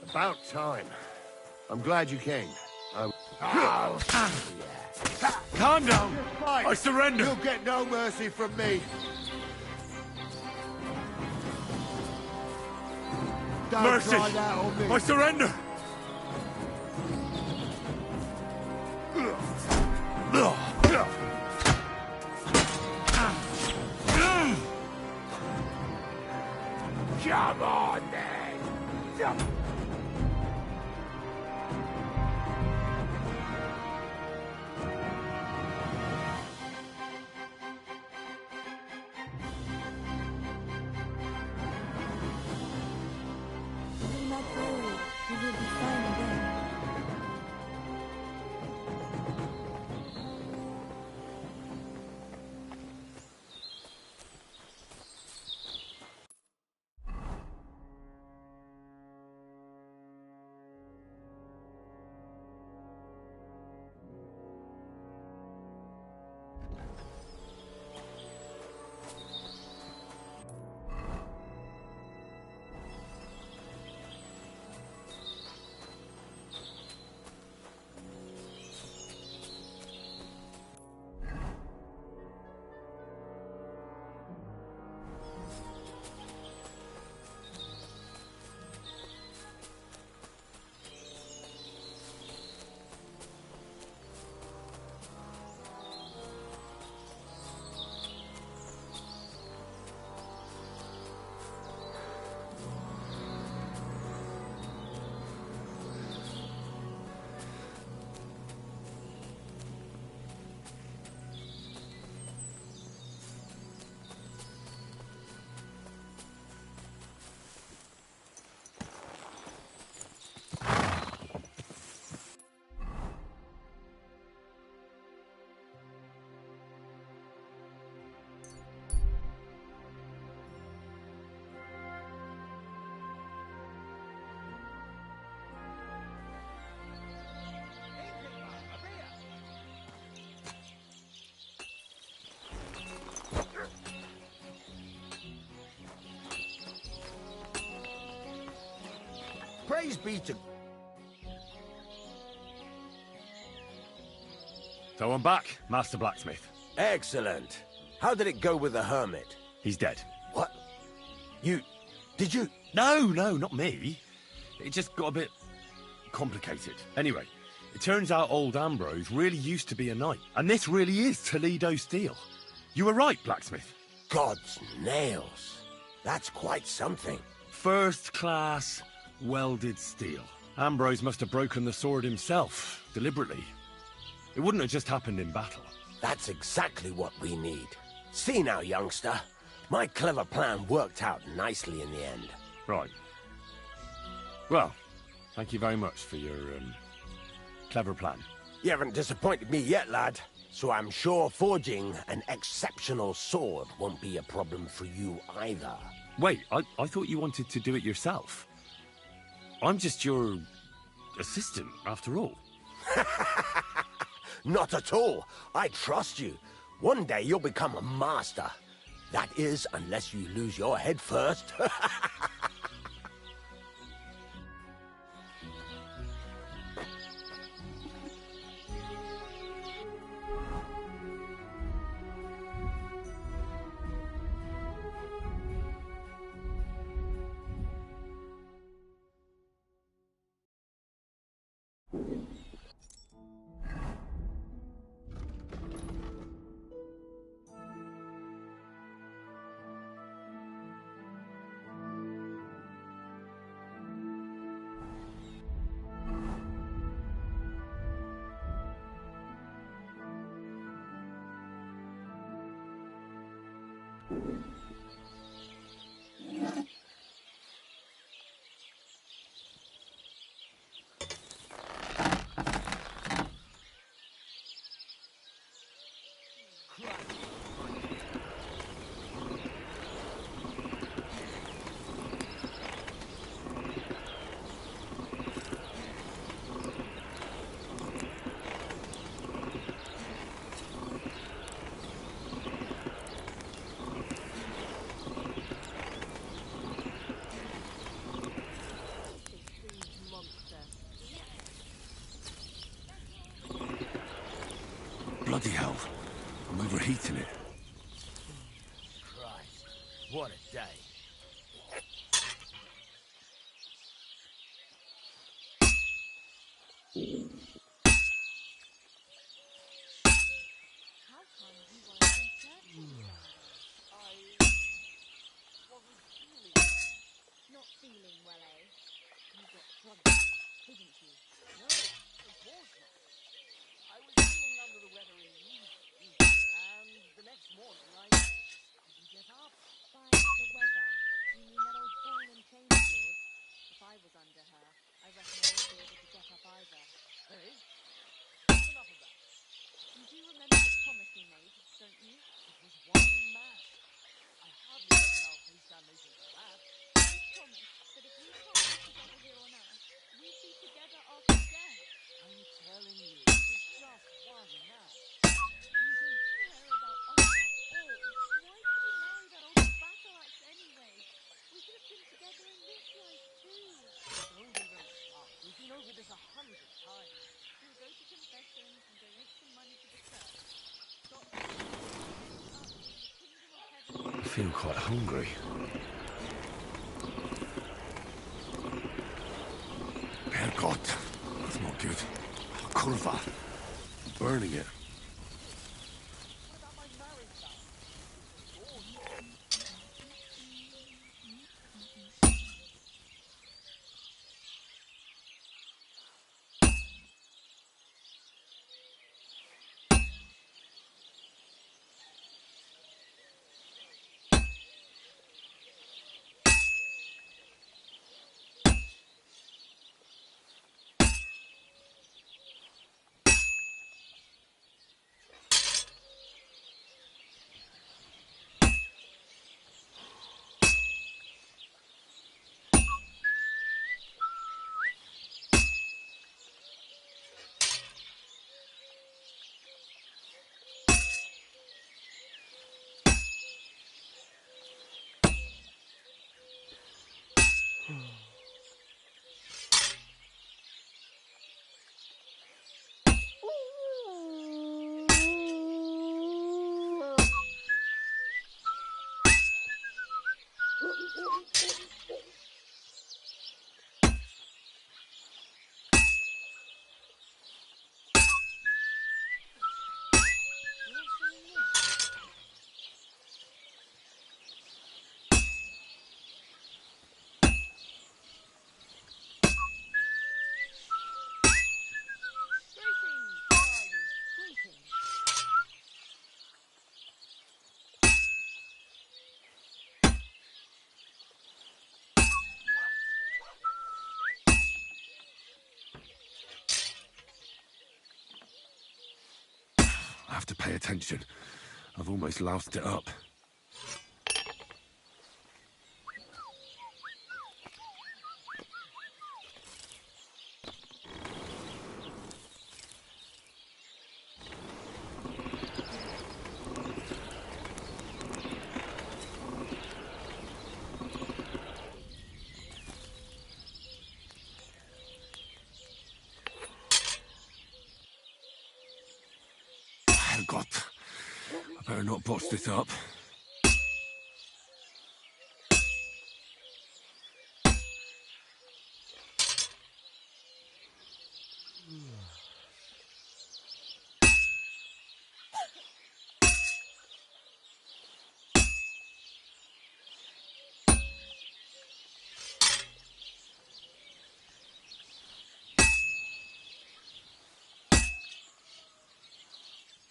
About time. I'm glad you came. Calm down! I surrender! You'll get no mercy from me! Don't Mercy! try that on me. I surrender! Come on, then! Do not worry. You will be fine again. Praise be to... So I'm back, Master Blacksmith. Excellent. How did it go with the hermit? He's dead. What? Did you... No, not me. It just got a bit complicated. Anyway, it turns out old Ambrose really used to be a knight. And this really is Toledo steel. You were right, Blacksmith. God's nails. That's quite something. First class welded steel. Ambrose must have broken the sword himself, deliberately. It wouldn't have just happened in battle. That's exactly what we need. See now, youngster. My clever plan worked out nicely in the end. Right. Well, thank you very much for your, clever plan. You haven't disappointed me yet, lad. So I'm sure forging an exceptional sword won't be a problem for you either. Wait, I thought you wanted to do it yourself. I'm just your assistant, after all. Not at all. I trust you. One day you'll become a master. That is, unless you lose your head first. Bloody hell. I'm overheating it. Christ, what a day. Not feeling well, eh? You got drunk, didn't you? No, of course not. I was feeling under the weather in the evening, and the next morning I couldn't get up. By the weather, you mean that old ball and chain of yours? If I was under her, I reckon I wouldn't be able to get up either. Hey? Enough of that. You do remember the promise we made, don't you? It was one man. I hardly reckon I'll face damnation for that. You promised that if we can't be together here on Earth, we'd be together after death. I'm telling you, it was just one man. You don't care about us at all. Why did you marry that old battle-axe anyway? We could have been together in this life too. Don't even start. We've been over this 100 times. We'll go to confession and donate some money to the church. Stop up in the kingdom of heaven. I feel quite hungry. Herrgott, that's not good. Kurva. I'm burning it. I have to pay attention. I've almost loused it up. Herrgott. I better not botch this up.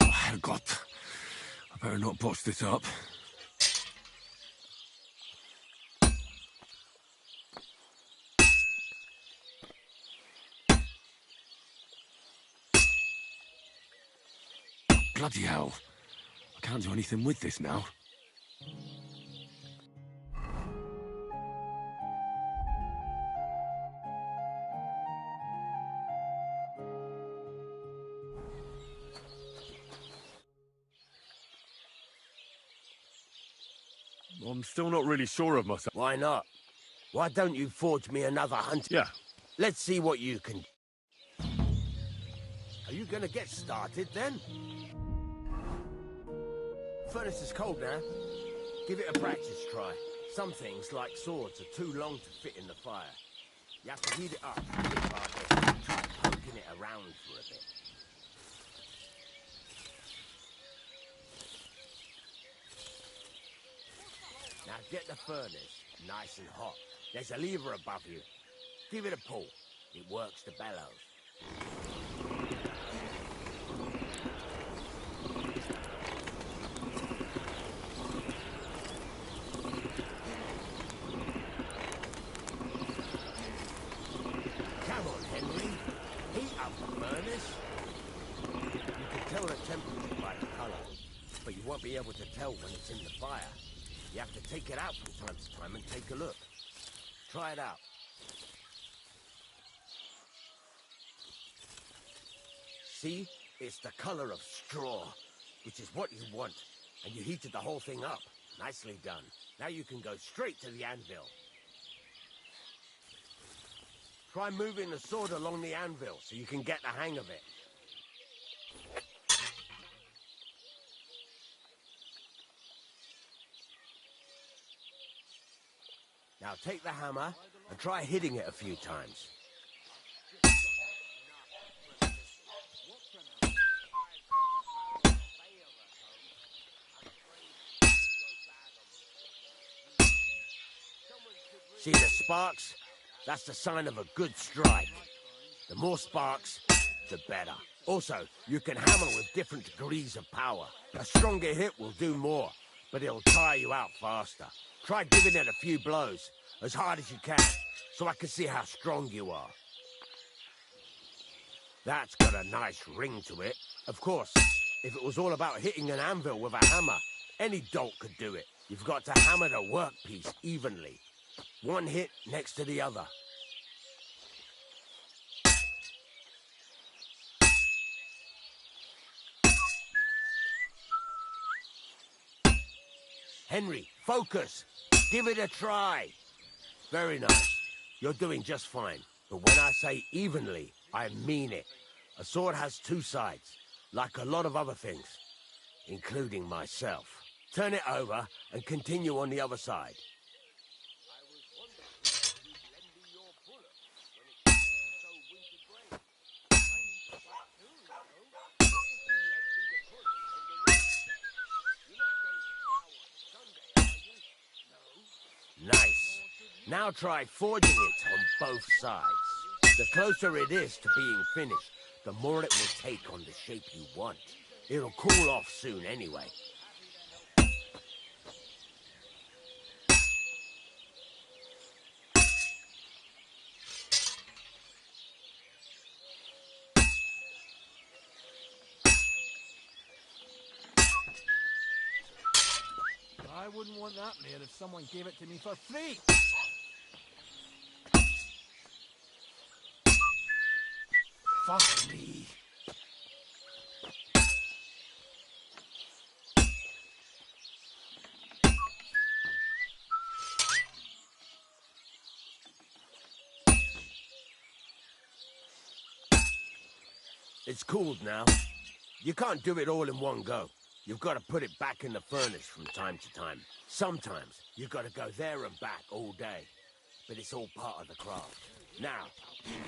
Herrgott. I better not botch this up. Bloody hell. I can't do anything with this now. I'm still not really sure of myself. Why not? Why don't you forge me another hunt? Yeah. Let's see what you can... Are you gonna get started, then? Furnace is cold now. Give it a practice try. Some things, like swords, are too long to fit in the fire. You have to heat it up. Try poking it around for a bit. Now get the furnace nice and hot. There's a lever above you. Give it a pull. It works the bellows. Come on, Henry. Heat up the furnace. You can tell the temperature by the colour, but you won't be able to tell when it's in the fire. You have to take it out from time to time and take a look. Try it out. See? It's the colour of straw, which is what you want. And you heated the whole thing up. Nicely done. Now you can go straight to the anvil. Try moving the sword along the anvil so you can get the hang of it. Now take the hammer and try hitting it a few times. See the sparks? That's the sign of a good strike. The more sparks, the better. Also, you can hammer with different degrees of power. A stronger hit will do more, but it'll tire you out faster. Try giving it a few blows, as hard as you can, so I can see how strong you are. That's got a nice ring to it. Of course, if it was all about hitting an anvil with a hammer, any dolt could do it. You've got to hammer the workpiece evenly. One hit next to the other. Henry, focus. Give it a try. Very nice. You're doing just fine. But when I say evenly, I mean it. A sword has two sides, like a lot of other things, including myself. Turn it over and continue on the other side. Nice. Now try forging it on both sides. The closer it is to being finished, the more it will take on the shape you want. It'll cool off soon anyway. I wouldn't want that mare if someone gave it to me for free. Fuck me. It's cooled now. You can't do it all in one go. You've got to put it back in the furnace from time to time. Sometimes you've got to go there and back all day. But it's all part of the craft. Now,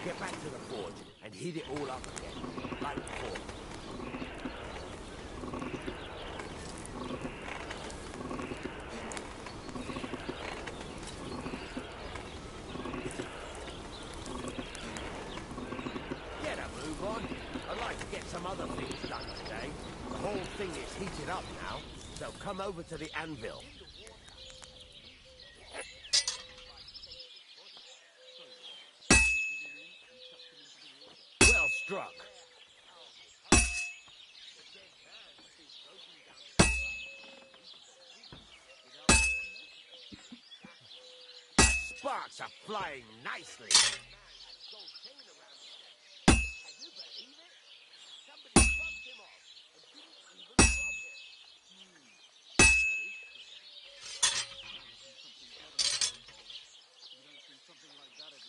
get back to the forge and heat it all up again, like before. Get a move on. I'd like to get some other things done today. The whole thing is heated up now, so come over to the anvil. Well struck. Sparks are flying nicely.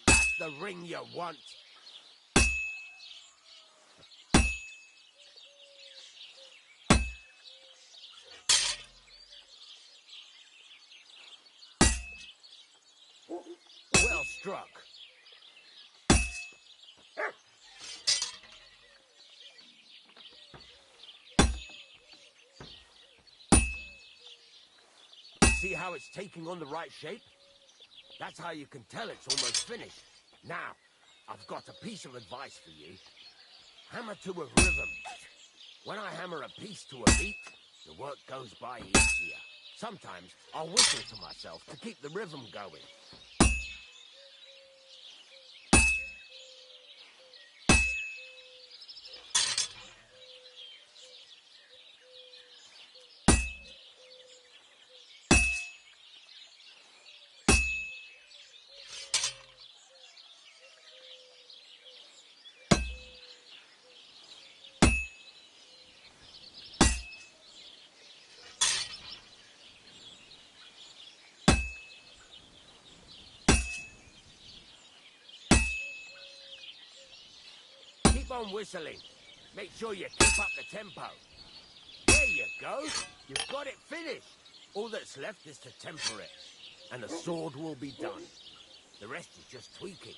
That's the ring you want. Well struck. See how it's taking on the right shape? That's how you can tell it's almost finished. Now, I've got a piece of advice for you. Hammer to a rhythm. When I hammer a piece to a beat, the work goes by easier. Sometimes I'll whistle to myself to keep the rhythm going. Keep on whistling. Make sure you keep up the tempo. There you go. You've got it finished. All that's left is to temper it, and the sword will be done. The rest is just tweaking.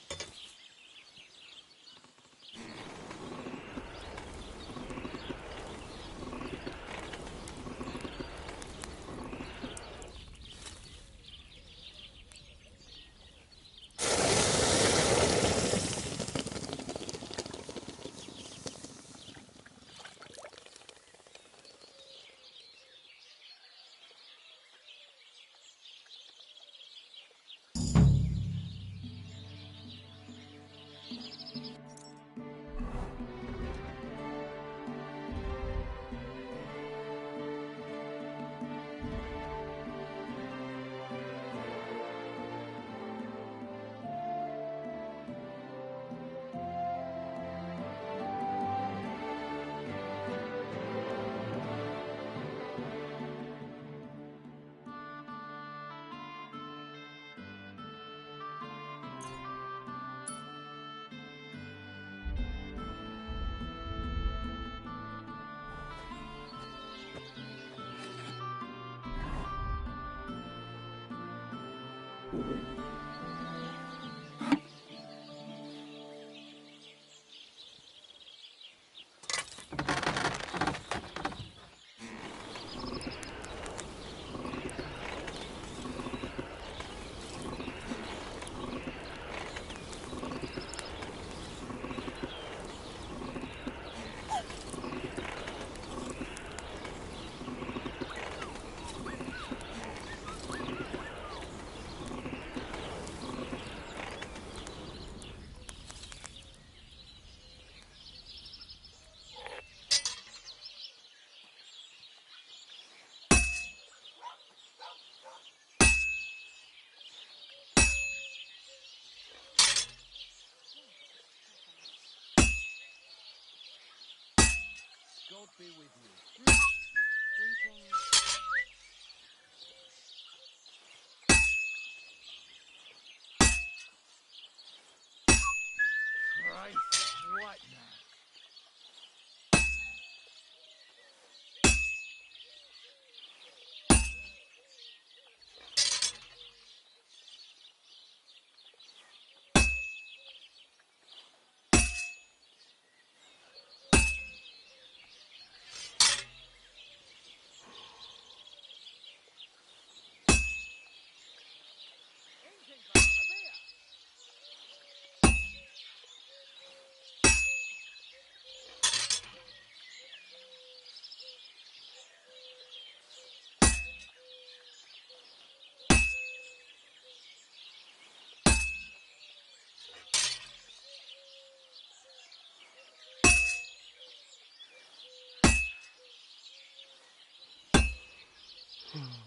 All right.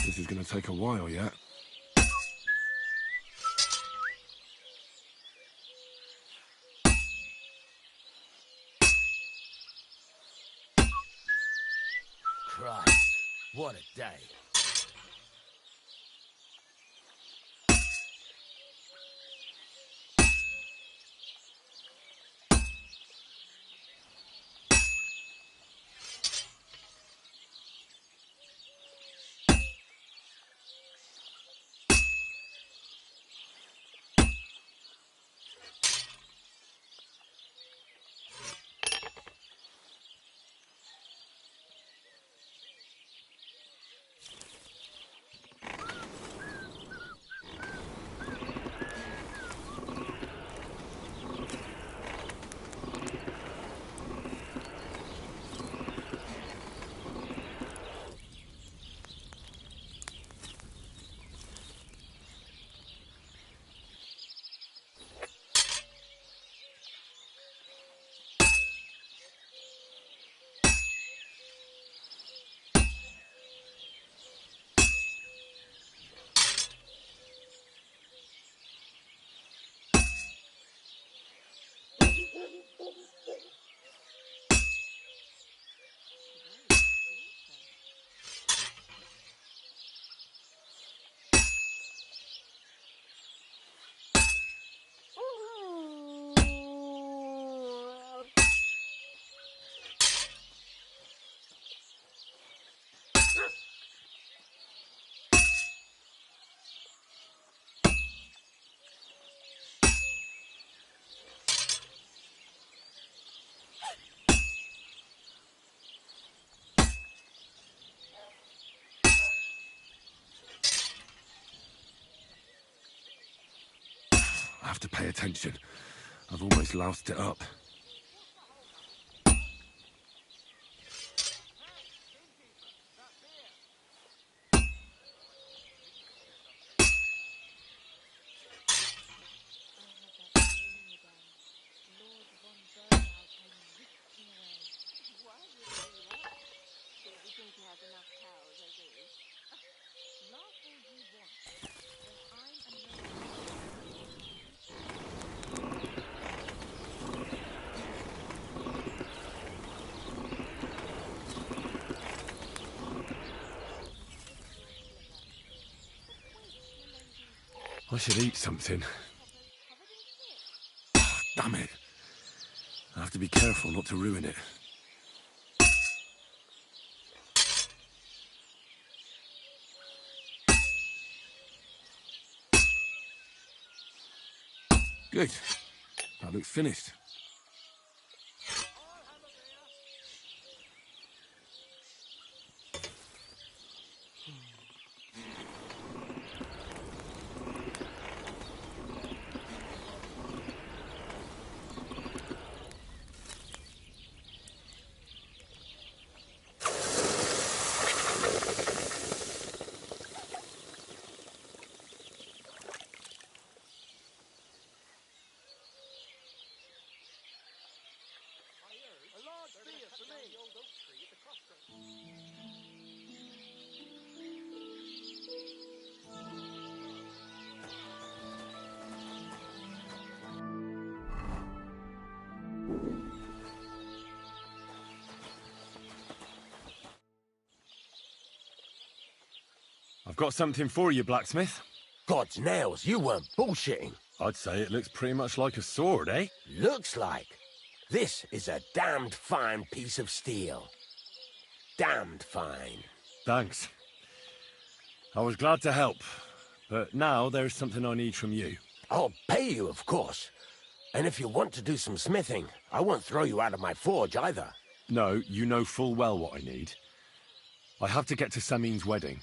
This is gonna take a while yet. Christ, what a day. I have to pay attention. I've almost loused it up. I should eat something. Damn it. I have to be careful not to ruin it. Good. That looks finished. I've got something for you, blacksmith. God's nails, you weren't bullshitting. I'd say it looks pretty much like a sword, eh? Looks like. This is a damned fine piece of steel. Damned fine. Thanks. I was glad to help, but now there's something I need from you. I'll pay you, of course. And if you want to do some smithing, I won't throw you out of my forge either. No, you know full well what I need. I have to get to Samin's wedding.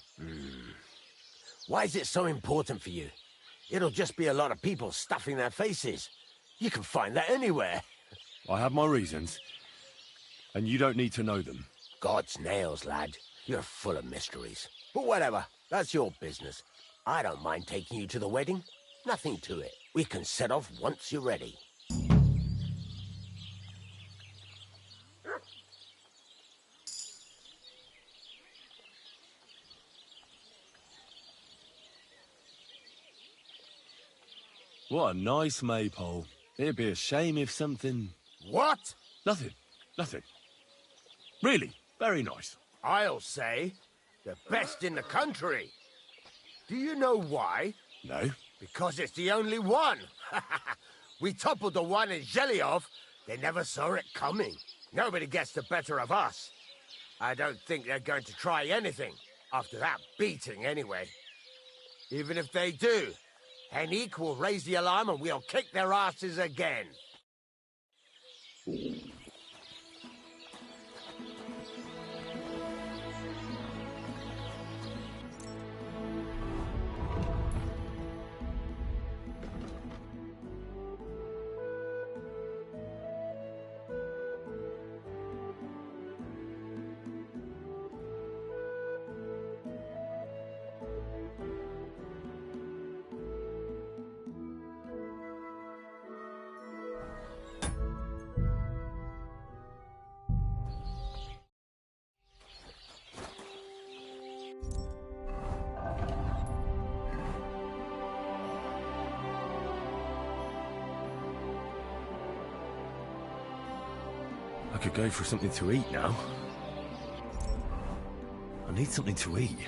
Why is it so important for you? It'll just be a lot of people stuffing their faces. You can find that anywhere. I have my reasons, and you don't need to know them. God's nails, lad. You're full of mysteries. But whatever, that's your business. I don't mind taking you to the wedding. Nothing to it. We can set off once you're ready. What a nice maypole. It'd be a shame if something... What? Nothing. Nothing. Really, very nice. I'll say, the best in the country. Do you know why? No. Because it's the only one. We toppled the one in Zhelyov. They never saw it coming. Nobody gets the better of us. I don't think they're going to try anything. After that beating, anyway. Even if they do, Henrik will raise the alarm and we'll kick their asses again. I could go for something to eat now. I need something to eat.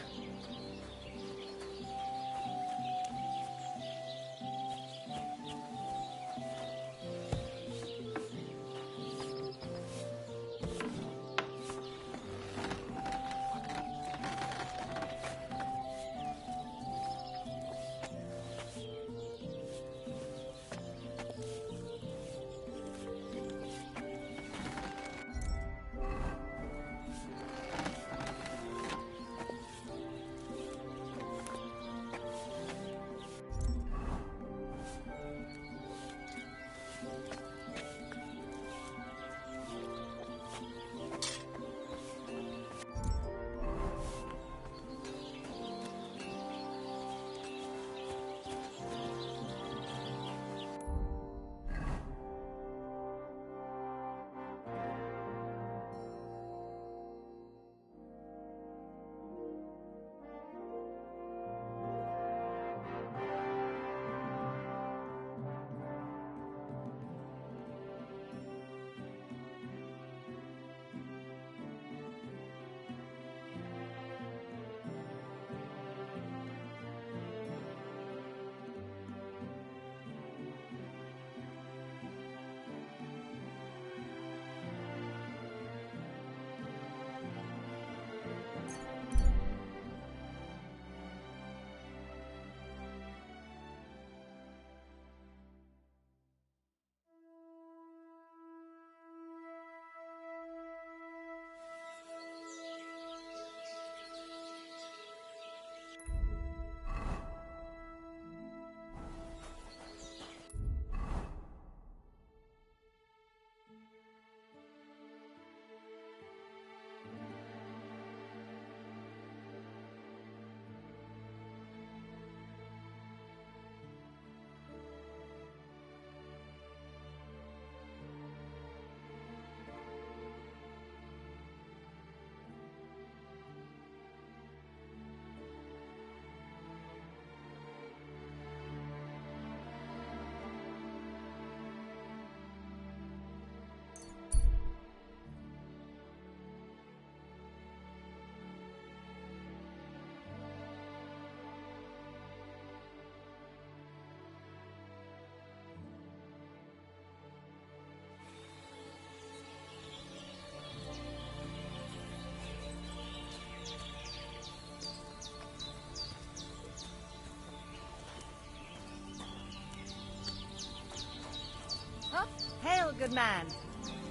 good man.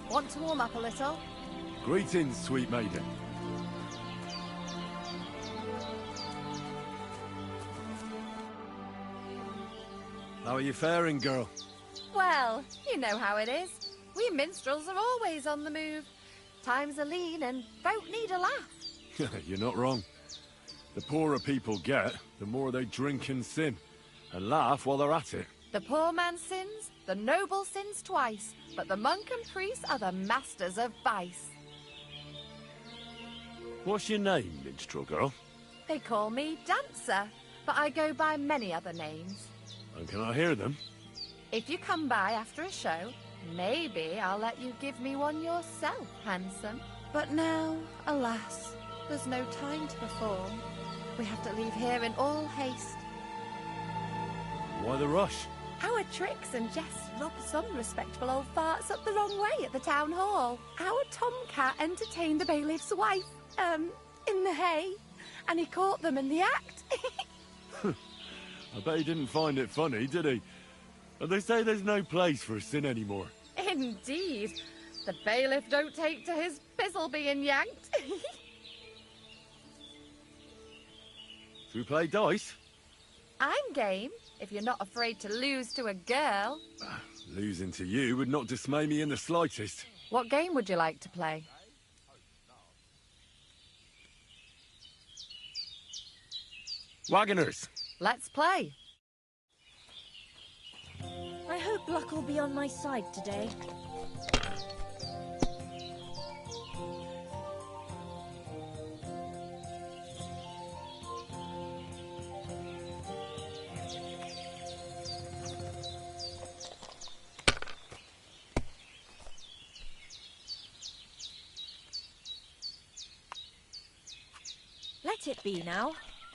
Want to warm up a little? Greetings, sweet maiden. How are you faring, girl? Well, you know how it is. We minstrels are always on the move. Times are lean and folk need a laugh. You're not wrong. The poorer people get, the more they drink and sin, and laugh while they're at it. The poor man sins, the noble sins twice, but the monk and priest are the masters of vice. What's your name, minstrel girl? They call me Dancer, but I go by many other names. And can I hear them? If you come by after a show, maybe I'll let you give me one yourself, handsome. But now, alas, there's no time to perform. We have to leave here in all haste. Why the rush? Our tricks and jests rubbed some respectable old farts up the wrong way at the town hall. Our tomcat entertained the bailiff's wife, in the hay, and he caught them in the act. I bet he didn't find it funny, did he? And they say there's no place for sin anymore. Indeed. The bailiff don't take to his pizzle being yanked. Should we play dice? I'm game, if you're not afraid to lose to a girl. Losing to you would not dismay me in the slightest. What game would you like to play? Wagoners! Let's play. I hope luck will be on my side today. Let it be now.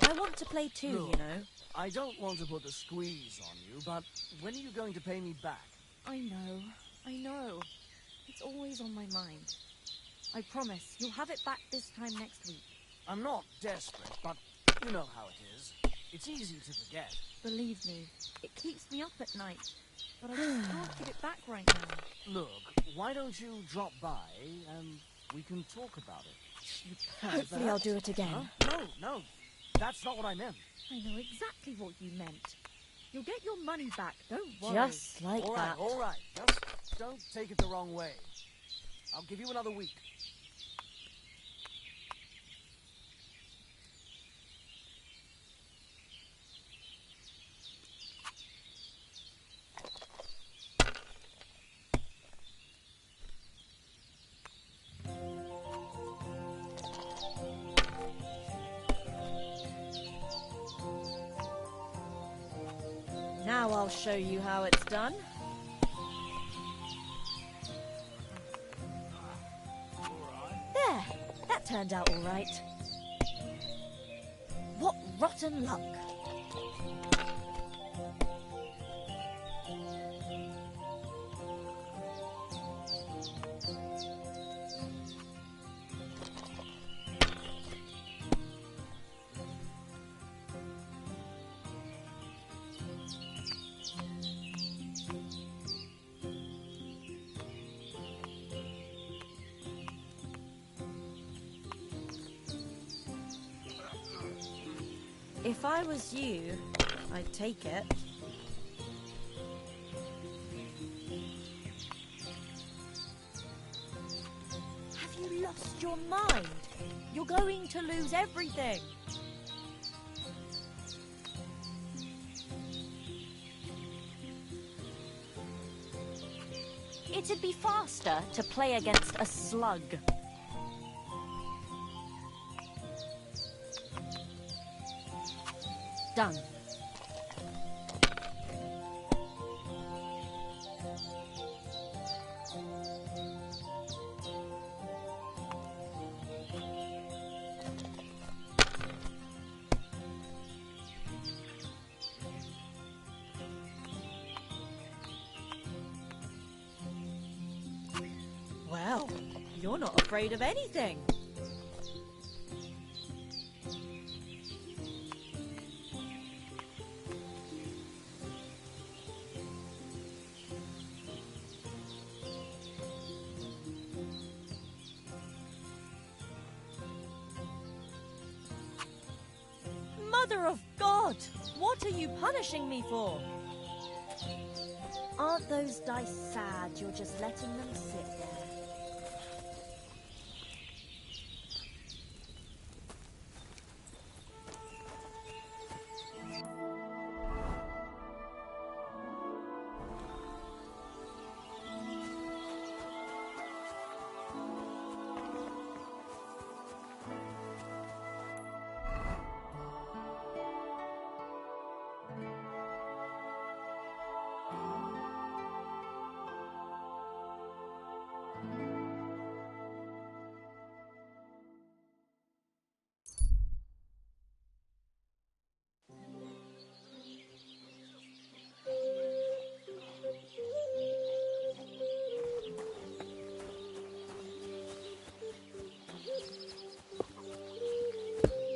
I want to play too, Look, you know. I don't want to put the squeeze on you, but when are you going to pay me back? I know. It's always on my mind. I promise, you'll have it back this time next week. I'm not desperate, but you know how it is. It's easy to forget. Believe me, it keeps me up at night. But I just can't get it back right now. Look, why don't you drop by and we can talk about it? Hopefully I'll do it again. Huh? No, that's not what I meant. I know exactly what you meant. You'll get your money back, don't worry. Just like All that. right. Just don't take it the wrong way. I'll give you another week. Now I'll show you how it's done. There, that turned out all right. What rotten luck. If I was you, I'd take it. Have you lost your mind? You're going to lose everything. It'd be faster to play against a slug. Done. Well, you're not afraid of anything. Mother of God! What are you punishing me for? Aren't those dice sad you're just letting them sit there?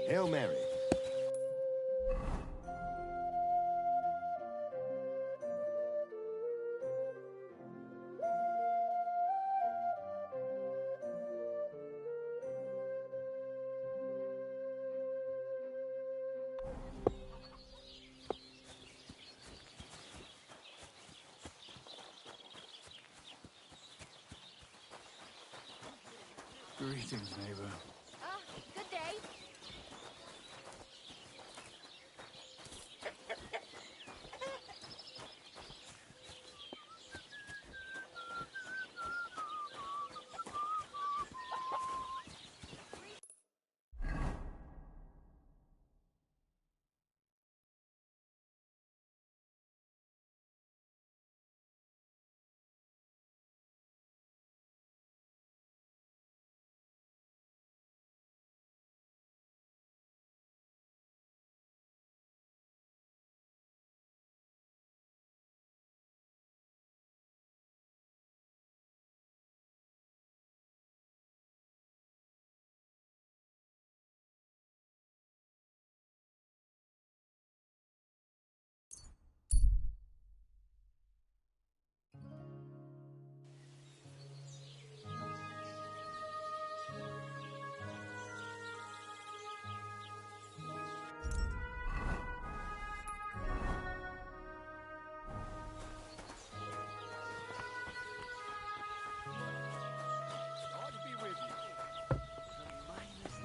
Hail Mary. Greetings, neighbor. Good day.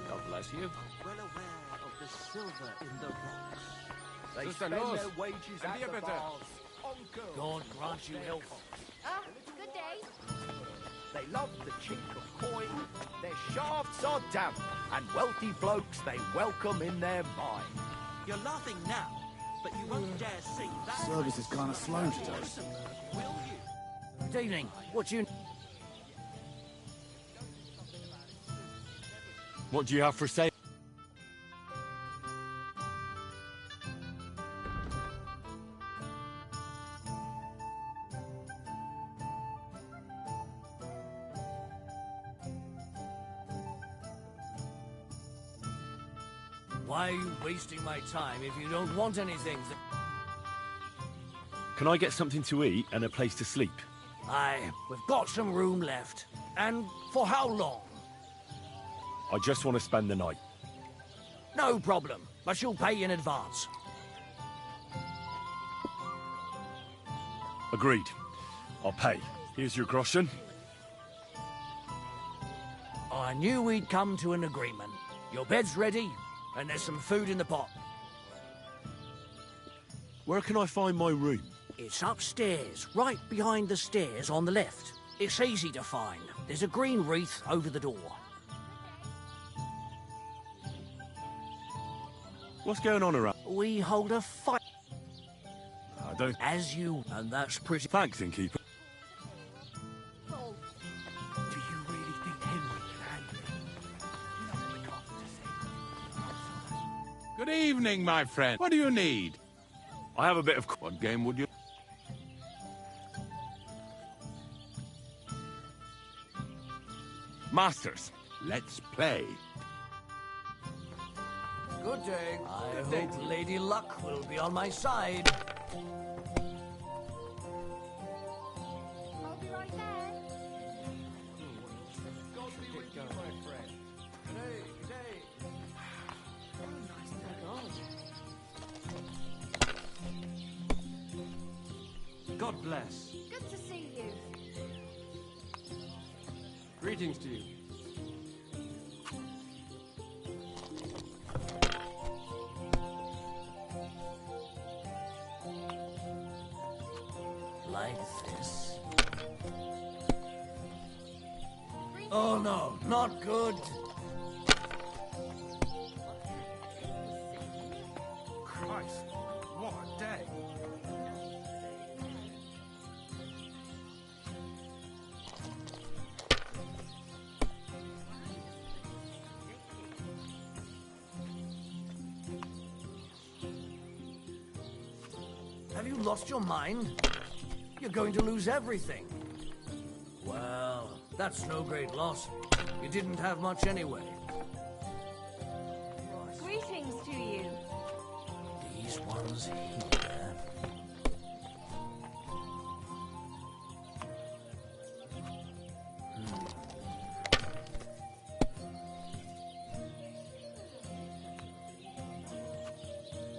God bless you. Well aware of the silver in the rocks. They Sister spend Nose, their wages and at be a the better. bars on girls. God grant you health. Good day. They love the chink of coin, their shafts are damp, and wealthy blokes they welcome in their mind. You're laughing now, but you won't dare sing that. Service is kind of slow today. Will you? Good evening. What you... What do you have for sale? Why are you wasting my time if you don't want anything? Can I get something to eat and a place to sleep? Aye, we've got some room left. And for how long? I just want to spend the night. No problem, but you'll pay in advance. Agreed. I'll pay. Here's your groschen. I knew we'd come to an agreement. Your bed's ready, and there's some food in the pot. Where can I find my room? It's upstairs, right behind the stairs on the left. It's easy to find. There's a green wreath over the door. What's going on around? We hold a fight. I don't... As you... And that's pretty... Thanks, innkeeper. Do you really think Henry can handle it? No, we got to say. Good evening, my friend. What do you need? I have a bit of... What game would you... Masters. Let's play. Good day. I hope Lady Luck will be on my side. I'll be right there. God be with you, my friend. Today. Oh, nice. Oh, God. God bless. Good to see you. Greetings to you. Like this. Oh no, not good. Christ, what a day. Have you lost your mind? You're going to lose everything. Well, that's no great loss. You didn't have much anyway. Greetings to you. These ones here.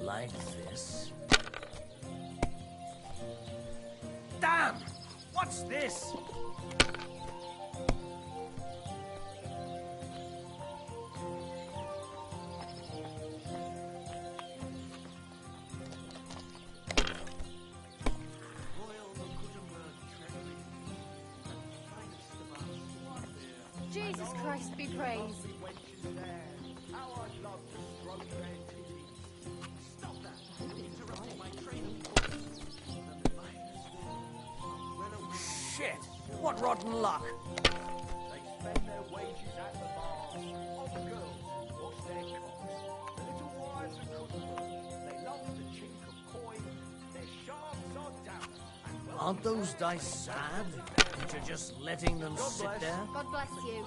Like this. Damn! What's this? Jesus Christ be praised. Shit! What rotten luck! They spend their wages at the bars. On the girls who wash their cocks. The little wives and cookbooks. They love the chink of coin. Their shafts are down. And well, Aren't those dice sad? That you're just letting them sit there? God bless you.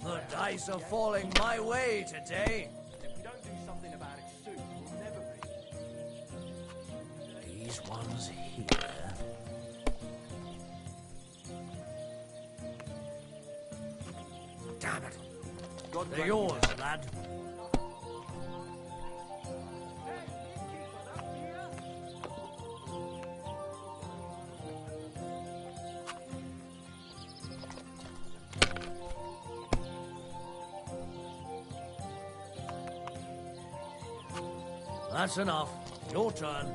The dice are falling my way today. if we don't do something about it soon, we'll never be. These ones here. Damn it. They're yours, lad. That's enough. Your turn.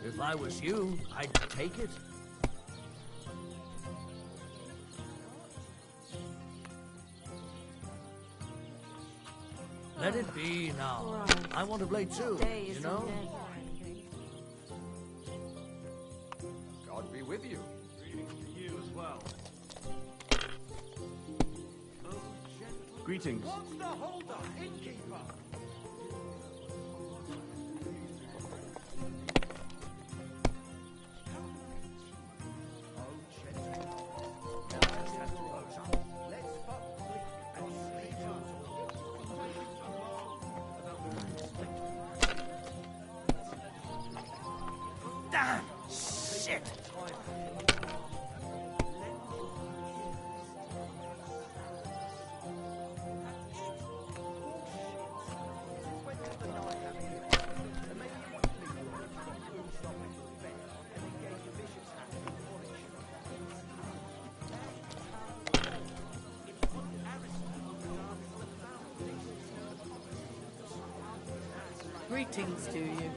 If I was you, I'd take it. Let it be now. I want to play too, you know? God be with you. Greetings to you as well. Greetings. What's the holder, innkeeper? Damn! Shit! Greetings to you.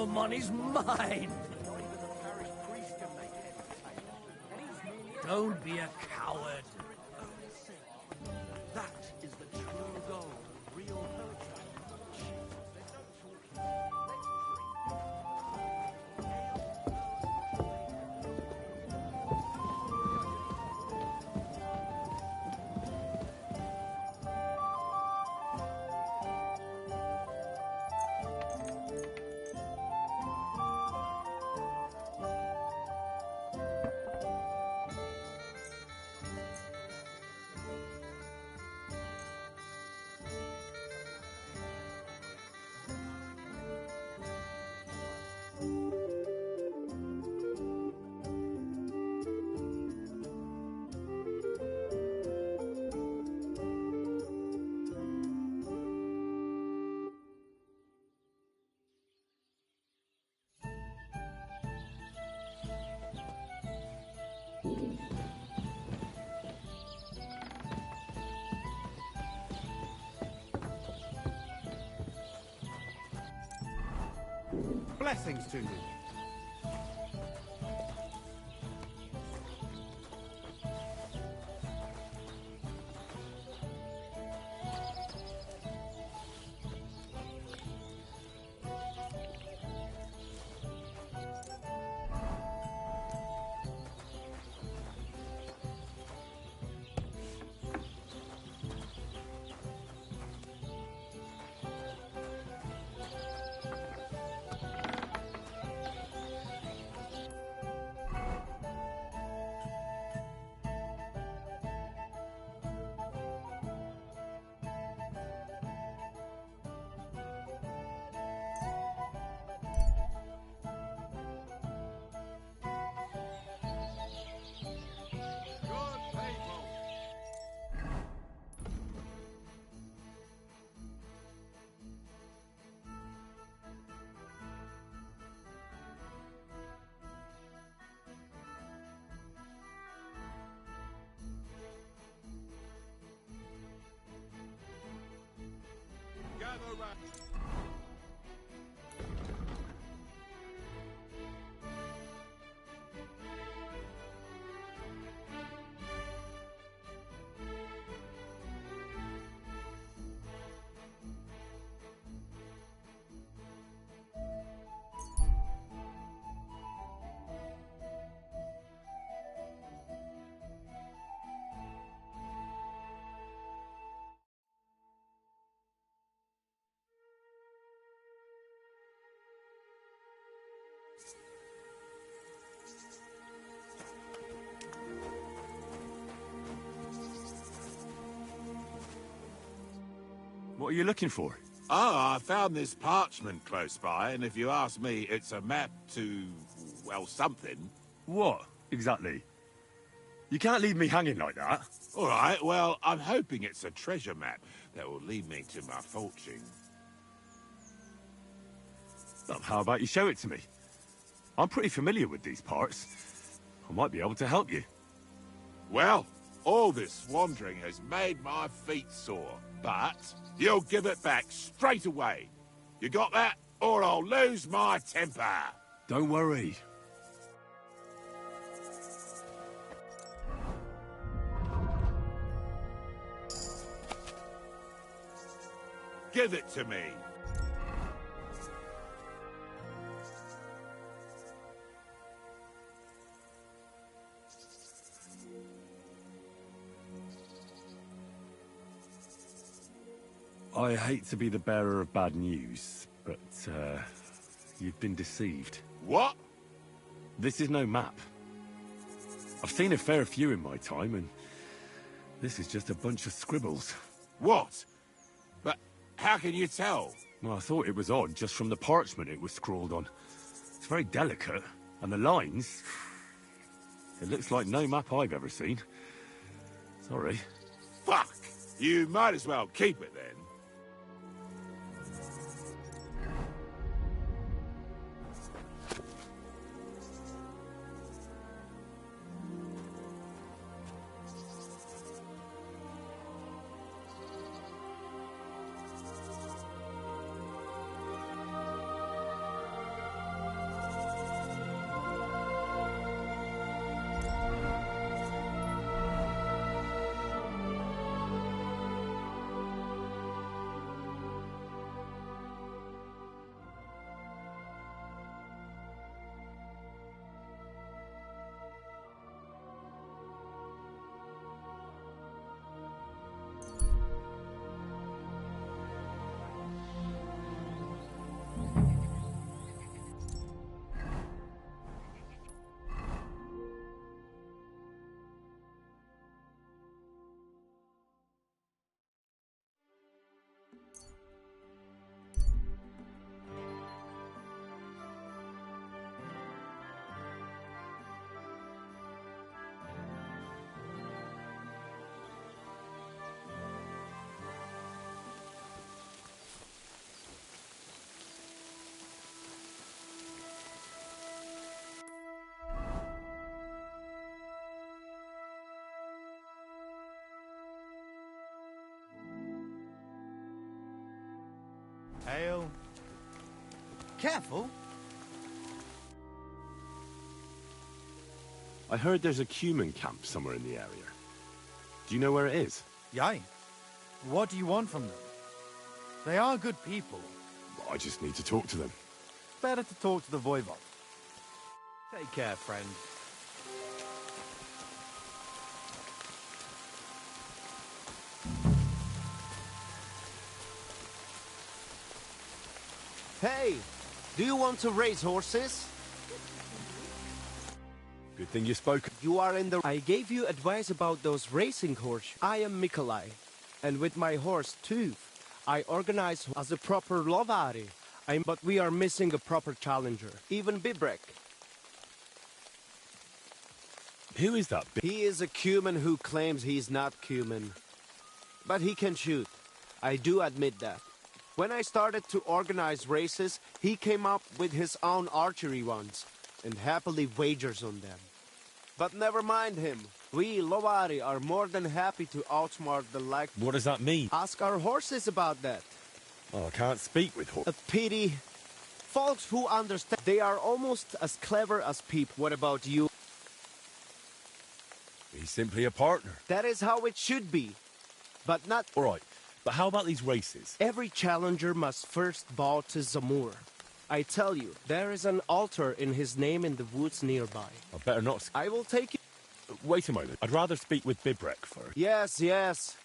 the money's mine. Don't be a coward. That is the true goal of real poetry. Blessings to you. Gather round. What are you looking for? Oh, I found this parchment close by, and if you ask me, it's a map to, well, something. What, exactly? You can't leave me hanging like that. All right, well, I'm hoping it's a treasure map that will lead me to my fortune. Well, how about you show it to me? I'm pretty familiar with these parts. I might be able to help you. Well, all this wandering has made my feet sore, but you'll give it back straight away. You got that? Or I'll lose my temper. Don't worry. Give it to me. I hate to be the bearer of bad news, but, you've been deceived. What? This is no map. I've seen a fair few in my time, and this is just a bunch of scribbles. What? But how can you tell? Well, I thought it was odd just from the parchment it was scrawled on. It's very delicate, and the lines... It looks like no map I've ever seen. Sorry. Fuck! You might as well keep it then. Ale. Careful. I heard there's a cumin camp somewhere in the area. Do you know where it is? Yay. What do you want from them? They are good people. I just need to talk to them. Better to talk to the Voivod. Take care, friend. Hey, do you want to race horses? Good thing you spoke. You are in the... I gave you advice about those racing horses. I am Mikolai, and with my horse, Tooth, I organize as a proper lovari. But we are missing a proper challenger, even Bibrek. Who is that? He is a cumin who claims he's not cumin. But he can shoot. I do admit that. When I started to organize races, he came up with his own archery ones, and happily wagers on them. But never mind him. We, Lovari, are more than happy to outsmart the like... What does that mean? Ask our horses about that. Oh, I can't speak with horses. A pity. Folks who understand, they are almost as clever as people. What about you? He's simply a partner. That is how it should be. But not... All right, but how about these races? Every challenger must first bow to Zamur. I tell you, there is an altar in his name in the woods nearby. I better not... I will take you... Wait a moment. I'd rather speak with Bibrek first. Yes, yes.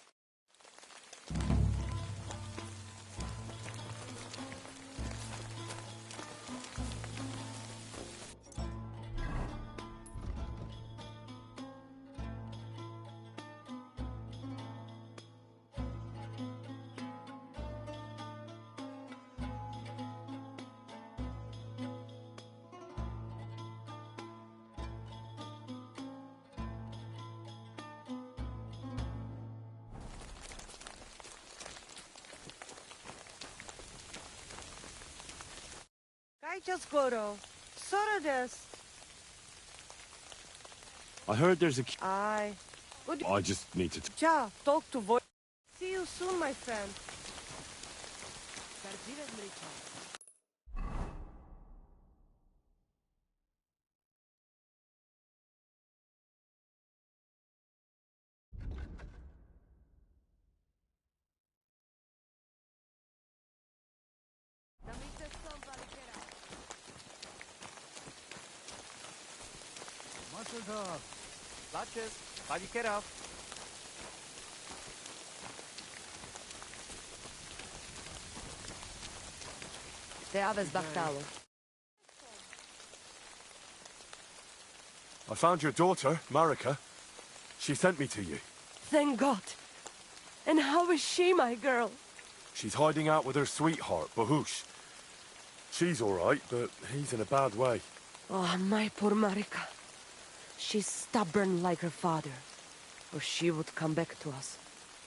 Just Goro. Sorry this. I heard there's a... I just need to... Ja, talk to voice. See you soon, my friend. Latches, Padikera. Te aves Bactalo. I found your daughter, Marika. She sent me to you. Thank God. And how is she, my girl? She's hiding out with her sweetheart, Bahush. She's all right, but he's in a bad way. Oh, my poor Marika. She's stubborn like her father, or she would come back to us.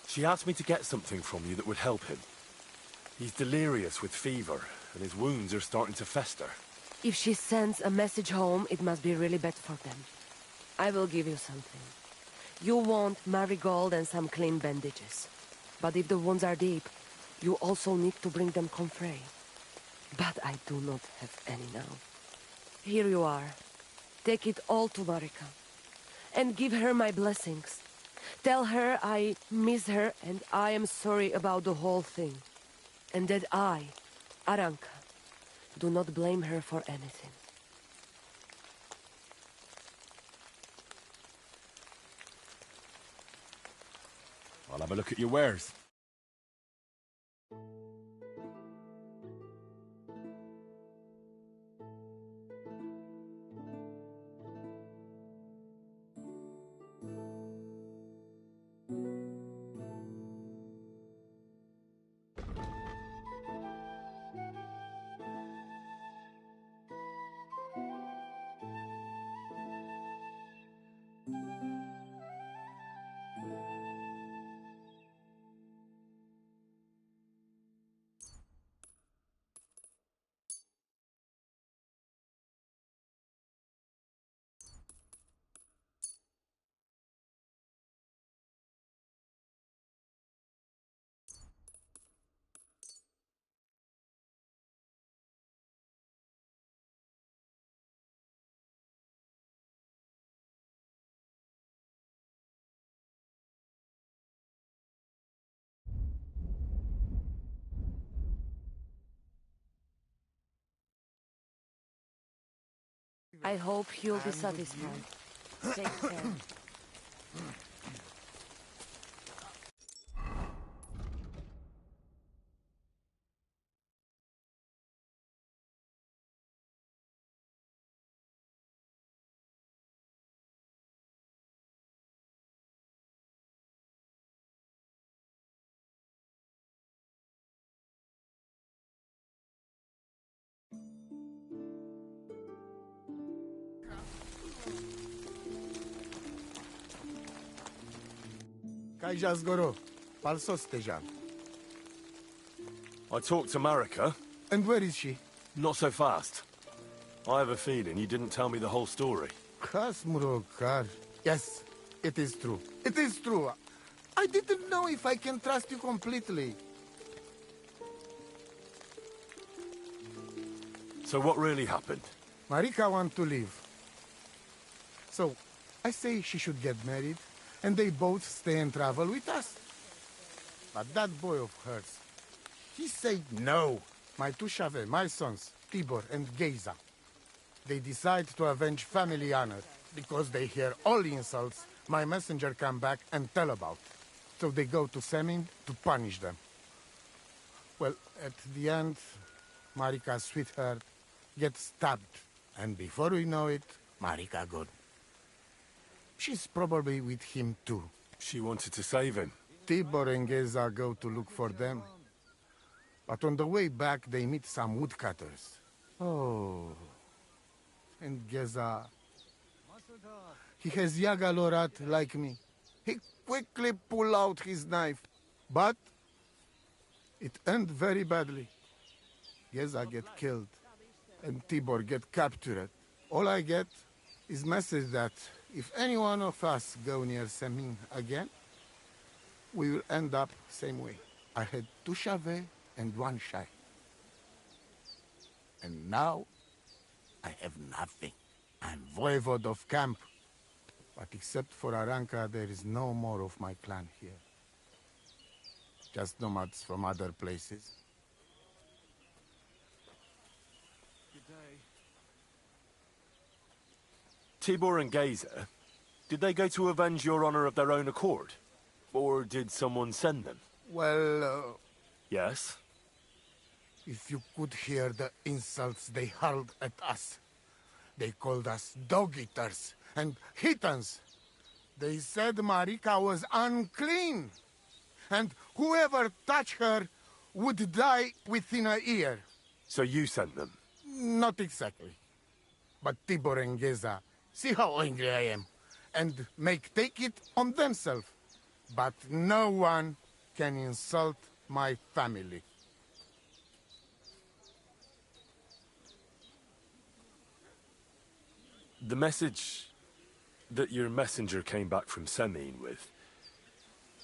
She asked me to get something from you that would help him. He's delirious with fever, and his wounds are starting to fester. If she sends a message home, it must be really bad for them. I will give you something. You want marigold and some clean bandages. But if the wounds are deep, you also need to bring them comfrey. But I do not have any now. Here you are. Take it all to Marika. And give her my blessings. Tell her I miss her and I am sorry about the whole thing. And that I, Aranka, do not blame her for anything. I'll have a look at your wares. I hope you'll be satisfied. Take care. Kajazgoro, Palsostejan. I talked to Marika. And where is she? Not so fast. I have a feeling you didn't tell me the whole story. Kasmurokar. Yes, it is true. It is true. I didn't know if I can trust you completely. So what really happened? Marika wants to leave. So, I say she should get married, and they both stay and travel with us. But that boy of hers, he said no. My two Shave, my sons, Tibor and Geza, they decide to avenge family honor because they hear all insults my messenger come back and tell about. So they go to Semin to punish them. Well, at the end, Marika's sweetheart gets stabbed. And before we know it, Marika gone. She's probably with him too. She wanted to save him. Tibor and Geza go to look for them. But on the way back, they meet some woodcutters. Oh. And Geza... He has Yaga Lorat like me. He quickly pull out his knife. But... it end very badly. Geza get killed. And Tibor get captured. All I get is message that if any one of us go near Semin again, we will end up same way. I had two Shave and one Shai. And now, I have nothing. I'm voivode of camp. But except for Aranka, there is no more of my clan here. Just nomads from other places. Good day. Tibor and Geza, did they go to avenge your honor of their own accord? Or did someone send them? Well, Yes? if you could hear the insults they hurled at us. They called us dog-eaters and hitans. They said Marika was unclean. And whoever touched her would die within a year. So you sent them? Not exactly. But Tibor and Geza, see how angry I am, and take it on themselves. But no one can insult my family. The message that your messenger came back from Semin with,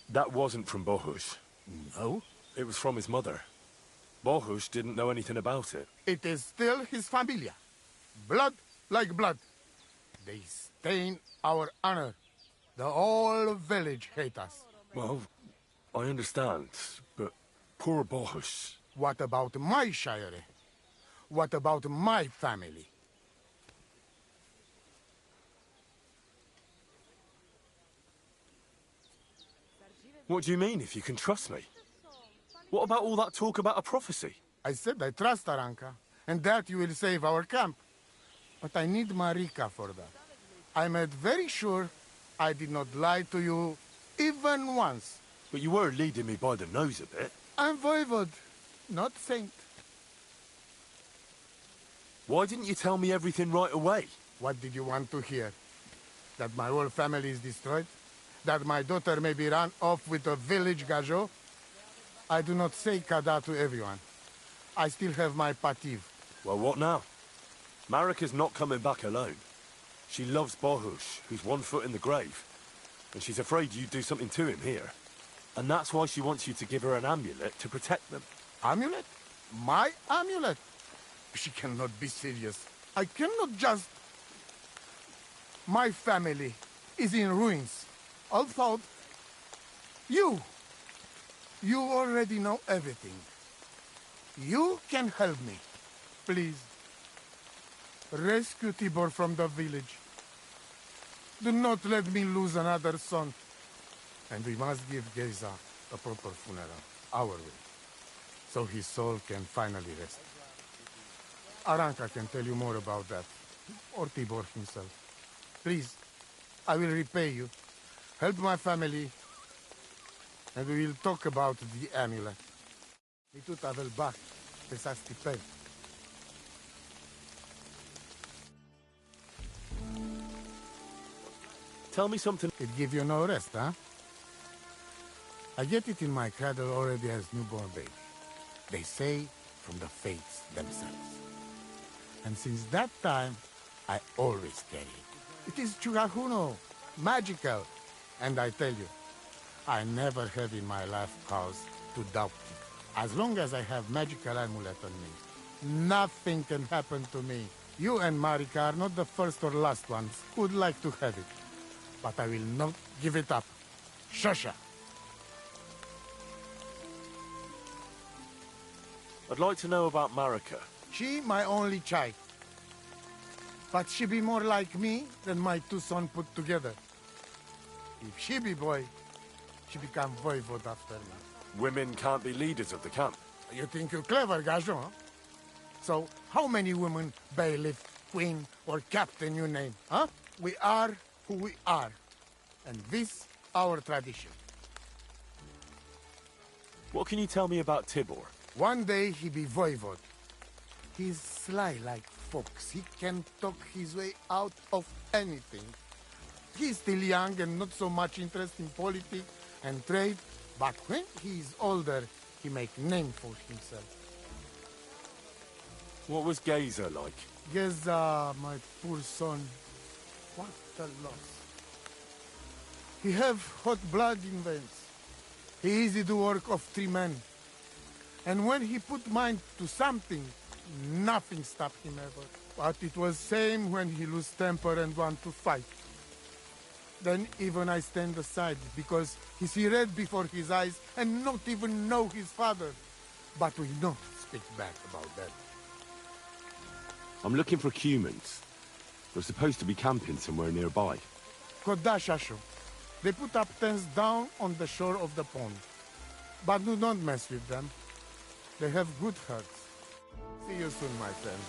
that wasn't from Bohush. No? It was from his mother. Bohush didn't know anything about it. It is still his familia. Blood like blood. They stain our honor. The whole village hate us. Well, I understand, but poor Bohush. What about my shire? What about my family? What do you mean, if you can trust me? What about all that talk about a prophecy? I said I trust Aranka, and that you will save our camp. But I need Marika for that. I made very sure I did not lie to you even once. But you were leading me by the nose a bit. I'm voivode, not saint. Why didn't you tell me everything right away? What did you want to hear? That my whole family is destroyed? That my daughter may be run off with a village gajo? I do not say kada to everyone. I still have my pativ. Well, what now? Marika's not coming back alone. She loves Bohush, who's 1 foot in the grave. And she's afraid you'd do something to him here. And that's why she wants you to give her an amulet to protect them. Amulet? My amulet? She cannot be serious. I cannot just... My family is in ruins. Although... You already know everything. You can help me. Please. Rescue Tibor from the village. Do not let me lose another son. And we must give Geza a proper funeral, our way, so his soul can finally rest. Aranka can tell you more about that, or Tibor himself. Please, I will repay you. Help my family, and we will talk about the amulet. Mi tu tavel bach, pesas tipel. Tell me something. It give you no rest, huh? I get it in my cradle already as newborn baby. They say from the fates themselves. And since that time, I always carry it. It is Chugahuno, magical. And I tell you, I never have in my life cause to doubt it. As long as I have magical amulet on me, nothing can happen to me. You and Marika are not the first or last ones who would like to have it. But I will not give it up. Shosha! I'd like to know about Marika. She my only child. But she be more like me than my two sons put together. If she be boy, she become voivode after me. Women can't be leaders of the camp. You think you're clever, Gajon? Huh? So, how many women, bailiff, queen, or captain you name, huh? We are who we are. And this, our tradition. What can you tell me about Tibor? One day he be voivode. He's sly like fox. He can talk his way out of anything. He's still young and not so much interested in politics and trade, but when he's older, he make name for himself. What was Geza like? Geza, my poor son, what a loss. He have hot blood in veins. He easy to work of 3 men. And when he put mind to something, nothing stopped him ever. But it was same when he lose temper and want to fight. Then even I stand aside, because he see red before his eyes and not even know his father. But we don't speak bad about that. I'm looking for humans. We're supposed to be camping somewhere nearby. Kodashasho. They put up tents down on the shore of the pond. But do not mess with them. They have good hearts. See you soon, my friend.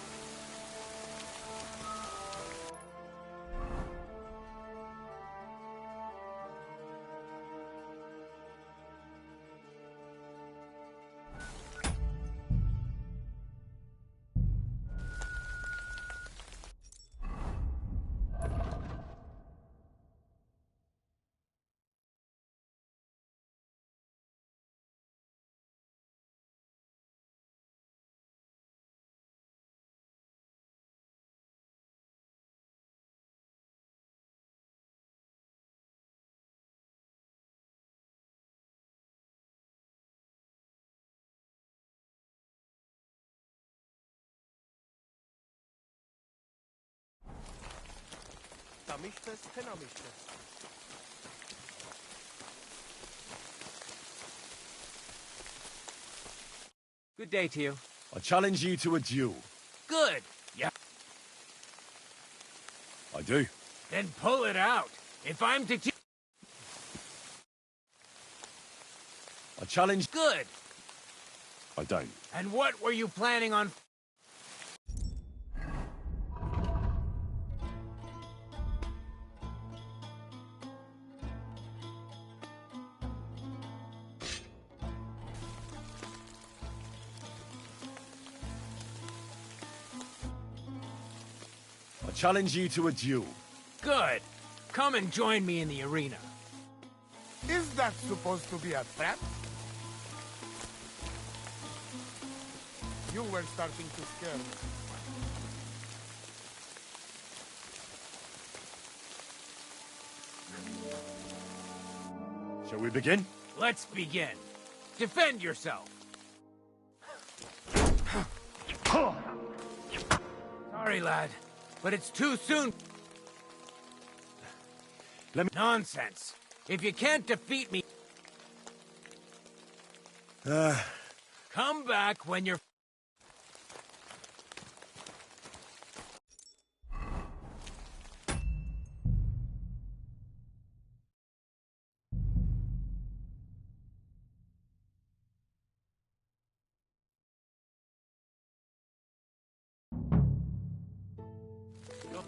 Good day to you. I challenge you to a duel. Good. Yeah. I do. Then pull it out. If I'm to... I challenge... Good. I don't. And what were you planning on... I challenge you to a duel. Good. Come and join me in the arena. Is that supposed to be a trap? You were starting to scare me. Shall we begin? Let's begin. Defend yourself. Sorry, lad, but it's too soon. Nonsense. If you can't defeat me... Come back when you're...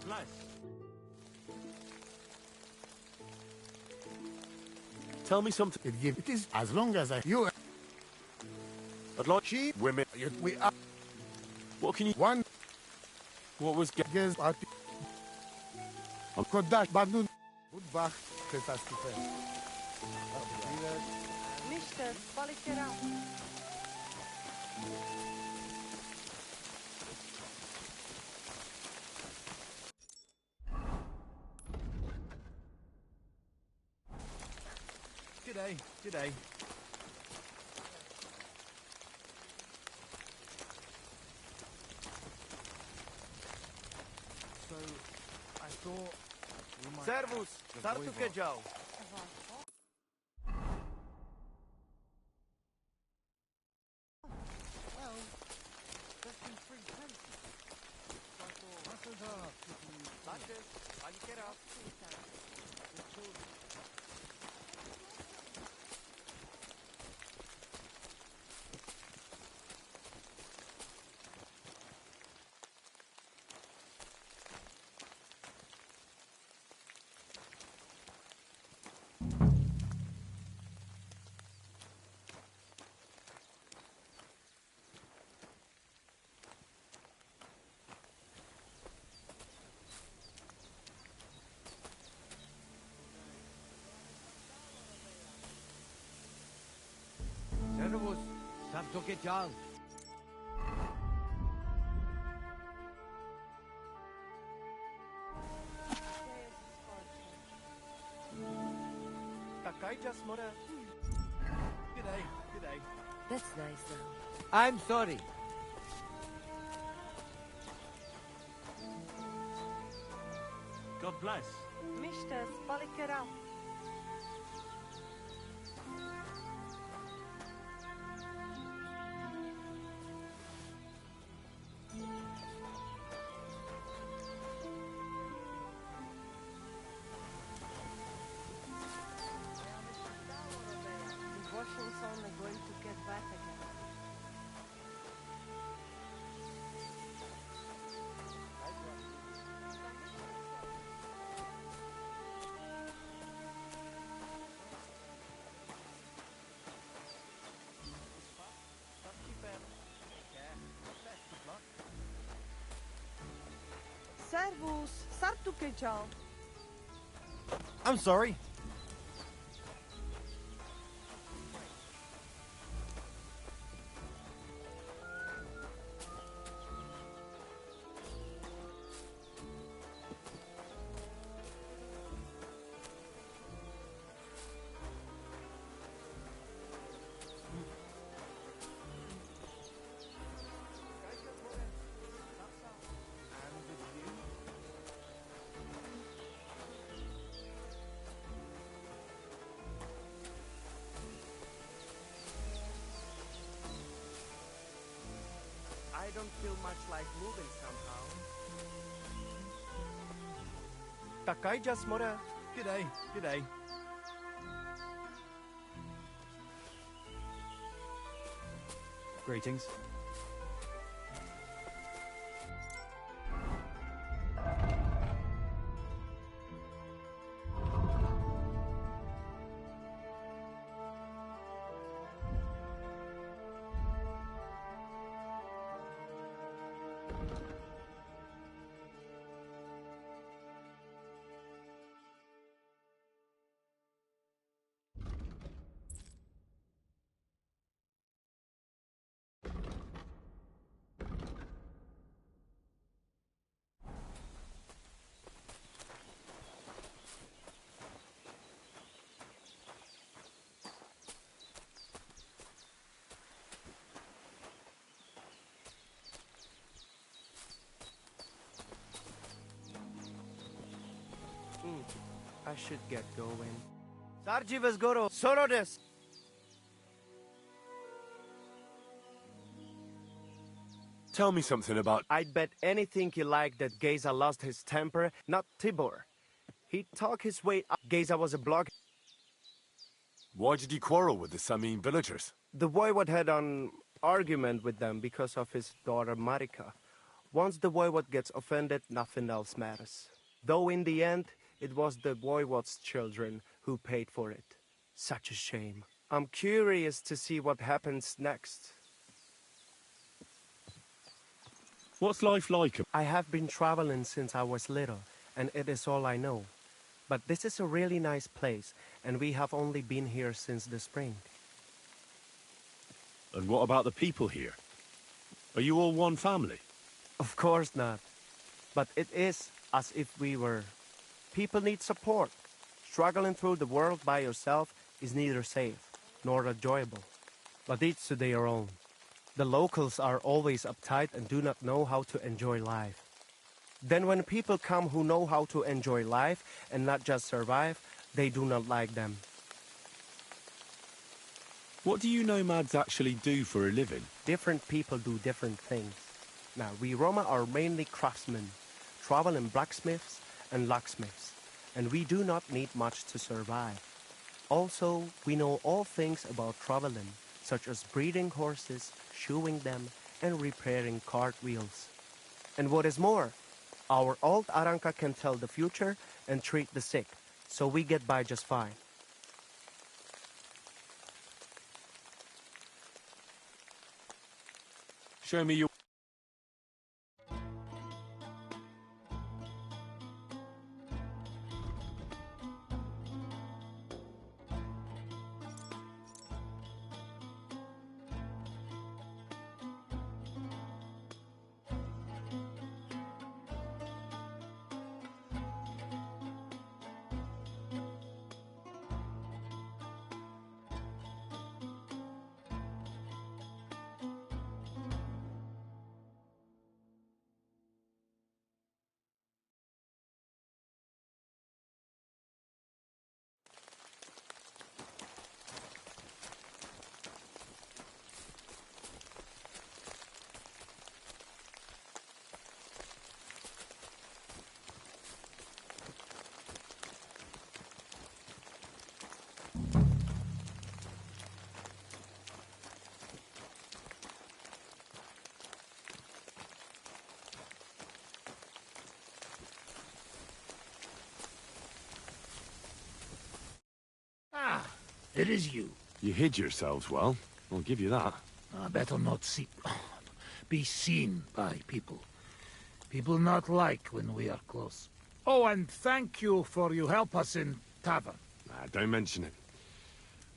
bless. Tell me something. It is as long as you. I'd like She women. We are. What can you? One. What was Guess party. Kodash Badun. Budbach. Tetastife. Mister, полетела. G'day, g'day. So, I thought we might Servus, ask the Sartu voivod- Kejal. Well, there's been free fencing. So I thought, masses are Matches, Alikera. the children. Servus, Sartu Kejal. Takai Jasmora. G'day, g'day. That's nice now. I'm sorry. God bless. Mister, полетела. The Russians only going to get back again. Servus, Sartu Kejal. I'm sorry. I don't feel much like moving somehow. Takai Jasmora. G'day, g'day. Greetings. I should get going. Sarjivas Goro, Sorodes! Tell me something about... I'd bet anything you like that Geza lost his temper, not Tibor. He talked his way up. Geza was a block. Why did you quarrel with the Samin villagers? The voivod had an argument with them because of his daughter Marika. Once the voivod gets offended, nothing else matters. Though in the end, it was the voivod's children who paid for it. Such a shame. I'm curious to see what happens next. What's life like? I have been traveling since I was little, and it is all I know. But this is a really nice place, and we have only been here since the spring. And what about the people here? Are you all one family? Of course not. But it is as if we were. People need support. Struggling through the world by yourself is neither safe nor enjoyable. But each to their own. The locals are always uptight and do not know how to enjoy life. Then when people come who know how to enjoy life and not just survive, they do not like them. What do you nomads actually do for a living? Different people do different things. Now, we Roma are mainly craftsmen, traveling blacksmiths and locksmiths, and we do not need much to survive. Also, we know all things about traveling, such as breeding horses, shoeing them, and repairing cart wheels. And what is more, our old Aranka can tell the future and treat the sick, so we get by just fine. Show me your... Ah, it is you. You hid yourselves well. I'll give you that. Better not be seen by people. People not like when we are close. Oh, and thank you for you help us in tavern. Nah, don't mention it.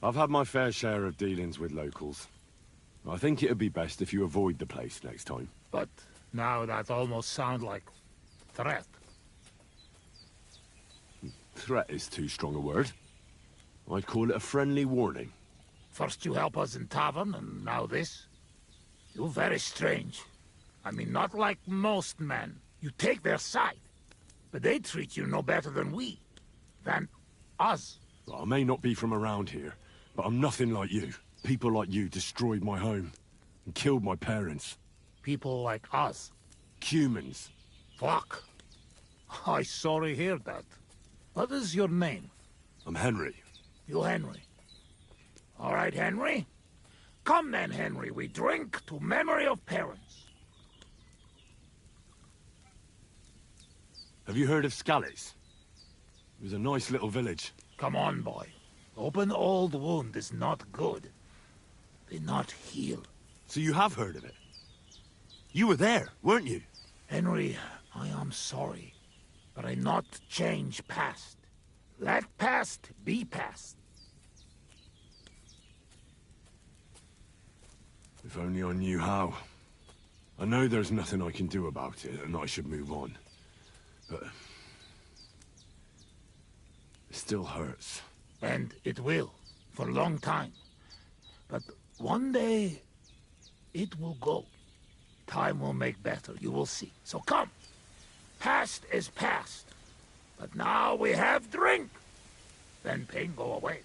I've had my fair share of dealings with locals. I think it'd be best if you avoid the place next time. But now that almost sound like threat. Threat is too strong a word. I'd call it a friendly warning. First you help us in tavern, and now this? You're very strange. I mean, not like most men. You take their side. But they treat you no better than we. Than us. Well, I may not be from around here, but I'm nothing like you. People like you destroyed my home. And killed my parents. People like us? Humans. Fuck. I sorry hear that. What is your name? I'm Henry. You Henry. All right, Henry. Come then, Henry. We drink to memory of parents. Have you heard of Scallis? It was a nice little village. Come on, boy. Open old wound is not good. They not heal. So you have heard of it? You were there, weren't you? Henry, I am sorry, but I not change past. Let past be past. If only I knew how. I know there's nothing I can do about it, and I should move on. But... it still hurts. And it will, for a long time. But one day, it will go. Time will make better, you will see. So come. Past is past. But now we have drink. Then pain go away.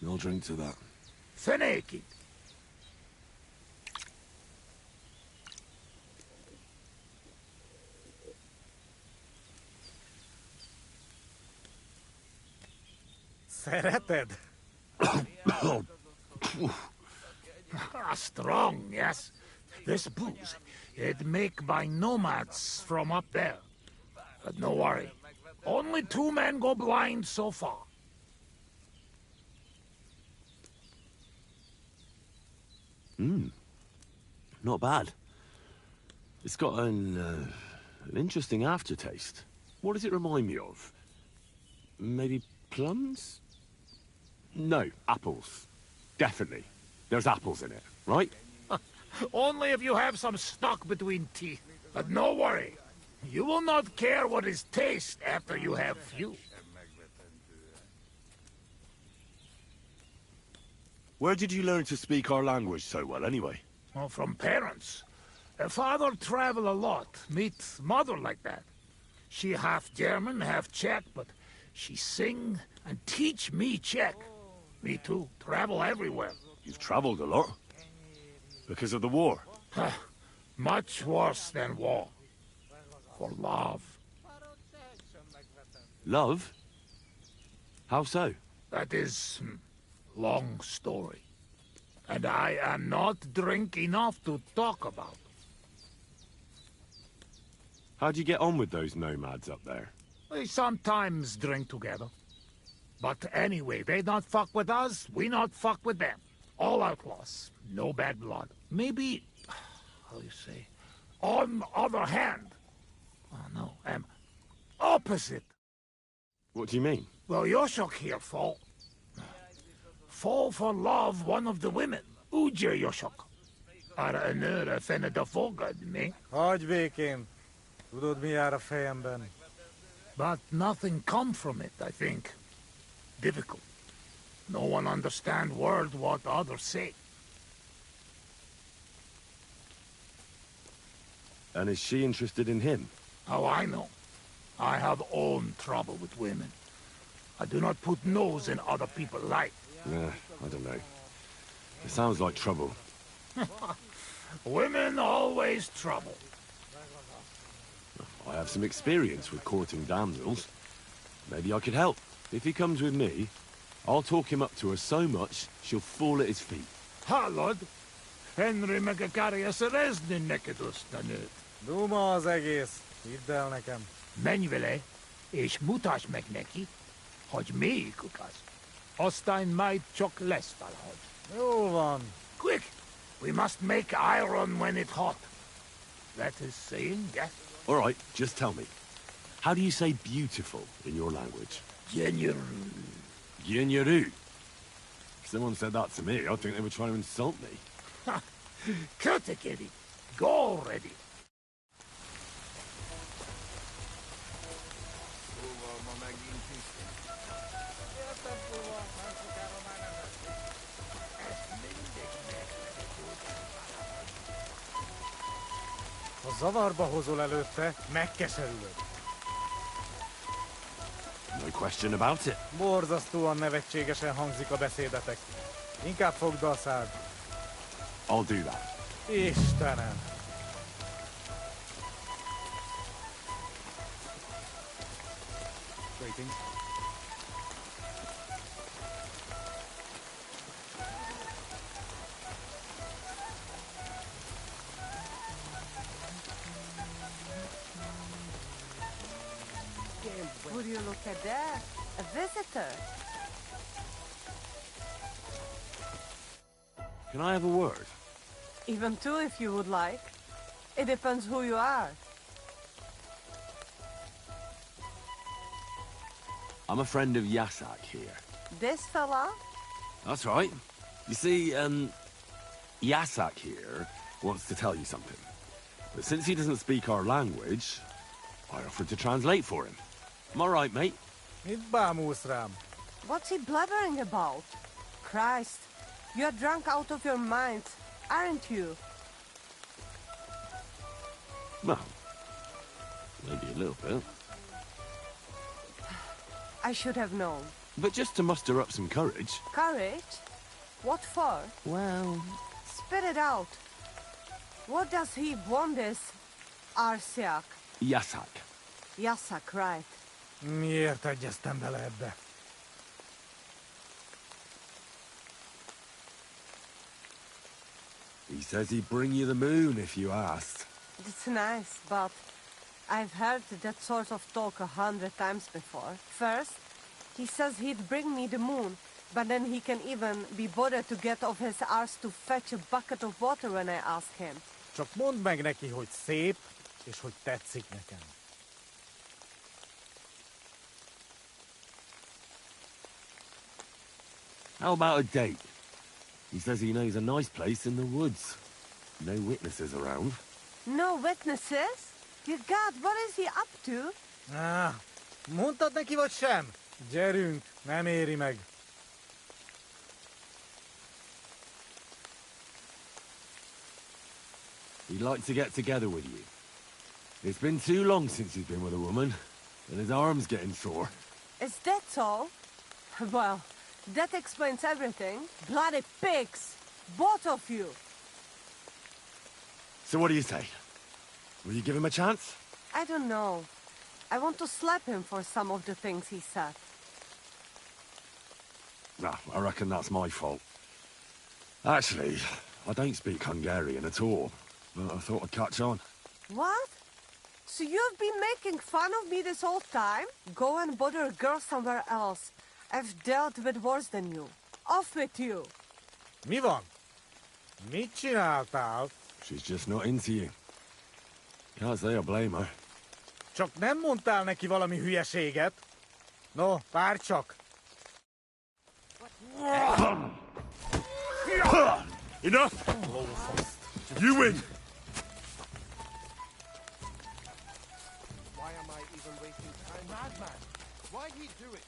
I'll drink to that. Fenekid. Szereted? Strong, yes. This booze, it make by nomads from up there. But no worry. Only 2 men go blind so far. Not bad. It's got an interesting aftertaste. What does it remind me of? Maybe plums? No, apples. Definitely. There's apples in it, right? Only if you have some stuck between teeth. But no worry. You will not care what is taste after you have few. Where did you learn to speak our language so well, anyway? Well, from parents. Father travel a lot. Meet mother like that. She half German, half Czech, but she sing and teach me Czech. Me too. Travel everywhere. You've traveled a lot. Because of the war? Much worse than war. For love. Love? How so? That is long story. And I am not drink enough to talk about. How'd you get on with those nomads up there? We sometimes drink together. But anyway, they not fuck with us, we not fuck with them. All outlaws, no bad blood. Maybe, how you say, on other hand. Oh no, opposite. What do you mean? Well, Yoshok here fall for love one of the women. Ugye Yoshok. Arra nőre fene da fogad, mi? Hagyj békén. Tudod, mi jár a fejemben? But nothing come from it, I think. Difficult. No one understand word what others say. And is she interested in him? How I know? I have own trouble with women. I do not put nose in other people's life. I don't know. It sounds like trouble. Women always trouble. I have some experience with courting damsels. Maybe I could help. If he comes with me, I'll talk him up to her so much, she'll fall at his feet. Ha, Lord. Henry meg akarja szerezni neked azt a nőt. Duma az egész. Hidd el nekem. Menj vele, és mutasd meg neki, hogy melyikük az. Aztán majd csak lesz valahogy. Jó van. Quick! We must make iron when it's hot. That is saying, yes? All right, just tell me. How do you say beautiful in your language? Genyeru. Genyeru. If someone said that to me, I'd think they were trying to insult me. Ha! Cut it, Eddie. Go already. Ha zavarba hozol előtte, megkeserülöd. No question about it. Borzasztóan nevetségesen hangzik a beszédetek. Inkább fogd be a szád. I'll do that. Istenem! Greetings. Would you look at that? A visitor. Can I have a word? Even two if you would like. It depends who you are. I'm a friend of Yasak here. This fella? That's right. You see, Yasak here wants to tell you something. But since he doesn't speak our language, I offered to translate for him. Am I right, mate? Mit bámulsz rám? What's he blabbering about? Christ, you're drunk out of your mind, aren't you? Well, maybe a little bit. I should have known. but just to muster up some courage. Courage? What for? Well... Spit it out. What does he want this Arsiak? Yasak. Yasak, right. Miért egyeztem bele ebbe? He says he'd bring you the moon if you asked. It's nice, but I've heard that sort of talk 100 times before. First, he says he'd bring me the moon, but then he can even be bothered to get off his arse to fetch a bucket of water when I ask him. Csak mondd meg neki, hogy szép, és hogy tetszik nekem. How about a date? He says he knows a nice place in the woods. No witnesses around. No witnesses? Dear God, what is he up to? Mondtad neki vagy sem? Gyerünk, nem éri meg. He'd like to get together with you. It's been too long since he's been with a woman, and his arm's getting sore. Is that so? Well, that explains everything. Bloody pigs! Both of you! So what do you say? Will you give him a chance? I don't know. I want to slap him for some of the things he said. Nah, I reckon that's my fault. Actually, I don't speak Hungarian at all, but I thought I'd catch on. What? So you've been making fun of me this whole time? Go and bother a girl somewhere else. I've dealt with worse than you. Off with you! Mi van? Mit csináltál? She's just not into you. Can't say I blame her. Csak nem mondtál neki valami hülyeséget? No, várj csak! Enough! You win! Why am I even wasting time? Madman! Why'd he do it?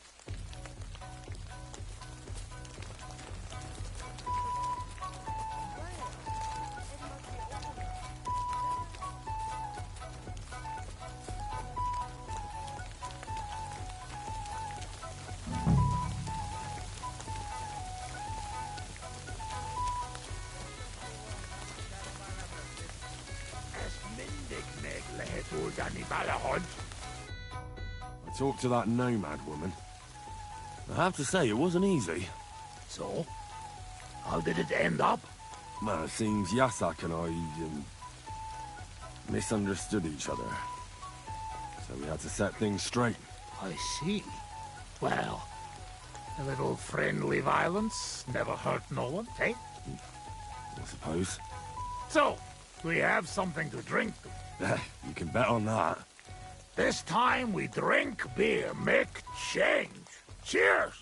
I talked to that nomad woman. I have to say, it wasn't easy. So? How did it end up? Well, it seems Yasak and I, misunderstood each other. So we had to set things straight. I see. Well, a little friendly violence never hurt no one, eh? I suppose. So, we have something to drink to. You can bet on that. This time we drink beer, make change. Cheers!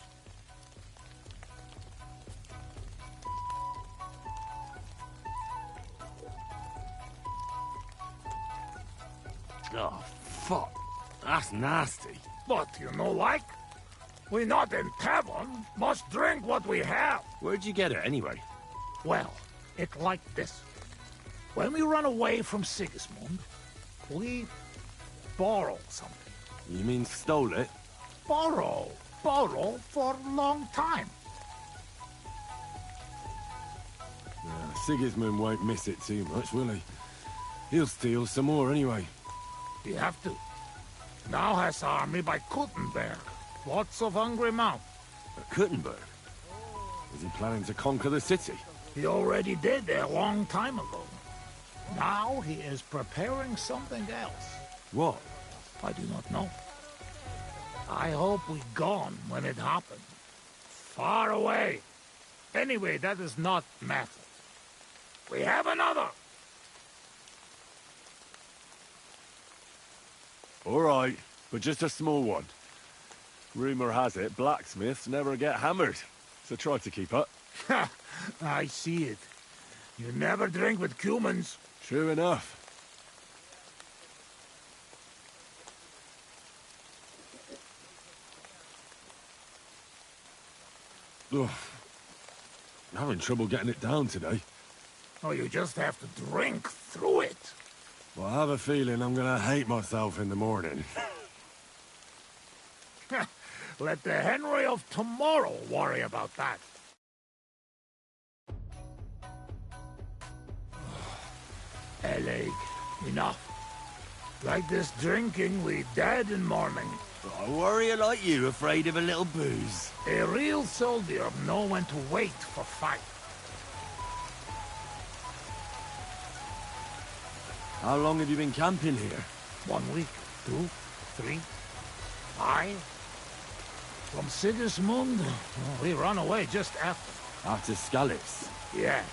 Oh, fuck. That's nasty. But you know like? We not in tavern, must drink what we have. Where'd you get it, anyway? Well, it like this. When we run away from Sigismund, we borrow something. You mean stole it? Borrow for a long time. Sigismund won't miss it too much, will he? He'll steal some more anyway. We have to. Now has army by Kuttenberg. Lots of hungry mouth. Kuttenberg? Is he planning to conquer the city? He already did a long time ago. Now he is preparing something else. What? I do not know. I hope we gone when it happened. Far away. Anyway, that is not matter. We have another. All right, but just a small one. Rumor has it blacksmiths never get hammered, so try to keep up. I see it. You never drink with humans. True enough. Ugh. I'm having trouble getting it down today. Oh, you just have to drink through it. Well, I have a feeling I'm gonna hate myself in the morning. Let the Henry of tomorrow worry about that. Eleg, enough. Like this drinking, we dead in morning. A warrior like you afraid of a little booze. A real soldier know when to wait for fight. How long have you been camping here? 1 week, 2, 3, 5. From Sigismund, we run away just after. After Skalitz? Yes,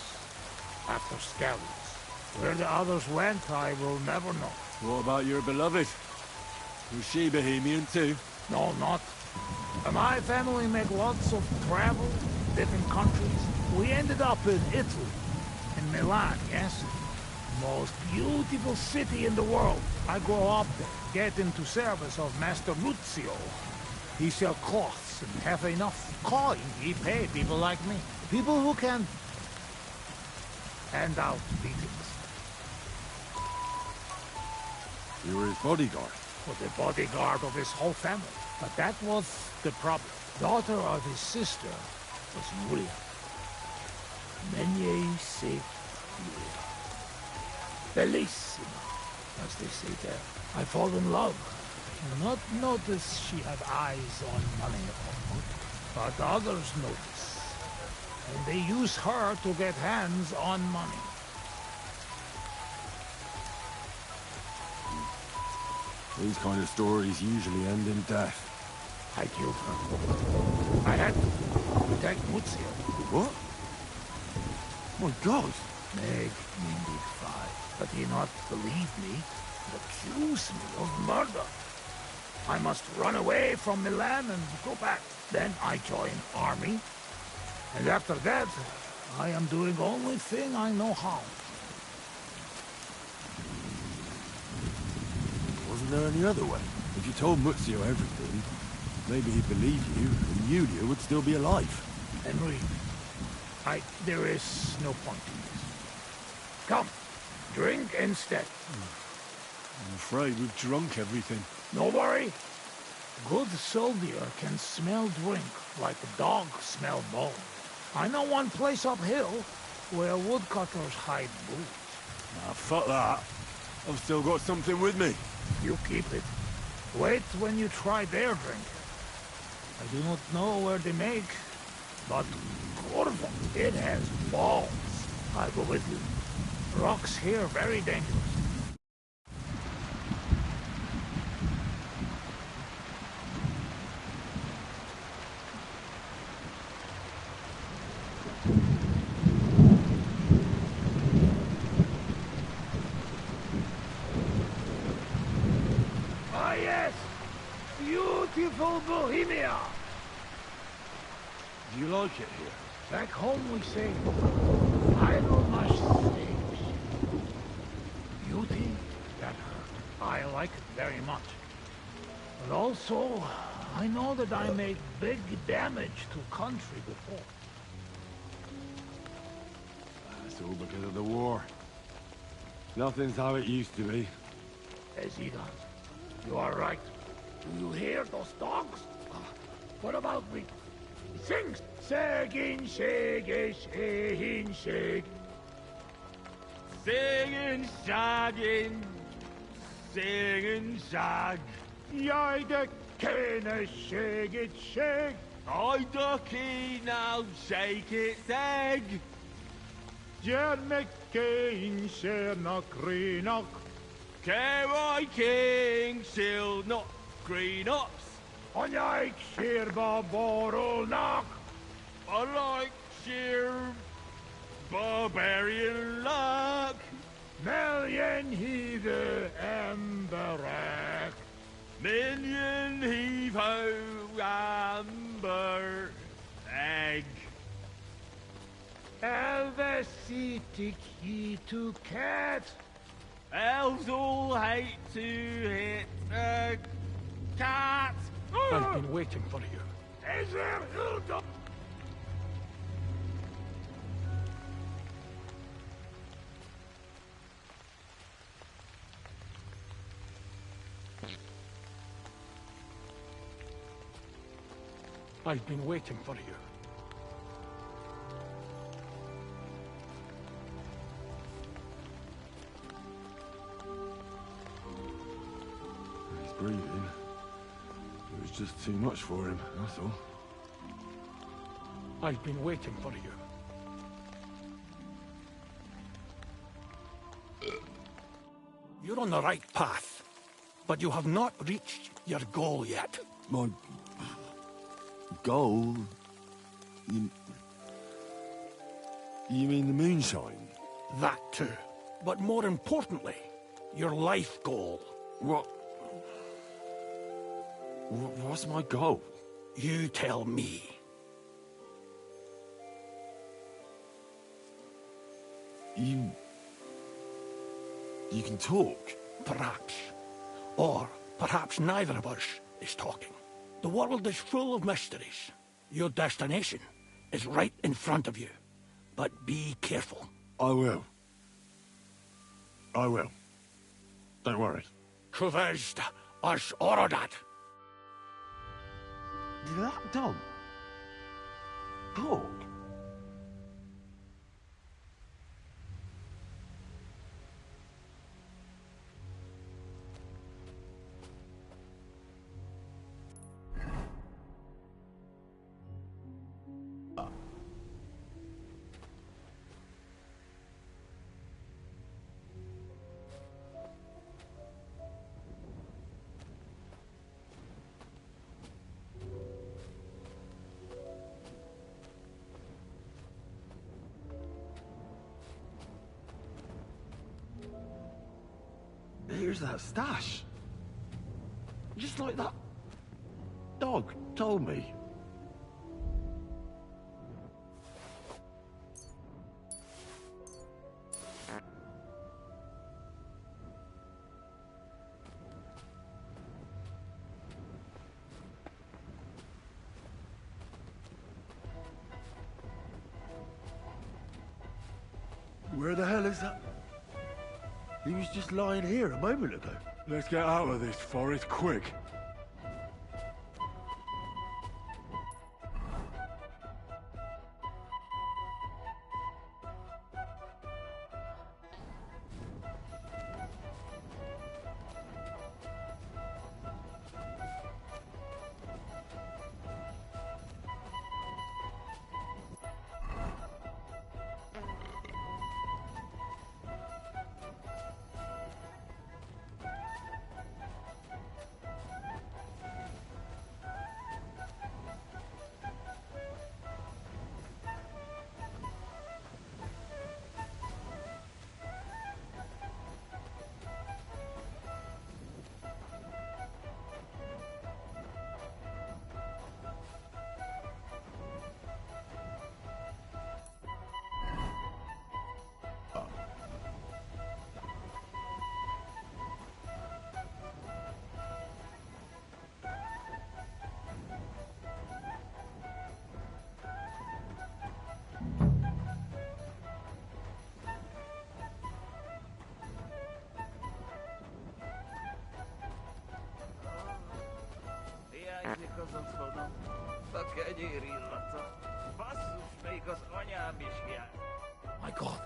after Skalitz. Where the others went, I will never know. What about your beloved? Was she Bohemian too? No, not. My family made lots of travel, different countries. We ended up in Italy, in Milan, yes? Most beautiful city in the world. I grow up there, get into service of Master Muzio. He sell cloths and have enough coin. He pay people like me. People who can hand out beatings. You were his bodyguard? For the bodyguard of his whole family. But that was the problem. Daughter of his sister was Julia. Mene se Julia. Bellissima, as they say there. I fall in love. Not notice she had eyes on money, but others notice. And they use her to get hands on money. These kind of stories usually end in death. I killed her. I had to protect Muzio. What? My God! Meg indeed fight, but he not believe me, and accuse me of murder. I must run away from Milan and go back. Then I join army, and after that, I am doing only thing I know how. Wasn't there any other way? If you told Muzio everything, maybe he'd believe you, and Julia would still be alive. Henry, there is no point in this. Come, drink instead. I'm afraid we've drunk everything. No worry. Good soldier can smell drink like a dog smell bone. I know one place uphill where woodcutters hide boots. Ah, fuck that. I've still got something with me. You keep it. Wait when you try their drink. I do not know where they make, but Corvo, it has balls. I go with you. Rocks here very dangerous. Ah yes! Beautiful Bohemia! Do you like it here? Back home we say, idle mistakes. Beauty, that hurt. I like it very much. But also, I know that I made big damage to country before. That's all because of the war. Nothing's how it used to be. Ezida, you are right. Do you hear those dogs? What about me? Sing! Segin, shege, shehin, sheg. Singing, shagging, singing, shag. Jij kene, shake it, shake. I ducky now, shake its egg. Jerme kein, shena, greenok. K.Y. King, shield not green ops. On jij sheerba borrel knock. I like sheer barbarian luck. Million heave emberak. Million heave-ho amber egg. Elvesitic he to cat. Elves all hate to hit a cat. I've been waiting for you. Is there Hilda? I've been waiting for you. He's breathing. It was just too much for him, that's all. I've been waiting for you. You're on the right path, but you have not reached your goal yet. My... goal? You mean the moonshine? That too. But more importantly, your life goal. What's my goal? You tell me. You can talk? Perhaps. Or perhaps neither of us is talking. The world is full of mysteries. Your destination is right in front of you. But be careful. I will. I will. Don't worry. Kuvest as Orodat. Did that dog talk? Here's that stash. Just like that dog told me. Where the hell is that? He was just lying here a moment ago. Let's get out of this forest quick. My God.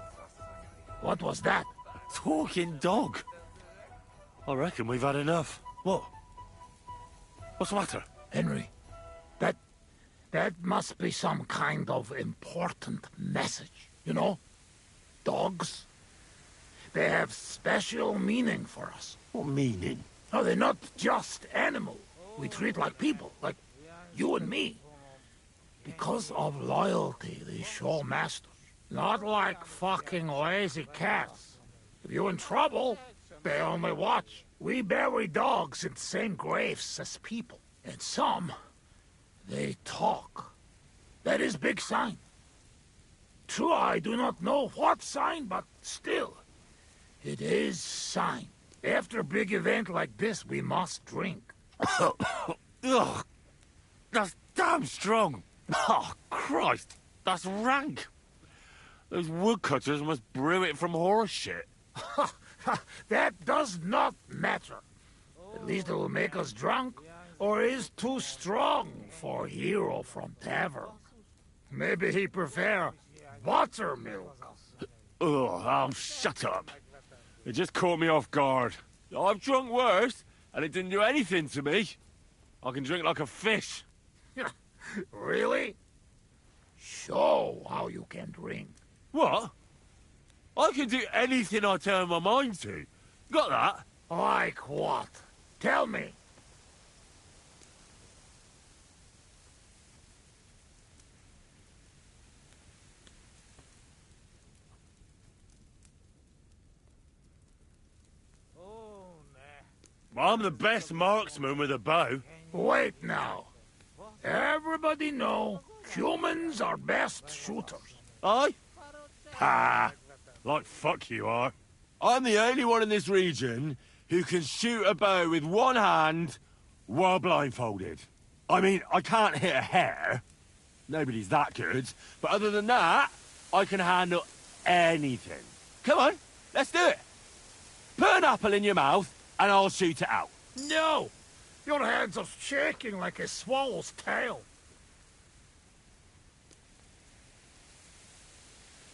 What was that? Talking dog. I reckon we've had enough. What? What's the matter? Henry, that must be some kind of important message, you know? Dogs, they have special meaning for us. What meaning? No, they're not just animals. We treat like people, like you and me. Because of loyalty they show masters. Not like fucking lazy cats. If you're in trouble, they only watch. We bury dogs in the same graves as people. And some, they talk. That is big sign. True, I do not know what sign, but still, it is sign. After a big event like this, we must drink. Ugh, that's damn strong. Oh, Christ, that's rank. Those woodcutters must brew it from horse shit. That does not matter. At least it will make us drunk. or is too strong for a hero from tavern. Maybe he prefer buttermilk. Oh, shut up. It just caught me off guard. I've drunk worse, and it didn't do anything to me. I can drink like a fish. Really? Show how you can drink. What? I can do anything I turn my mind to. Got that? Like what? Tell me. I'm the best marksman with a bow. Wait now. Everybody know humans are best shooters. Aye? Ha! Like fuck you are. I'm the only one in this region who can shoot a bow with one hand while blindfolded. I mean, I can't hit a hare. Nobody's that good. But other than that, I can handle anything. Come on, let's do it. Put an apple in your mouth and I'll shoot it out. No! Your hands are shaking like a swallow's tail.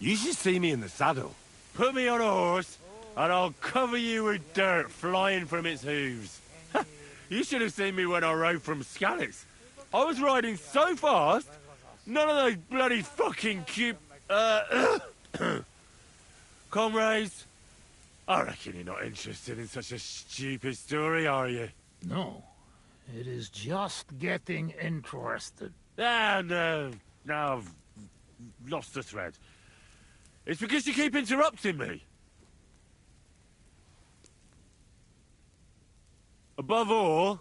You should see me in the saddle. Put me on a horse, and I'll cover you with dirt flying from its hooves. You should have seen me when I rode from Scalix. I was riding so fast, none of those bloody fucking comrades. I reckon you're not interested in such a stupid story, are you? No. It is just getting interested. No. Now I've lost the thread. It's because you keep interrupting me. Above all,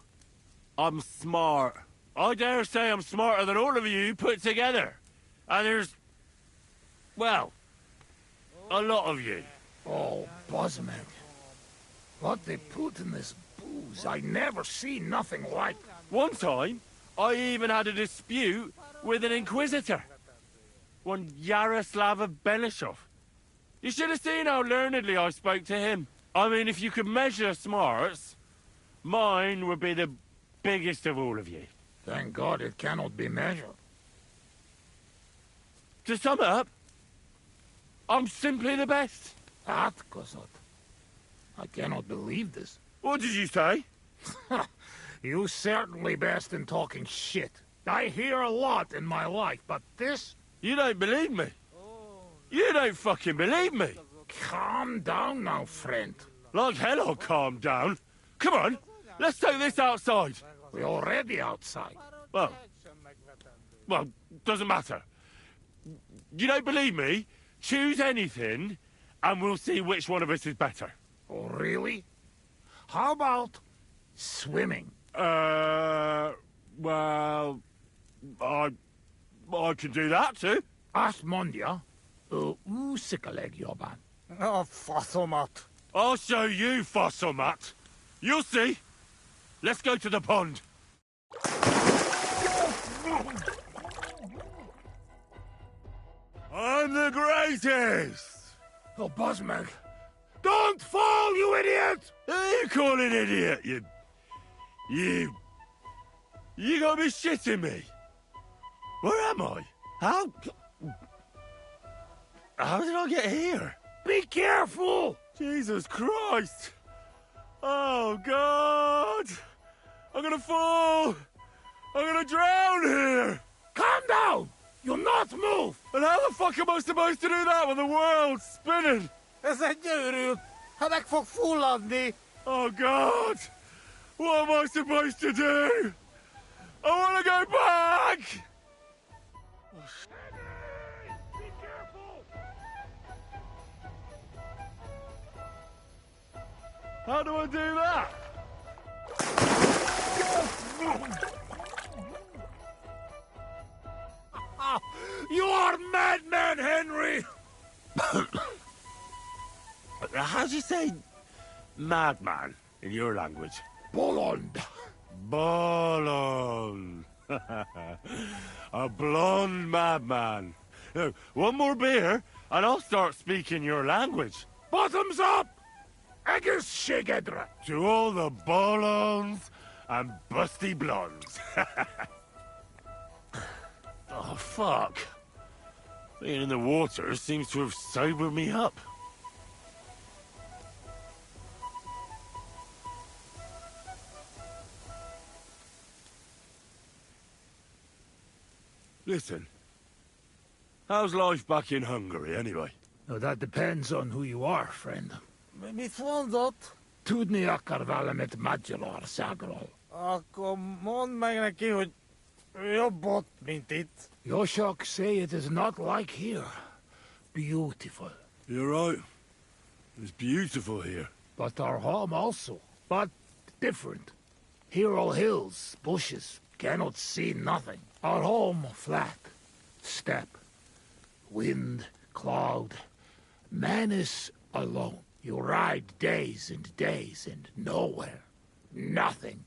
I'm smart. I dare say I'm smarter than all of you put together. And there's, well, a lot of you. Oh, Buzzman. What they put in this booze, I never seen nothing like. One time, I even had a dispute with an Inquisitor. One Yaroslav of Benishov. You should have seen how learnedly I spoke to him. I mean, if you could measure smarts, mine would be the biggest of all of you. Thank God it cannot be measured. To sum up, I'm simply the best. That, Kosot. I cannot believe this. What did you say? You certainly best in talking shit. I hear a lot in my life, but this... You don't believe me. You don't fucking believe me. Calm down now, friend. Like hell I'll calm down. Come on, let's take this outside. We're already outside. Well, doesn't matter. You don't believe me? Choose anything, and we'll see which one of us is better. Oh, really? How about swimming? Well, I can do that too. Asmondia, usikaleg joban. Oh, Fossilmat. I'll show you, Fossilmat. You'll see. Let's go to the pond. I'm the greatest! Oh, Buzzmeg. Don't fall, you idiot! Who are you calling idiot, You gotta be shitting me. Where am I? How did I get here? Be careful! Jesus Christ! Oh, God! I'm gonna fall! I'm gonna drown here! Calm down! You'll not move! And how the fuck am I supposed to do that when the world's spinning? Oh, God! What am I supposed to do? I want to go back! Be careful! How do I do that? You are madman, Henry! How do you say madman in your language? Bolond. Bolond. A blonde madman. Now, one more beer, and I'll start speaking your language. Bottoms up! Agus Shigedra. To all the Bolonds and busty blondes. Oh, fuck. Being in the water seems to have sobered me up. Listen, how's life back in Hungary, anyway? No, that depends on who you are, friend. Mi mondod? Tudni akar valamit magyarul, szágról. Akkor mondd meg neki, hogy jobb ott, mint itt. Yoshok say it is not like here. Beautiful. You're right. It's beautiful here. But our home also. But different. Here all hills, bushes, cannot see nothing. Our home flat. Steppe. Wind, cloud. Man is alone. You ride days and days and nowhere. Nothing.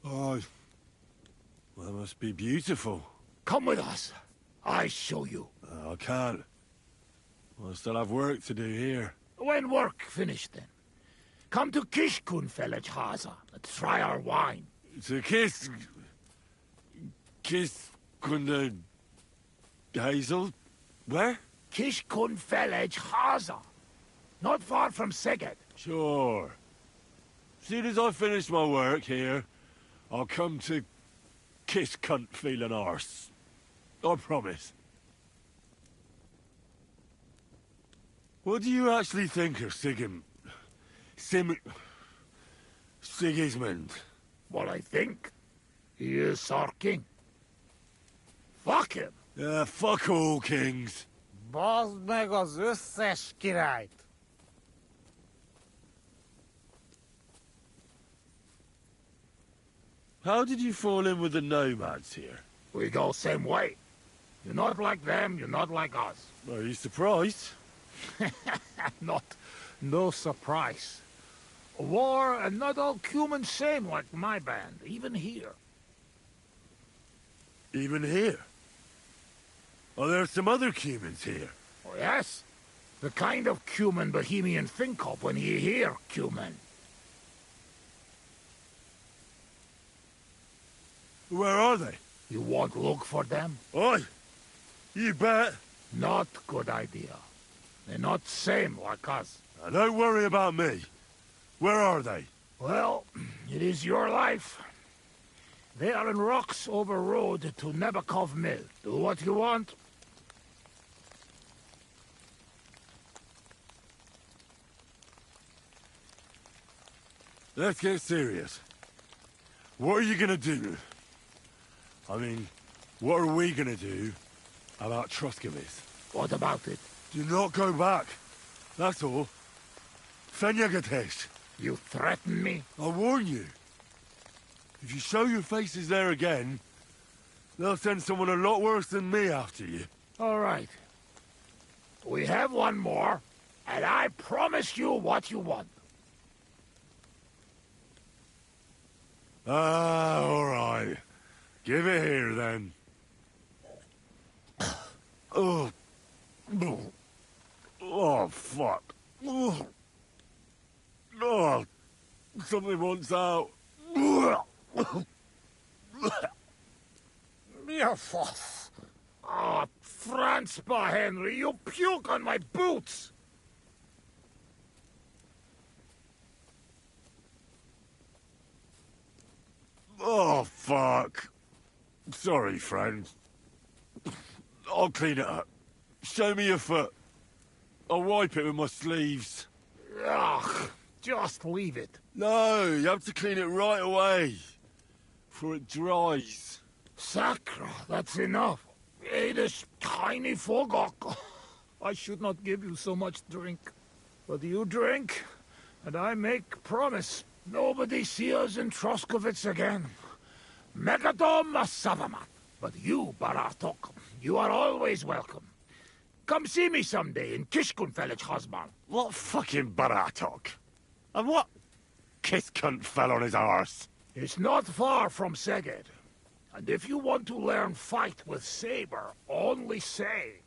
Oh, well, that must be beautiful. Come with us. I show you. I can't. I still have work to do here. When work finished then. Come to Kishkunfelej Haza and try our wine. To kiss Kunde Hazel? Where? Kishkunfelej Haza. Not far from Szeged. Sure. Soon as I finish my work here, I'll come to kiss cunt feeling arse. I promise. What do you actually think of Sigismund? What I think? He is our king. Fuck him. Yeah, fuck all kings. Bazd meg az összes királyt! How did you fall in with the nomads here? We go same way. You're not like them, you're not like us. Are you surprised? No surprise. War and not all human same like my band, even here. Even here? Are there some other humans here? Oh, yes. The kind of human Bohemian think of when he hear human. Where are they? You won't look for them? Oi! You bet! Not good idea. They're not same like us. Now, don't worry about me. Where are they? Well, it is your life. They are in rocks over road to Nebakov Mill. Do what you want. Let's get serious. What are you gonna do? I mean, what are we gonna do about Troskovitz? What about it? Do not go back. That's all. Fenyagatesh. You threaten me? I warn you. If you show your faces there again, they'll send someone a lot worse than me after you. All right. We have one more, and I promise you what you want. Ah, all right. Give it here, then. Oh. Oh, fuck. Oh, something wants out. Ah, Franzpa, Henry, you puke on my boots! Oh, fuck. Sorry, friend. I'll clean it up. Show me your foot. I'll wipe it with my sleeves. Ugh, just leave it. No, you have to clean it right away. Before it dries. Sakra, that's enough. Hey, this tiny fogok. I should not give you so much drink. But you drink, and I make promise. Nobody see us in Troskovitz again. Megadom Savamat. But you, Baratok, you are always welcome. Come see me someday in Kishkunfelej Hazman. What fucking Baratok? And what kiss cunt fell on his arse? It's not far from Szeged. And if you want to learn fight with saber, only say.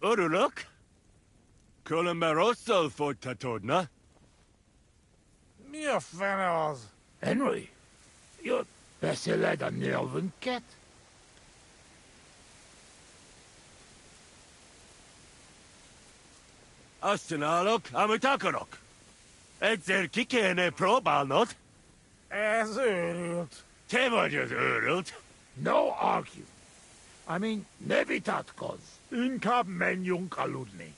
Uruluk? Columeroso for Tatodna. Mia fenels. Henry, you're better led than the elven cat. Astanalok, Amutakarok. Exer kikene probalnot. As urult. Tevajus urult. No argue. I mean, nevitatkos. Inkab menjun kaludni.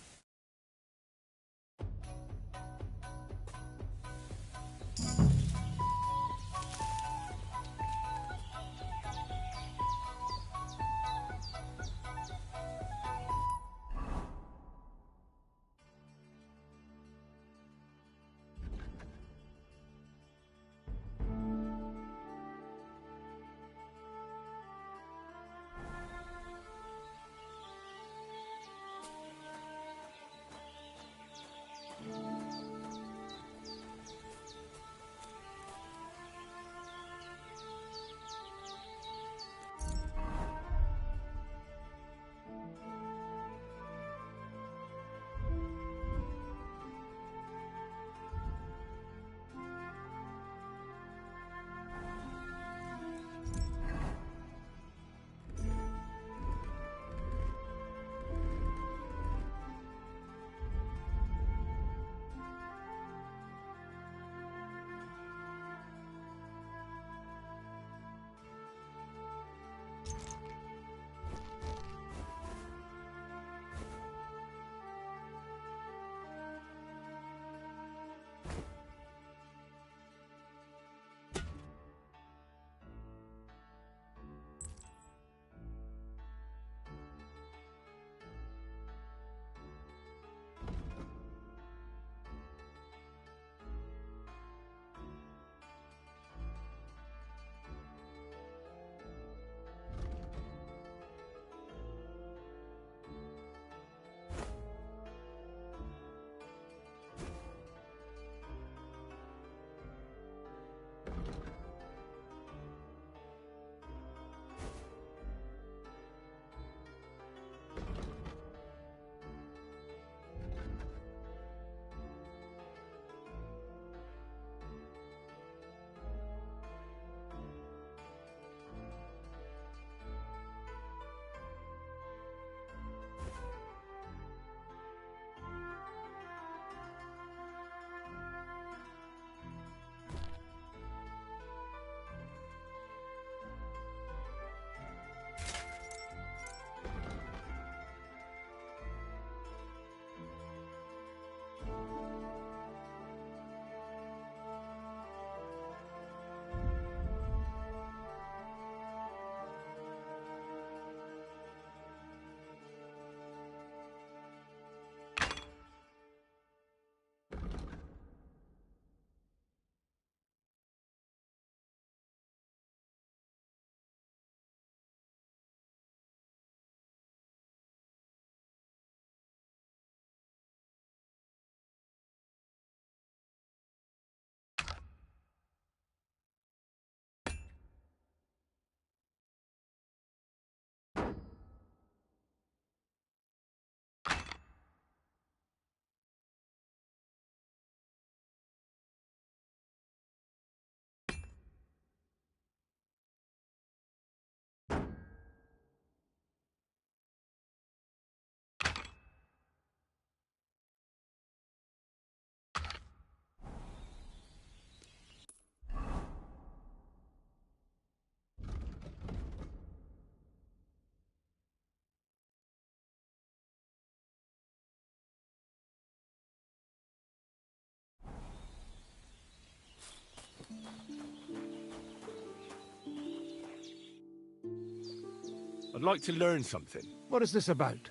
I'd like to learn something. What is this about?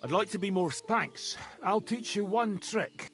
I'd like to be more... Thanks. I'll teach you one trick.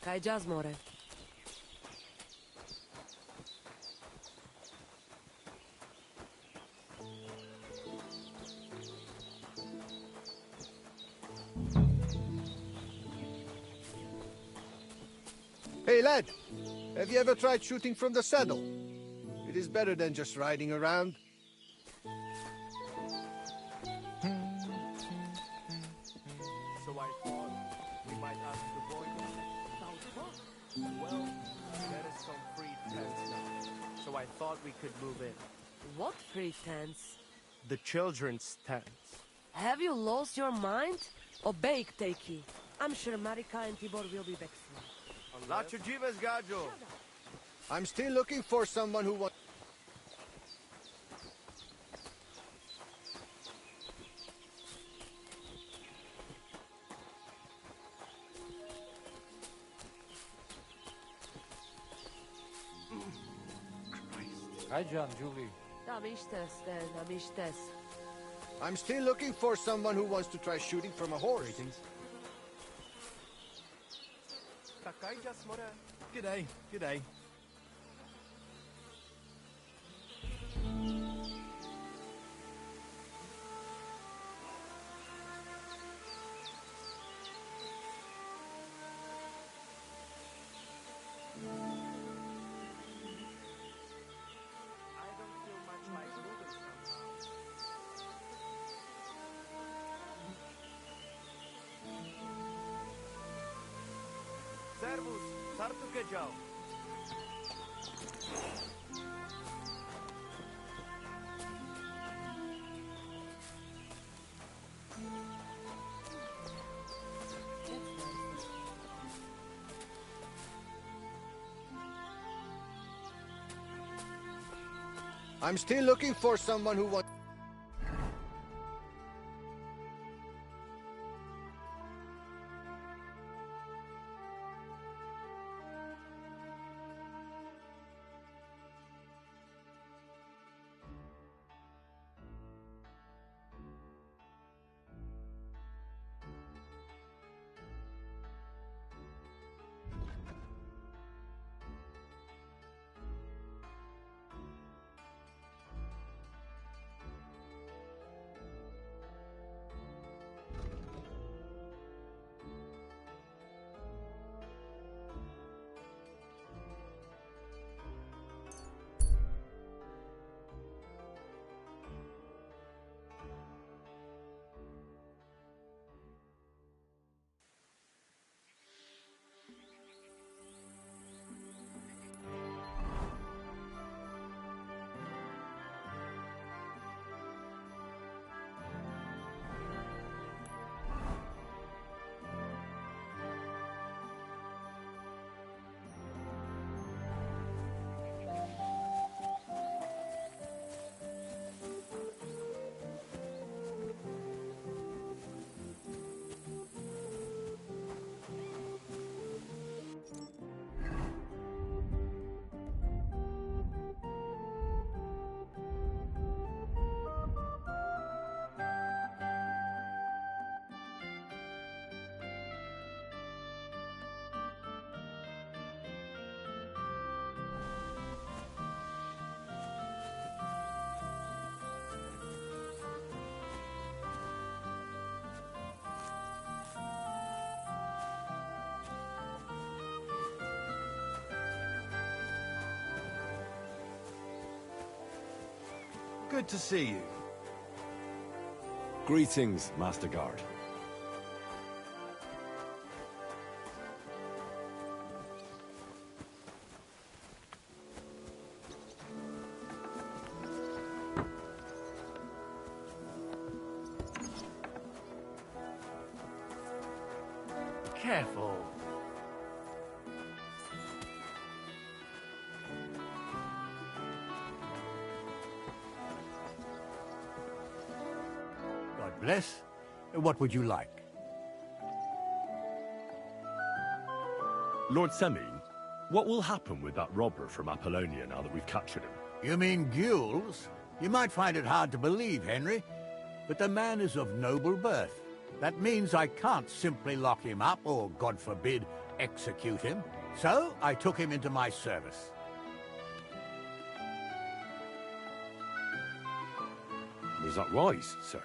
Kaj jazz, more. Hey, lad! Have you ever tried shooting from the saddle? It is better than just riding around. So I thought we might ask the boy. Well, there is some free tents now, so I thought we could move in. What free tents? The children's tents. Have you lost your mind? Obey, Takey. I'm sure Marika and Tibor will be back soon. Lacho Jivas, Gajo. I'm still looking for someone who wants... Hi, John, Julie. I'm still looking for someone who wants to try shooting from a horse. Greetings. G'day, g'day. Servus, sartu ke jao. I'm still looking for someone who wants... Good to see you. Greetings, Master Guard. Careful. God bless. What would you like? Lord Semine, what will happen with that robber from Apollonia now that we've captured him? You mean Gules? You might find it hard to believe, Henry, but the man is of noble birth. That means I can't simply lock him up, or, God forbid, execute him, so I took him into my service. Was that wise, sir?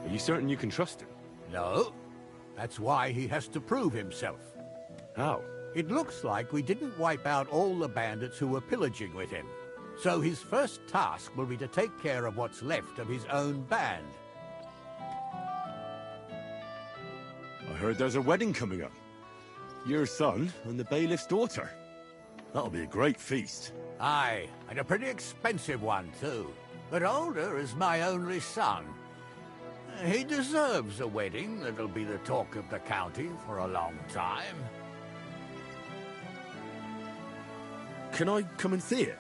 Are you certain you can trust him? No. That's why he has to prove himself. How? It looks like we didn't wipe out all the bandits who were pillaging with him. So his first task will be to take care of what's left of his own band. I heard there's a wedding coming up. Your son and the bailiff's daughter. That'll be a great feast. Aye, and a pretty expensive one, too. But Older is my only son. He deserves a wedding that'll be the talk of the county for a long time. Can I come and see it?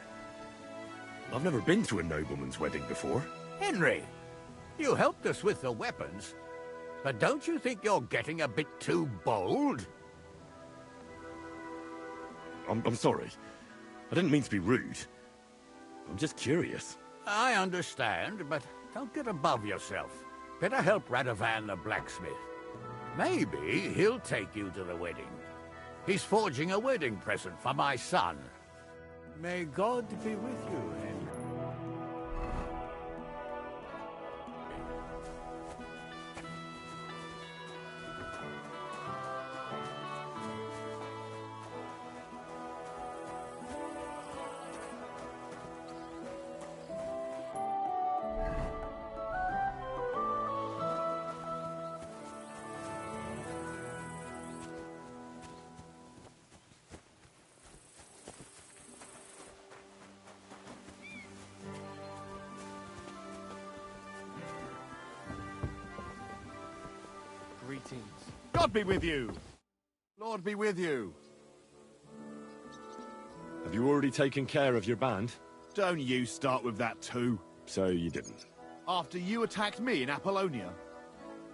I've never been to a nobleman's wedding before. Henry, you helped us with the weapons, but don't you think you're getting a bit too bold? I'm sorry. I didn't mean to be rude. I'm just curious. I understand, but don't get above yourself. Better help Radovan the blacksmith. Maybe he'll take you to the wedding. He's forging a wedding present for my son. May God be with you, Henry. Greetings. God be with you! Lord be with you. Have you already taken care of your band? Don't you start with that too. So you didn't. After you attacked me in Apollonia?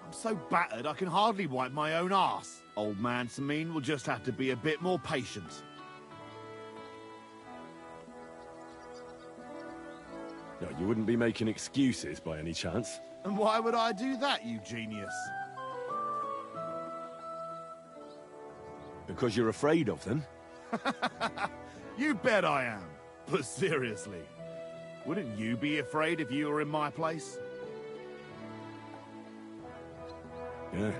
I'm so battered I can hardly wipe my own arse. Old man Samine will just have to be a bit more patient. No, you wouldn't be making excuses by any chance. And why would I do that, you genius? Because you're afraid of them? You bet I am. But seriously, wouldn't you be afraid if you were in my place? Yeah,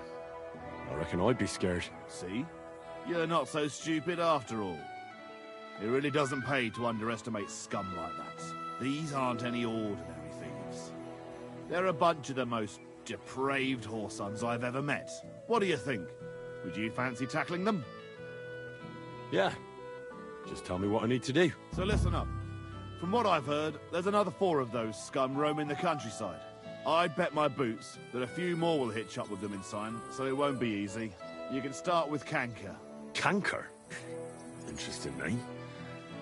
I reckon I'd be scared. See? You're not so stupid after all. It really doesn't pay to underestimate scum like that. These aren't any ordinary thieves. They're a bunch of the most depraved whoresons I've ever met. What do you think? Would you fancy tackling them? Yeah. Just tell me what I need to do. So listen up. From what I've heard, there's another 4 of those scum roaming the countryside. I'd bet my boots that a few more will hitch up with them in time, so it won't be easy. You can start with Canker. Canker? Interesting name.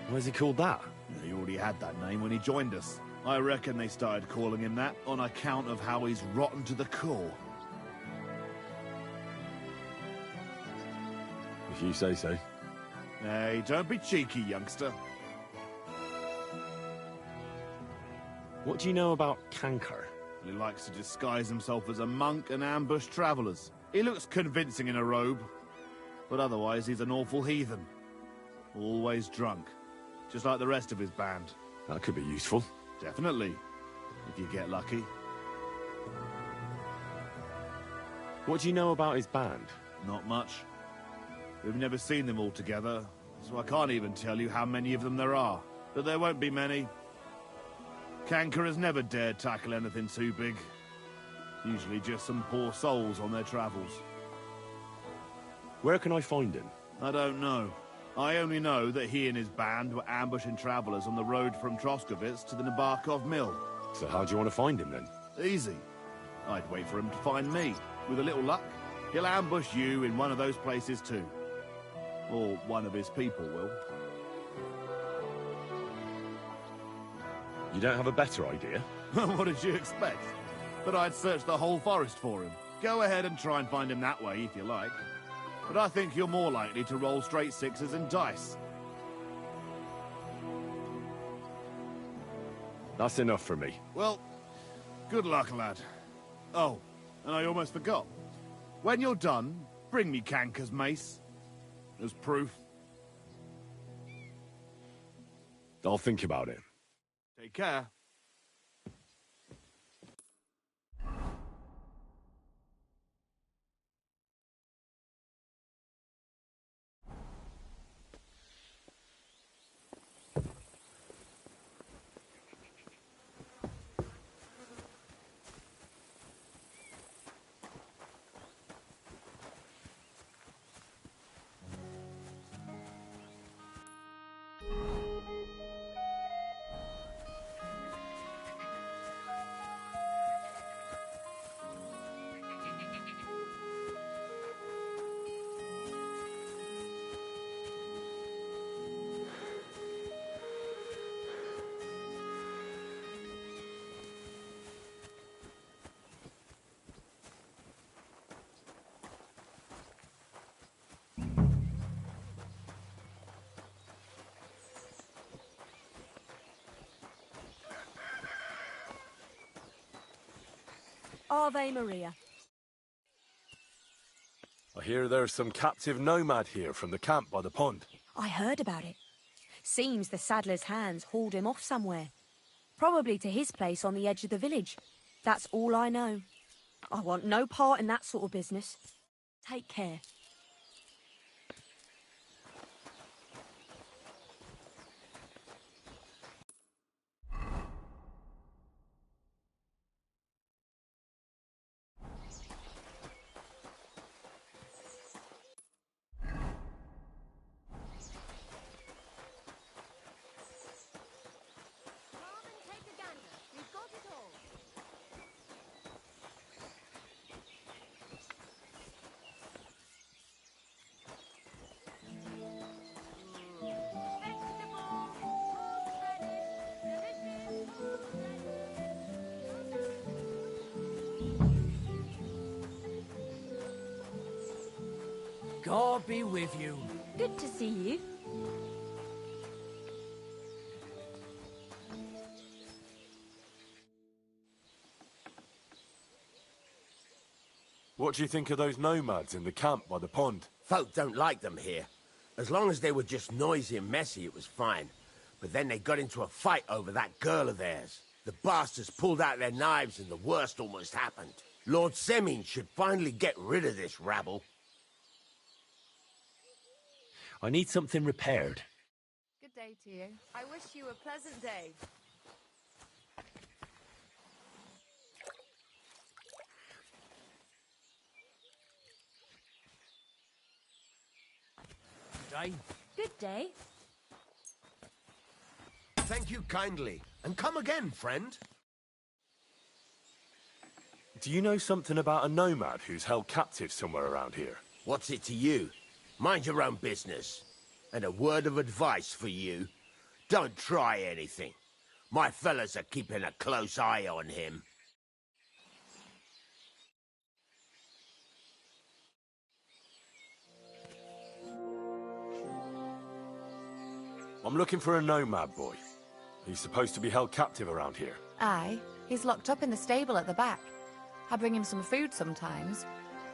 Why is he called that? He already had that name when he joined us. I reckon they started calling him that on account of how he's rotten to the core. If you say so. Hey, don't be cheeky, youngster. What do you know about Canker? He likes to disguise himself as a monk and ambush travelers. He looks convincing in a robe, but otherwise he's an awful heathen. Always drunk, just like the rest of his band. That could be useful. Definitely, if you get lucky. What do you know about his band? Not much. We've never seen them all together, so I can't even tell you how many of them there are. But there won't be many. Canker has never dared tackle anything too big. Usually just some poor souls on their travels. Where can I find him? I don't know. I only know that he and his band were ambushing travelers on the road from Troskovitz to the Nabarkov mill. So how do you want to find him then? Easy. I'd wait for him to find me. With a little luck, he'll ambush you in one of those places too. Or one of his people will. You don't have a better idea? What did you expect? That I'd search the whole forest for him. Go ahead and try and find him that way if you like. But I think you're more likely to roll straight 6s and dice. That's enough for me. Well, good luck, lad. Oh, and I almost forgot. When you're done, bring me Canker's mace. as proof? I'll think about it. Take care. Ave Maria. I hear there's some captive nomad here from the camp by the pond. I heard about it. Seems the saddler's hands hauled him off somewhere. Probably to his place on the edge of the village. That's all I know. I want no part in that sort of business. Take care. God be with you. Good to see you. What do you think of those nomads in the camp by the pond? Folk don't like them here. As long as they were just noisy and messy, it was fine. But then they got into a fight over that girl of theirs. The bastards pulled out their knives and the worst almost happened. Lord Semin should finally get rid of this rabble. I need something repaired. Good day to you. I wish you a pleasant day. Day. Good day. Thank you kindly. And come again, friend. Do you know something about a nomad who's held captive somewhere around here? What's it to you? Mind your own business. And a word of advice for you. Don't try anything. My fellas are keeping a close eye on him. I'm looking for a nomad boy. He's supposed to be held captive around here. Aye, he's locked up in the stable at the back. I bring him some food sometimes,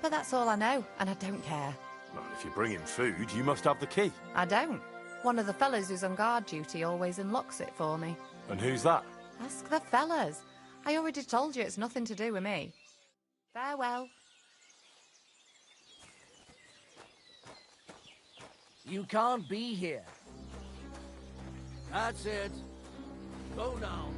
but that's all I know, and I don't care. Well, if you bring him food, you must have the key. I don't. One of the fellas who's on guard duty always unlocks it for me. And who's that? Ask the fellas. I already told you it's nothing to do with me. Farewell. You can't be here. That's it. Go now.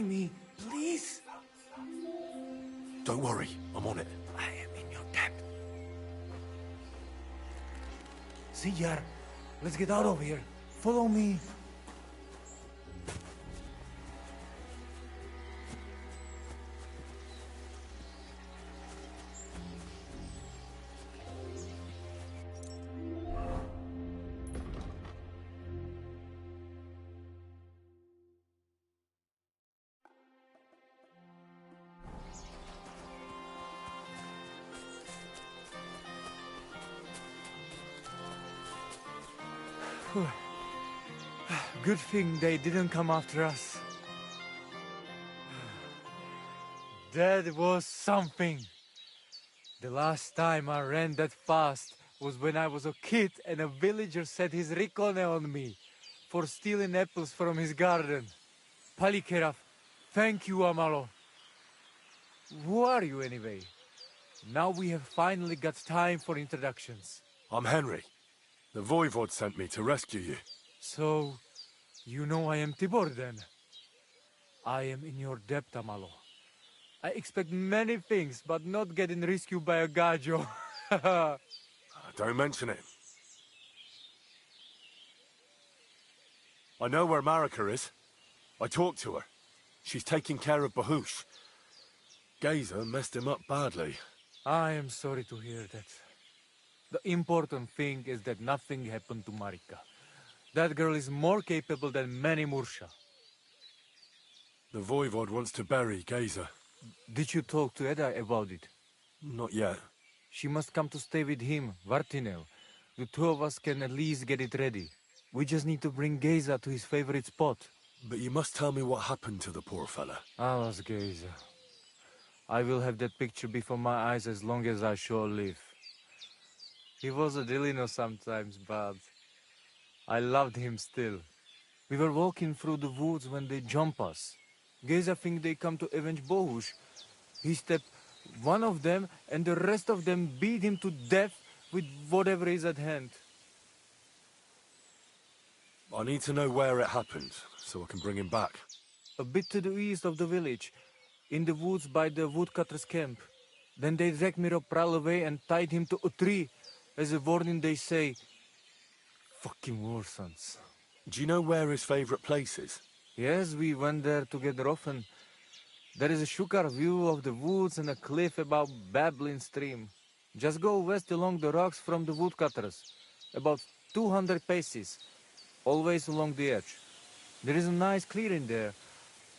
marry me, please? Don't worry, I'm on it. I am in your debt. Senor, let's get out of here. Follow me. Good thing they didn't come after us. That was something. The last time I ran that fast was when I was a kid and a villager set his ricone on me for stealing apples from his garden. Palikeraf, thank you, Amalo. Who are you anyway? Now we have finally got time for introductions. I'm Henry. The Voivod sent me to rescue you. So, you know I am Tibor then? I am in your debt, Amalo. I expect many things, but not getting rescued by a gajo. Don't mention it. I know where Marika is. I talked to her. She's taking care of Bahush. Gazer messed him up badly. I am sorry to hear that. The important thing is that nothing happened to Marika. That girl is more capable than many Mursha. The Voivod wants to bury Gazer. Did you talk to Edda about it? Not yet. She must come to stay with him, Vartinel. The two of us can at least get it ready. We just need to bring Gazer to his favorite spot. But you must tell me what happened to the poor fella. Alas, Gazer. I will have that picture before my eyes as long as I shall live. He was a Delino sometimes, but I loved him still. We were walking through the woods when they jump us. Gazer think they come to avenge Bohush. He stepped one of them, and the rest of them beat him to death with whatever is at hand. I need to know where it happened, so I can bring him back. A bit to the east of the village, in the woods by the woodcutter's camp. Then they dragged Miropral away and tied him to a tree. As a warning, they say, fucking warsons. Do you know where his favorite place is? Yes, we went there together often. There is a shukar view of the woods and a cliff above babbling stream. Just go west along the rocks from the woodcutters. About 200 paces. Always along the edge. There is a nice clearing there.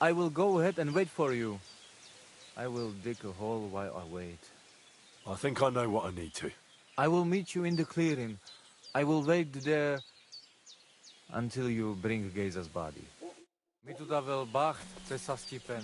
I will go ahead and wait for you. I will dig a hole while I wait. I think I know what I need to. I will meet you in the clearing. I will wait there until you bring Gazer's body. Mi tu davel bacht, cesa stipen.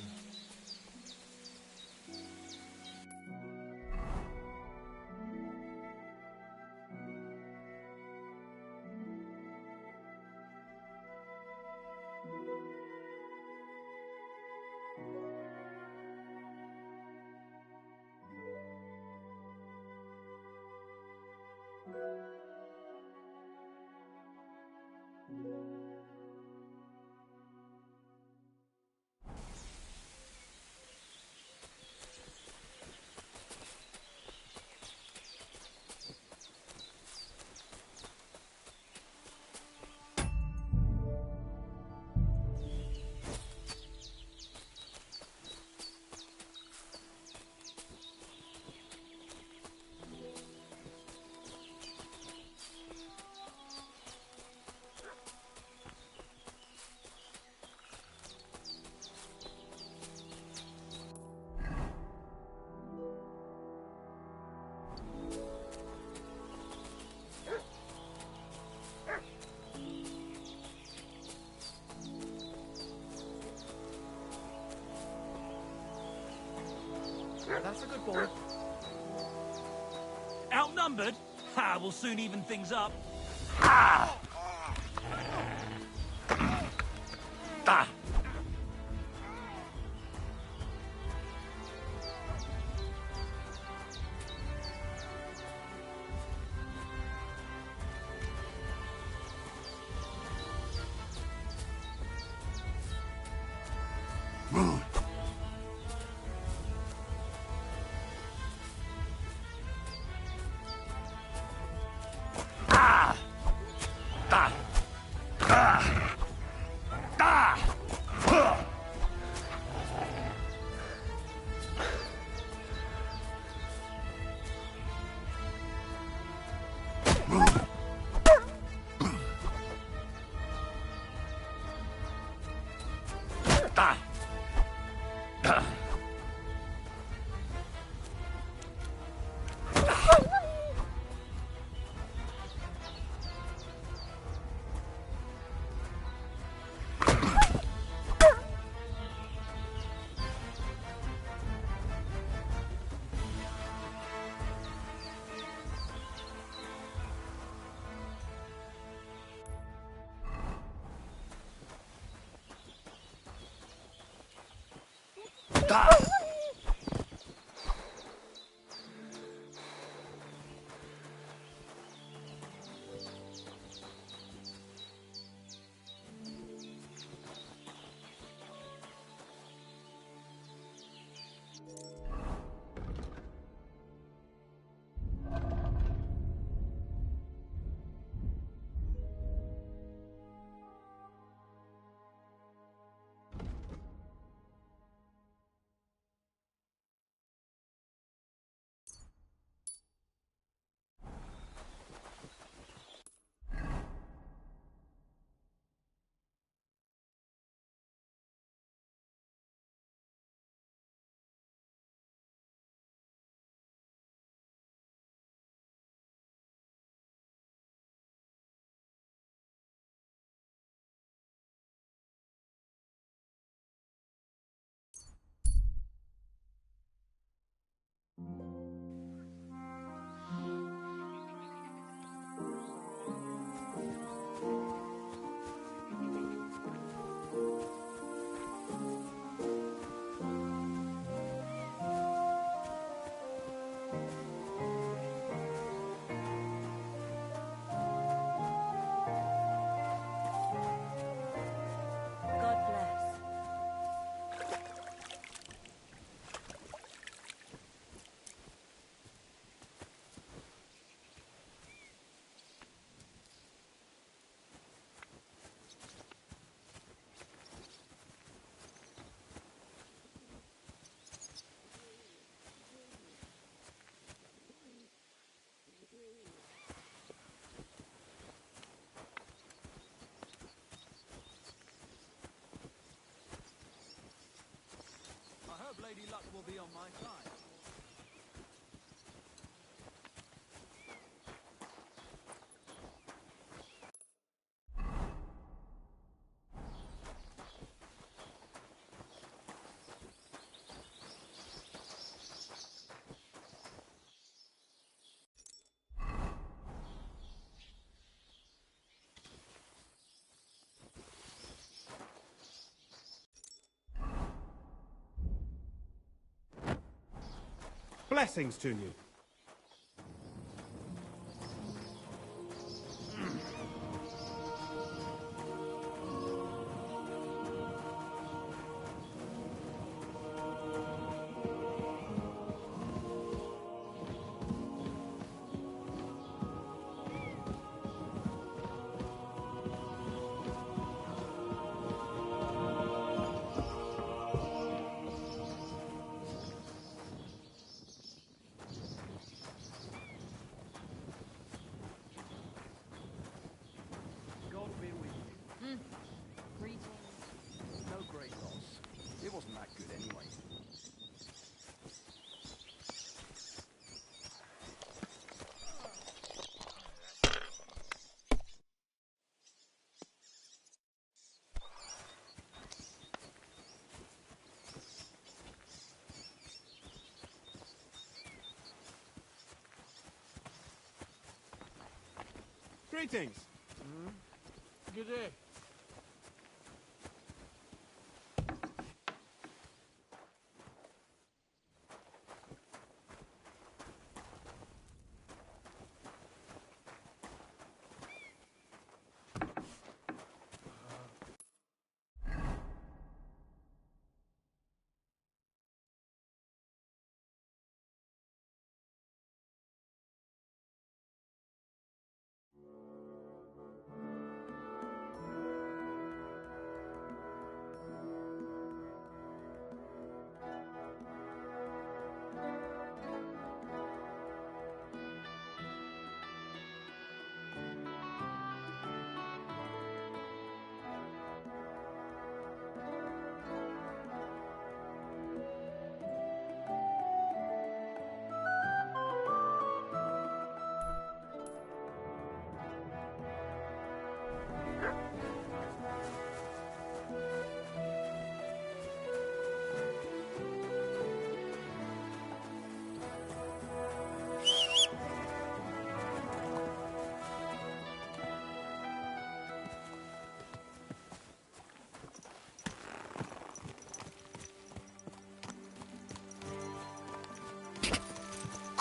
That's a good boy. Outnumbered? Ha, we'll soon even things up. Ah! Ah! Move! God bless. I hope Lady Luck will be on my side. Blessings to you. God be with you. Greetings. No great loss. It wasn't that good anyway. Greetings. Good day.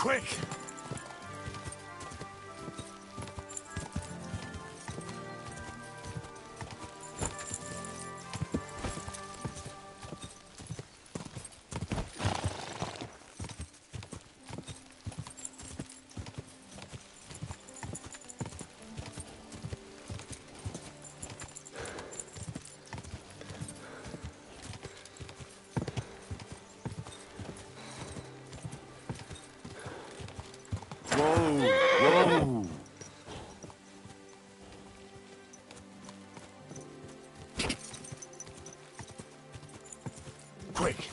Quick! Whoa! Whoa! Quick!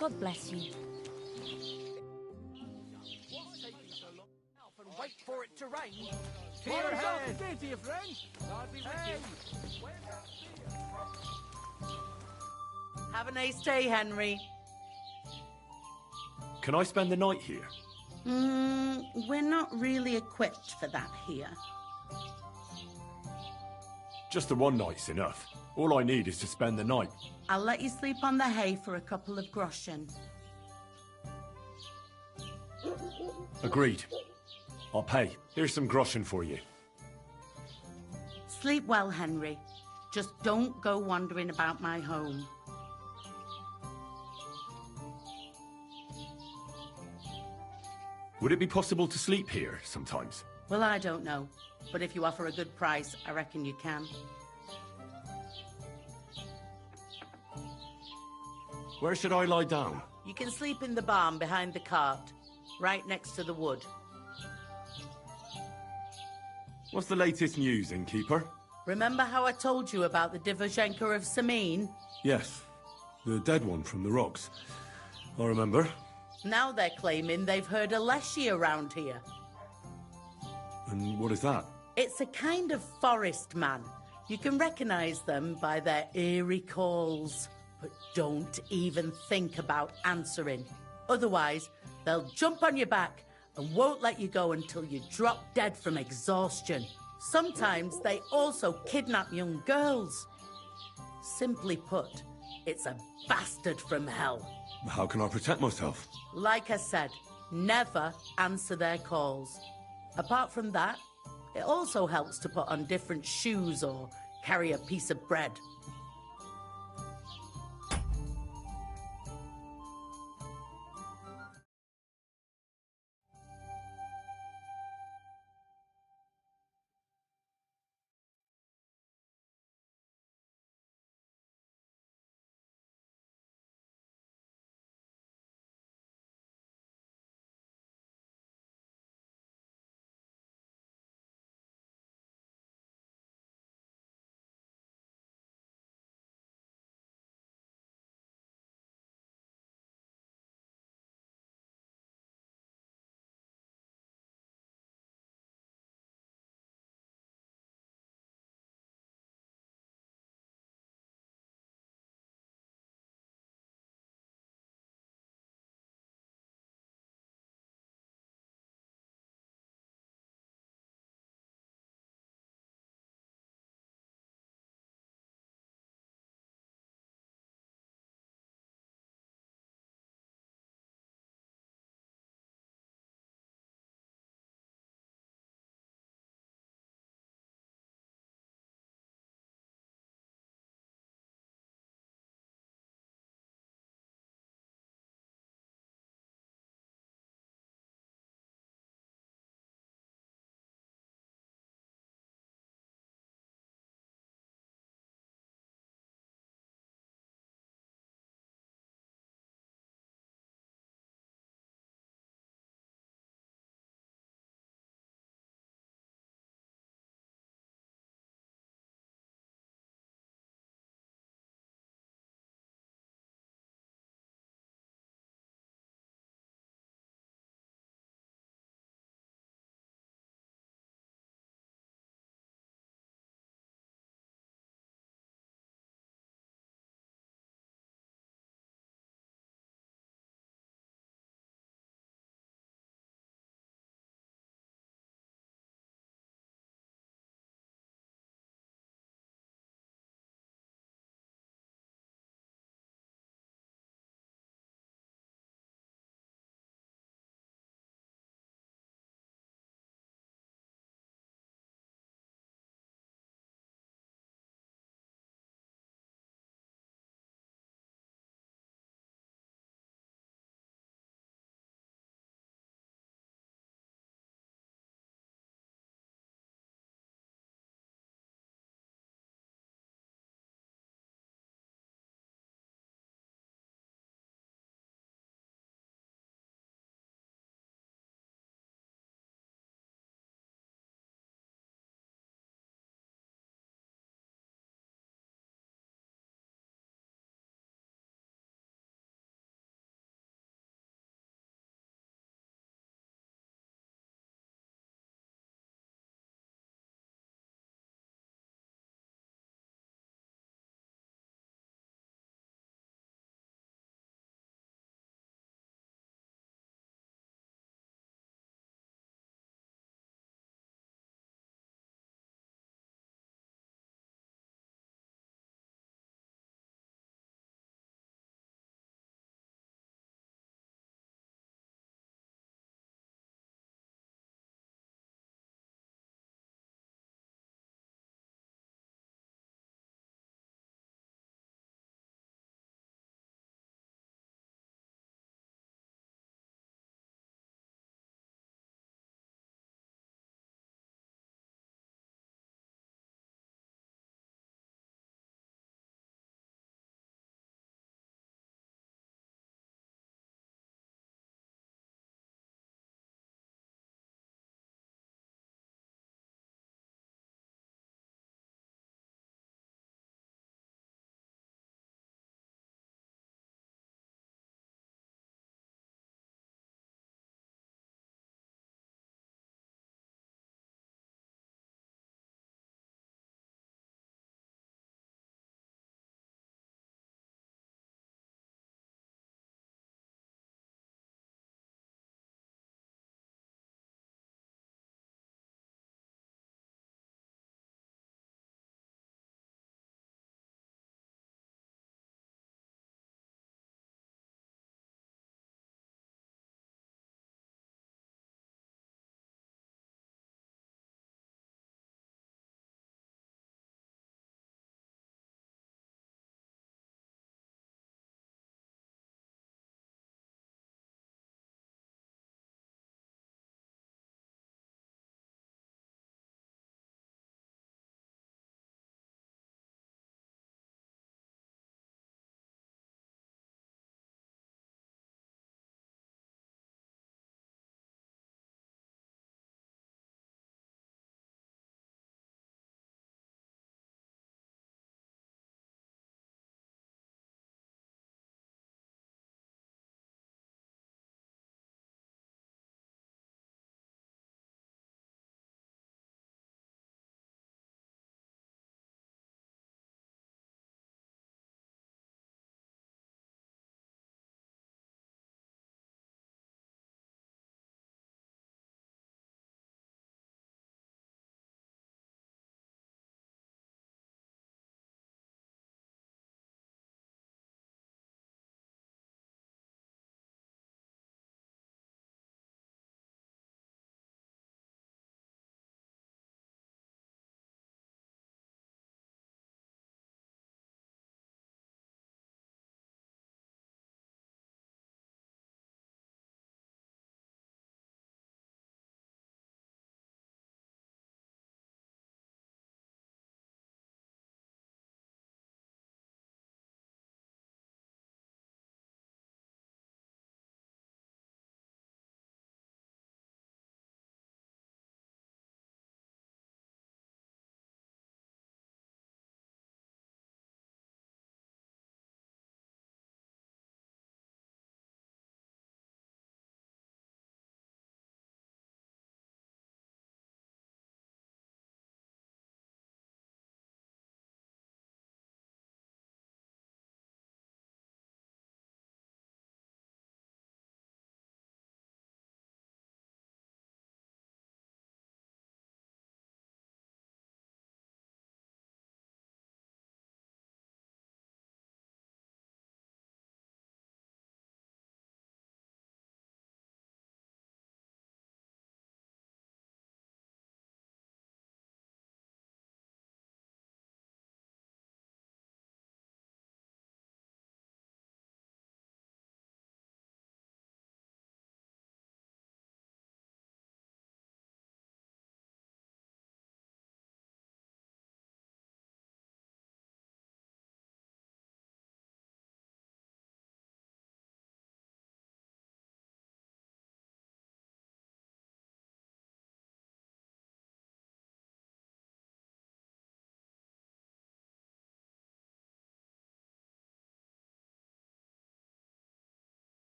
God bless you. Wait for it to rain. Tear ahead. Good day to you, friend. I'll be with you. Have a nice day, Henry. Can I spend the night here? We're not really equipped for that here. Just the one night's enough. All I need is to spend the night. I'll let you sleep on the hay for a couple of groschen. Agreed. I'll pay. Here's some groschen for you. Sleep well, Henry. Just don't go wandering about my home. Would it be possible to sleep here sometimes? Well, I don't know. But if you offer a good price, I reckon you can. Where should I lie down? You can sleep in the barn behind the cart, right next to the wood. What's the latest news, innkeeper? Remember how I told you about the Divozhenka of Samin? Yes, the dead one from the rocks. I remember. Now they're claiming they've heard a leshy around here. And what is that? It's a kind of forest man. You can recognize them by their eerie calls. But don't even think about answering. Otherwise, they'll jump on your back and won't let you go until you drop dead from exhaustion. Sometimes they also kidnap young girls. Simply put, it's a bastard from hell. How can I protect myself? Like I said, never answer their calls. Apart from that, it also helps to put on different shoes or carry a piece of bread.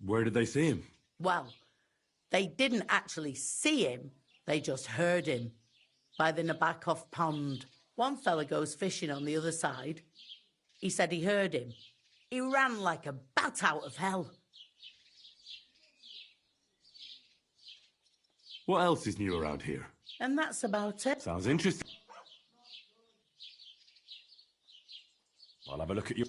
Where did they see him? Well, they didn't actually see him. They just heard him. By the Nabokov pond. One fella goes fishing on the other side. He said he heard him. He ran like a bat out of hell. What else is new around here? And that's about it. Sounds interesting. I'll have a look at you.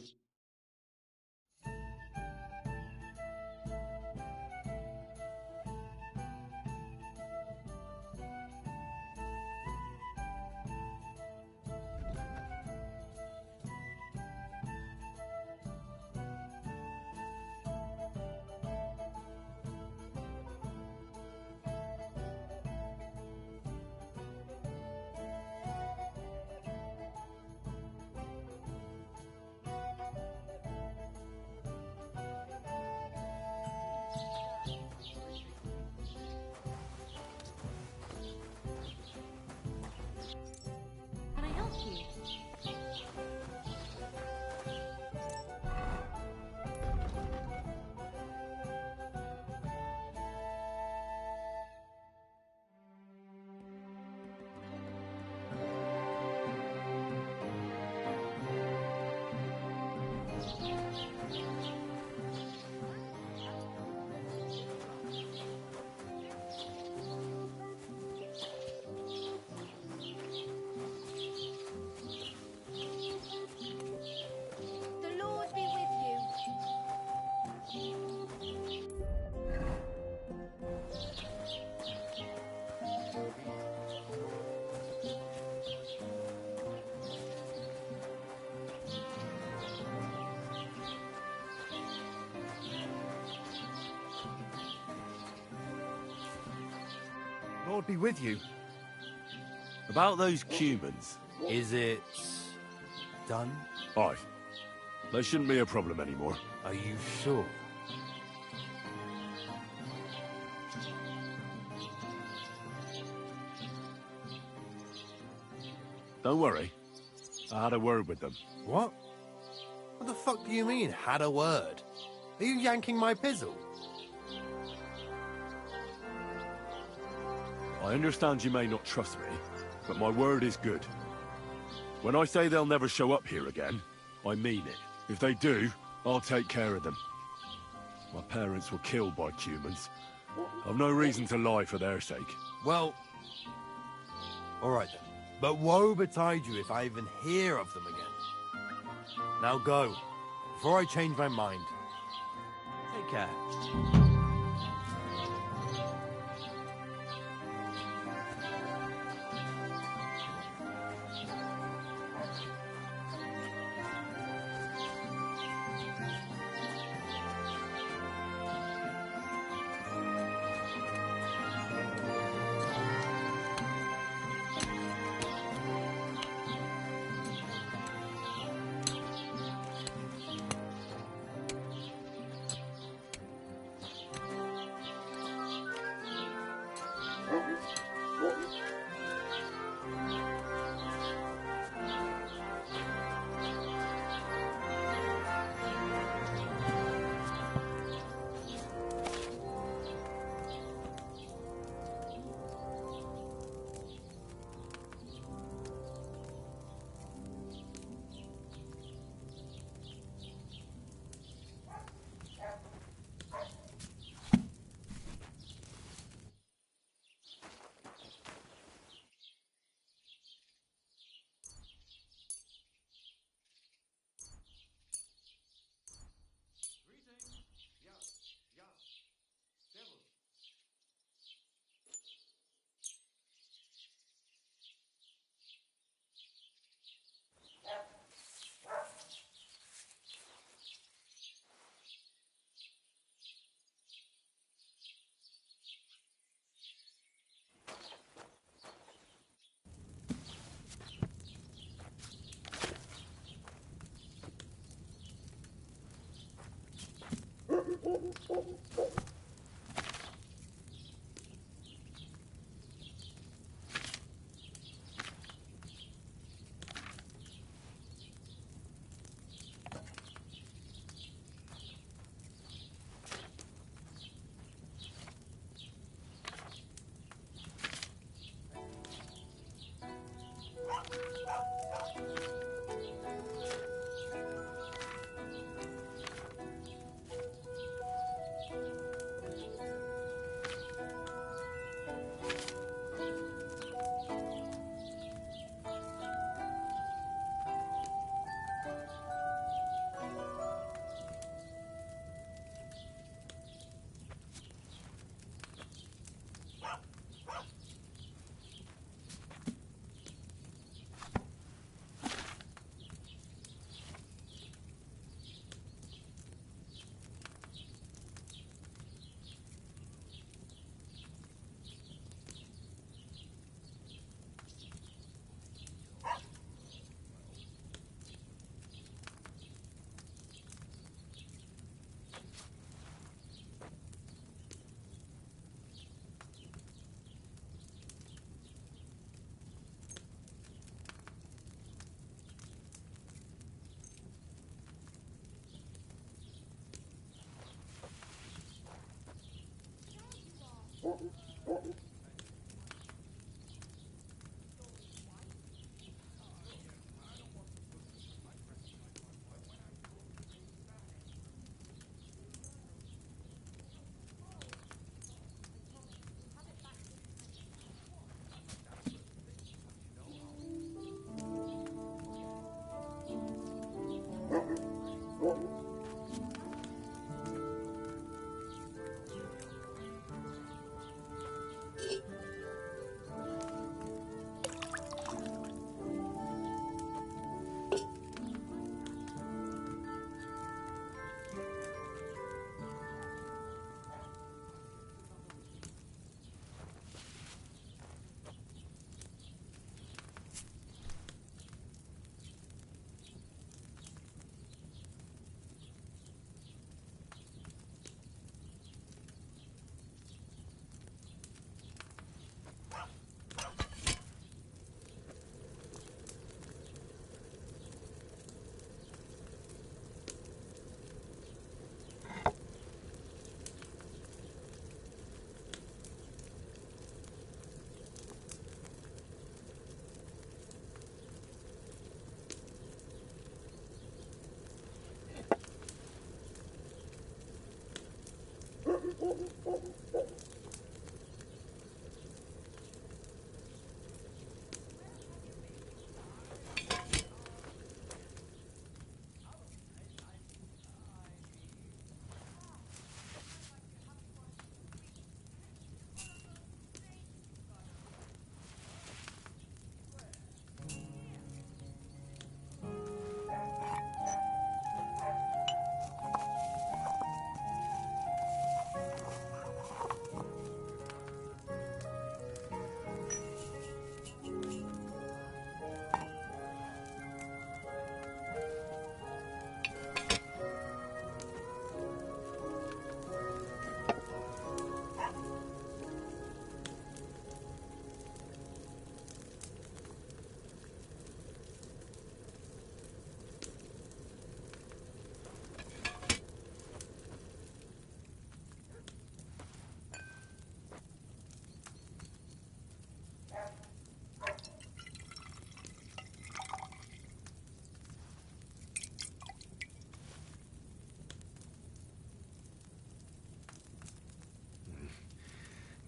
Can I help you? The Lord be with you. Lord be with you. About those Cumans. Is it done? Aye. There shouldn't be a problem anymore. Are you sure? Don't worry. I had a word with them. What? What the fuck do you mean, had a word? Are you yanking my pizzle? I understand you may not trust me, but my word is good. When I say they'll never show up here again, I mean it. If they do, I'll take care of them. My parents were killed by Cumans. I've no reason to lie for their sake. Well, all right then. But woe betide you if I even hear of them again. Now go, before I change my mind. Take care.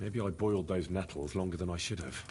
Maybe I boiled those nettles longer than I should have.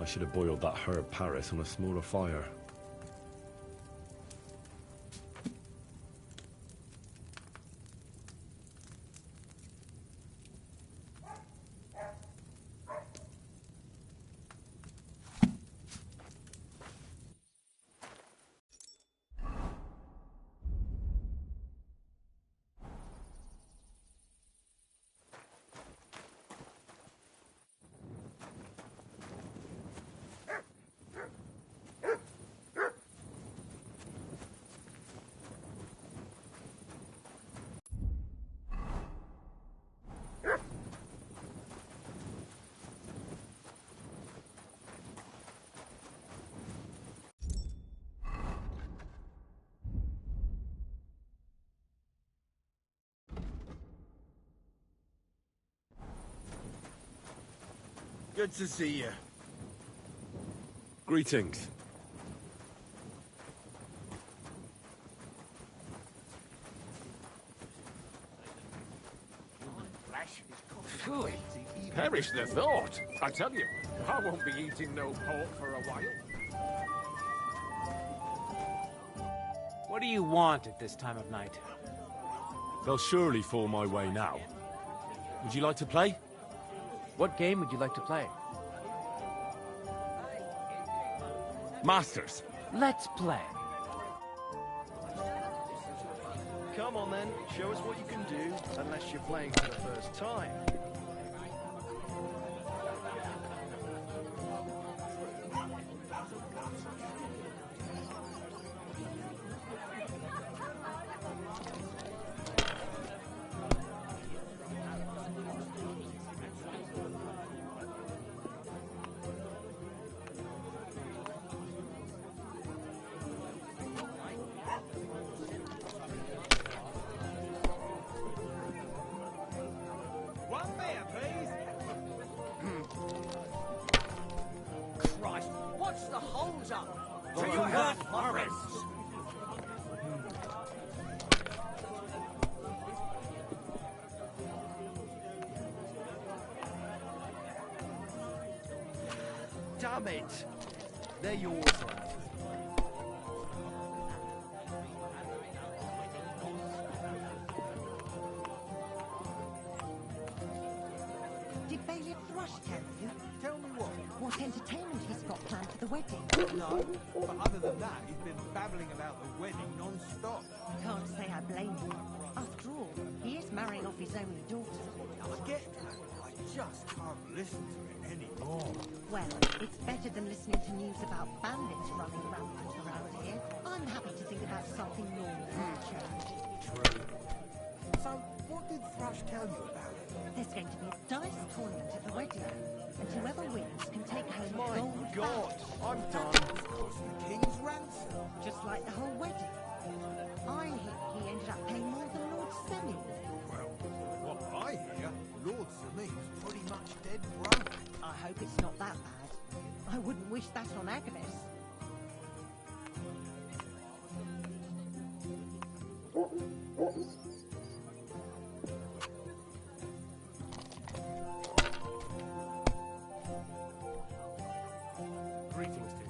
I should have boiled that herb Paris on a smaller fire. Good to see you. Greetings. Phew, perish the thought. I tell you, I won't be eating no pork for a while. What do you want at this time of night? They'll surely fall my way now. Would you like to play? What game would you like to play? Masters. Let's play. Come on then, show us what you can do, unless you're playing for the first time. Christ, what's the hold up? Do you hurt my friends? Damn it! They're yours, lad. Did Bailiff Thrush tell you? Tell me what? What entertainment he's got planned for the wedding? No, but other than that, he's been babbling about the wedding non-stop. Can't say I blame him. After all, he is marrying off his only daughter. I get that. I just can't listen to it anymore. Well, it's better than listening to news about bandits running rampant around here. I'm happy to think about something normal in the church. True. So, what did Thrush tell you about it? There's going to be a dice tournament at the wedding, and whoever wins can take home My gold God, I'm done. Cost the king's ransom. just like the whole wedding. I hear he ended up paying more than Lord Semi. Well, what I hear, Lord Samin's pretty much dead broke. I hope it's not that bad. I wouldn't wish that on Agnes. Greetings to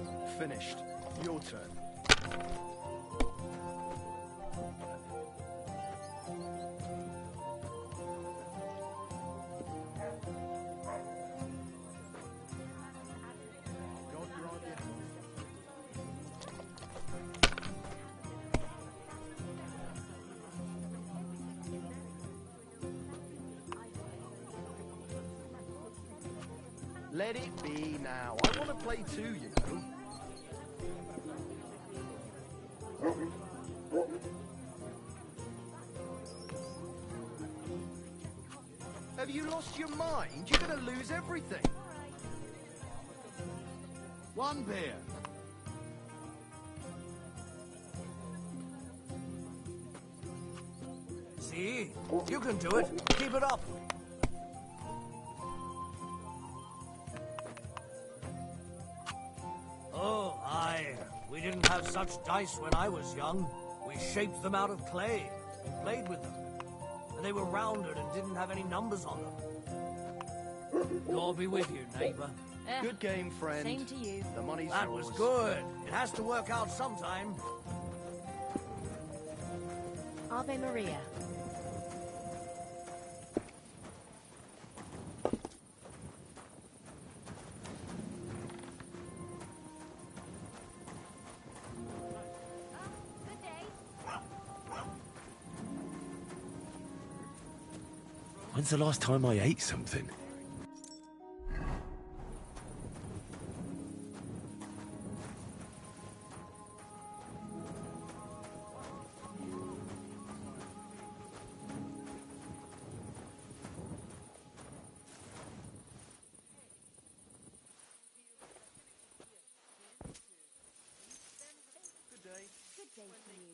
you. Finished. Your turn. God grant you Let it be now. I want to play too, you know. Have you lost your mind? You're going to lose everything. One beer. See? You can do it. Keep it up. Oh, aye. We didn't have such dice when I was young. We shaped them out of clay and played with them. And they were rounded and didn't have any numbers on them. God be with you, neighbour. Good game, friend. Same to you. The money's That yours. was good. It has to work out sometime. Ave Maria. When's the last time I ate something? Good day. Good day to you.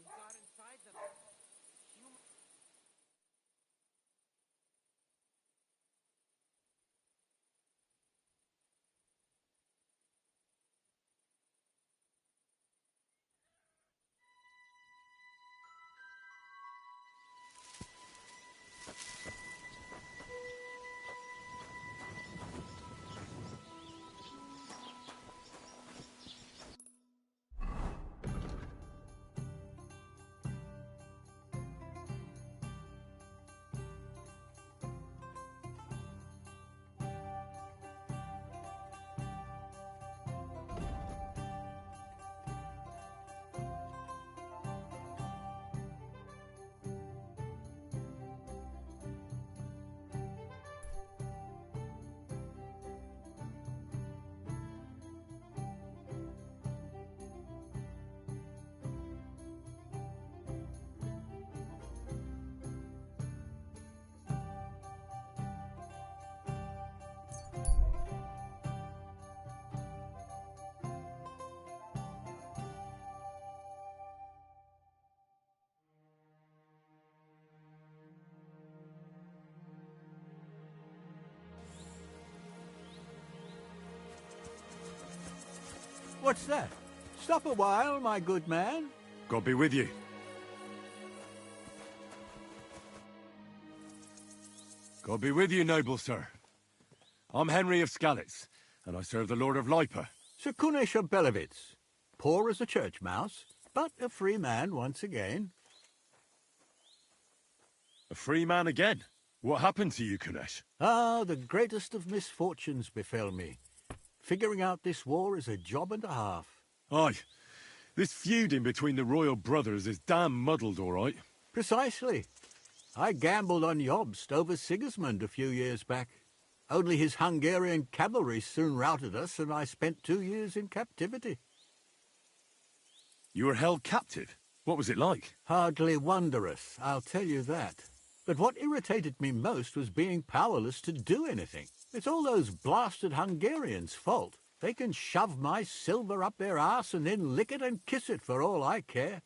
What's that? Stop a while, my good man. God be with you. God be with you, noble sir. I'm Henry of Skalitz, and I serve the Lord of Lipa. Sir Kunesh of Belevitz. Poor as a church mouse, but a free man once again. A free man again? What happened to you, Kunesh? Ah, the greatest of misfortunes befell me. Figuring out this war is a job and a half. Aye. This feuding between the royal brothers is damn muddled, all right. Precisely. I gambled on Jobst over Sigismund a few years back. Only his Hungarian cavalry soon routed us, and I spent 2 years in captivity. You were held captive? What was it like? Hardly wondrous, I'll tell you that. But what irritated me most was being powerless to do anything. It's all those blasted Hungarians' fault. They can shove my silver up their arse and then lick it and kiss it for all I care.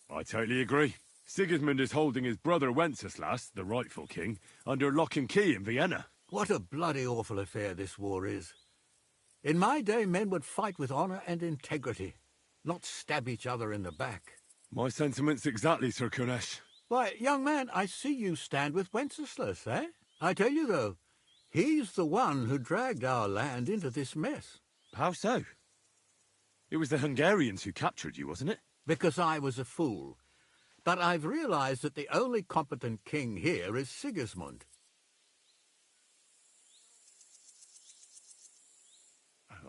I totally agree. Sigismund is holding his brother Wenceslas, the rightful king, under lock and key in Vienna. What a bloody awful affair this war is. In my day, men would fight with honour and integrity, not stab each other in the back. My sentiments exactly, Sir Kunesh. Why, young man, I see you stand with Wenceslas, eh? I tell you, though, he's the one who dragged our land into this mess. How so? It was the Hungarians who captured you, wasn't it? Because I was a fool. But I've realized that the only competent king here is Sigismund.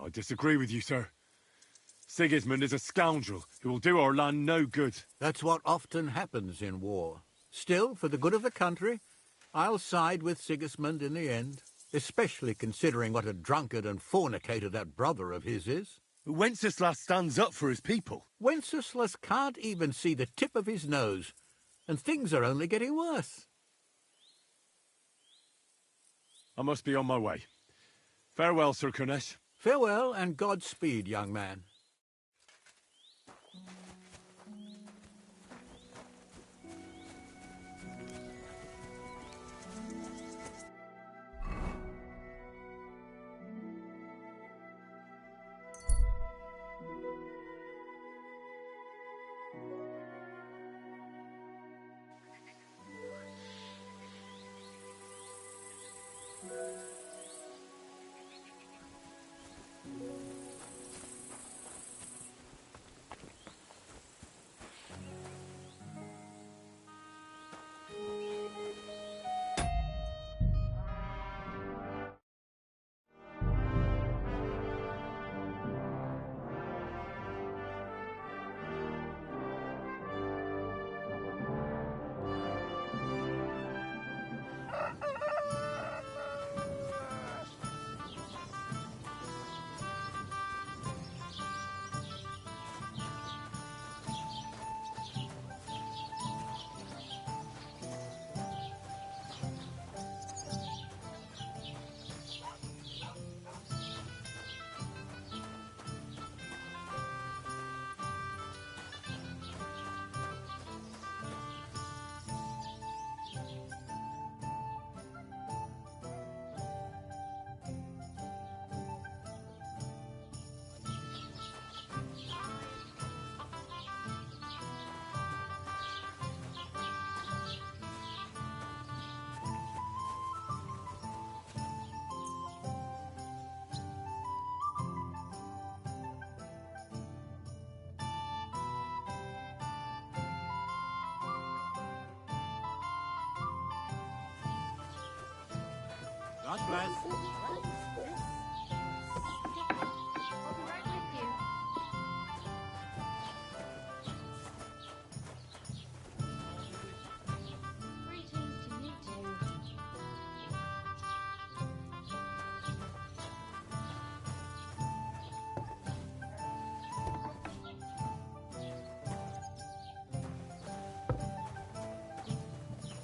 I disagree with you, sir. Sigismund is a scoundrel who will do our land no good. That's what often happens in war. Still, for the good of the country, I'll side with Sigismund in the end, especially considering what a drunkard and fornicator that brother of his is. Wenceslas stands up for his people. Wenceslas can't even see the tip of his nose, and things are only getting worse. I must be on my way. Farewell, Sir Kunesh. Farewell, and Godspeed, young man. man.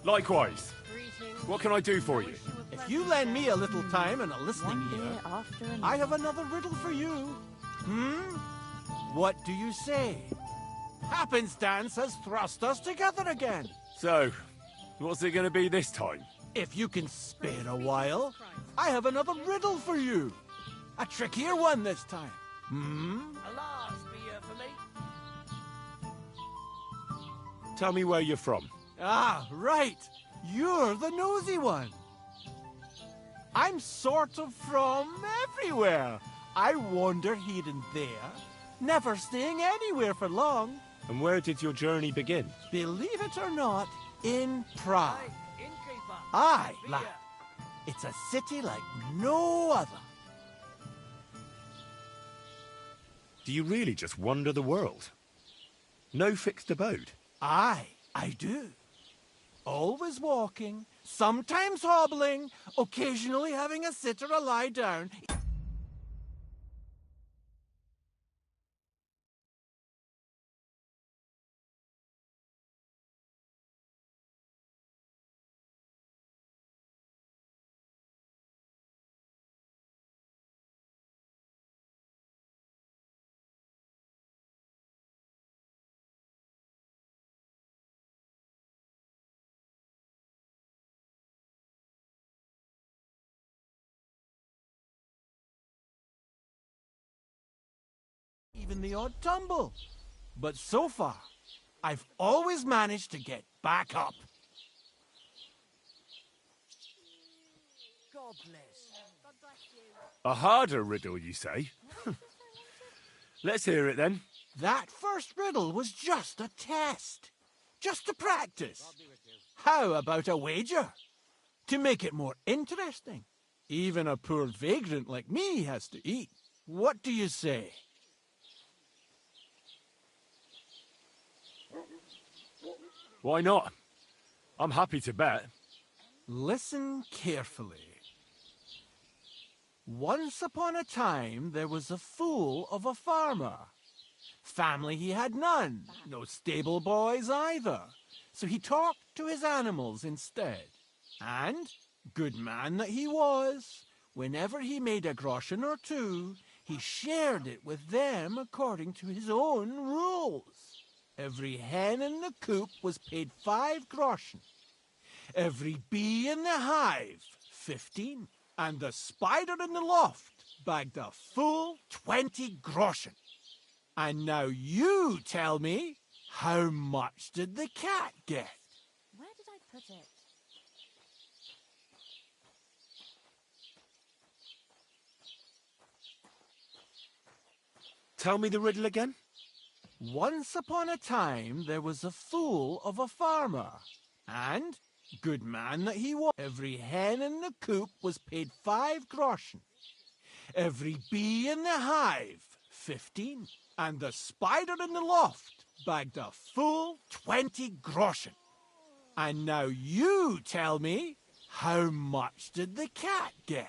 Likewise. What can I do for you? If you lend me a little time and a listening ear, I have another riddle for you. What do you say? Happenstance has thrust us together again. So, what's it going to be this time? If you can spare a while, I have another riddle for you. A trickier one this time. Alas, be here for me. Tell me where you're from. Ah, right. You're the nosy one. I'm sort of from everywhere. I wander here and there, never staying anywhere for long. And where did your journey begin? Believe it or not, in Prague. Aye, lad. It's a city like no other. Do you really just wander the world? No fixed abode? Aye, I do. Always walking, sometimes hobbling, occasionally having a sit or a lie down. Even the odd tumble. But so far, I've always managed to get back up. God bless. A harder riddle, you say? Let's hear it then. That first riddle was just a test. Just to practice. How about a wager? To make it more interesting. Even a poor vagrant like me has to eat. What do you say? Why not? I'm happy to bet. Listen carefully. Once upon a time, there was a fool of a farmer. Family he had none, no stable boys either. So he talked to his animals instead. And, good man that he was, whenever he made a groschen or two, he shared it with them according to his own rules. Every hen in the coop was paid 5 groschen. Every bee in the hive, 15. And the spider in the loft bagged a full 20 groschen. And now you tell me, how much did the cat get? Where did I put it? Tell me the riddle again. Once upon a time, there was a fool of a farmer. And, good man that he was, every hen in the coop was paid 5 groschen. Every bee in the hive, 15. And the spider in the loft bagged a full 20 groschen. And now you tell me, how much did the cat get?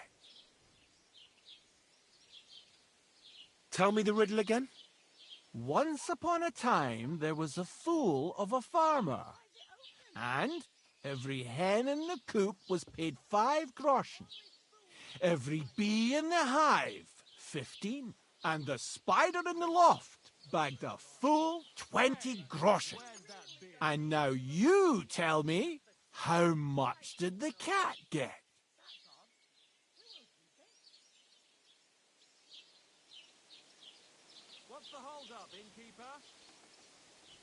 Tell me the riddle again. Once upon a time, there was a fool of a farmer. And every hen in the coop was paid 5 groschen. Every bee in the hive, 15. And the spider in the loft bagged a full 20 groschen. And now you tell me, how much did the cat get? What's the hold-up, innkeeper?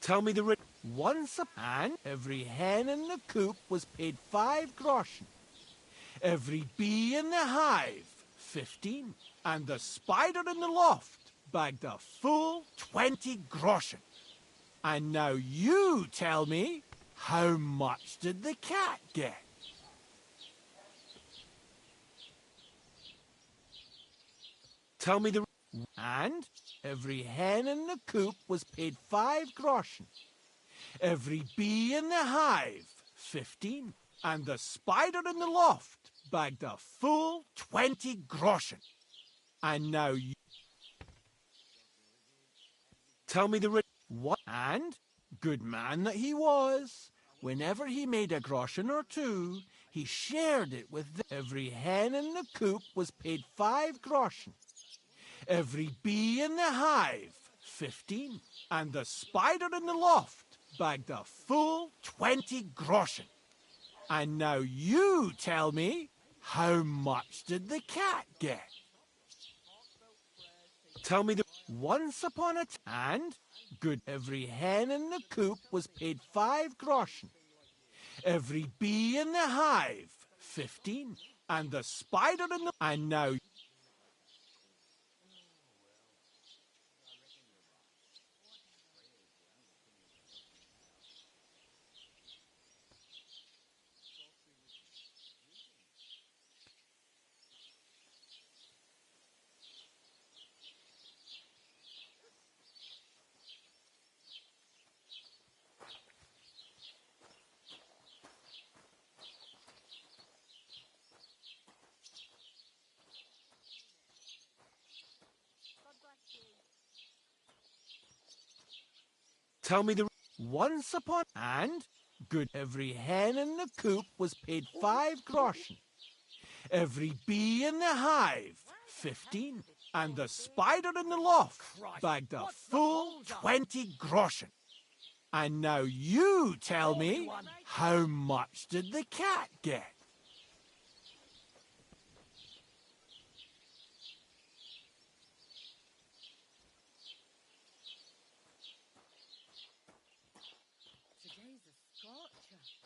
Tell me the riddle. Once upon every hen in the coop was paid 5 groschen. Every bee in the hive, 15. And the spider in the loft bagged a full 20 groschen. And now you tell me, how much did the cat get? Tell me the... And every hen in the coop was paid 5 groschen. Every bee in the hive, 15. And the spider in the loft bagged a full 20 groschen. And now you... Tell me the... What? And, good man that he was, whenever he made a groschen or two, he shared it with every hen in the coop was paid 5 groschen. Every bee in the hive, 15. And the spider in the loft bagged a full 20 groschen. And now you tell me, how much did the cat get? Tell me the... Once upon a time, and good, every hen in the coop was paid 5 groschen. Every bee in the hive, 15. And the spider in the... And now... Tell me the... Once upon... And, good, every hen in the coop was paid 5 groschen. Every bee in the hive, 15. And the spider in the loft bagged a full 20 groschen. And now you tell me, how much did the cat get? Today's a scorcher.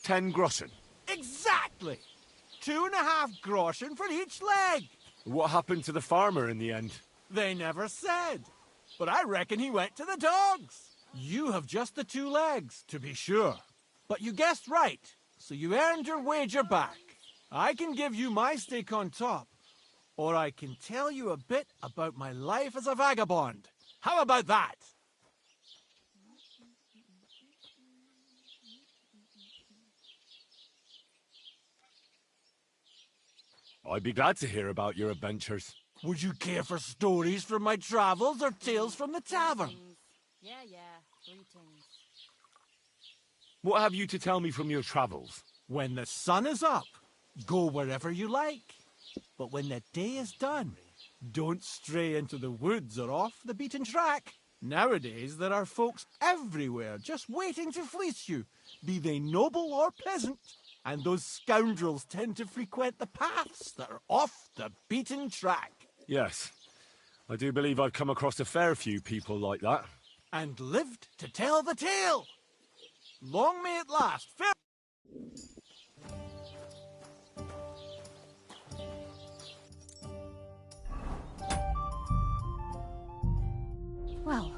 $10 groschen. Exactly! 2.5 groschen for each leg. What happened to the farmer in the end? They never said. But I reckon he went to the dogs. You have just the 2 legs, to be sure. But you guessed right, so you earned your wager back. I can give you my stake on top, or I can tell you a bit about my life as a vagabond. How about that? I'd be glad to hear about your adventures. Would you care for stories from my travels or tales from the tavern? Yeah, greetings. What have you to tell me from your travels? When the sun is up, go wherever you like. But when the day is done, don't stray into the woods or off the beaten track. Nowadays, there are folks everywhere just waiting to fleece you, be they noble or peasant. And those scoundrels tend to frequent the paths that are off the beaten track. Yes, I do believe I've come across a fair few people like that. And lived to tell the tale. Long may it last. Fair. Well,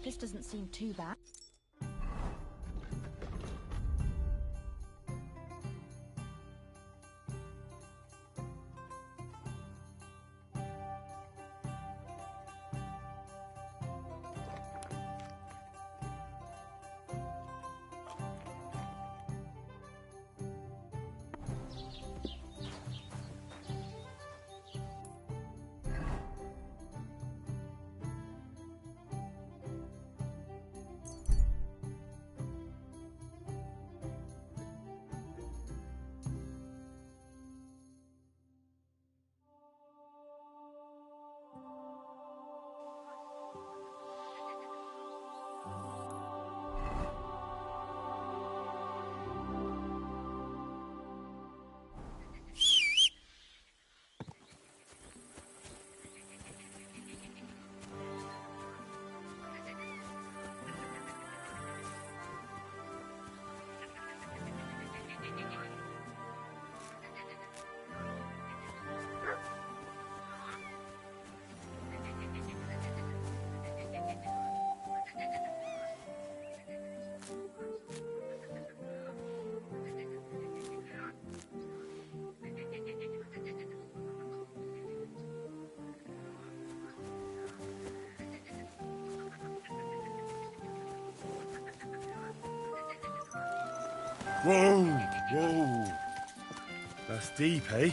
this doesn't seem too bad. Whoa, whoa. That's deep, eh?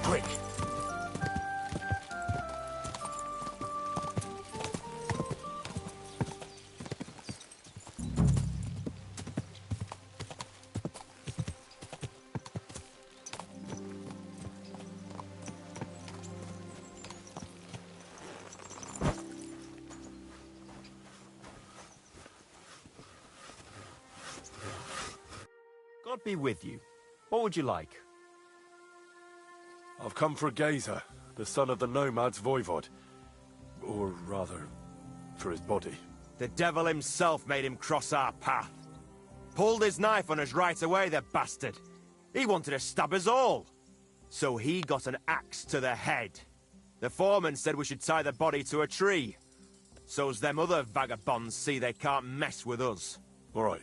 Quick! God be with you. What would you like? I've come for Gazer, the son of the Nomad's voivod. Or rather, for his body. The devil himself made him cross our path. Pulled his knife on us right away, the bastard. He wanted to stab us all. So he got an axe to the head. The foreman said we should tie the body to a tree. So's them other vagabonds see they can't mess with us. All right.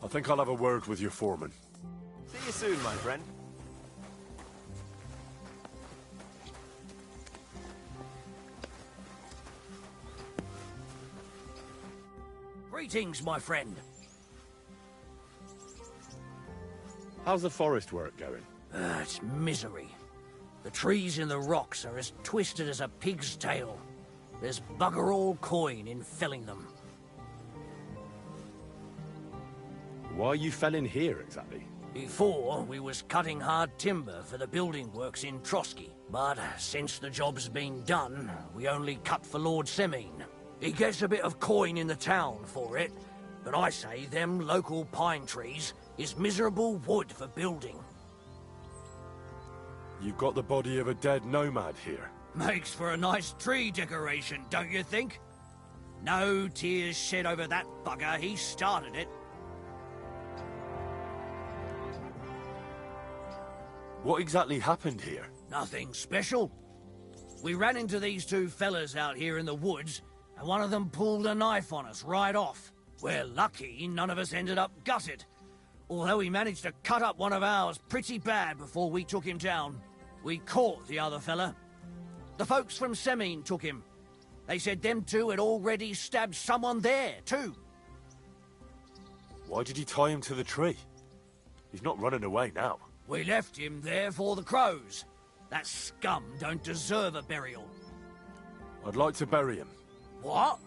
I think I'll have a word with your foreman. See you soon, my friend. Greetings, my friend. How's the forest work going? It's misery. The trees in the rocks are as twisted as a pig's tail. There's bugger all coin in felling them. Why are you felling here, exactly? Before, we was cutting hard timber for the building works in Trotsky. But since the job's been done, we only cut for Lord Semine. He gets a bit of coin in the town for it, but I say them local pine trees is miserable wood for building. You've got the body of a dead nomad here. Makes for a nice tree decoration, don't you think? No tears shed over that bugger, he started it. What exactly happened here? Nothing special. We ran into these two fellas out here in the woods, and one of them pulled a knife on us right off. We're lucky none of us ended up gutted, although he managed to cut up one of ours pretty bad before we took him down. We caught the other fella. The folks from Semine took him. They said them two had already stabbed someone there, too. Why did you tie him to the tree? He's not running away now. We left him there for the crows. That scum don't deserve a burial. I'd like to bury him. What?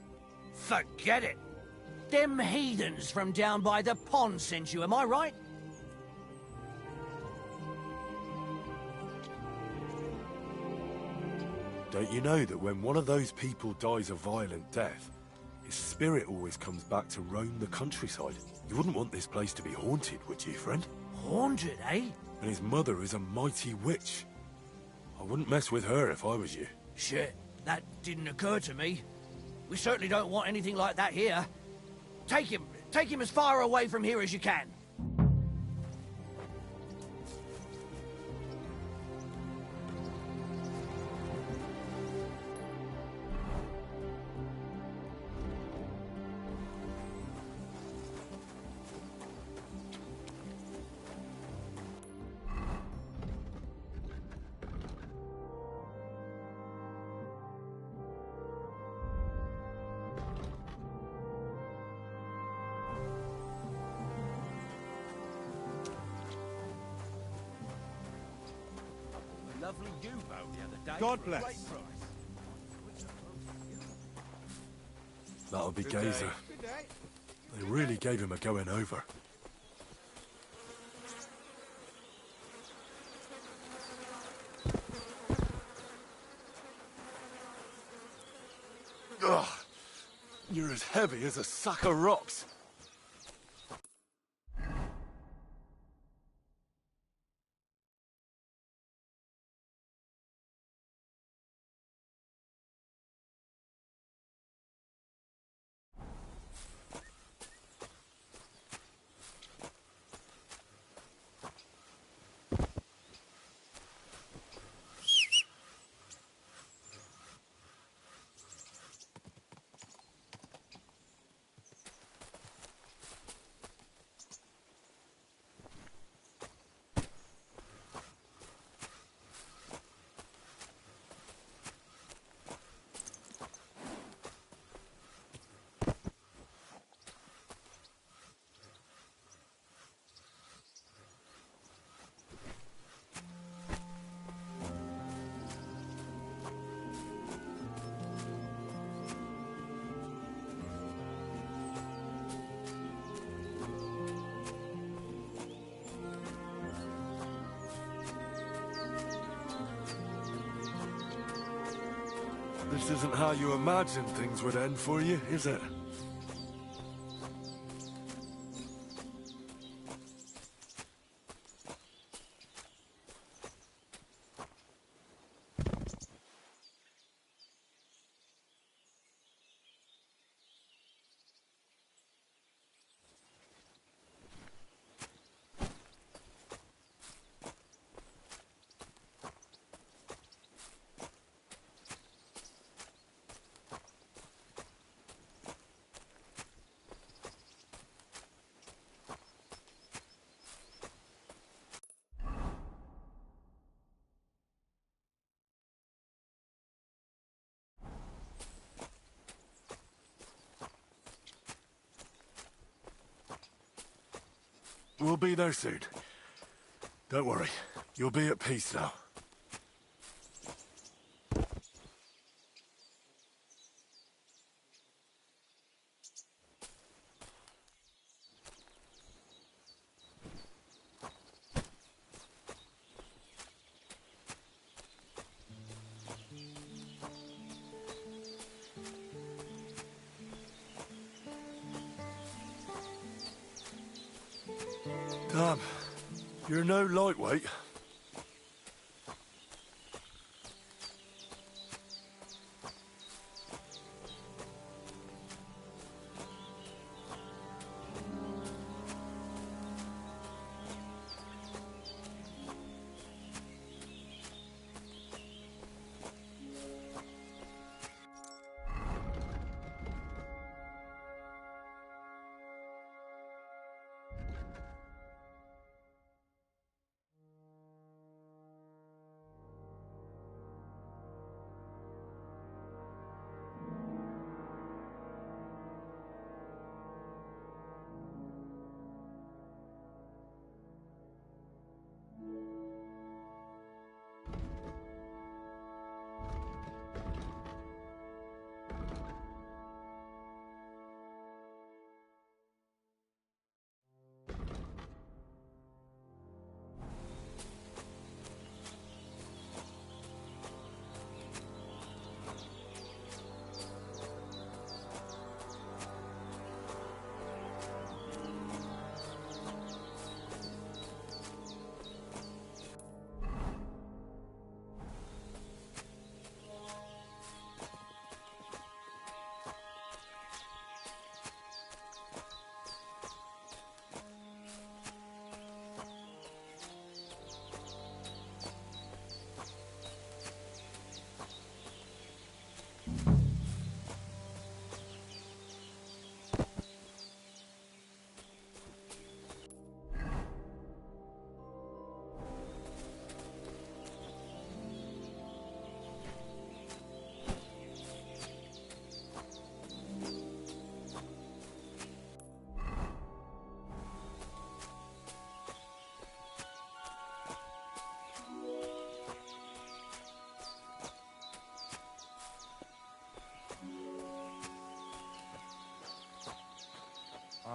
Forget it. Them heathens from down by the pond sent you, am I right? Don't you know that when one of those people dies a violent death, his spirit always comes back to roam the countryside? You wouldn't want this place to be haunted, would you, friend? Haunted, eh? And his mother is a mighty witch. I wouldn't mess with her if I was you. Shit, that didn't occur to me. We certainly don't want anything like that here. Take him as far away from here as you can. Lovely U-boat the other day. God bless. That'll be Gazer. They really gave him a going over. Ugh! You're as heavy as a sack of rocks. This isn't how you imagined things would end for you, is it? We'll be there soon. Don't worry. You'll be at peace now. Damn. You're no lightweight.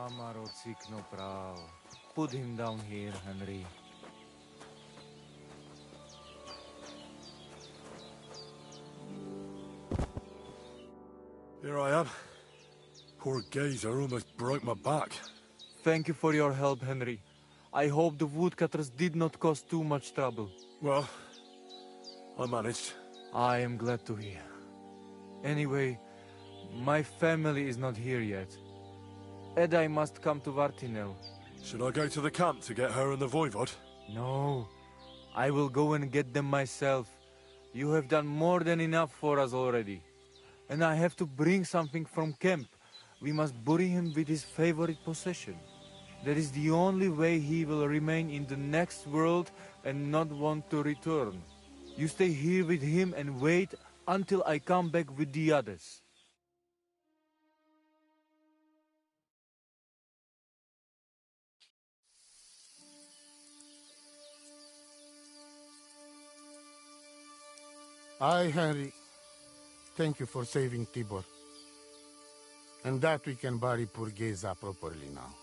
Amarotsikno prav. Put him down here, Henry. Here I am. Poor Gazer almost broke my back. Thank you for your help, Henry. I hope the woodcutters did not cause too much trouble. Well, I managed. I am glad to hear. Anyway, my family is not here yet. Edai must come to Vartinel. Should I go to the camp to get her and the Voivod? No. I will go and get them myself. You have done more than enough for us already. And I have to bring something from camp. We must bury him with his favorite possession. That is the only way he will remain in the next world and not want to return. You stay here with him and wait until I come back with the others. Aye, Henry. Thank you for saving Tibor. And that we can bury poor Geza properly now.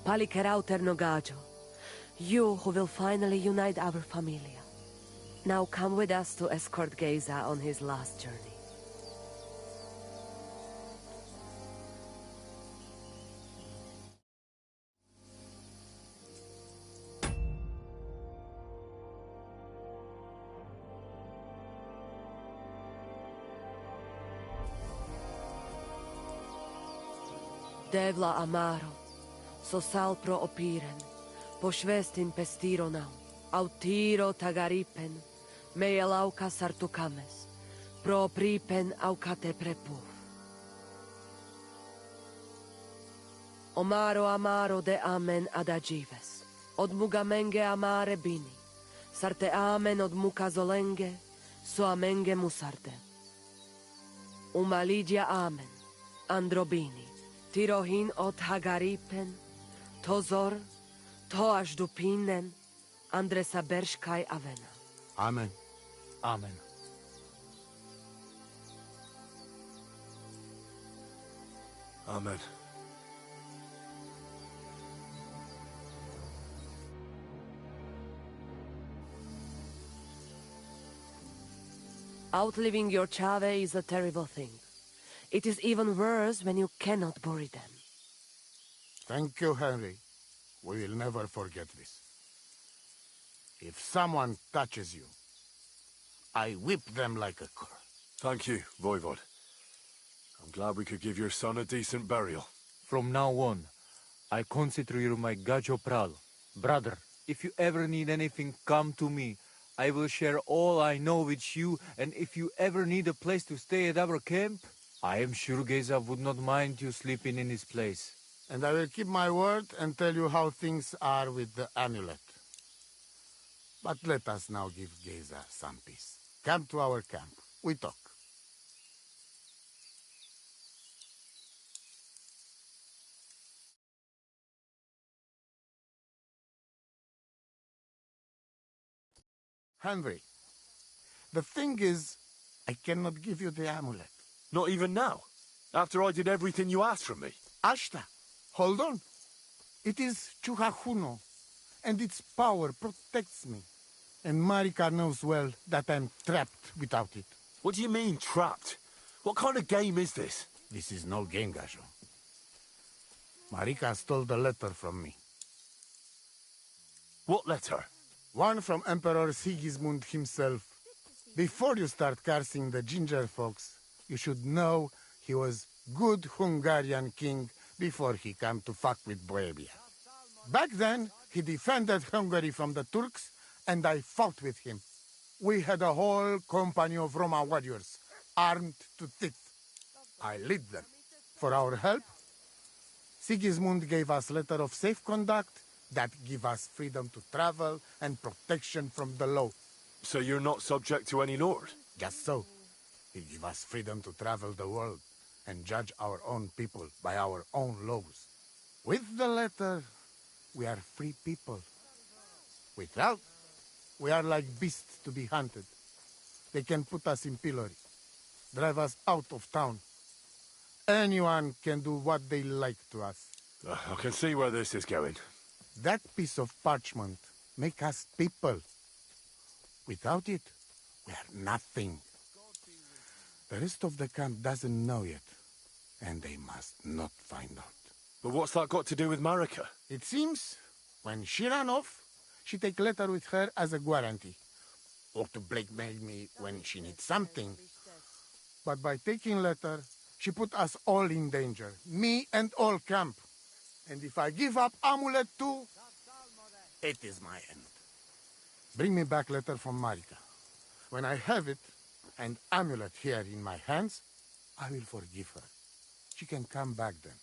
Palikerau Ternogajo, you who will finally unite our familia. Now come with us to escort Geza on his last journey. Devla amaro, so sal pro opiren, po švestin pestiro nau, autiro tagaripen, meje lauka sartukames, pro pripen aukate prepuf. Omaro amaro de amen adagives, od mugamenge amare bini, sarte amen od muka zolenge, so amenge musarte. Umalidia amen, androbini, Tirohin od Hagaripen, Tozor, Toaš Dupinen, Andresa Berškaj Avena. Amen. Amen. Amen. Outliving your chave is a terrible thing. It is even worse when you cannot bury them. Thank you, Henry. We will never forget this. If someone touches you, I whip them like a cur. Thank you, Voivod. I'm glad we could give your son a decent burial. From now on, I consider you my Gajo Pral. Brother, if you ever need anything, come to me. I will share all I know with you, and if you ever need a place to stay at our camp, I am sure Geza would not mind you sleeping in his place. And I will keep my word and tell you how things are with the amulet. But let us now give Geza some peace. Come to our camp. We talk. Henry, the thing is, I cannot give you the amulet. Not even now? After I did everything you asked from me? Ashta, hold on. It is Chuhajuno, and its power protects me. And Marika knows well that I'm trapped without it. What do you mean, trapped? What kind of game is this? This is no game, Gajo. Marika stole the letter from me. What letter? One from Emperor Sigismund himself. Before you start cursing the ginger folks, you should know he was good Hungarian king before he came to fuck with Bohemia. Back then, he defended Hungary from the Turks, and I fought with him. We had a whole company of Roma warriors, armed to teeth. I lead them. For our help, Sigismund gave us letter of safe conduct that give us freedom to travel and protection from the law. So you're not subject to any lord? Just so. He give us freedom to travel the world and judge our own people by our own laws. With the letter, we are free people. Without, we are like beasts to be hunted. They can put us in pillory, drive us out of town. Anyone can do what they like to us. I can see where this is going. That piece of parchment make us people. Without it, we are nothing. The rest of the camp doesn't know yet, and they must not find out. But what's that got to do with Marika? It seems, when she ran off, she take letter with her as a guarantee, or to blackmail me when she needs something. But by taking letter, she put us all in danger, me and all camp. And if I give up amulet too, it is my end. Bring me back letter from Marika. When I have it, and amulet here in my hands, I will forgive her. She can come back then.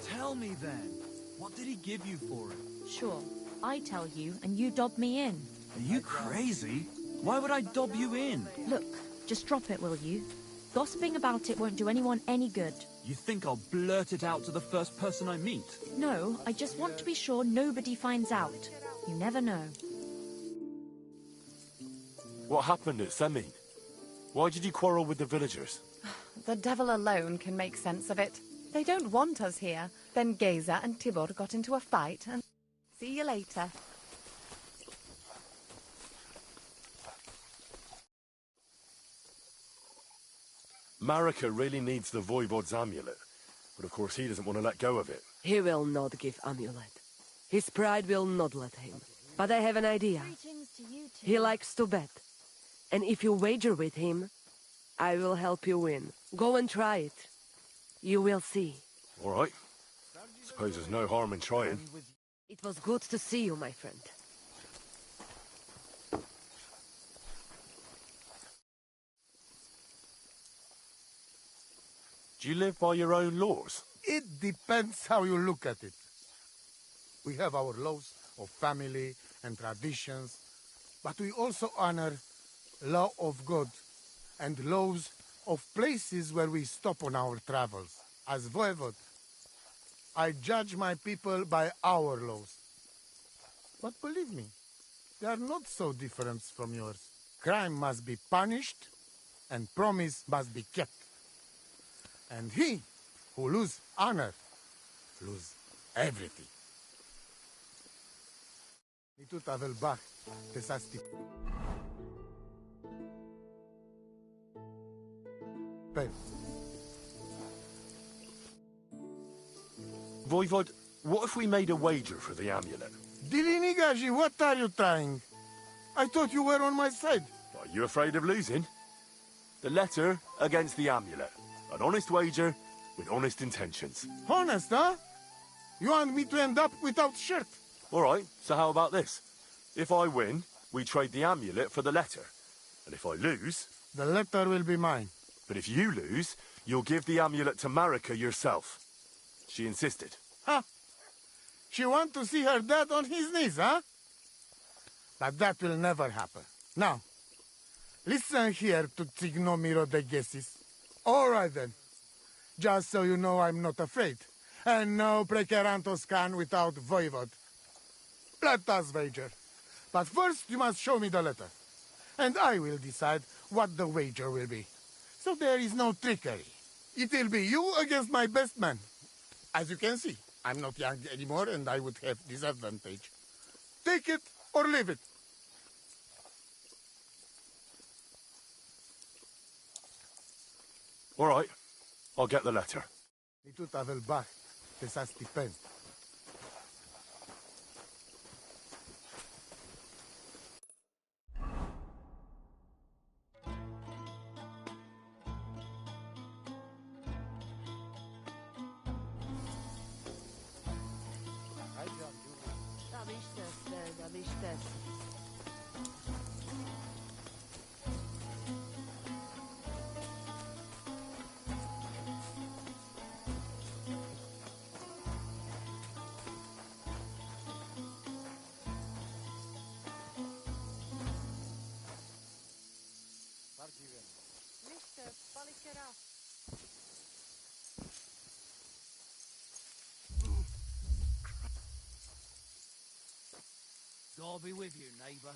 Tell me then, what did he give you for it? Sure, I tell you, and you dob me in. Are you crazy? Why would I dob you in? Look, just drop it, will you? Gossiping about it won't do anyone any good. You think I'll blurt it out to the first person I meet? No, I just want to be sure nobody finds out. You never know. What happened at Semin? Why did you quarrel with the villagers? The devil alone can make sense of it. They don't want us here. Then Geza and Tibor got into a fight and... See you later. Marika really needs the Voivod's amulet, but of course he doesn't want to let go of it. He will not give amulet. His pride will not let him. But I have an idea. He likes to bet. And if you wager with him, I will help you win. Go and try it. You will see. All right. Suppose there's no harm in trying. It was good to see you, my friend. Do you live by your own laws? It depends how you look at it. We have our laws of family and traditions, but we also honor law of God and laws of places where we stop on our travels. As Voivod, I judge my people by our laws. But believe me, they are not so different from yours. Crime must be punished, and promise must be kept. And he who lose honor, lose everything. Nitu tavel bach, tesasti. Pen. Voivod, what if we made a wager for the amulet? Dilinigaji, what are you trying? I thought you were on my side. Are you afraid of losing? The letter against the amulet. An honest wager with honest intentions. Honest, huh? You want me to end up without shirt? All right, so how about this? If I win, we trade the amulet for the letter. And if I lose... The letter will be mine. But if you lose, you'll give the amulet to Marika yourself. She insisted. Huh? She want to see her dad on his knees, huh? But that will never happen. Now, listen here to Tignomiro de Gesis. All right, then. Just so you know I'm not afraid. And no Prekerantos can without Voivod. Let us wager. But first you must show me the letter. And I will decide what the wager will be. So there is no trickery. It will be you against my best man. As you can see, I'm not young anymore and I would have disadvantage. Take it or leave it. All right, I'll get the letter. Nitu tavel bach, tesasti pen. God be with you, neighbour.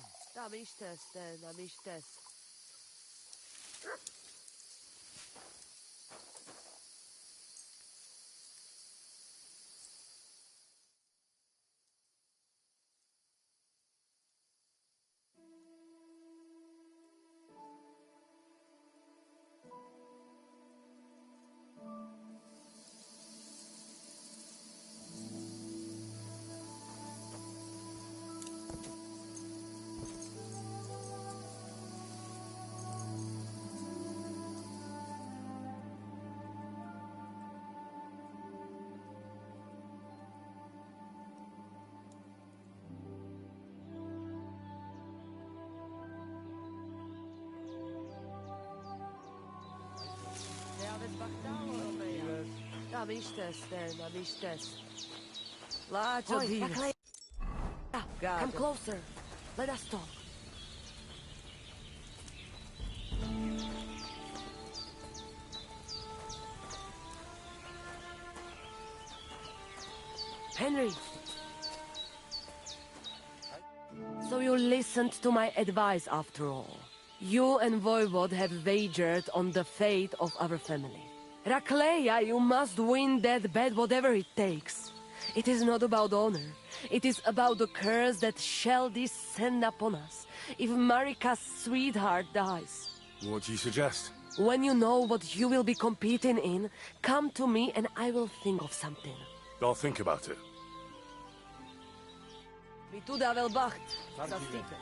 Come closer. Let us talk. Henry. So you listened to my advice after all. You and Voivod have wagered on the fate of our family. Rakleia, you must win that bet whatever it takes. It is not about honor. It is about the curse that shall descend upon us if Marika's sweetheart dies. What do you suggest? When you know what you will be competing in, come to me and I will think of something. I'll think about it. Mituda wel bacht. Sastike.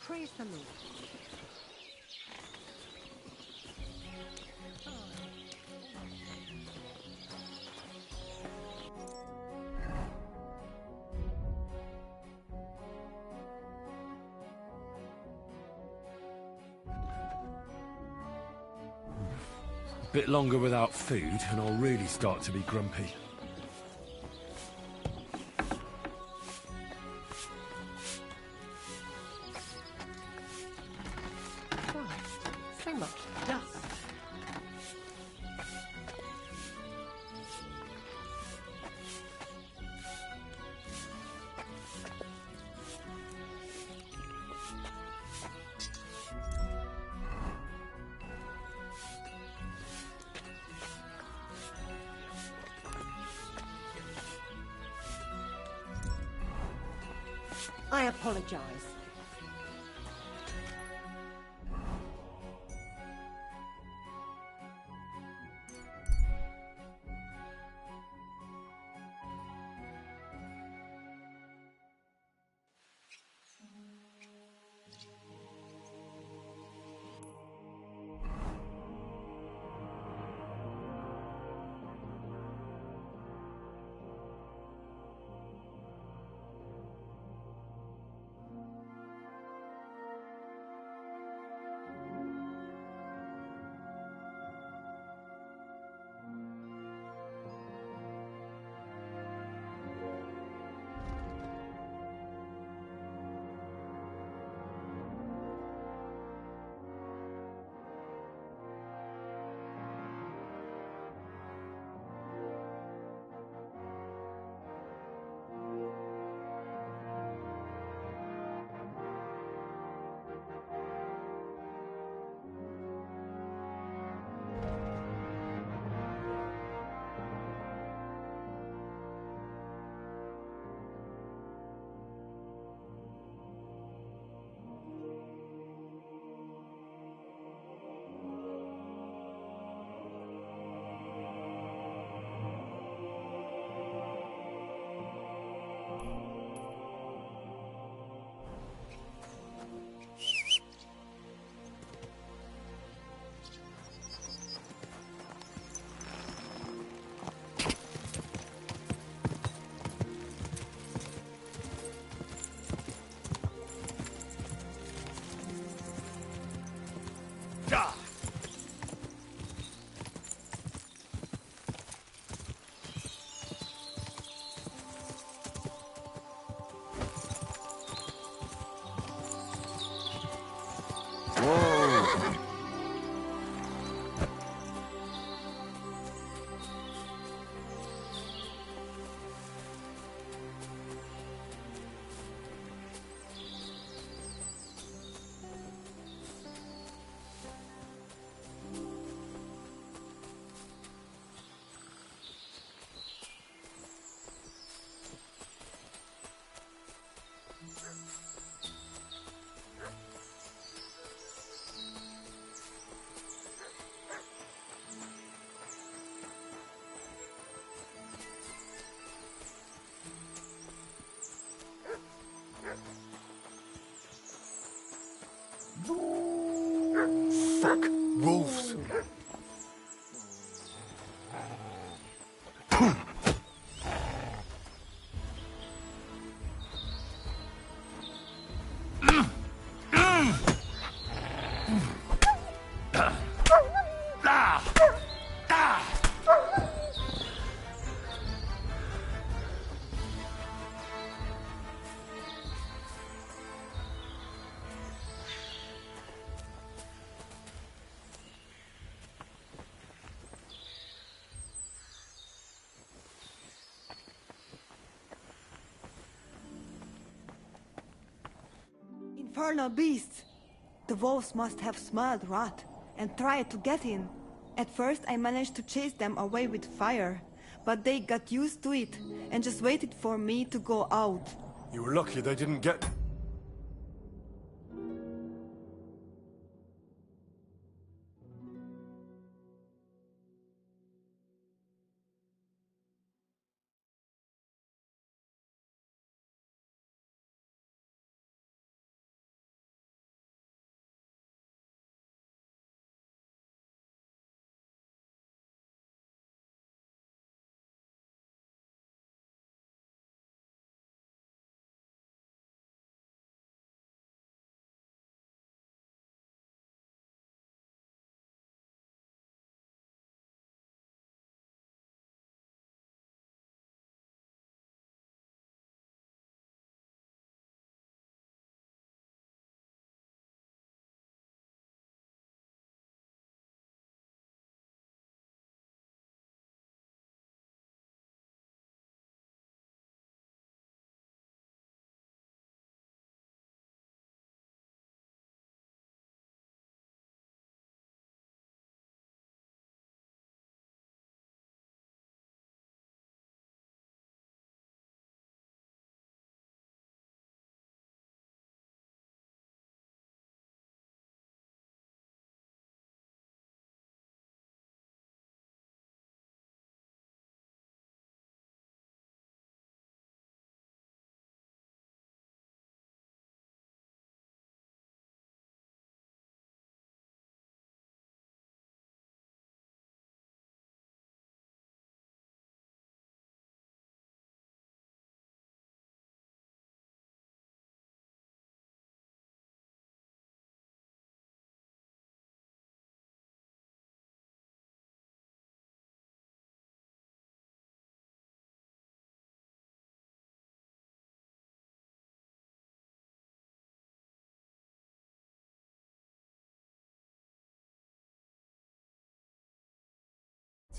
Praise the Lord. A bit longer without food, and I'll really start to be grumpy. So much dust. I apologize. Fuck! Wolves! Infernal beasts! The wolves must have smelled rot and tried to get in. At first I managed to chase them away with fire, but they got used to it and just waited for me to go out. You were lucky they didn't get...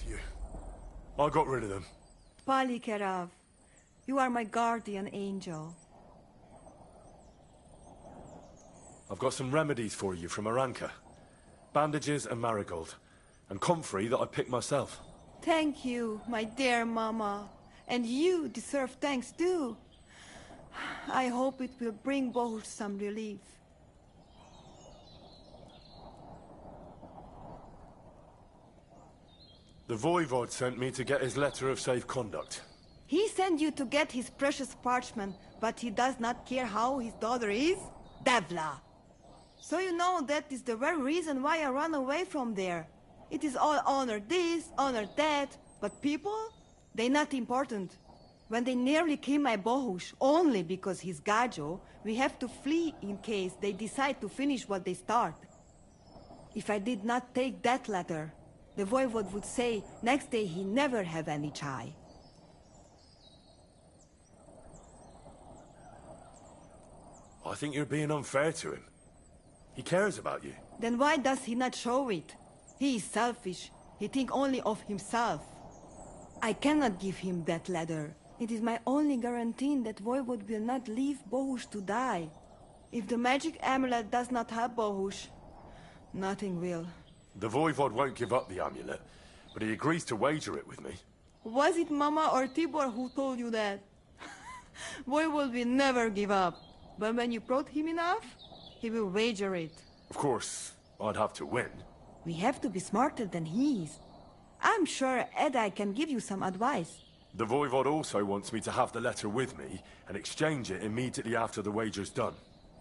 It's you. I got rid of them. Palikerav, you are my guardian angel. I've got some remedies for you from Aranka. Bandages and marigold. And comfrey that I picked myself. Thank you, my dear Mama. And you deserve thanks too. I hope it will bring Bohush some relief. The Voivod sent me to get his letter of safe conduct. He sent you to get his precious parchment, but he does not care how his daughter is? Devla! So you know that is the very reason why I run away from there. It is all honor this, honor that, but people? They not important. When they nearly kill my Bohush, only because he's Gajo, we have to flee in case they decide to finish what they start. If I did not take that letter, the Voivod would say next day he never have any chai. I think you're being unfair to him. He cares about you. Then why does he not show it? He is selfish. He think only of himself. I cannot give him that letter. It is my only guarantee that Voivod will not leave Bohush to die. If the magic amulet does not help Bohush, nothing will. The Voivod won't give up the amulet, but he agrees to wager it with me. Was it Mama or Tibor who told you that? Voivod will never give up. But when you brought him enough, he will wager it. Of course, I'd have to win. We have to be smarter than he is. I'm sure Edai can give you some advice. The Voivod also wants me to have the letter with me and exchange it immediately after the wager's done.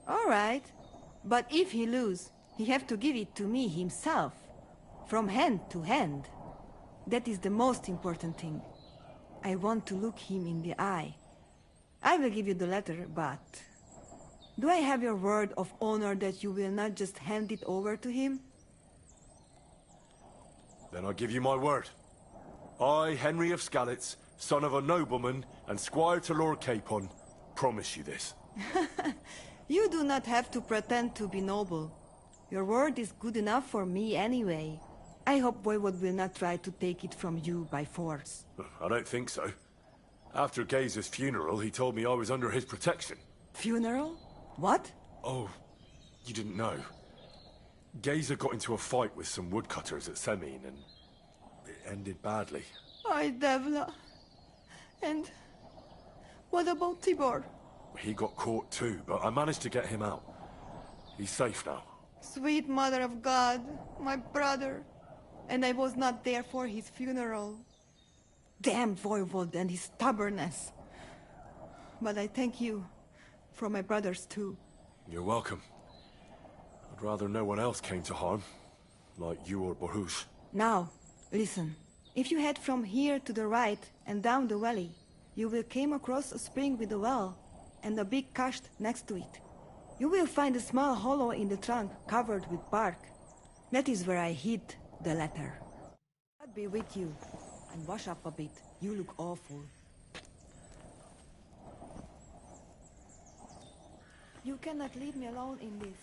All right. But if he loses, He have to give it to me himself, from hand to hand. That is the most important thing. I want to look him in the eye. I will give you the letter, but... do I have your word of honor that you will not just hand it over to him? Then I give you my word. I, Henry of Skalitz, son of a nobleman and squire to Lord Capon, promise you this. You do not have to pretend to be noble. Your word is good enough for me anyway. I hope Voivod will not try to take it from you by force. I don't think so. After Geyser's funeral, he told me I was under his protection. Funeral? What? Oh, you didn't know. Geyser got into a fight with some woodcutters at Semin, and it ended badly. Ay, Devla. And what about Tibor? He got caught too, but I managed to get him out. He's safe now. Sweet Mother of God, my brother. And I was not there for his funeral. Damn Voivod and his stubbornness. But I thank you for my brothers too. You're welcome. I'd rather no one else came to harm, like you or Borush. Now, listen. If you head from here to the right and down the valley, you will come across a spring with a well and a big kasht next to it. You will find a small hollow in the trunk covered with bark. That is where I hid the letter. God be with you, and wash up a bit. You look awful. You cannot leave me alone in this.